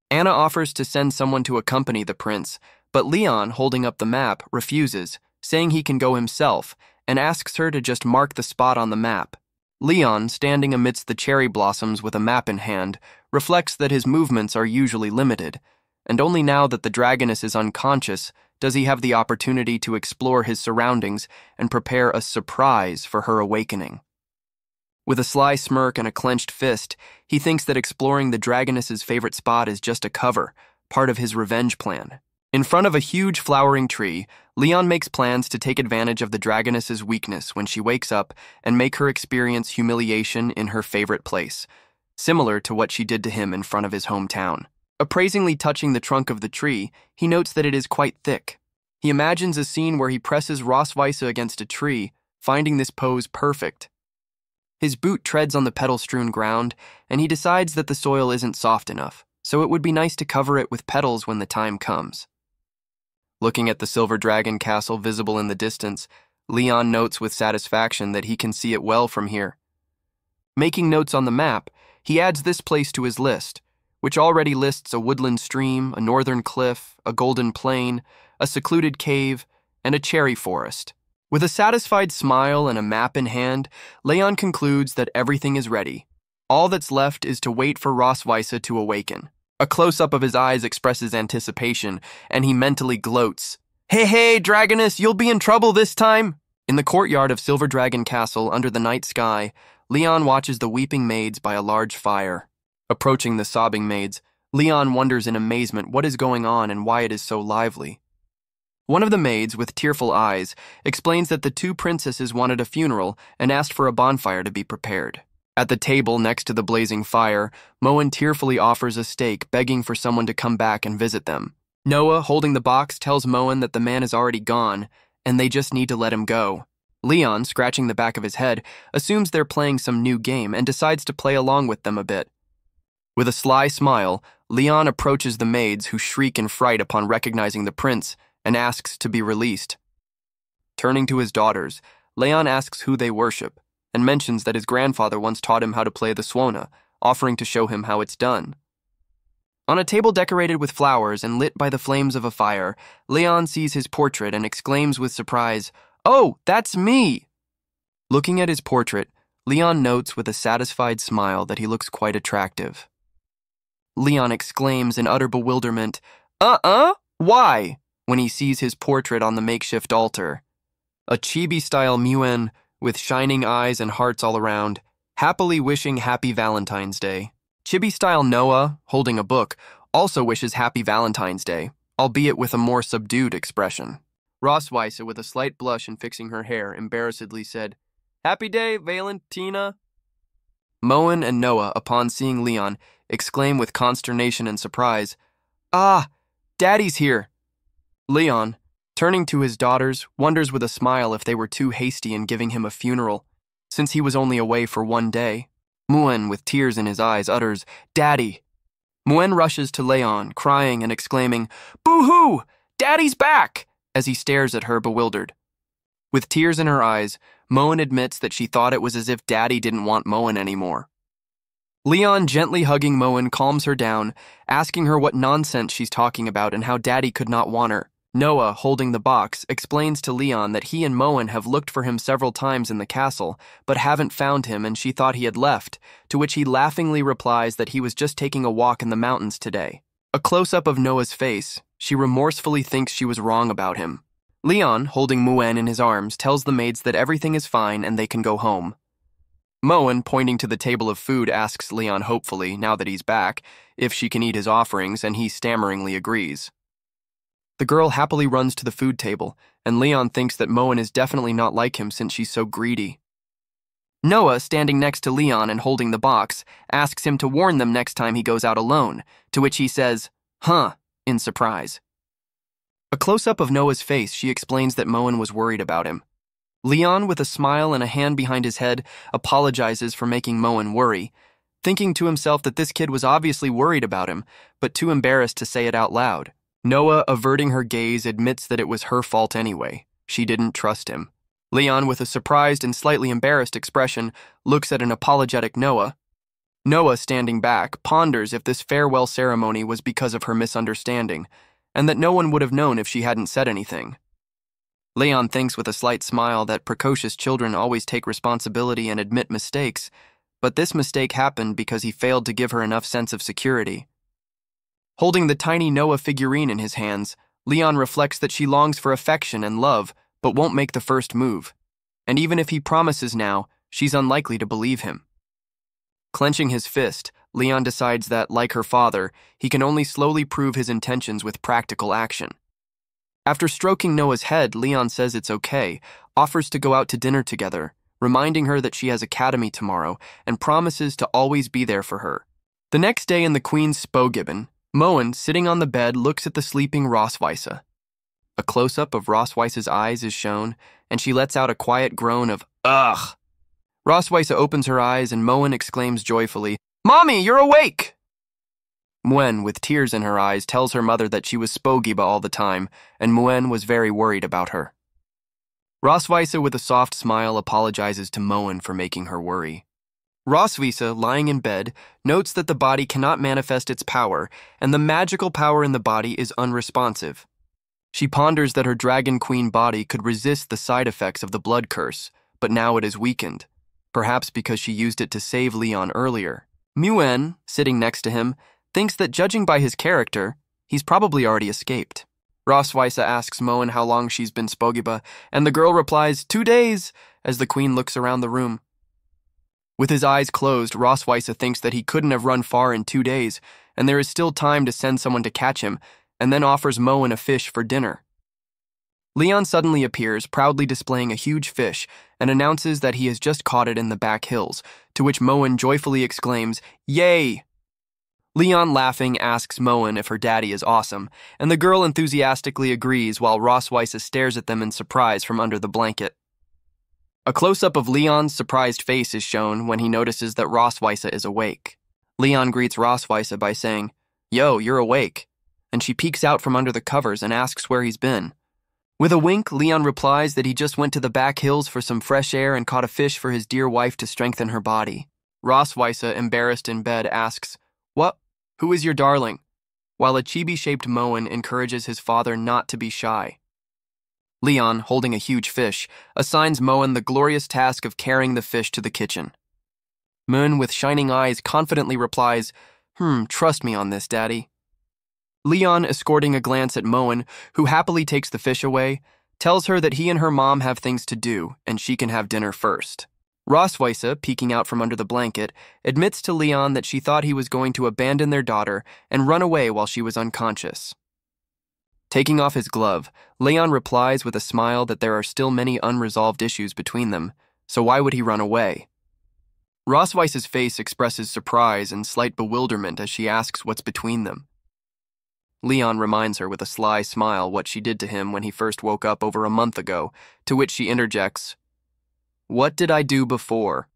Anna offers to send someone to accompany the prince, but Leon, holding up the map, refuses, saying he can go himself, and asks her to just mark the spot on the map. Leon, standing amidst the cherry blossoms with a map in hand, reflects that his movements are usually limited, and only now that the dragoness is unconscious does he have the opportunity to explore his surroundings and prepare a surprise for her awakening. With a sly smirk and a clenched fist, he thinks that exploring the dragoness's favorite spot is just a cover, part of his revenge plan. In front of a huge flowering tree, Leon makes plans to take advantage of the dragoness's weakness when she wakes up and make her experience humiliation in her favorite place, similar to what she did to him in front of his hometown. Appraisingly touching the trunk of the tree, he notes that it is quite thick. He imagines a scene where he presses Rosweisse against a tree, finding this pose perfect. His boot treads on the petal-strewn ground, and he decides that the soil isn't soft enough, so it would be nice to cover it with petals when the time comes. Looking at the Silver Dragon Castle visible in the distance, Leon notes with satisfaction that he can see it well from here. Making notes on the map, he adds this place to his list, which already lists a woodland stream, a northern cliff, a golden plain, a secluded cave, and a cherry forest. With a satisfied smile and a map in hand, Leon concludes that everything is ready. All that's left is to wait for Rosweisse to awaken. A close-up of his eyes expresses anticipation, and he mentally gloats. Hey, Dragoness, you'll be in trouble this time! In the courtyard of Silver Dragon Castle under the night sky, Leon watches the weeping maids by a large fire. Approaching the sobbing maids, Leon wonders in amazement what is going on and why it is so lively. One of the maids, with tearful eyes, explains that the two princesses wanted a funeral and asked for a bonfire to be prepared. At the table next to the blazing fire, Moen tearfully offers a steak, begging for someone to come back and visit them. Noah, holding the box, tells Moen that the man is already gone, and they just need to let him go. Leon, scratching the back of his head, assumes they're playing some new game and decides to play along with them a bit. With a sly smile, Leon approaches the maids, who shriek in fright upon recognizing the prince, and asks to be released. Turning to his daughters, Leon asks who they worship, and mentions that his grandfather once taught him how to play the swona, offering to show him how it's done. On a table decorated with flowers and lit by the flames of a fire, Leon sees his portrait and exclaims with surprise, "Oh, that's me!" Looking at his portrait, Leon notes with a satisfied smile that he looks quite attractive. Leon exclaims in utter bewilderment, Why?" when he sees his portrait on the makeshift altar. A chibi-style Muen, with shining eyes and hearts all around, happily wishing Happy Valentine's Day. Chibi-style Noah, holding a book, also wishes Happy Valentine's Day, albeit with a more subdued expression. Rosweisse, with a slight blush and fixing her hair, embarrassedly said, "Happy day, Valentina." Moen and Noah, upon seeing Leon, exclaim with consternation and surprise, "Ah, Daddy's here." Leon, turning to his daughters, wonders with a smile if they were too hasty in giving him a funeral, since he was only away for one day. Moen, with tears in his eyes, utters, "Daddy." Moen rushes to Leon, crying and exclaiming, "Boo-hoo! Daddy's back!" as he stares at her bewildered. With tears in her eyes, Moen admits that she thought it was as if Daddy didn't want Moen anymore. Leon, gently hugging Moen, calms her down, asking her what nonsense she's talking about and how Daddy could not want her. Noah, holding the box, explains to Leon that he and Moen have looked for him several times in the castle, but haven't found him and she thought he had left, to which he laughingly replies that he was just taking a walk in the mountains today. A close-up of Noah's face, she remorsefully thinks she was wrong about him. Leon, holding Moen in his arms, tells the maids that everything is fine and they can go home. Moen, pointing to the table of food, asks Leon hopefully, now that he's back, if she can eat his offerings, and he stammeringly agrees. The girl happily runs to the food table, and Leon thinks that Moen is definitely not like him since she's so greedy. Noah, standing next to Leon and holding the box, asks him to warn them next time he goes out alone, to which he says, "Huh," in surprise. A close-up of Noah's face, she explains that Moen was worried about him. Leon, with a smile and a hand behind his head, apologizes for making Moen worry, thinking to himself that this kid was obviously worried about him, but too embarrassed to say it out loud. Noah, averting her gaze, admits that it was her fault anyway. She didn't trust him. Leon, with a surprised and slightly embarrassed expression, looks at an apologetic Noah. Noah, standing back, ponders if this farewell ceremony was because of her misunderstanding, and that no one would have known if she hadn't said anything. Leon thinks with a slight smile that precocious children always take responsibility and admit mistakes, but this mistake happened because he failed to give her enough sense of security. Holding the tiny Noah figurine in his hands, Leon reflects that she longs for affection and love, but won't make the first move. And even if he promises now, she's unlikely to believe him. Clenching his fist, Leon decides that, like her father, he can only slowly prove his intentions with practical action. After stroking Noah's head, Leon says it's okay, offers to go out to dinner together, reminding her that she has academy tomorrow, and promises to always be there for her. The next day in the Queen's Spogibben, Moen, sitting on the bed, looks at the sleeping Roswitha. A close-up of Roswitha's eyes is shown, and she lets out a quiet groan of, "Ugh!" Roswitha opens her eyes, and Moen exclaims joyfully, "Mommy, you're awake!" Moen, with tears in her eyes, tells her mother that she was Spogiba all the time, and Moen was very worried about her. Roswitha, with a soft smile, apologizes to Moen for making her worry. Roswitha, lying in bed, notes that the body cannot manifest its power, and the magical power in the body is unresponsive. She ponders that her Dragon Queen body could resist the side effects of the blood curse, but now it is weakened, perhaps because she used it to save Leon earlier. Moen, sitting next to him, thinks that judging by his character, he's probably already escaped. Roswitha asks Moen how long she's been Spogiba, and the girl replies, 2 days, as the queen looks around the room. With his eyes closed, Roswitha thinks that he couldn't have run far in 2 days, and there is still time to send someone to catch him, and then offers Moen a fish for dinner. Leon suddenly appears, proudly displaying a huge fish, and announces that he has just caught it in the back hills, to which Moen joyfully exclaims, "Yay!" Leon, laughing, asks Moen if her daddy is awesome, and the girl enthusiastically agrees while Roswitha stares at them in surprise from under the blanket. A close-up of Leon's surprised face is shown when he notices that Roswitha is awake. Leon greets Roswitha by saying, "Yo, you're awake," and she peeks out from under the covers and asks where he's been. With a wink, Leon replies that he just went to the back hills for some fresh air and caught a fish for his dear wife to strengthen her body. Roswitha, embarrassed in bed, asks, "What? Who is your darling?" while a chibi-shaped Moen encourages his father not to be shy. Leon, holding a huge fish, assigns Moen the glorious task of carrying the fish to the kitchen. Moen, with shining eyes, confidently replies, "Trust me on this, Daddy." Leon, escorting a glance at Moen, who happily takes the fish away, tells her that he and her mom have things to do, and she can have dinner first. Roswitha, peeking out from under the blanket, admits to Leon that she thought he was going to abandon their daughter and run away while she was unconscious. Taking off his glove, Leon replies with a smile that there are still many unresolved issues between them, so why would he run away? Roswitha's face expresses surprise and slight bewilderment as she asks what's between them. Leon reminds her with a sly smile what she did to him when he first woke up over a month ago, to which she interjects, "What did I do before?"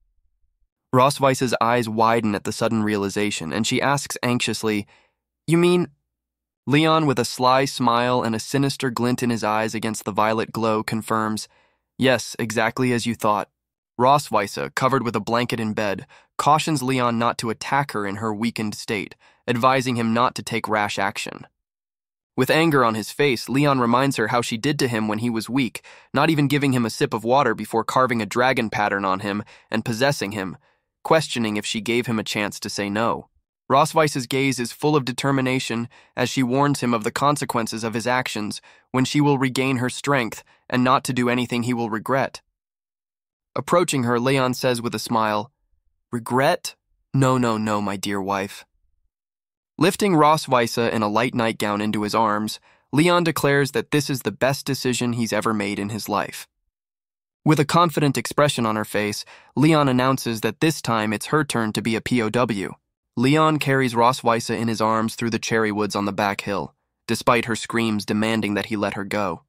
Roswitha's eyes widen at the sudden realization, and she asks anxiously, "You mean—" Leon, with a sly smile and a sinister glint in his eyes against the violet glow, confirms, "Yes, exactly as you thought." Roswitha, covered with a blanket in bed, cautions Leon not to attack her in her weakened state, advising him not to take rash action. With anger on his face, Leon reminds her how she did to him when he was weak, not even giving him a sip of water before carving a dragon pattern on him and possessing him, questioning if she gave him a chance to say no. Roswitha's gaze is full of determination as she warns him of the consequences of his actions when she will regain her strength and not to do anything he will regret. Approaching her, Leon says with a smile, "Regret? No, no, no, my dear wife." Lifting Roswitha in a light nightgown into his arms, Leon declares that this is the best decision he's ever made in his life. With a confident expression on her face, Leon announces that this time it's her turn to be a POW. Leon carries Roswitha in his arms through the cherry woods on the back hill, despite her screams demanding that he let her go.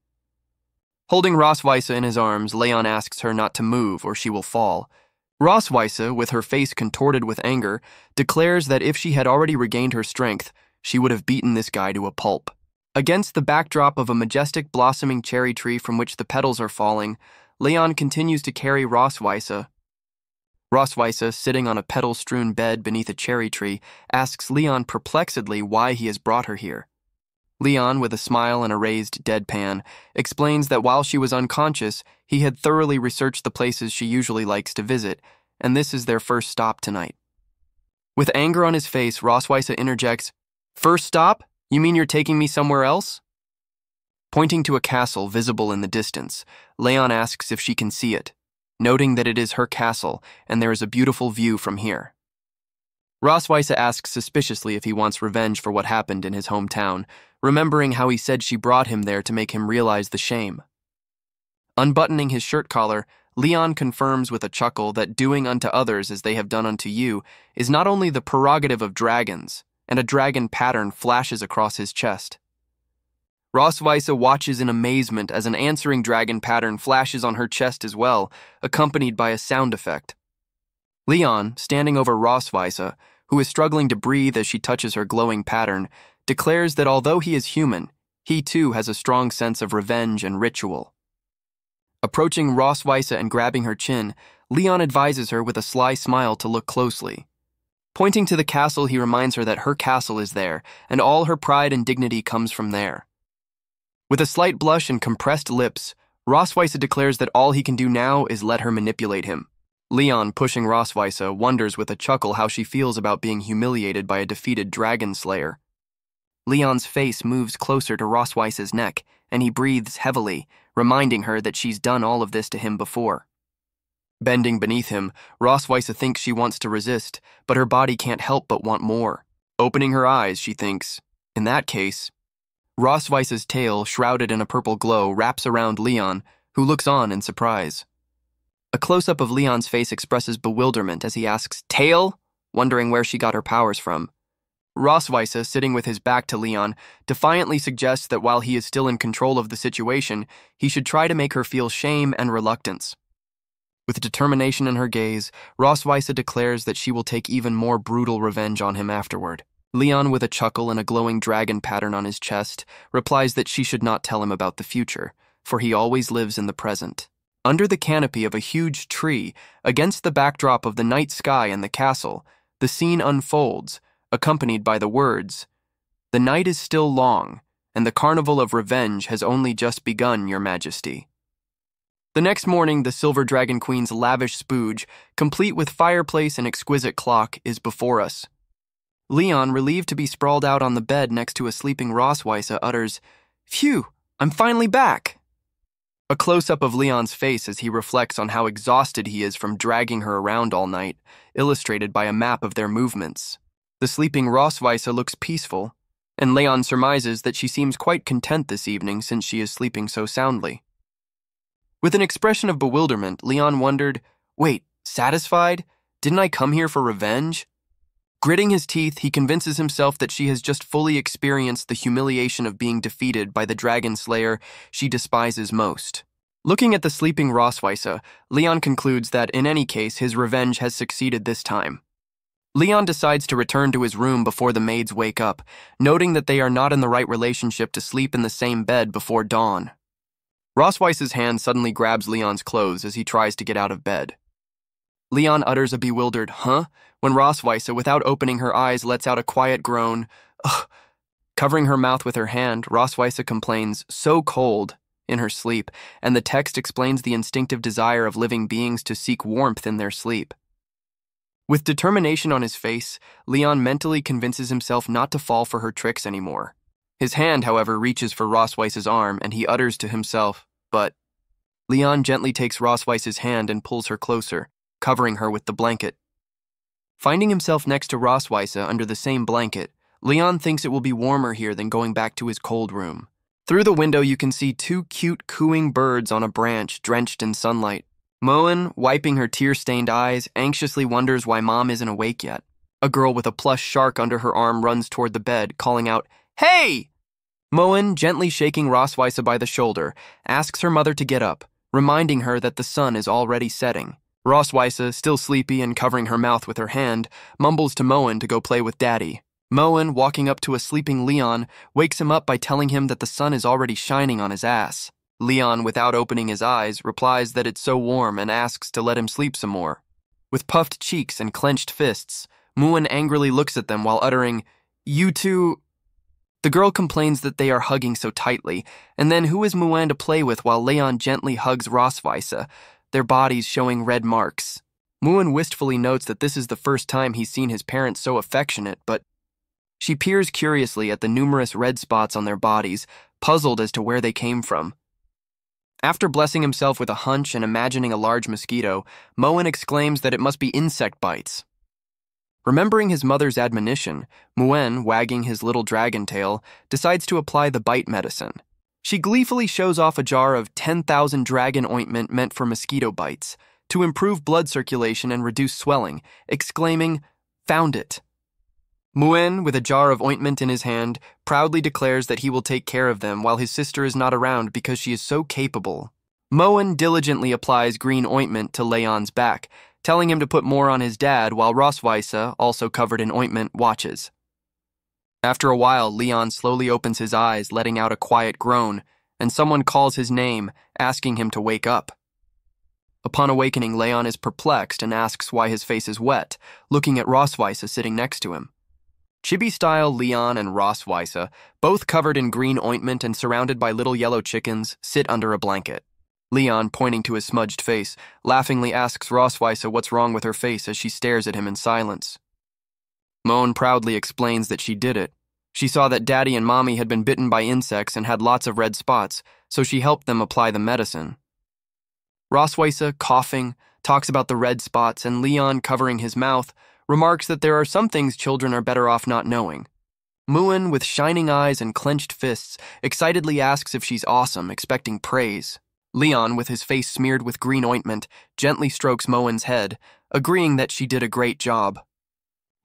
Holding Roswitha in his arms, Leon asks her not to move or she will fall. Roswitha, with her face contorted with anger, declares that if she had already regained her strength, she would have beaten this guy to a pulp. Against the backdrop of a majestic blossoming cherry tree from which the petals are falling, Leon continues to carry Roswitha. Roswitha, sitting on a petal-strewn bed beneath a cherry tree, asks Leon perplexedly why he has brought her here. Leon, with a smile and a raised deadpan, explains that while she was unconscious, he had thoroughly researched the places she usually likes to visit, and this is their first stop tonight. With anger on his face, Roswitha interjects, "First stop? You mean you're taking me somewhere else?" Pointing to a castle visible in the distance, Leon asks if she can see it, noting that it is her castle and there is a beautiful view from here. Roswitha asks suspiciously if he wants revenge for what happened in his hometown, remembering how he said she brought him there to make him realize the shame. Unbuttoning his shirt collar, Leon confirms with a chuckle that doing unto others as they have done unto you is not only the prerogative of dragons, and a dragon pattern flashes across his chest. Roswitha watches in amazement as an answering dragon pattern flashes on her chest as well, accompanied by a sound effect. Leon, standing over Roswitha, who is struggling to breathe as she touches her glowing pattern, declares that although he is human, he too has a strong sense of revenge and ritual. Approaching Roswitha and grabbing her chin, Leon advises her with a sly smile to look closely. Pointing to the castle, he reminds her that her castle is there, and all her pride and dignity comes from there. With a slight blush and compressed lips, Roswitha declares that all he can do now is let her manipulate him. Leon, pushing Roswitha, wonders with a chuckle how she feels about being humiliated by a defeated dragon slayer. Leon's face moves closer to Roswitha's neck, and he breathes heavily, reminding her that she's done all of this to him before. Bending beneath him, Roswitha thinks she wants to resist, but her body can't help but want more. Opening her eyes, she thinks, in that case, Roswitha's tail, shrouded in a purple glow, wraps around Leon, who looks on in surprise. A close-up of Leon's face expresses bewilderment as he asks, "Tail?" wondering where she got her powers from. Roswitha, sitting with his back to Leon, defiantly suggests that while he is still in control of the situation, he should try to make her feel shame and reluctance. With determination in her gaze, Roswitha declares that she will take even more brutal revenge on him afterward. Leon, with a chuckle and a glowing dragon pattern on his chest, replies that she should not tell him about the future, for he always lives in the present. Under the canopy of a huge tree, against the backdrop of the night sky and the castle, the scene unfolds, accompanied by the words, "The night is still long, and the carnival of revenge has only just begun, Your Majesty." The next morning, the Silver Dragon Queen's lavish spooge, complete with fireplace and exquisite clock, is before us. Leon, relieved to be sprawled out on the bed next to a sleeping Roswitha, utters, "Phew, I'm finally back." A close-up of Leon's face as he reflects on how exhausted he is from dragging her around all night, illustrated by a map of their movements. The sleeping Roswitha looks peaceful, and Leon surmises that she seems quite content this evening since she is sleeping so soundly. With an expression of bewilderment, Leon wondered, "Wait, satisfied? Didn't I come here for revenge?" Gritting his teeth, he convinces himself that she has just fully experienced the humiliation of being defeated by the dragon slayer she despises most. Looking at the sleeping Roswitha, Leon concludes that in any case his revenge has succeeded this time. Leon decides to return to his room before the maids wake up, noting that they are not in the right relationship to sleep in the same bed before dawn. Roswitha's hand suddenly grabs Leon's clothes as he tries to get out of bed. Leon utters a bewildered, "Huh?" when Roswitha, without opening her eyes, lets out a quiet groan, "Ugh." Covering her mouth with her hand, Roswitha complains, "So cold," in her sleep, and the text explains the instinctive desire of living beings to seek warmth in their sleep. With determination on his face, Leon mentally convinces himself not to fall for her tricks anymore. His hand, however, reaches for Roswitha's arm, and he utters to himself, "But..." Leon gently takes Roswitha's hand and pulls her closer, covering her with the blanket. Finding himself next to Roswitha under the same blanket, Leon thinks it will be warmer here than going back to his cold room. Through the window, you can see two cute cooing birds on a branch drenched in sunlight. Moen, wiping her tear-stained eyes, anxiously wonders why Mom isn't awake yet. A girl with a plush shark under her arm runs toward the bed, calling out, "Hey!" Moen, gently shaking Roswitha by the shoulder, asks her mother to get up, reminding her that the sun is already setting. Roswitha, still sleepy and covering her mouth with her hand, mumbles to Moen to go play with Daddy. Moen, walking up to a sleeping Leon, wakes him up by telling him that the sun is already shining on his ass. Leon, without opening his eyes, replies that it's so warm and asks to let him sleep some more. With puffed cheeks and clenched fists, Moen angrily looks at them while uttering, "You two..." The girl complains that they are hugging so tightly, and then who is Moen to play with while Leon gently hugs Roswitha, their bodies showing red marks. Moen wistfully notes that this is the first time he's seen his parents so affectionate, but she peers curiously at the numerous red spots on their bodies, puzzled as to where they came from. After blessing himself with a hunch and imagining a large mosquito, Moen exclaims that it must be insect bites. Remembering his mother's admonition, Moen, wagging his little dragon tail, decides to apply the bite medicine. She gleefully shows off a jar of 10,000 dragon ointment meant for mosquito bites, to improve blood circulation and reduce swelling, exclaiming, "Found it." Moen, with a jar of ointment in his hand, proudly declares that he will take care of them while his sister is not around because she is so capable. Moen diligently applies green ointment to Leon's back, telling him to put more on his dad while Roswitha, also covered in ointment, watches. After a while, Leon slowly opens his eyes, letting out a quiet groan, and someone calls his name, asking him to wake up. Upon awakening, Leon is perplexed and asks why his face is wet, looking at Roswitha sitting next to him. Chibi-style Leon and Roswitha, both covered in green ointment and surrounded by little yellow chickens, sit under a blanket. Leon, pointing to his smudged face, laughingly asks Roswitha what's wrong with her face as she stares at him in silence. Moen proudly explains that she did it. She saw that Daddy and Mommy had been bitten by insects and had lots of red spots, so she helped them apply the medicine. Roswitha, coughing, talks about the red spots, and Leon, covering his mouth, remarks that there are some things children are better off not knowing. Moen, with shining eyes and clenched fists, excitedly asks if she's awesome, expecting praise. Leon, with his face smeared with green ointment, gently strokes Moen's head, agreeing that she did a great job.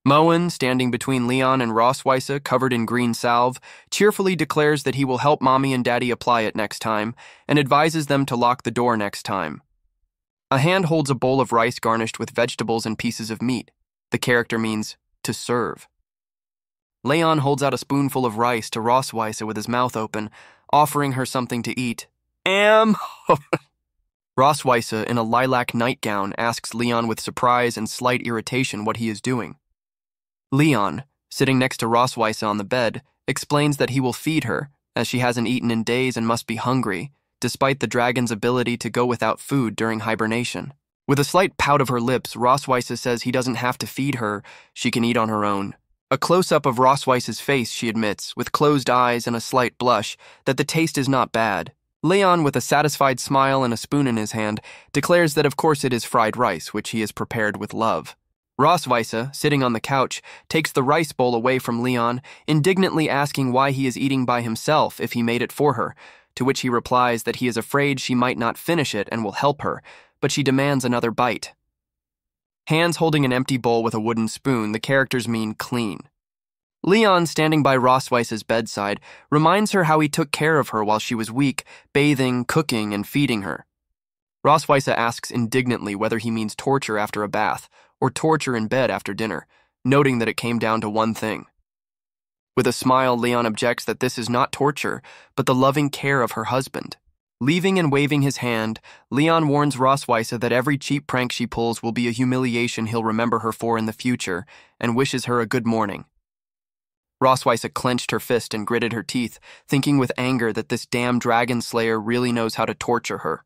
Moen, standing between Leon and Roswitha, covered in green salve, cheerfully declares that he will help Mommy and Daddy apply it next time, and advises them to lock the door next time. A hand holds a bowl of rice garnished with vegetables and pieces of meat. The character means to serve. Leon holds out a spoonful of rice to Roswitha with his mouth open, offering her something to eat. Roswitha, in a lilac nightgown, asks Leon with surprise and slight irritation what he is doing. Leon, sitting next to Roswitha on the bed, explains that he will feed her, as she hasn't eaten in days and must be hungry, despite the dragon's ability to go without food during hibernation. With a slight pout of her lips, Roswitha says he doesn't have to feed her, she can eat on her own. A close-up of Roswitha's face, she admits, with closed eyes and a slight blush, that the taste is not bad. Leon, with a satisfied smile and a spoon in his hand, declares that of course it is fried rice, which he has prepared with love. Roswitha, sitting on the couch, takes the rice bowl away from Leon, indignantly asking why he is eating by himself if he made it for her, to which he replies that he is afraid she might not finish it and will help her, but she demands another bite. Hands holding an empty bowl with a wooden spoon, the characters mean clean. Leon, standing by Roswitha's bedside, reminds her how he took care of her while she was weak, bathing, cooking, and feeding her. Roswitha asks indignantly whether he means torture after a bath, or torture in bed after dinner, noting that it came down to one thing. With a smile, Leon objects that this is not torture, but the loving care of her husband. Leaving and waving his hand, Leon warns Roswitha that every cheap prank she pulls will be a humiliation he'll remember her for in the future, and wishes her a good morning. Roswitha clenched her fist and gritted her teeth, thinking with anger that this damn dragon slayer really knows how to torture her.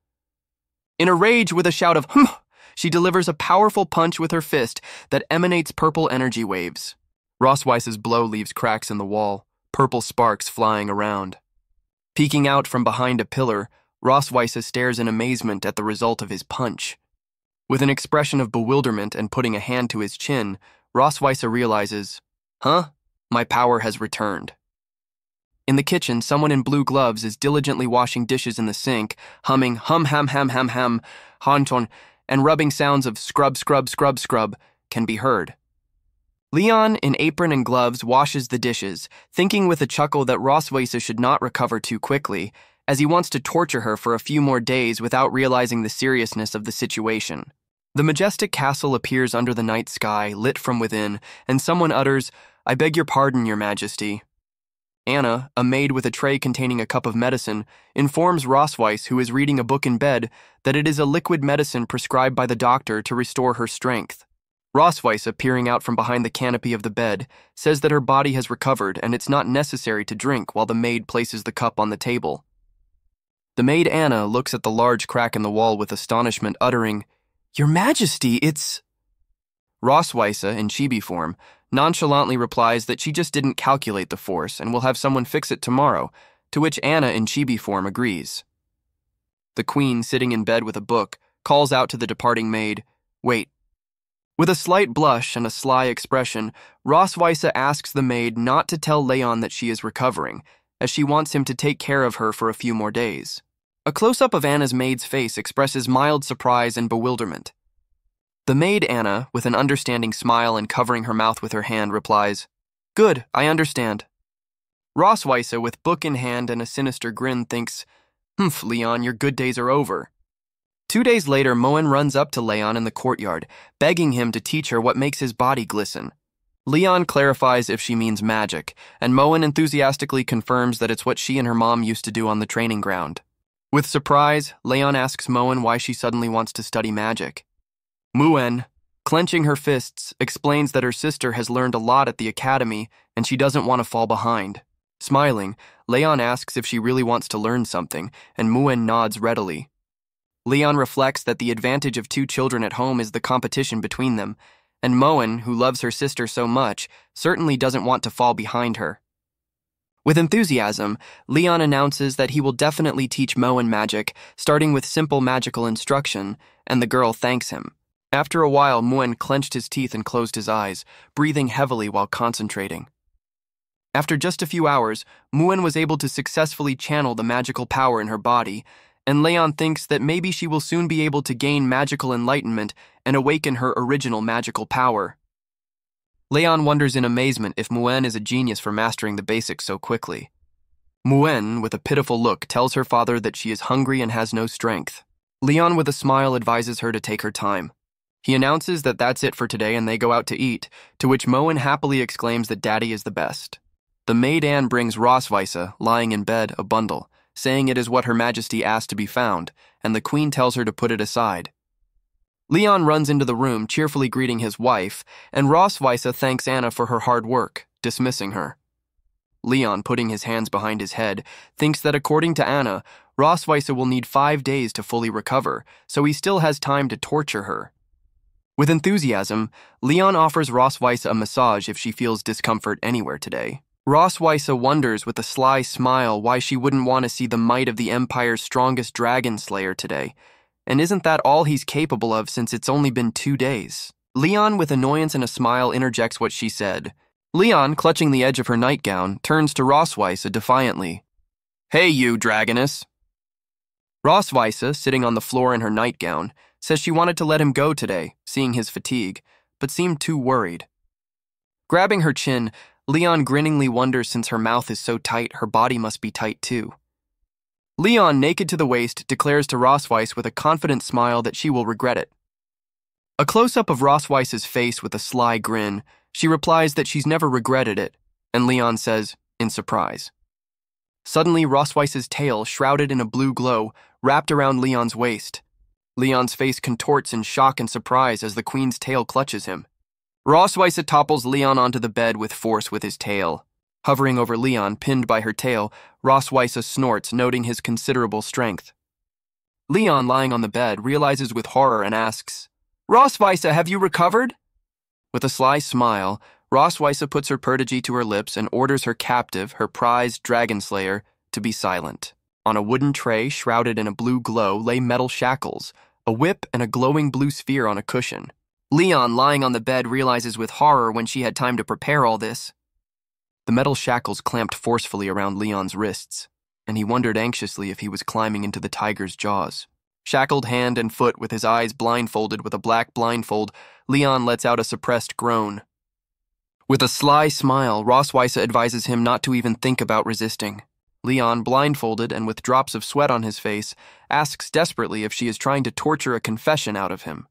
In a rage, with a shout of "Hum!" she delivers a powerful punch with her fist that emanates purple energy waves. Roswitha's blow leaves cracks in the wall, purple sparks flying around. Peeking out from behind a pillar, Roswitha stares in amazement at the result of his punch. With an expression of bewilderment and putting a hand to his chin, Roswitha realizes, "Huh? My power has returned." In the kitchen, someone in blue gloves is diligently washing dishes in the sink, humming hum ham ham ham ham, hanton, and rubbing sounds of scrub scrub scrub scrub can be heard. Leon, in apron and gloves, washes the dishes, thinking with a chuckle that Roswitha should not recover too quickly, as he wants to torture her for a few more days without realizing the seriousness of the situation. The majestic castle appears under the night sky, lit from within, and someone utters, "I beg your pardon, Your Majesty." Anna, a maid with a tray containing a cup of medicine, informs Roswitha, who is reading a book in bed, that it is a liquid medicine prescribed by the doctor to restore her strength. Roswitha, peering out from behind the canopy of the bed, says that her body has recovered and it's not necessary to drink while the maid places the cup on the table. The maid Anna looks at the large crack in the wall with astonishment, uttering, "Your Majesty, it's—" Roswitha, in chibi form, nonchalantly replies that she just didn't calculate the force and will have someone fix it tomorrow, to which Anna, in chibi form, agrees. The queen, sitting in bed with a book, calls out to the departing maid, "Wait." With a slight blush and a sly expression, Roswitha asks the maid not to tell Leon that she is recovering, as she wants him to take care of her for a few more days. A close-up of Anna's maid's face expresses mild surprise and bewilderment. The maid Anna, with an understanding smile and covering her mouth with her hand, replies, "Good, I understand." Roswitha, with book in hand and a sinister grin, thinks, "Humph, Leon, your good days are over." 2 days later, Moen runs up to Leon in the courtyard, begging him to teach her what makes his body glisten. Leon clarifies if she means magic, and Moen enthusiastically confirms that it's what she and her mom used to do on the training ground. With surprise, Leon asks Moen why she suddenly wants to study magic. Moen, clenching her fists, explains that her sister has learned a lot at the academy and she doesn't want to fall behind. Smiling, Leon asks if she really wants to learn something, and Moen nods readily. Leon reflects that the advantage of 2 children at home is the competition between them, and Moen, who loves her sister so much, certainly doesn't want to fall behind her. With enthusiasm, Leon announces that he will definitely teach Moen magic, starting with simple magical instruction, and the girl thanks him. After a while, Moen clenched his teeth and closed his eyes, breathing heavily while concentrating. After just a few hours, Moen was able to successfully channel the magical power in her body, and Leon thinks that maybe she will soon be able to gain magical enlightenment and awaken her original magical power. Leon wonders in amazement if Moen is a genius for mastering the basics so quickly. Moen, with a pitiful look, tells her father that she is hungry and has no strength. Leon, with a smile, advises her to take her time. He announces that that's it for today and they go out to eat, to which Moen happily exclaims that Daddy is the best. The maid Anne brings Roswitha, lying in bed, a bundle, saying it is what Her Majesty asked to be found, and the Queen tells her to put it aside. Leon runs into the room, cheerfully greeting his wife, and Roswitha thanks Anna for her hard work, dismissing her. Leon, putting his hands behind his head, thinks that according to Anna, Roswitha will need 5 days to fully recover, so he still has time to torture her. With enthusiasm, Leon offers Roswitha a massage if she feels discomfort anywhere today. Roswitha wonders with a sly smile why she wouldn't want to see the might of the Empire's strongest dragon slayer today. And isn't that all he's capable of since it's only been 2 days? Leon, with annoyance and a smile, interjects what she said. Leon, clutching the edge of her nightgown, turns to Roswitha defiantly. "Hey, you, dragoness." Roswitha, sitting on the floor in her nightgown, says she wanted to let him go today, seeing his fatigue, but seemed too worried. Grabbing her chin, Leon grinningly wonders since her mouth is so tight, her body must be tight too. Leon, naked to the waist, declares to Roswitha with a confident smile that she will regret it. A close-up of Roswitha's face with a sly grin, she replies that she's never regretted it, and Leon says, in surprise. Suddenly, Roswitha's tail, shrouded in a blue glow, wrapped around Leon's waist. Leon's face contorts in shock and surprise as the Queen's tail clutches him. Roswitha topples Leon onto the bed with force with his tail. Hovering over Leon, pinned by her tail, Roswitha snorts, noting his considerable strength. Leon, lying on the bed, realizes with horror and asks, "Roswitha, have you recovered?" With a sly smile, Roswitha puts her protege to her lips and orders her captive, her prized dragon slayer, to be silent. On a wooden tray shrouded in a blue glow lay metal shackles, a whip, and a glowing blue sphere on a cushion. Leon, lying on the bed, realizes with horror when she had time to prepare all this. The metal shackles clamped forcefully around Leon's wrists, and he wondered anxiously if he was climbing into the tiger's jaws. Shackled hand and foot with his eyes blindfolded with a black blindfold, Leon lets out a suppressed groan. With a sly smile, Rosweiss advises him not to even think about resisting. Leon, blindfolded and with drops of sweat on his face, asks desperately if she is trying to torture a confession out of him.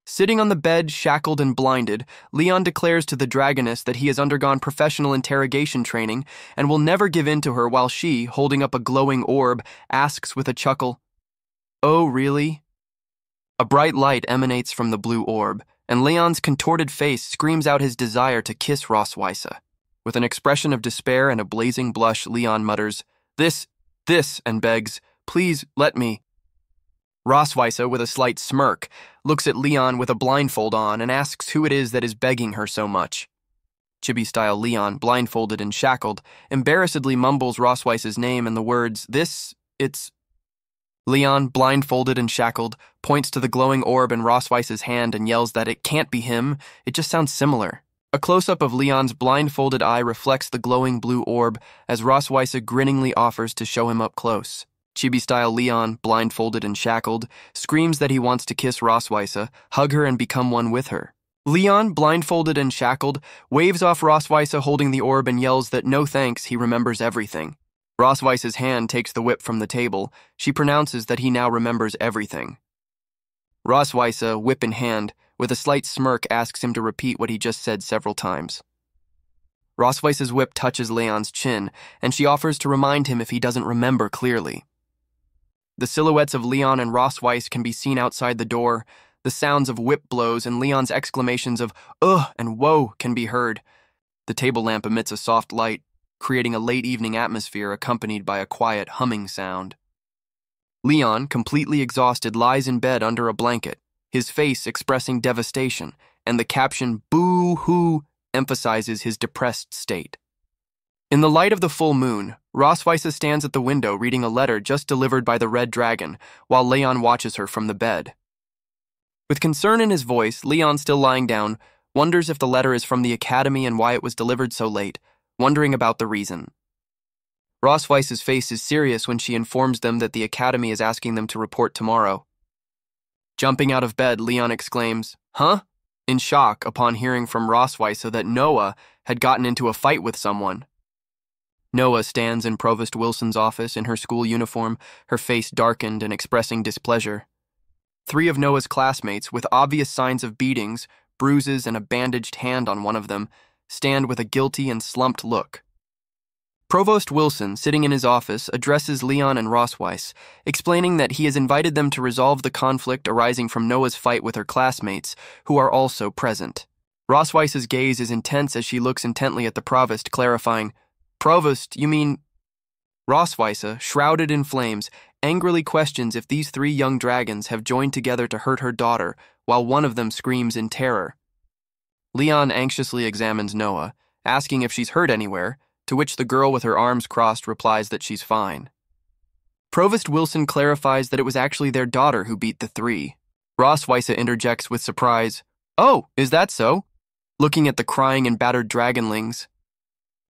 Sitting on the bed, shackled and blinded, Leon declares to the dragoness that he has undergone professional interrogation training and will never give in to her while she, holding up a glowing orb, asks with a chuckle, "Oh, really?" A bright light emanates from the blue orb, and Leon's contorted face screams out his desire to kiss Rosweiss. With an expression of despair and a blazing blush, Leon mutters, This, and begs, "Please, let me." Rosweiss, with a slight smirk, looks at Leon with a blindfold on and asks who it is that is begging her so much. Chibi-style Leon, blindfolded and shackled, embarrassedly mumbles Rosweiss's name and the words, it's... Leon, blindfolded and shackled, points to the glowing orb in Rosweiss's hand and yells that it can't be him, it just sounds similar. A close-up of Leon's blindfolded eye reflects the glowing blue orb as Rosweiss grinningly offers to show him up close. Chibi-style Leon, blindfolded and shackled, screams that he wants to kiss Rosweiss, hug her and become one with her. Leon, blindfolded and shackled, waves off Rosweiss holding the orb and yells that no thanks, he remembers everything. Rosweiss's hand takes the whip from the table. She pronounces that he now remembers everything. Rosweiss, whip in hand, with a slight smirk asks him to repeat what he just said several times. Rosweiss's whip touches Leon's chin, and she offers to remind him if he doesn't remember clearly. The silhouettes of Leon and Rosweiss can be seen outside the door. The sounds of whip blows and Leon's exclamations of "ugh" and "whoa" can be heard. The table lamp emits a soft light, creating a late evening atmosphere accompanied by a quiet humming sound. Leon, completely exhausted, lies in bed under a blanket, his face expressing devastation, and the caption "boo-hoo" emphasizes his depressed state. In the light of the full moon, Rosweiss stands at the window reading a letter just delivered by the Red Dragon, while Leon watches her from the bed. With concern in his voice, Leon, still lying down, wonders if the letter is from the Academy and why it was delivered so late, wondering about the reason. Rosweiss's face is serious when she informs them that the Academy is asking them to report tomorrow. Jumping out of bed, Leon exclaims, "Huh?" in shock upon hearing from Rosweiss that Noah had gotten into a fight with someone. Noah stands in Provost Wilson's office in her school uniform, her face darkened and expressing displeasure. 3 of Noah's classmates, with obvious signs of beatings, bruises, and a bandaged hand on one of them, stand with a guilty and slumped look. Provost Wilson, sitting in his office, addresses Leon and Rosweiss, explaining that he has invited them to resolve the conflict arising from Noah's fight with her classmates, who are also present. Rosweiss's gaze is intense as she looks intently at the provost, clarifying, "Provost, you mean..." Rosweiss, shrouded in flames, angrily questions if these 3 young dragons have joined together to hurt her daughter, while one of them screams in terror. Leon anxiously examines Noah, asking if she's hurt anywhere, to which the girl with her arms crossed replies that she's fine. Provost Wilson clarifies that it was actually their daughter who beat the 3. Rosweiss interjects with surprise, "Oh, is that so?" looking at the crying and battered dragonlings.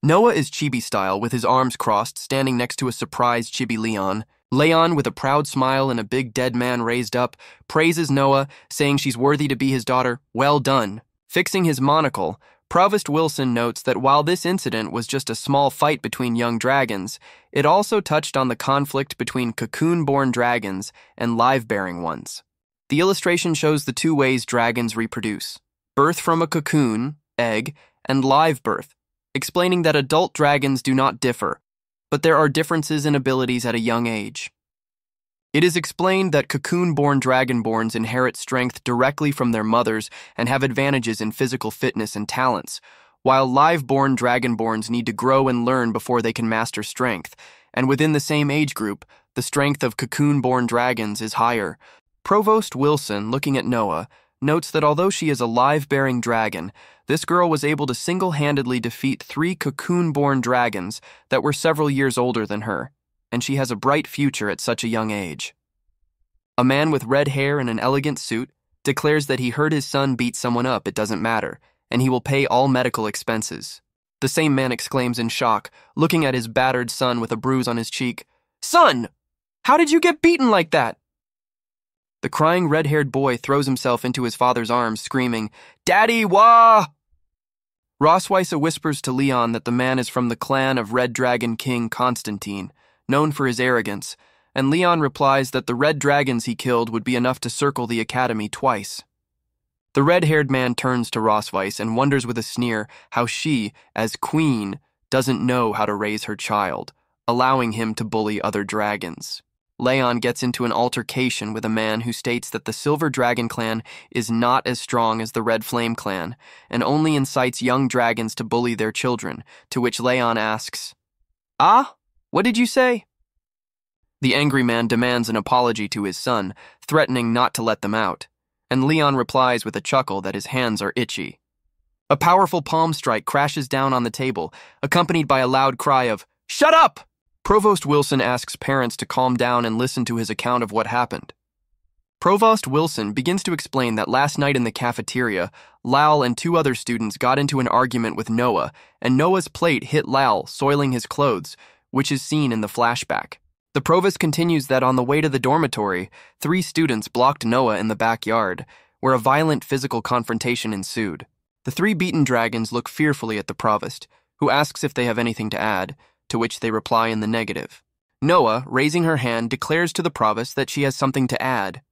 Noah is chibi-style with his arms crossed, standing next to a surprised chibi Leon. Leon, with a proud smile and a big dead man raised up, praises Noah, saying she's worthy to be his daughter. Well done. Fixing his monocle, Provost Wilson notes that while this incident was just a small fight between young dragons, it also touched on the conflict between cocoon-born dragons and live-bearing ones. The illustration shows the 2 ways dragons reproduce: birth from a cocoon, egg, and live birth, explaining that adult dragons do not differ, but there are differences in abilities at a young age. It is explained that cocoon-born dragonborns inherit strength directly from their mothers and have advantages in physical fitness and talents, while live-born dragonborns need to grow and learn before they can master strength, and within the same age group, the strength of cocoon-born dragons is higher. Provost Wilson, looking at Noah, notes that although she is a live-bearing dragon, this girl was able to single-handedly defeat 3 cocoon-born dragons that were several years older than her, and she has a bright future at such a young age. A man with red hair in an elegant suit declares that he heard his son beat someone up, it doesn't matter, and he will pay all medical expenses. The same man exclaims in shock, looking at his battered son with a bruise on his cheek. "Son! How did you get beaten like that?" The crying red-haired boy throws himself into his father's arms, screaming, "Daddy, wah!" Rosweiss whispers to Leon that the man is from the clan of Red Dragon King Constantine, known for his arrogance, and Leon replies that the red dragons he killed would be enough to circle the academy twice. The red-haired man turns to Rosweiss and wonders with a sneer how she, as queen, doesn't know how to raise her child, allowing him to bully other dragons. Leon gets into an altercation with a man who states that the Silver Dragon clan is not as strong as the Red Flame clan, and only incites young dragons to bully their children, to which Leon asks, "Ah? What did you say?" The angry man demands an apology to his son, threatening not to let them out, and Leon replies with a chuckle that his hands are itchy. A powerful palm strike crashes down on the table, accompanied by a loud cry of, "Shut up!" Provost Wilson asks parents to calm down and listen to his account of what happened. Provost Wilson begins to explain that last night in the cafeteria, Lal and two other students got into an argument with Noah, and Noah's plate hit Lal, soiling his clothes, which is seen in the flashback. The provost continues that on the way to the dormitory, 3 students blocked Noah in the backyard, where a violent physical confrontation ensued. The 3 beaten dragons look fearfully at the provost, who asks if they have anything to add, to which they reply in the negative. Noah, raising her hand, declares to the provost that she has something to add.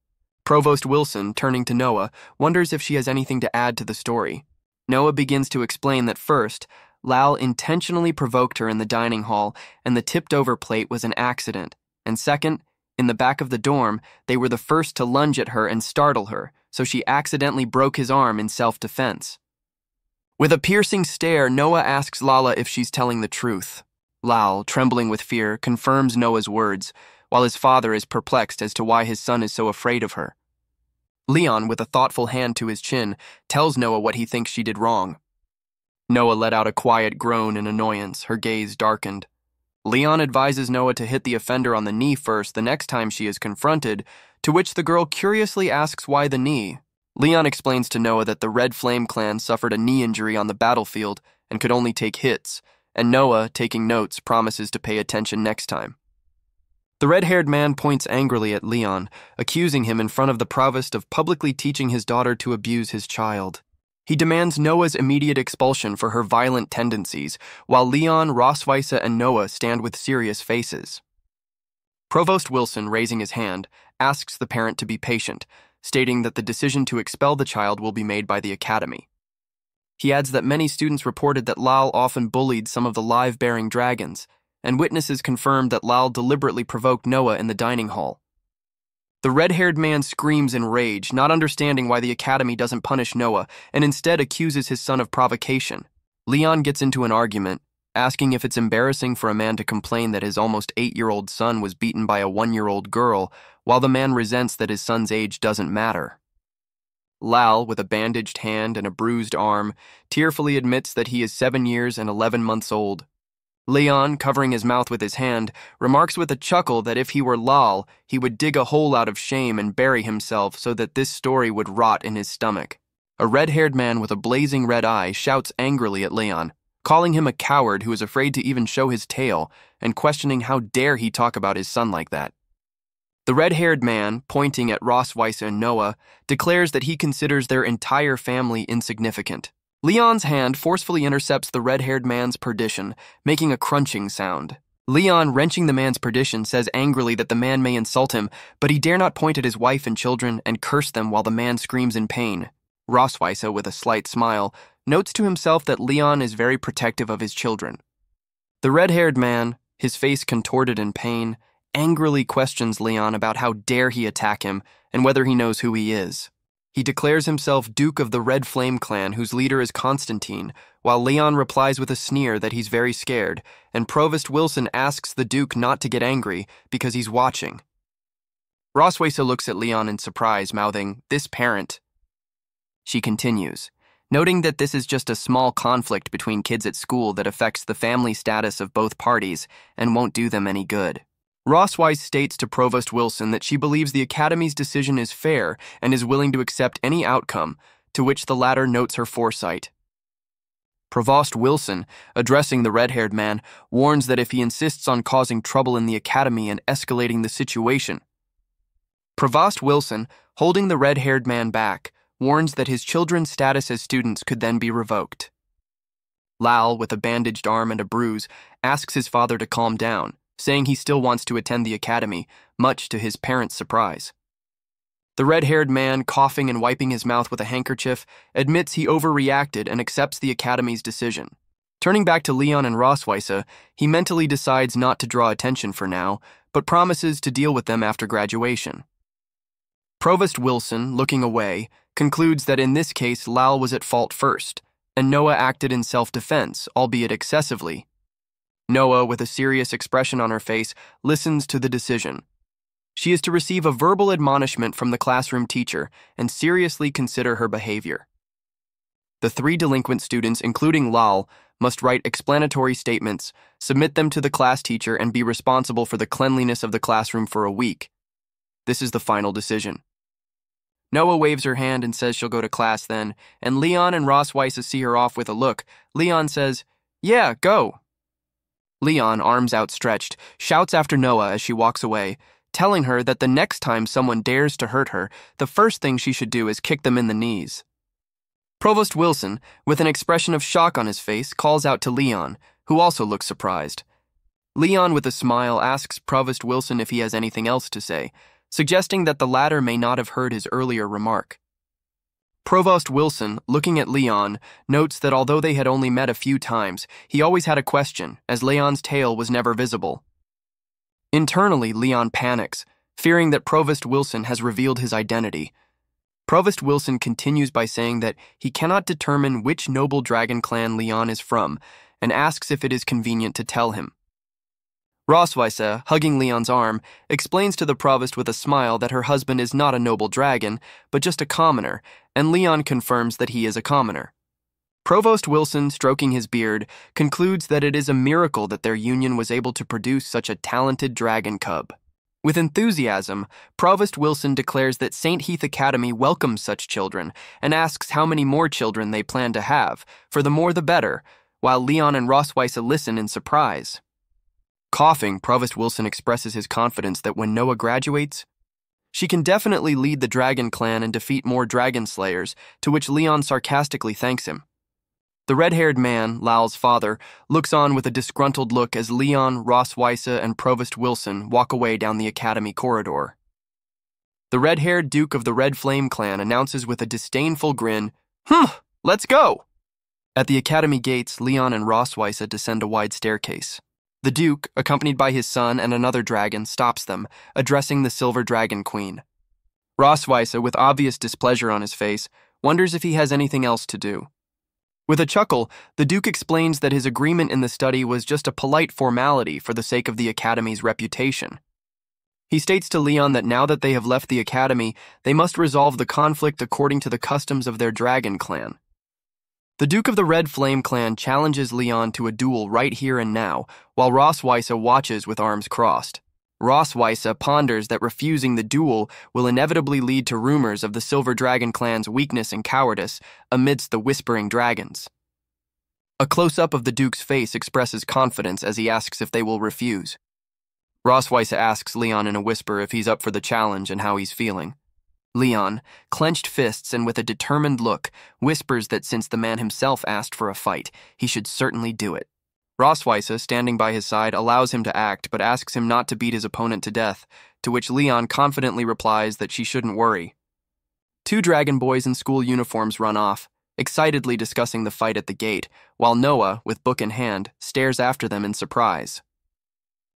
Provost Wilson, turning to Noah, wonders if she has anything to add to the story. Noah begins to explain that first, Lal intentionally provoked her in the dining hall, and the tipped-over plate was an accident, and second, in the back of the dorm, they were the first to lunge at her and startle her, so she accidentally broke his arm in self-defense. With a piercing stare, Noah asks Lala if she's telling the truth. Lal, trembling with fear, confirms Noah's words, while his father is perplexed as to why his son is so afraid of her. Leon, with a thoughtful hand to his chin, tells Noah what he thinks she did wrong. Noah let out a quiet groan in annoyance, her gaze darkened. Leon advises Noah to hit the offender on the knee first the next time she is confronted, to which the girl curiously asks why the knee. Leon explains to Noah that the Red Flame clan suffered a knee injury on the battlefield and could only take hits, and Noah, taking notes, promises to pay attention next time. The red-haired man points angrily at Leon, accusing him in front of the provost of publicly teaching his daughter to abuse his child. He demands Noah's immediate expulsion for her violent tendencies, while Leon, Rosweiss, and Noah stand with serious faces. Provost Wilson, raising his hand, asks the parent to be patient, stating that the decision to expel the child will be made by the academy. He adds that many students reported that Lal often bullied some of the live-bearing dragons, and witnesses confirmed that Lal deliberately provoked Noah in the dining hall. The red-haired man screams in rage, not understanding why the academy doesn't punish Noah, and instead accuses his son of provocation. Leon gets into an argument, asking if it's embarrassing for a man to complain that his almost 8-year-old son was beaten by a 1-year-old girl, while the man resents that his son's age doesn't matter. Lal, with a bandaged hand and a bruised arm, tearfully admits that he is 7 years and 11 months old. Leon, covering his mouth with his hand, remarks with a chuckle that if he were Lal, he would dig a hole out of shame and bury himself so that this story would rot in his stomach. A red-haired man with a blazing red eye shouts angrily at Leon, calling him a coward who is afraid to even show his tail, and questioning how dare he talk about his son like that. The red-haired man, pointing at Rosweiss and Noah, declares that he considers their entire family insignificant. Leon's hand forcefully intercepts the red-haired man's perdition, making a crunching sound. Leon, wrenching the man's perdition, says angrily that the man may insult him, but he dare not point at his wife and children and curse them while the man screams in pain. Rosweiss, with a slight smile, notes to himself that Leon is very protective of his children. The red-haired man, his face contorted in pain, angrily questions Leon about how dare he attack him and whether he knows who he is. He declares himself Duke of the Red Flame clan, whose leader is Constantine, while Leon replies with a sneer that he's very scared, and Provost Wilson asks the Duke not to get angry because he's watching. Rosweiss looks at Leon in surprise, mouthing, "This parent." She continues, noting that this is just a small conflict between kids at school that affects the family status of both parties and won't do them any good. Rosweiss states to Provost Wilson that she believes the Academy's decision is fair and is willing to accept any outcome, to which the latter notes her foresight. Provost Wilson, addressing the red-haired man, warns that if he insists on causing trouble in the academy and escalating the situation. Provost Wilson, holding the red-haired man back, warns that his children's status as students could then be revoked. Lal, with a bandaged arm and a bruise, asks his father to calm down, saying he still wants to attend the academy, much to his parents' surprise. The red-haired man, coughing and wiping his mouth with a handkerchief, admits he overreacted and accepts the academy's decision. Turning back to Leon and Rosweiser, he mentally decides not to draw attention for now, but promises to deal with them after graduation. Provost Wilson, looking away, concludes that in this case Lal was at fault first, and Noah acted in self-defense, albeit excessively. Noah, with a serious expression on her face, listens to the decision. She is to receive a verbal admonishment from the classroom teacher and seriously consider her behavior. The 3 delinquent students, including Lal, must write explanatory statements, submit them to the class teacher, and be responsible for the cleanliness of the classroom for a week. This is the final decision. Noah waves her hand and says she'll go to class then, and Leon and Rosweiser see her off with a look. Leon says, "Yeah, go." Leon, arms outstretched, shouts after Noah as she walks away, telling her that the next time someone dares to hurt her, the first thing she should do is kick them in the knees. Provost Wilson, with an expression of shock on his face, calls out to Leon, who also looks surprised. Leon, with a smile, asks Provost Wilson if he has anything else to say, suggesting that the latter may not have heard his earlier remark. Provost Wilson, looking at Leon, notes that although they had only met a few times, he always had a question, as Leon's tail was never visible. Internally, Leon panics, fearing that Provost Wilson has revealed his identity. Provost Wilson continues by saying that he cannot determine which noble dragon clan Leon is from, and asks if it is convenient to tell him. Rosweiser, hugging Leon's arm, explains to the provost with a smile that her husband is not a noble dragon, but just a commoner, and Leon confirms that he is a commoner. Provost Wilson, stroking his beard, concludes that it is a miracle that their union was able to produce such a talented dragon cub. With enthusiasm, Provost Wilson declares that St. Heath Academy welcomes such children and asks how many more children they plan to have, for the more the better, while Leon and Rosweiser listen in surprise. Coughing, Provost Wilson expresses his confidence that when Noah graduates, she can definitely lead the dragon clan and defeat more dragon slayers, to which Leon sarcastically thanks him. The red-haired man, Lal's father, looks on with a disgruntled look as Leon, Rosweiser, and Provost Wilson walk away down the academy corridor. The red-haired Duke of the Red Flame clan announces with a disdainful grin, let's go!" At the academy gates, Leon and Rosweiser descend a wide staircase. The Duke, accompanied by his son and another dragon, stops them, addressing the Silver Dragon Queen. Rosweiser, with obvious displeasure on his face, wonders if he has anything else to do. With a chuckle, the Duke explains that his agreement in the study was just a polite formality for the sake of the Academy's reputation. He states to Leon that now that they have left the Academy, they must resolve the conflict according to the customs of their dragon clan. The Duke of the Red Flame clan challenges Leon to a duel right here and now, while Rosweiser watches with arms crossed. Rosweiser ponders that refusing the duel will inevitably lead to rumors of the Silver Dragon clan's weakness and cowardice amidst the Whispering Dragons. A close-up of the Duke's face expresses confidence as he asks if they will refuse. Rosweiser asks Leon in a whisper if he's up for the challenge and how he's feeling. Leon, clenched fists and with a determined look, whispers that since the man himself asked for a fight, he should certainly do it. Rosweiser, standing by his side, allows him to act but asks him not to beat his opponent to death, to which Leon confidently replies that she shouldn't worry. 2 dragon boys in school uniforms run off, excitedly discussing the fight at the gate, while Noah, with book in hand, stares after them in surprise.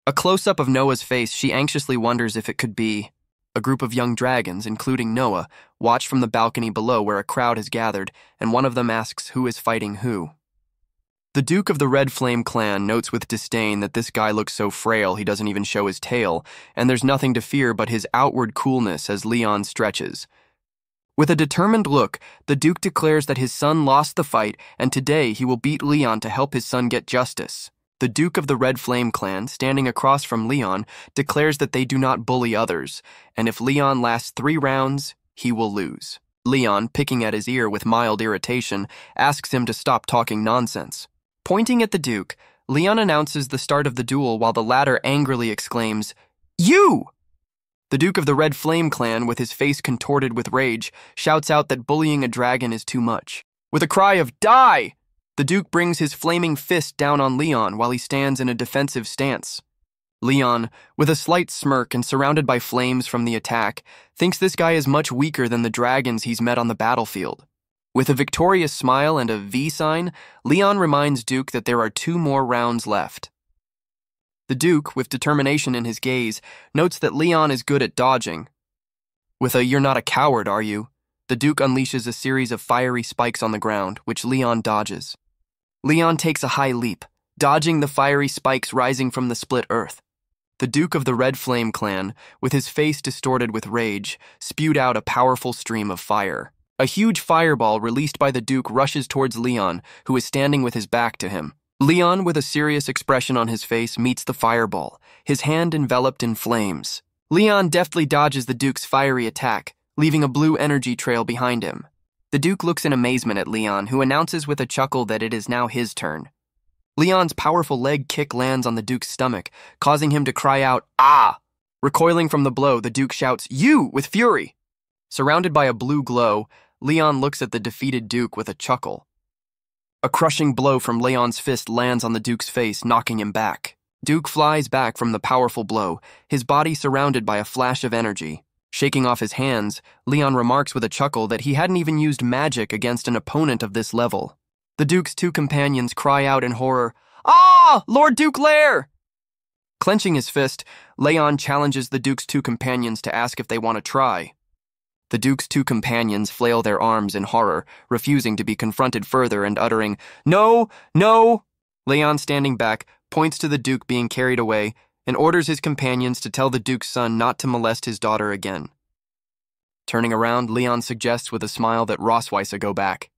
A close-up of Noah's face, she anxiously wonders if it could be. A group of young dragons, including Noah, watch from the balcony below where a crowd has gathered, and one of them asks who is fighting who. The Duke of the Red Flame clan notes with disdain that this guy looks so frail he doesn't even show his tail, and there's nothing to fear but his outward coolness as Leon stretches. With a determined look, the Duke declares that his son lost the fight, and today he will beat Leon to help his son get justice. The Duke of the Red Flame clan, standing across from Leon, declares that they do not bully others, and if Leon lasts 3 rounds, he will lose. Leon, picking at his ear with mild irritation, asks him to stop talking nonsense. Pointing at the Duke, Leon announces the start of the duel while the latter angrily exclaims, "You!" The Duke of the Red Flame clan, with his face contorted with rage, shouts out that bullying a dragon is too much. With a cry of "Die!" the Duke brings his flaming fist down on Leon while he stands in a defensive stance. Leon, with a slight smirk and surrounded by flames from the attack, thinks this guy is much weaker than the dragons he's met on the battlefield. With a victorious smile and a V sign, Leon reminds Duke that there are 2 more rounds left. The Duke, with determination in his gaze, notes that Leon is good at dodging. With a "You're not a coward, are you?" the Duke unleashes a series of fiery spikes on the ground, which Leon dodges. Leon takes a high leap, dodging the fiery spikes rising from the split earth. The Duke of the Red Flame clan, with his face distorted with rage, spewed out a powerful stream of fire. A huge fireball released by the Duke rushes towards Leon, who is standing with his back to him. Leon, with a serious expression on his face, meets the fireball, his hand enveloped in flames. Leon deftly dodges the Duke's fiery attack, leaving a blue energy trail behind him. The Duke looks in amazement at Leon, who announces with a chuckle that it is now his turn. Leon's powerful leg kick lands on the Duke's stomach, causing him to cry out, "Ah!" Recoiling from the blow, the Duke shouts, "You!" with fury. Surrounded by a blue glow, Leon looks at the defeated Duke with a chuckle. A crushing blow from Leon's fist lands on the Duke's face, knocking him back. Duke flies back from the powerful blow, his body surrounded by a flash of energy. Shaking off his hands, Leon remarks with a chuckle that he hadn't even used magic against an opponent of this level. The Duke's 2 companions cry out in horror, "Ah! Lord Duke Lair!" Clenching his fist, Leon challenges the Duke's 2 companions to ask if they want to try. The Duke's 2 companions flail their arms in horror, refusing to be confronted further and uttering, "No, no!" Leon, standing back, points to the Duke being carried away and orders his companions to tell the Duke's son not to molest his daughter again. Turning around, Leon suggests with a smile that Rosweiss go back.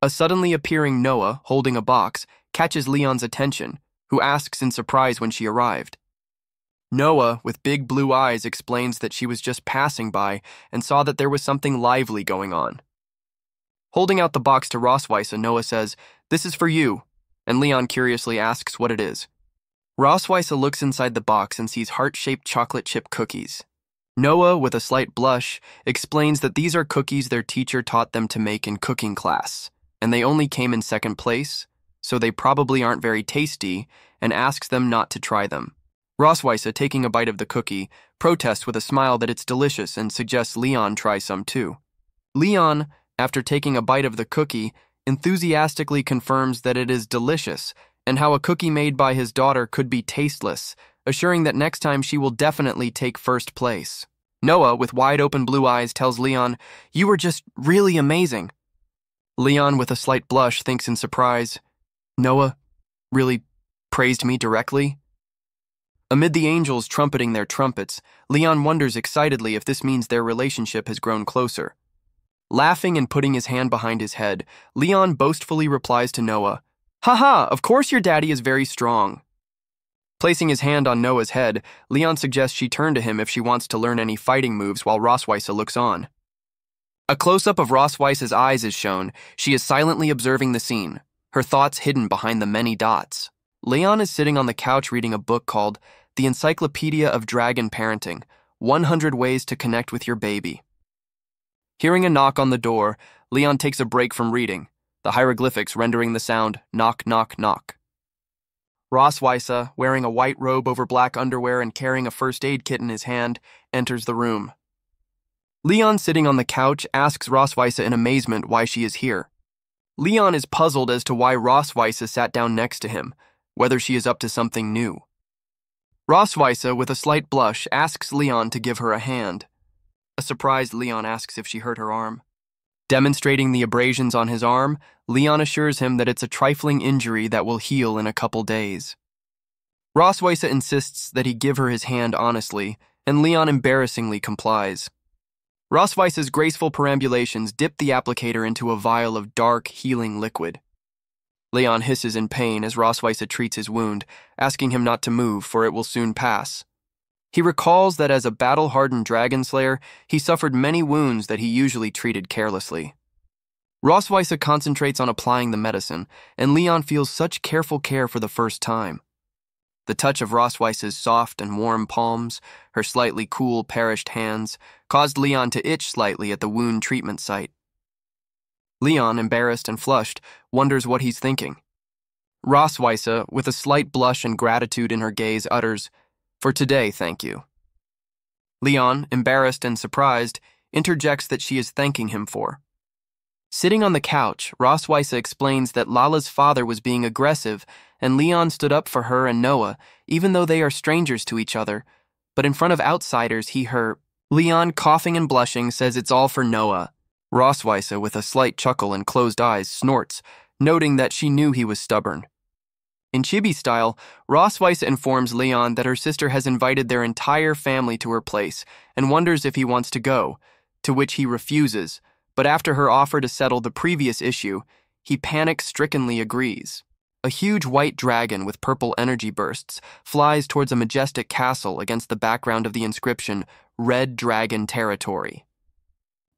A suddenly appearing Noah, holding a box, catches Leon's attention, who asks in surprise when she arrived. Noah, with big blue eyes, explains that she was just passing by and saw that there was something lively going on. Holding out the box to Rosweiss, Noah says, "This is for you," and Leon curiously asks what it is. Rosweiss looks inside the box and sees heart-shaped chocolate chip cookies. Noah, with a slight blush, explains that these are cookies their teacher taught them to make in cooking class, and they only came in 2nd place, so they probably aren't very tasty, and asks them not to try them. Rosweiss, taking a bite of the cookie, protests with a smile that it's delicious and suggests Leon try some too. Leon, after taking a bite of the cookie, enthusiastically confirms that it is delicious and how a cookie made by his daughter could be tasteless, assuring that next time she will definitely take 1st place. Noah, with wide-open blue eyes, tells Leon, "You were just really amazing." Leon, with a slight blush, thinks in surprise, "Noah really praised me directly?" Amid the angels trumpeting their trumpets, Leon wonders excitedly if this means their relationship has grown closer. Laughing and putting his hand behind his head, Leon boastfully replies to Noah, "Haha, of course your daddy is very strong." Placing his hand on Noah's head, Leon suggests she turn to him if she wants to learn any fighting moves while Rosweiss looks on. A close-up of Rosweiss's eyes is shown. She is silently observing the scene, her thoughts hidden behind the many dots. Leon is sitting on the couch reading a book called The Encyclopedia of Dragon Parenting, 100 Ways to Connect with Your Baby. Hearing a knock on the door, Leon takes a break from reading, the hieroglyphics rendering the sound knock, knock, knock. Rosweiss, wearing a white robe over black underwear and carrying a first aid kit in his hand, enters the room. Leon, sitting on the couch, asks Rosweiss in amazement why she is here. Leon is puzzled as to why Rosweiss sat down next to him, whether she is up to something new. Rosweiss, with a slight blush, asks Leon to give her a hand. A surprised Leon asks if she hurt her arm. Demonstrating the abrasions on his arm, Leon assures him that it's a trifling injury that will heal in a couple days. Rosweiss insists that he give her his hand honestly, and Leon embarrassingly complies. Rosweiss's graceful perambulations dip the applicator into a vial of dark, healing liquid. Leon hisses in pain as Rosweiss treats his wound, asking him not to move, for it will soon pass. He recalls that as a battle-hardened dragon slayer, he suffered many wounds that he usually treated carelessly. Rosweise concentrates on applying the medicine, and Leon feels such careful care for the first time. The touch of Rosweise's soft and warm palms, her slightly cool, perished hands, caused Leon to itch slightly at the wound treatment site. Leon, embarrassed and flushed, wonders what he's thinking. Rosweise, with a slight blush and gratitude in her gaze, utters, "For today, thank you." Leon, embarrassed and surprised, interjects that she is thanking him for. Sitting on the couch, Rosweise explains that Lala's father was being aggressive, and Leon stood up for her and Noah, even though they are strangers to each other. But in front of outsiders, Leon, coughing and blushing, says it's all for Noah. Rosweise, with a slight chuckle and closed eyes, snorts, noting that she knew he was stubborn. In chibi style, Rosweise informs Leon that her sister has invited their entire family to her place and wonders if he wants to go, to which he refuses, but after her offer to settle the previous issue, he panic-strickenly agrees. A huge white dragon with purple energy bursts flies towards a majestic castle against the background of the inscription, "Red Dragon Territory."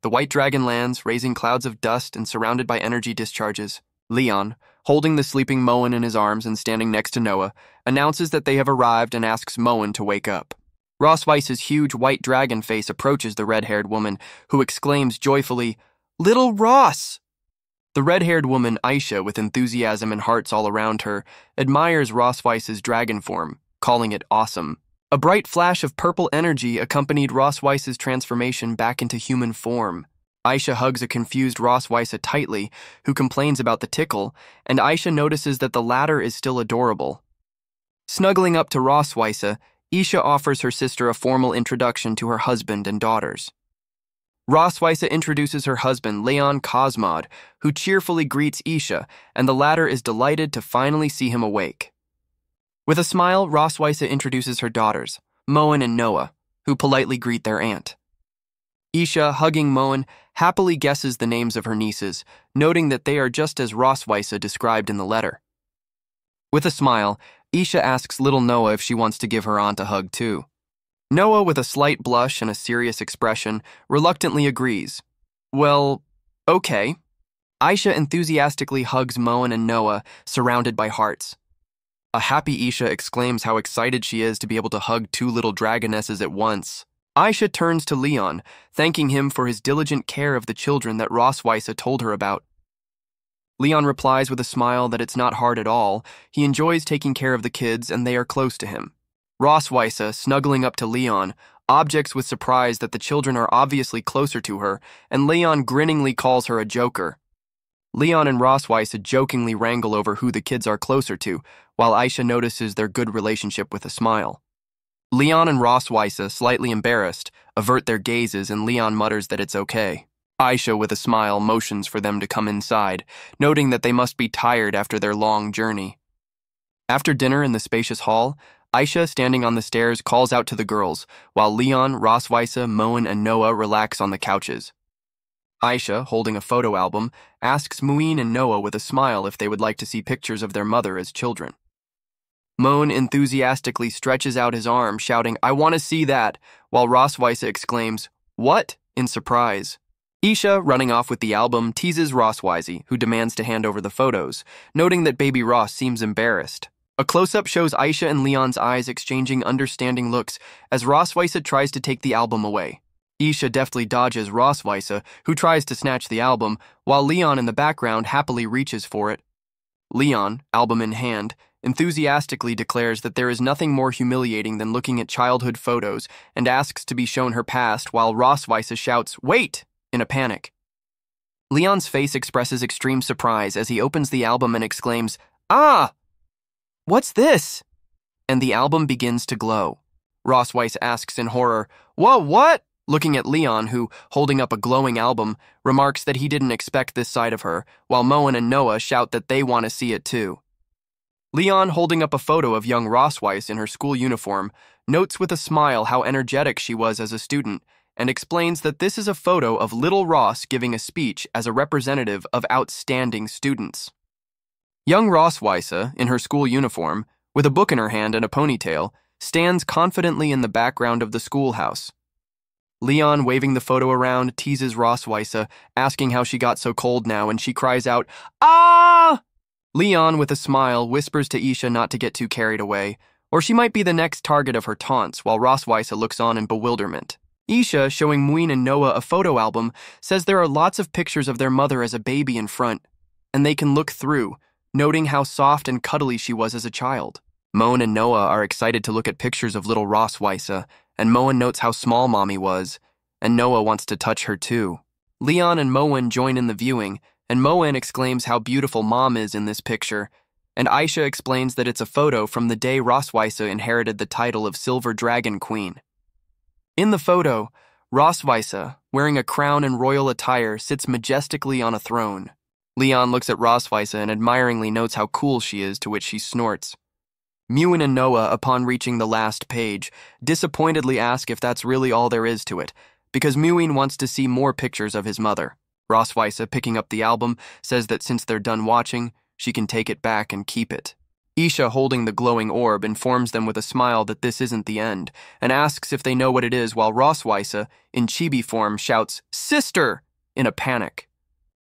The white dragon lands, raising clouds of dust and surrounded by energy discharges. Leon, holding the sleeping Moen in his arms and standing next to Noah, announces that they have arrived and asks Moen to wake up. Rosweise's huge white dragon face approaches the red-haired woman, who exclaims joyfully, "Little Ross!" The red-haired woman, Aisha, with enthusiasm and hearts all around her, admires Rosweise's dragon form, calling it awesome. A bright flash of purple energy accompanied Rosweise's transformation back into human form. Aisha hugs a confused Rosweise tightly, who complains about the tickle, and Aisha notices that the latter is still adorable. Snuggling up to Rosweise, Isha offers her sister a formal introduction to her husband and daughters. Rosweise introduces her husband, Leon Cosmod, who cheerfully greets Isha, and the latter is delighted to finally see him awake. With a smile, Rosweise introduces her daughters, Moen and Noah, who politely greet their aunt. Isha, hugging Moen, happily guesses the names of her nieces, noting that they are just as Rosweise described in the letter. With a smile, Isha asks little Noah if she wants to give her aunt a hug too. Noah, with a slight blush and a serious expression, reluctantly agrees. Well, okay. Aisha enthusiastically hugs Moen and Noah, surrounded by hearts. A happy Isha exclaims how excited she is to be able to hug two little dragonesses at once. Aisha turns to Leon, thanking him for his diligent care of the children that Rosweise told her about. Leon replies with a smile that it's not hard at all. He enjoys taking care of the kids and they are close to him. Rosweise, snuggling up to Leon, objects with surprise that the children are obviously closer to her, and Leon grinningly calls her a joker. Leon and Rosweise jokingly wrangle over who the kids are closer to, while Aisha notices their good relationship with a smile. Leon and Rosweise, slightly embarrassed, avert their gazes and Leon mutters that it's okay. Aisha, with a smile, motions for them to come inside, noting that they must be tired after their long journey. After dinner in the spacious hall, Aisha, standing on the stairs, calls out to the girls, while Leon, Rosweise, Moen, and Noah relax on the couches. Aisha, holding a photo album, asks Moen and Noah with a smile if they would like to see pictures of their mother as children. Moen enthusiastically stretches out his arm, shouting, "I want to see that," while Rosweise exclaims, "What?" in surprise. Isha, running off with the album, teases Rosweise, who demands to hand over the photos, noting that baby Ross seems embarrassed. A close-up shows Aisha and Leon's eyes exchanging understanding looks as Rosweise tries to take the album away. Isha deftly dodges Rosweise, who tries to snatch the album, while Leon in the background happily reaches for it. Leon, album in hand, enthusiastically declares that there is nothing more humiliating than looking at childhood photos and asks to be shown her past, while Rosweise shouts, "Wait!" in a panic. Leon's face expresses extreme surprise as he opens the album and exclaims, "Ah! What's this?" And the album begins to glow. Rosweise asks in horror, "Whoa, what?" Looking at Leon, who, holding up a glowing album, remarks that he didn't expect this side of her, while Moen and Noah shout that they want to see it too. Leon, holding up a photo of young Rosweise in her school uniform, notes with a smile how energetic she was as a student, and explains that this is a photo of little Ross giving a speech as a representative of outstanding students. Young Rosweise, in her school uniform, with a book in her hand and a ponytail, stands confidently in the background of the schoolhouse. Leon, waving the photo around, teases Rosweiss, asking how she got so cold now, and she cries out, "Ah!" Leon, with a smile, whispers to Isha not to get too carried away, or she might be the next target of her taunts, while Rosweiss looks on in bewilderment. Isha, showing Muin and Noah a photo album, says there are lots of pictures of their mother as a baby in front, and they can look through, noting how soft and cuddly she was as a child. Moan and Noah are excited to look at pictures of little Rosweiss, and Moen notes how small Mommy was, and Noah wants to touch her too. Leon and Moen join in the viewing, and Moen exclaims how beautiful Mom is in this picture, and Aisha explains that it's a photo from the day Rosweiss inherited the title of Silver Dragon Queen. In the photo, Rosweiss, wearing a crown and royal attire, sits majestically on a throne. Leon looks at Rosweiss and admiringly notes how cool she is, to which she snorts. Muin and Noah, upon reaching the last page, disappointedly ask if that's really all there is to it, because Muin wants to see more pictures of his mother. Rosweiss, picking up the album, says that since they're done watching, she can take it back and keep it. Isha, holding the glowing orb, informs them with a smile that this isn't the end, and asks if they know what it is, while Rosweiss, in chibi form, shouts, "Sister!" in a panic.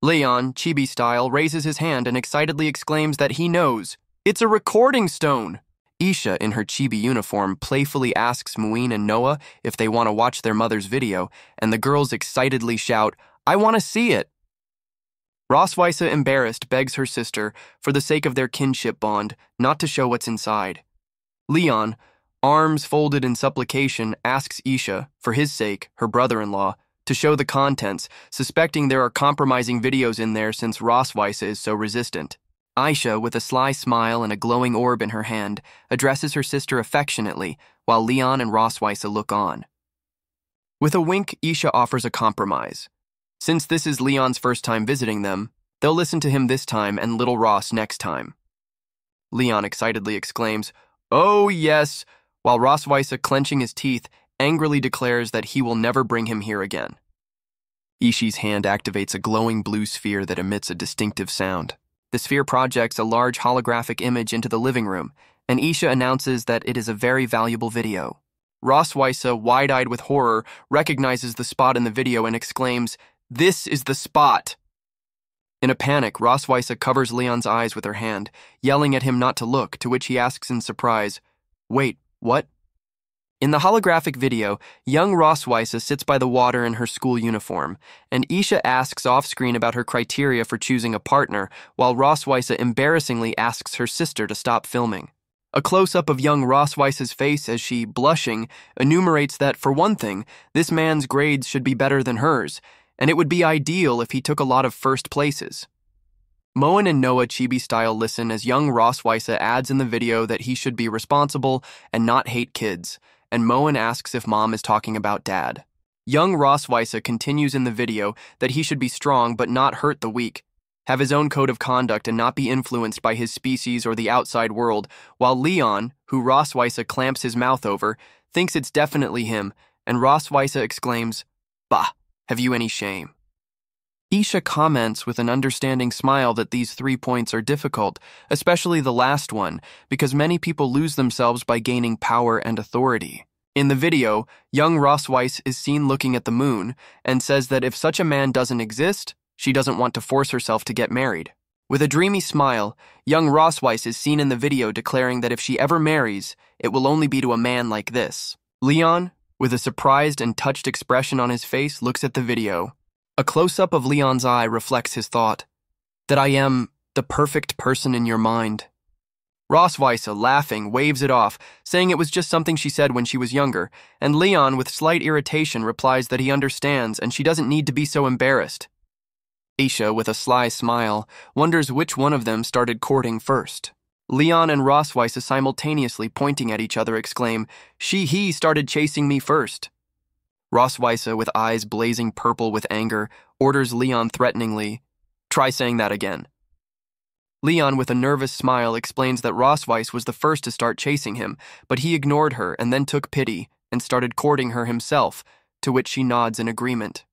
Leon, chibi style, raises his hand and excitedly exclaims that he knows. It's a recording stone! Isha, in her chibi uniform, playfully asks Muin and Noah if they want to watch their mother's video, and the girls excitedly shout, "I want to see it!" Rosweiss, embarrassed, begs her sister, for the sake of their kinship bond, not to show what's inside. Leon, arms folded in supplication, asks Isha, for his sake, her brother-in-law, to show the contents, suspecting there are compromising videos in there since Rosweiss is so resistant. Aisha, with a sly smile and a glowing orb in her hand, addresses her sister affectionately, while Leon and Rosweiss look on. With a wink, Isha offers a compromise. Since this is Leon's first time visiting them, they'll listen to him this time and little Ross next time. Leon excitedly exclaims, "Oh yes," while Rosweiss, clenching his teeth, angrily declares that he will never bring him here again. Ishi's hand activates a glowing blue sphere that emits a distinctive sound. The sphere projects a large holographic image into the living room, and Isha announces that it is a very valuable video. Rosweiss, wide-eyed with horror, recognizes the spot in the video and exclaims, "This is the spot!" In a panic, Rosweiss covers Leon's eyes with her hand, yelling at him not to look, to which he asks in surprise, "Wait, what?" In the holographic video, young Rosweiss sits by the water in her school uniform, and Isha asks off-screen about her criteria for choosing a partner, while Rosweiss embarrassingly asks her sister to stop filming. A close-up of young Rosweiss's face as she, blushing, enumerates that, for one thing, this man's grades should be better than hers, and it would be ideal if he took a lot of first places. Moen and Noah chibi-style listen as young Rosweiss adds in the video that he should be responsible and not hate kids, and Moen asks if Mom is talking about Dad. Young Rosweiss continues in the video that he should be strong but not hurt the weak, have his own code of conduct and not be influenced by his species or the outside world, while Leon, who Rosweiss clamps his mouth over, thinks it's definitely him, and Rosweiss exclaims, "Bah, have you any shame?" Isha comments with an understanding smile that these 3 points are difficult, especially the last one, because many people lose themselves by gaining power and authority. In the video, young Rosweiss is seen looking at the moon and says that if such a man doesn't exist, she doesn't want to force herself to get married. With a dreamy smile, young Rosweiss is seen in the video declaring that if she ever marries, it will only be to a man like this. Leon, with a surprised and touched expression on his face, looks at the video. A close-up of Leon's eye reflects his thought, that I am the perfect person in your mind. Rosweiss, laughing, waves it off, saying it was just something she said when she was younger, and Leon, with slight irritation, replies that he understands and she doesn't need to be so embarrassed. Isha, with a sly smile, wonders which one of them started courting first. Leon and Rosweiss, simultaneously pointing at each other, exclaim, he started chasing me first." Rosweiss, with eyes blazing purple with anger, orders Leon threateningly, "Try saying that again." Leon, with a nervous smile, explains that Rosweiss was the first to start chasing him, but he ignored her and then took pity and started courting her himself, to which she nods in agreement.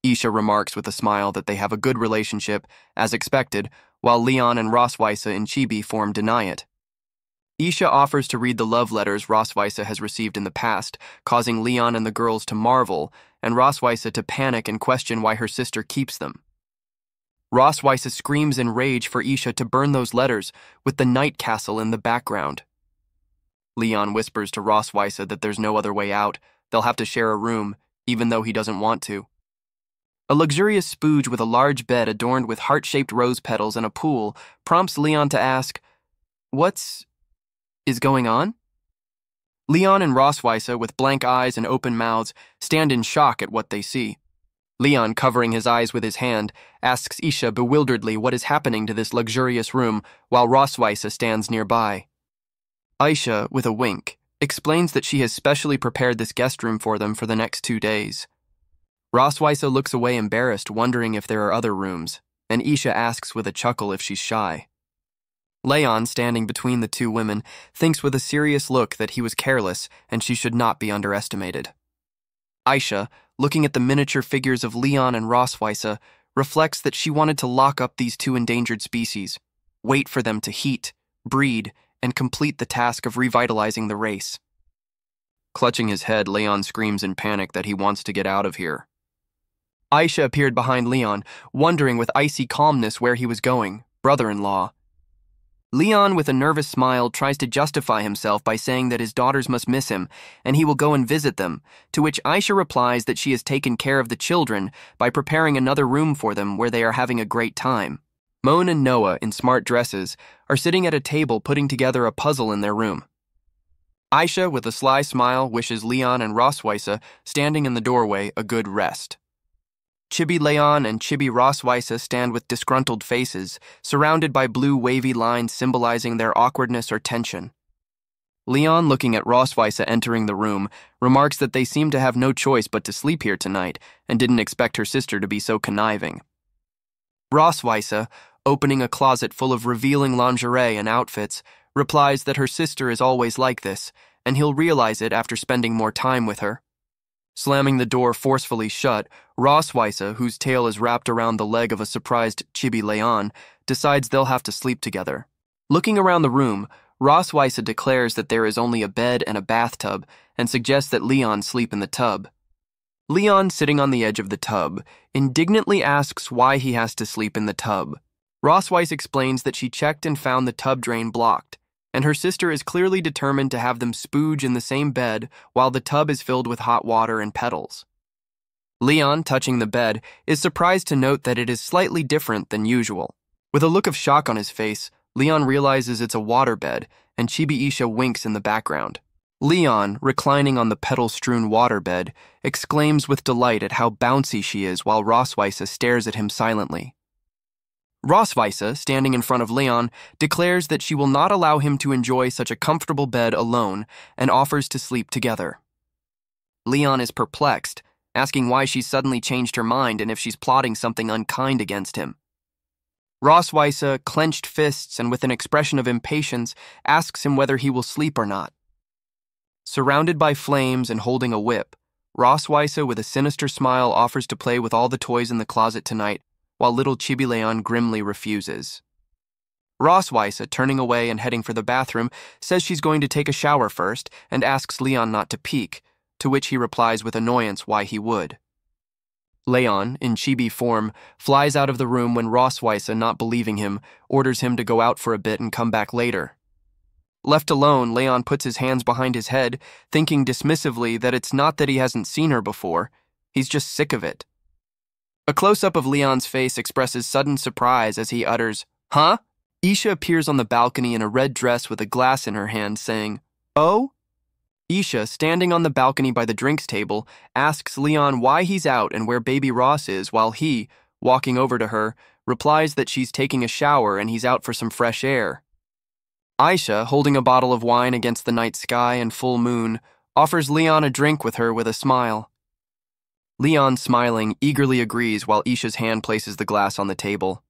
Isha remarks with a smile that they have a good relationship, as expected, while Leon and Rosweiss in chibi form deny it. Isha offers to read the love letters Rosweisa has received in the past, causing Leon and the girls to marvel, and Rosweisa to panic and question why her sister keeps them. Rosweisa screams in rage for Isha to burn those letters, with the night castle in the background. Leon whispers to Rosweisa that there's no other way out, they'll have to share a room, even though he doesn't want to. A luxurious spooge with a large bed adorned with heart-shaped rose petals and a pool prompts Leon to ask, "What's is going on?" Leon and Rosweisa, with blank eyes and open mouths, stand in shock at what they see. Leon, covering his eyes with his hand, asks Isha bewilderedly what is happening to this luxurious room, while Rosweisa stands nearby. Isha, with a wink, explains that she has specially prepared this guest room for them for the next 2 days. Rosweisa looks away embarrassed, wondering if there are other rooms, and Isha asks with a chuckle if she's shy. Leon, standing between the two women, thinks with a serious look that he was careless and she should not be underestimated. Isha, looking at the miniature figures of Leon and Rosweisa, reflects that she wanted to lock up these two endangered species, wait for them to heat, breed, and complete the task of revitalizing the race. Clutching his head, Leon screams in panic that he wants to get out of here. Isha appeared behind Leon, wondering with icy calmness where he was going, brother-in-law. Leon, with a nervous smile, tries to justify himself by saying that his daughters must miss him, and he will go and visit them, to which Isha replies that she has taken care of the children by preparing another room for them where they are having a great time. Moan and Noah, in smart dresses, are sitting at a table putting together a puzzle in their room. Isha, with a sly smile, wishes Leon and Rosweisa, standing in the doorway, a good rest. Chibi Leon and Chibi Rosweisa stand with disgruntled faces, surrounded by blue wavy lines symbolizing their awkwardness or tension. Leon, looking at Rosweisa entering the room, remarks that they seem to have no choice but to sleep here tonight and didn't expect her sister to be so conniving. Rosweisa, opening a closet full of revealing lingerie and outfits, replies that her sister is always like this, and he'll realize it after spending more time with her. Slamming the door forcefully shut, Rosweisa, whose tail is wrapped around the leg of a surprised Chibi Leon, decides they'll have to sleep together. Looking around the room, Rosweisa declares that there is only a bed and a bathtub and suggests that Leon sleep in the tub. Leon, sitting on the edge of the tub, indignantly asks why he has to sleep in the tub. Rosweisa explains that she checked and found the tub drain blocked, and her sister is clearly determined to have them spooge in the same bed while the tub is filled with hot water and petals. Leon, touching the bed, is surprised to note that it is slightly different than usual. With a look of shock on his face, Leon realizes it's a waterbed, and Chibi Isha winks in the background. Leon, reclining on the petal-strewn waterbed, exclaims with delight at how bouncy she is while Rosweisa stares at him silently. Rosweisa, standing in front of Leon, declares that she will not allow him to enjoy such a comfortable bed alone and offers to sleep together. Leon is perplexed, asking why she's suddenly changed her mind and if she's plotting something unkind against him. Rosweisa, clenched fists and with an expression of impatience, asks him whether he will sleep or not. Surrounded by flames and holding a whip, Rosweisa, with a sinister smile, offers to play with all the toys in the closet tonight, while little Chibi Leon grimly refuses. Rosweisa, turning away and heading for the bathroom, says she's going to take a shower first and asks Leon not to peek, to which he replies with annoyance why he would. Leon, in Chibi form, flies out of the room when Rosweisa, not believing him, orders him to go out for a bit and come back later. Left alone, Leon puts his hands behind his head, thinking dismissively that it's not that he hasn't seen her before, he's just sick of it. A close-up of Leon's face expresses sudden surprise as he utters, "Huh?" Isha appears on the balcony in a red dress with a glass in her hand, saying, "Oh?" Isha, standing on the balcony by the drinks table, asks Leon why he's out and where baby Ross is, while he, walking over to her, replies that she's taking a shower and he's out for some fresh air. Isha, holding a bottle of wine against the night sky and full moon, offers Leon a drink with her with a smile. Leon, smiling, eagerly agrees while Isha's hand places the glass on the table.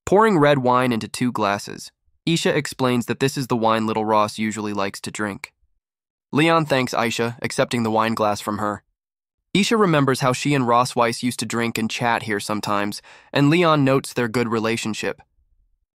Pouring red wine into 2 glasses, Isha explains that this is the wine little Ross usually likes to drink. Leon thanks Isha, accepting the wine glass from her. Isha remembers how she and Rosweisa used to drink and chat here sometimes, and Leon notes their good relationship.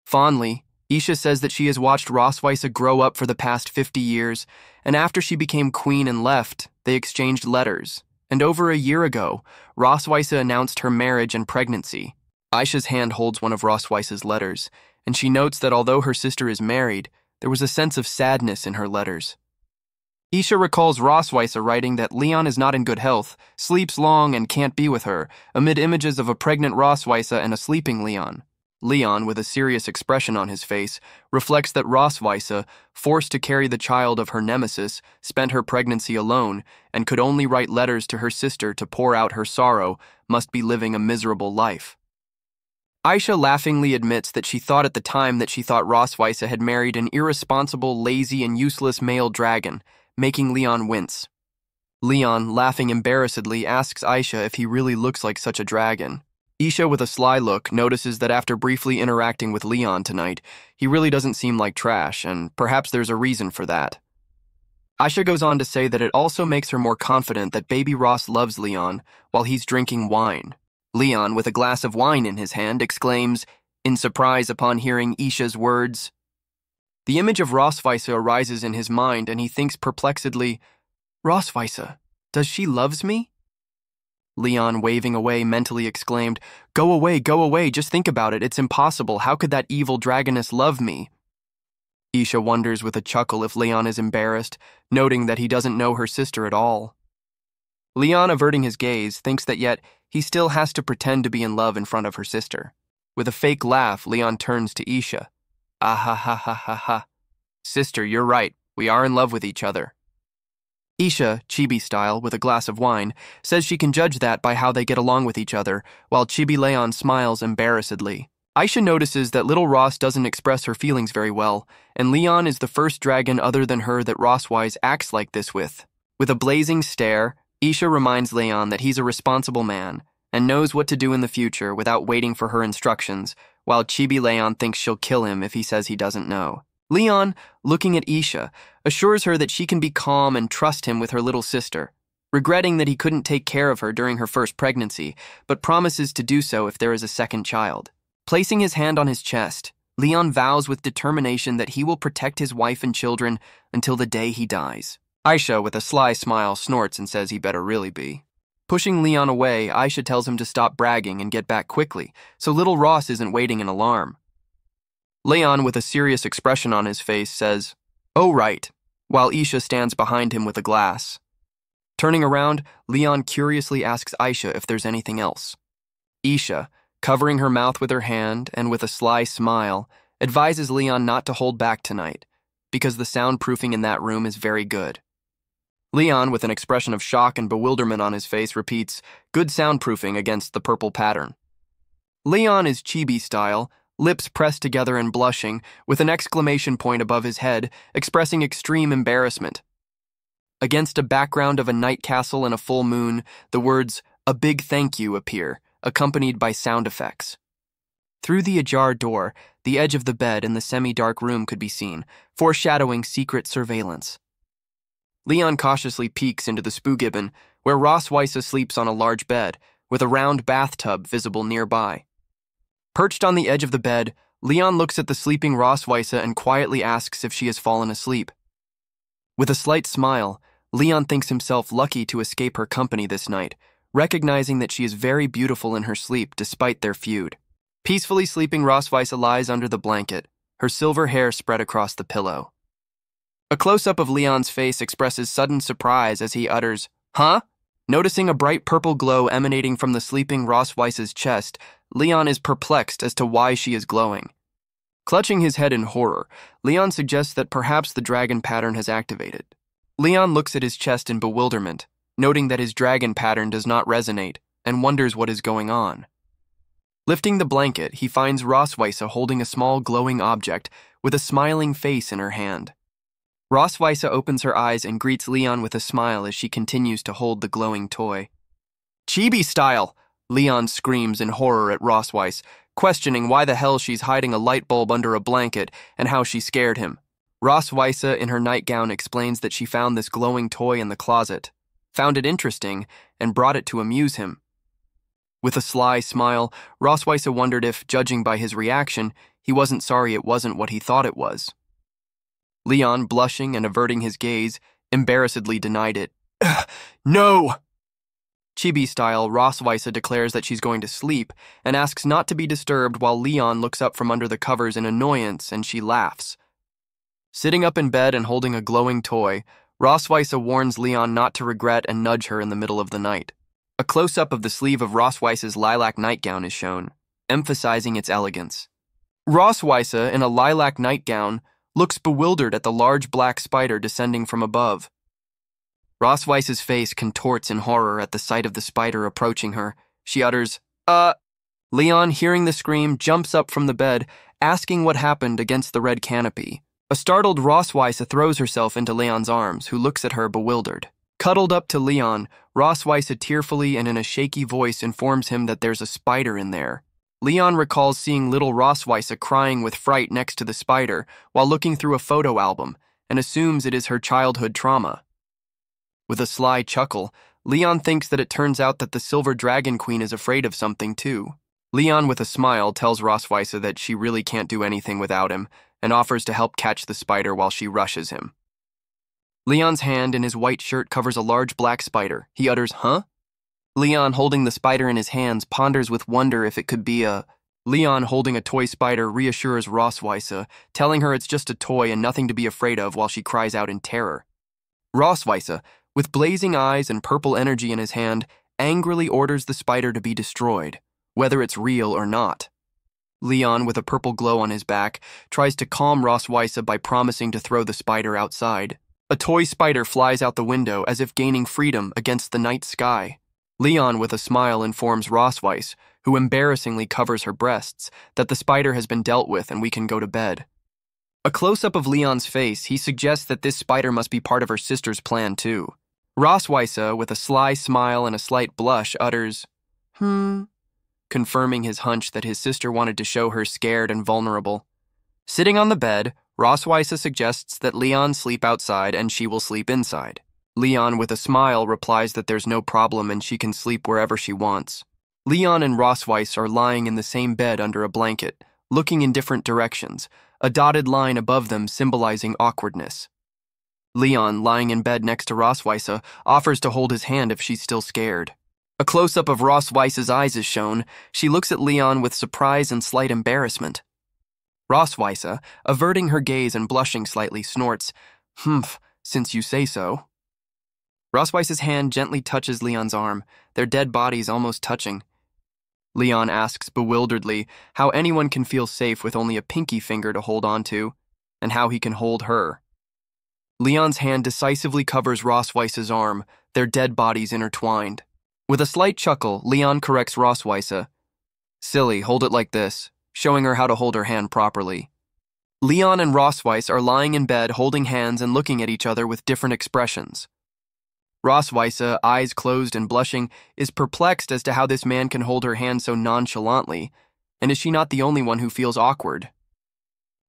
Fondly, Isha says that she has watched Rosweisa grow up for the past 50 years, and after she became queen and left, they exchanged letters. And over a year ago, Rosweisa announced her marriage and pregnancy. Aisha's hand holds one of Rosweisa's letters, and she notes that although her sister is married, there was a sense of sadness in her letters. Isha recalls Rosweisa writing that Leon is not in good health, sleeps long, and can't be with her, amid images of a pregnant Rosweisa and a sleeping Leon. Leon, with a serious expression on his face, reflects that Rosweisa, forced to carry the child of her nemesis, spent her pregnancy alone and could only write letters to her sister to pour out her sorrow, must be living a miserable life. Aisha laughingly admits that she thought at the time that she thought Rosweisa had married an irresponsible, lazy, and useless male dragon, making Leon wince. Leon, laughing embarrassedly, asks Aisha if he really looks like such a dragon. Isha, with a sly look, notices that after briefly interacting with Leon tonight, he really doesn't seem like trash, and perhaps there's a reason for that. Aisha goes on to say that it also makes her more confident that baby Ross loves Leon while he's drinking wine. Leon, with a glass of wine in his hand, exclaims, in surprise upon hearing Isha's words. The image of Rosweisa arises in his mind, and he thinks perplexedly, Rosweisa, does she loves me? Leon, waving away, mentally exclaimed, go away, just think about it, it's impossible, how could that evil dragoness love me? Isha wonders with a chuckle if Leon is embarrassed, noting that he doesn't know her sister at all. Leon, averting his gaze, thinks that yet he still has to pretend to be in love in front of her sister. With a fake laugh, Leon turns to Isha. Ah ha ha ha ha ha. Sister, you're right, we are in love with each other. Isha, chibi style, with a glass of wine, says she can judge that by how they get along with each other, while Chibi Leon smiles embarrassedly. Aisha notices that little Ross doesn't express her feelings very well, and Leon is the first dragon other than her that Rosweisa acts like this with. With a blazing stare, Isha reminds Leon that he's a responsible man, and knows what to do in the future without waiting for her instructions, while Chibi Leon thinks she'll kill him if he says he doesn't know. Leon, looking at Isha, assures her that she can be calm and trust him with her little sister, regretting that he couldn't take care of her during her first pregnancy, but promises to do so if there is a second child. Placing his hand on his chest, Leon vows with determination that he will protect his wife and children until the day he dies. Aisha, with a sly smile, snorts and says he better really be. Pushing Leon away, Aisha tells him to stop bragging and get back quickly, so little Ross isn't waiting in alarm. Leon, with a serious expression on his face, says, oh right, while Isha stands behind him with a glass. Turning around, Leon curiously asks Aisha if there's anything else. Isha, covering her mouth with her hand and with a sly smile, advises Leon not to hold back tonight, because the soundproofing in that room is very good. Leon, with an expression of shock and bewilderment on his face, repeats, good soundproofing against the purple pattern. Leon is chibi style, lips pressed together and blushing, with an exclamation point above his head, expressing extreme embarrassment. Against a background of a night castle and a full moon, the words, a big thank you, appear, accompanied by sound effects. Through the ajar door, the edge of the bed in the semi-dark room could be seen, foreshadowing secret surveillance. Leon cautiously peeks into the spoogibbon, where Rosweisa sleeps on a large bed, with a round bathtub visible nearby. Perched on the edge of the bed, Leon looks at the sleeping Rosweisa and quietly asks if she has fallen asleep. With a slight smile, Leon thinks himself lucky to escape her company this night, recognizing that she is very beautiful in her sleep despite their feud. Peacefully sleeping Rosweisa lies under the blanket, her silver hair spread across the pillow. A close-up of Leon's face expresses sudden surprise as he utters, huh? Noticing a bright purple glow emanating from the sleeping Rosweisa's chest, Leon is perplexed as to why she is glowing. Clutching his head in horror, Leon suggests that perhaps the dragon pattern has activated. Leon looks at his chest in bewilderment, noting that his dragon pattern does not resonate, and wonders what is going on. Lifting the blanket, he finds Rosweisa holding a small glowing object with a smiling face in her hand. Rosweisa opens her eyes and greets Leon with a smile as she continues to hold the glowing toy. Chibi style! Leon screams in horror at Rosweisa, questioning why the hell she's hiding a light bulb under a blanket and how she scared him. Rosweisa, in her nightgown, explains that she found this glowing toy in the closet, found it interesting, and brought it to amuse him. With a sly smile, Rosweisa wondered if, judging by his reaction, He wasn't sorry it wasn't what he thought it was. Leon, blushing and averting his gaze, embarrassedly denied it. No! Chibi-style, Rosweise declares that she's going to sleep and asks not to be disturbed while Leon looks up from under the covers in annoyance and she laughs. Sitting up in bed and holding a glowing toy, Rosweise warns Leon not to regret and nudge her in the middle of the night. A close-up of the sleeve of Rosweise's lilac nightgown is shown, emphasizing its elegance. Rosweise, in a lilac nightgown, looks bewildered at the large black spider descending from above. Rosweise's face contorts in horror at the sight of the spider approaching her. She utters, Leon, hearing the scream, jumps up from the bed, asking what happened against the red canopy. A startled Rosweise throws herself into Leon's arms, who looks at her bewildered. Cuddled up to Leon, Rosweise tearfully and in a shaky voice informs him that there's a spider in there. Leon recalls seeing little Rosweise crying with fright next to the spider while looking through a photo album and assumes it is her childhood trauma. With a sly chuckle, Leon thinks that it turns out that the Silver Dragon Queen is afraid of something too. Leon, with a smile, tells Rosweise that she really can't do anything without him and offers to help catch the spider while she rushes him. Leon's hand in his white shirt covers a large black spider. He utters, "Huh?" Leon, holding the spider in his hands, ponders with wonder if it could be a... Leon, holding a toy spider, reassures Rosweise, telling her it's just a toy and nothing to be afraid of while she cries out in terror. Rosweise, with blazing eyes and purple energy in his hand, angrily orders the spider to be destroyed, whether it's real or not. Leon, with a purple glow on his back, tries to calm Rosweise by promising to throw the spider outside. A toy spider flies out the window as if gaining freedom against the night sky. Leon, with a smile, informs Rosweise, who embarrassingly covers her breasts, that the spider has been dealt with and we can go to bed. A close-up of Leon's face, he suggests that this spider must be part of her sister's plan too. Rosweise, with a sly smile and a slight blush, utters, confirming his hunch that his sister wanted to show her scared and vulnerable. Sitting on the bed, Rosweise suggests that Leon sleep outside and she will sleep inside. Leon, with a smile, replies that there's no problem and she can sleep wherever she wants. Leon and Rosweise are lying in the same bed under a blanket, looking in different directions, a dotted line above them symbolizing awkwardness. Leon, lying in bed next to Rosweise, offers to hold his hand if she's still scared. A close-up of Rosweise's eyes is shown. She looks at Leon with surprise and slight embarrassment. Rosweise, averting her gaze and blushing slightly, snorts, since you say so. Rosweise's hand gently touches Leon's arm, their dead bodies almost touching. Leon asks bewilderedly how anyone can feel safe with only a pinky finger to hold on to, and how he can hold her. Leon's hand decisively covers Rosweise's arm, their dead bodies intertwined. With a slight chuckle, Leon corrects Rosweise. "Silly, hold it like this," showing her how to hold her hand properly. Leon and Rosweise are lying in bed holding hands and looking at each other with different expressions. Rosweise, eyes closed and blushing, is perplexed as to how this man can hold her hand so nonchalantly, and is she not the only one who feels awkward?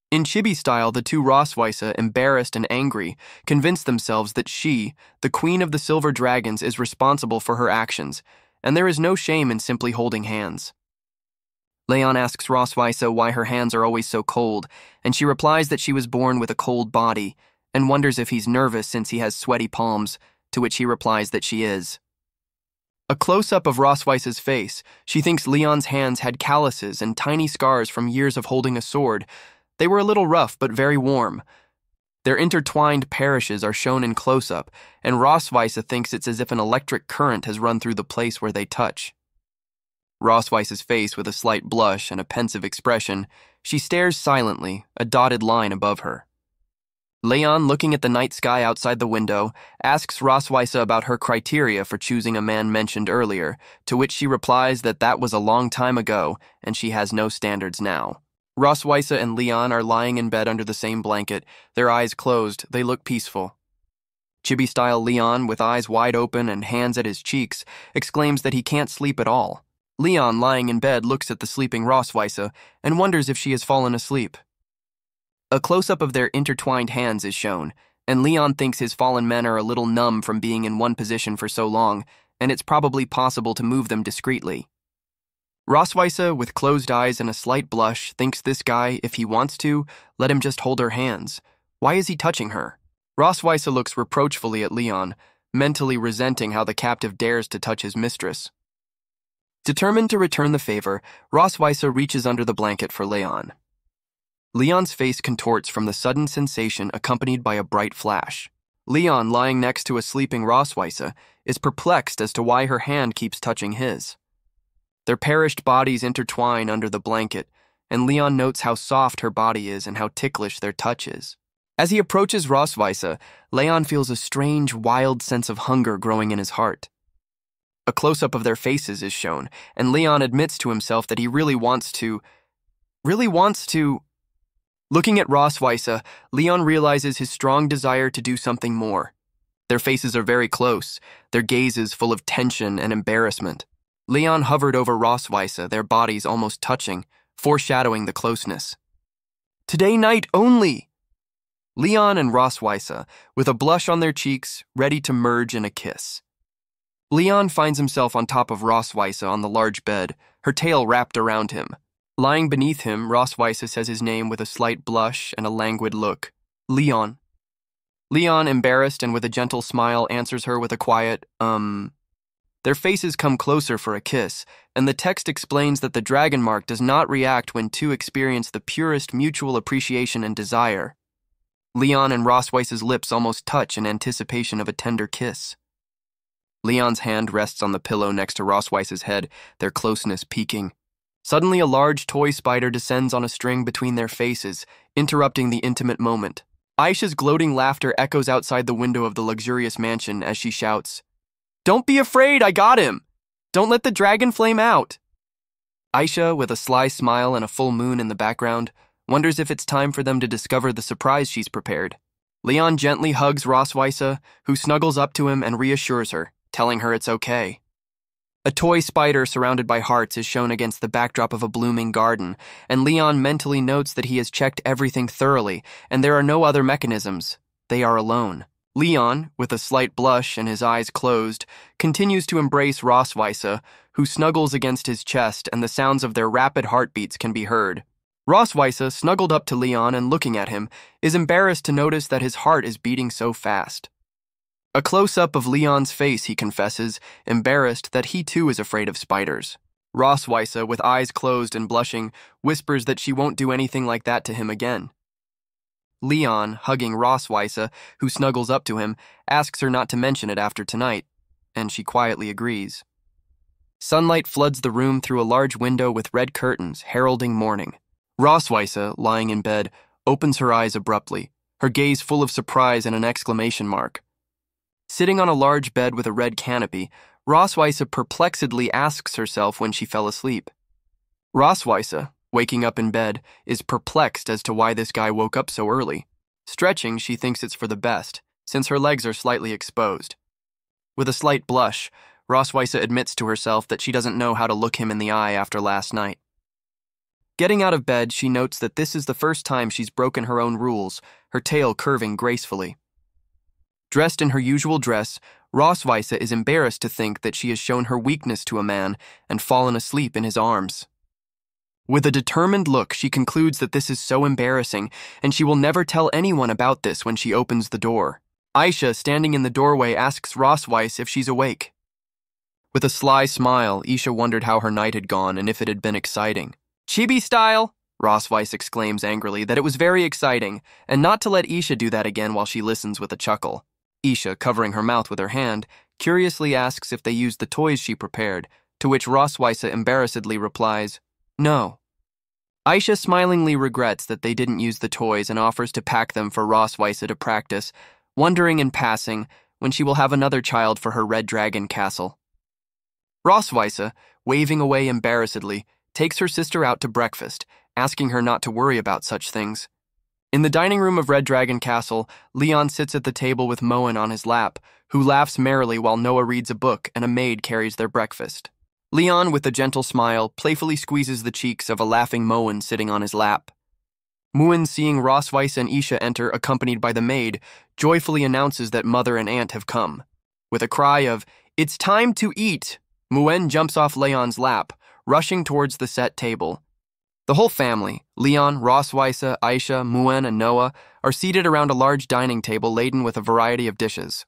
In chibi style, the two Rosweise, embarrassed and angry, convince themselves that she, the queen of the Silver Dragons, is responsible for her actions, and there is no shame in simply holding hands. Leon asks Rosweise why her hands are always so cold, and she replies that she was born with a cold body, and wonders if he's nervous since he has sweaty palms, to which he replies that she is. A close-up of Rosweise's face, she thinks Leon's hands had calluses and tiny scars from years of holding a sword. They were a little rough but very warm. Their intertwined parishes are shown in close-up, and Rosweise thinks it's as if an electric current has run through the place where they touch. Rosweise's face with a slight blush and a pensive expression, she stares silently, a dotted line above her. Leon, looking at the night sky outside the window, asks Rosweise about her criteria for choosing a man mentioned earlier, to which she replies that that was a long time ago and she has no standards now. Rosweise and Leon are lying in bed under the same blanket, their eyes closed, they look peaceful. Chibi-style Leon, with eyes wide open and hands at his cheeks, exclaims that he can't sleep at all. Leon, lying in bed, looks at the sleeping Rosweise and wonders if she has fallen asleep. A close-up of their intertwined hands is shown, and Leon thinks his fallen men are a little numb from being in one position for so long, and it's probably possible to move them discreetly. Roswitha, with closed eyes and a slight blush, thinks this guy, if he wants to, let him just hold her hands. Why is he touching her? Roswitha looks reproachfully at Leon, mentally resenting how the captive dares to touch his mistress. Determined to return the favor, Roswitha reaches under the blanket for Leon. Leon's face contorts from the sudden sensation accompanied by a bright flash. Leon, lying next to a sleeping Roswitha, is perplexed as to why her hand keeps touching his. Their perished bodies intertwine under the blanket, and Leon notes how soft her body is and how ticklish their touch is. As he approaches Roswitha, Leon feels a strange, wild sense of hunger growing in his heart. A close-up of their faces is shown, and Leon admits to himself that he really wants to. Looking at Roswitha, Leon realizes his strong desire to do something more. Their faces are very close, their gazes full of tension and embarrassment. Leon hovered over Roswitha, their bodies almost touching, foreshadowing the closeness. Today night only! Leon and Roswitha, with a blush on their cheeks, ready to merge in a kiss. Leon finds himself on top of Roswitha on the large bed, her tail wrapped around him. Lying beneath him, Roswitha says his name with a slight blush and a languid look. Leon. Leon, embarrassed and with a gentle smile, answers her with a quiet, Their faces come closer for a kiss, and the text explains that the dragon mark does not react when two experience the purest mutual appreciation and desire. Leon and Roswitha's lips almost touch in anticipation of a tender kiss. Leon's hand rests on the pillow next to Roswitha's head, their closeness peaking. Suddenly, a large toy spider descends on a string between their faces, interrupting the intimate moment. Aisha's gloating laughter echoes outside the window of the luxurious mansion as she shouts, "Don't be afraid, I got him! Don't let the dragon flame out!" Aisha, with a sly smile and a full moon in the background, wonders if it's time for them to discover the surprise she's prepared. Leon gently hugs Roswitha, who snuggles up to him and reassures her, telling her it's okay. A toy spider surrounded by hearts is shown against the backdrop of a blooming garden, and Leon mentally notes that he has checked everything thoroughly, and there are no other mechanisms. They are alone. Leon, with a slight blush and his eyes closed, continues to embrace Roswitha, who snuggles against his chest, and the sounds of their rapid heartbeats can be heard. Roswitha, snuggled up to Leon and looking at him, is embarrassed to notice that his heart is beating so fast. A close-up of Leon's face, he confesses, embarrassed that he too is afraid of spiders. Roswitha, with eyes closed and blushing, whispers that she won't do anything like that to him again. Leon, hugging Roswitha, who snuggles up to him, asks her not to mention it after tonight, and she quietly agrees. Sunlight floods the room through a large window with red curtains, heralding morning. Roswitha, lying in bed, opens her eyes abruptly, her gaze full of surprise and an exclamation mark. Sitting on a large bed with a red canopy, Roswitha perplexedly asks herself when she fell asleep. Roswitha, waking up in bed, is perplexed as to why this guy woke up so early. Stretching, she thinks it's for the best, since her legs are slightly exposed. With a slight blush, Roswitha admits to herself that she doesn't know how to look him in the eye after last night. Getting out of bed, she notes that this is the first time she's broken her own rules, her tail curving gracefully. Dressed in her usual dress, Roswitha is embarrassed to think that she has shown her weakness to a man and fallen asleep in his arms. With a determined look, she concludes that this is so embarrassing, and she will never tell anyone about this when she opens the door. Aisha, standing in the doorway, asks Roswitha if she's awake. With a sly smile, Aisha wondered how her night had gone and if it had been exciting. "Chibi style!" Roswitha exclaims angrily that it was very exciting, and not to let Aisha do that again while she listens with a chuckle. Aisha, covering her mouth with her hand, curiously asks if they used the toys she prepared, to which Roswitha embarrassedly replies, "No." Aisha smilingly regrets that they didn't use the toys and offers to pack them for Roswitha to practice, wondering in passing when she will have another child for her red dragon castle. Roswitha, waving away embarrassedly, takes her sister out to breakfast, asking her not to worry about such things. In the dining room of Red Dragon Castle, Leon sits at the table with Moen on his lap, who laughs merrily while Noah reads a book and a maid carries their breakfast. Leon, with a gentle smile, playfully squeezes the cheeks of a laughing Moen sitting on his lap. Moen, seeing Roswitha and Aisha enter accompanied by the maid, joyfully announces that mother and aunt have come. With a cry of, "It's time to eat!" Moen jumps off Leon's lap, rushing towards the set table. The whole family, Leon, Rosweise, Aisha, Muen, and Noah, are seated around a large dining table laden with a variety of dishes.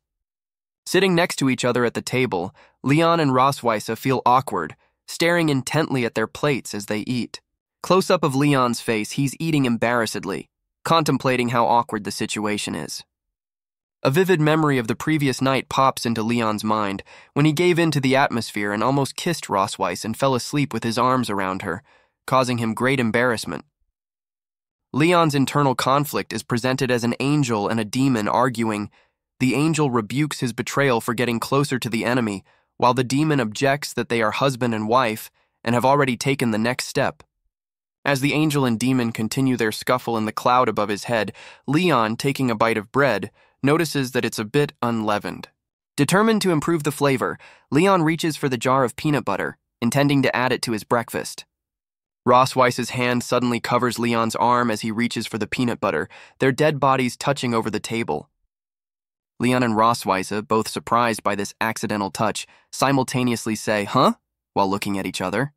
Sitting next to each other at the table, Leon and Rosweise feel awkward, staring intently at their plates as they eat. Close-up of Leon's face, he's eating embarrassedly, contemplating how awkward the situation is. A vivid memory of the previous night pops into Leon's mind when he gave in to the atmosphere and almost kissed Rosweise and fell asleep with his arms around her, causing him great embarrassment. Leon's internal conflict is presented as an angel and a demon arguing. The angel rebukes his betrayal for getting closer to the enemy, while the demon objects that they are husband and wife and have already taken the next step. As the angel and demon continue their scuffle in the cloud above his head, Leon, taking a bite of bread, notices that it's a bit unleavened. Determined to improve the flavor, Leon reaches for the jar of peanut butter, intending to add it to his breakfast. Rosweise's hand suddenly covers Leon's arm as he reaches for the peanut butter, their dead bodies touching over the table. Leon and Rosweise, both surprised by this accidental touch, simultaneously say, "Huh?" while looking at each other.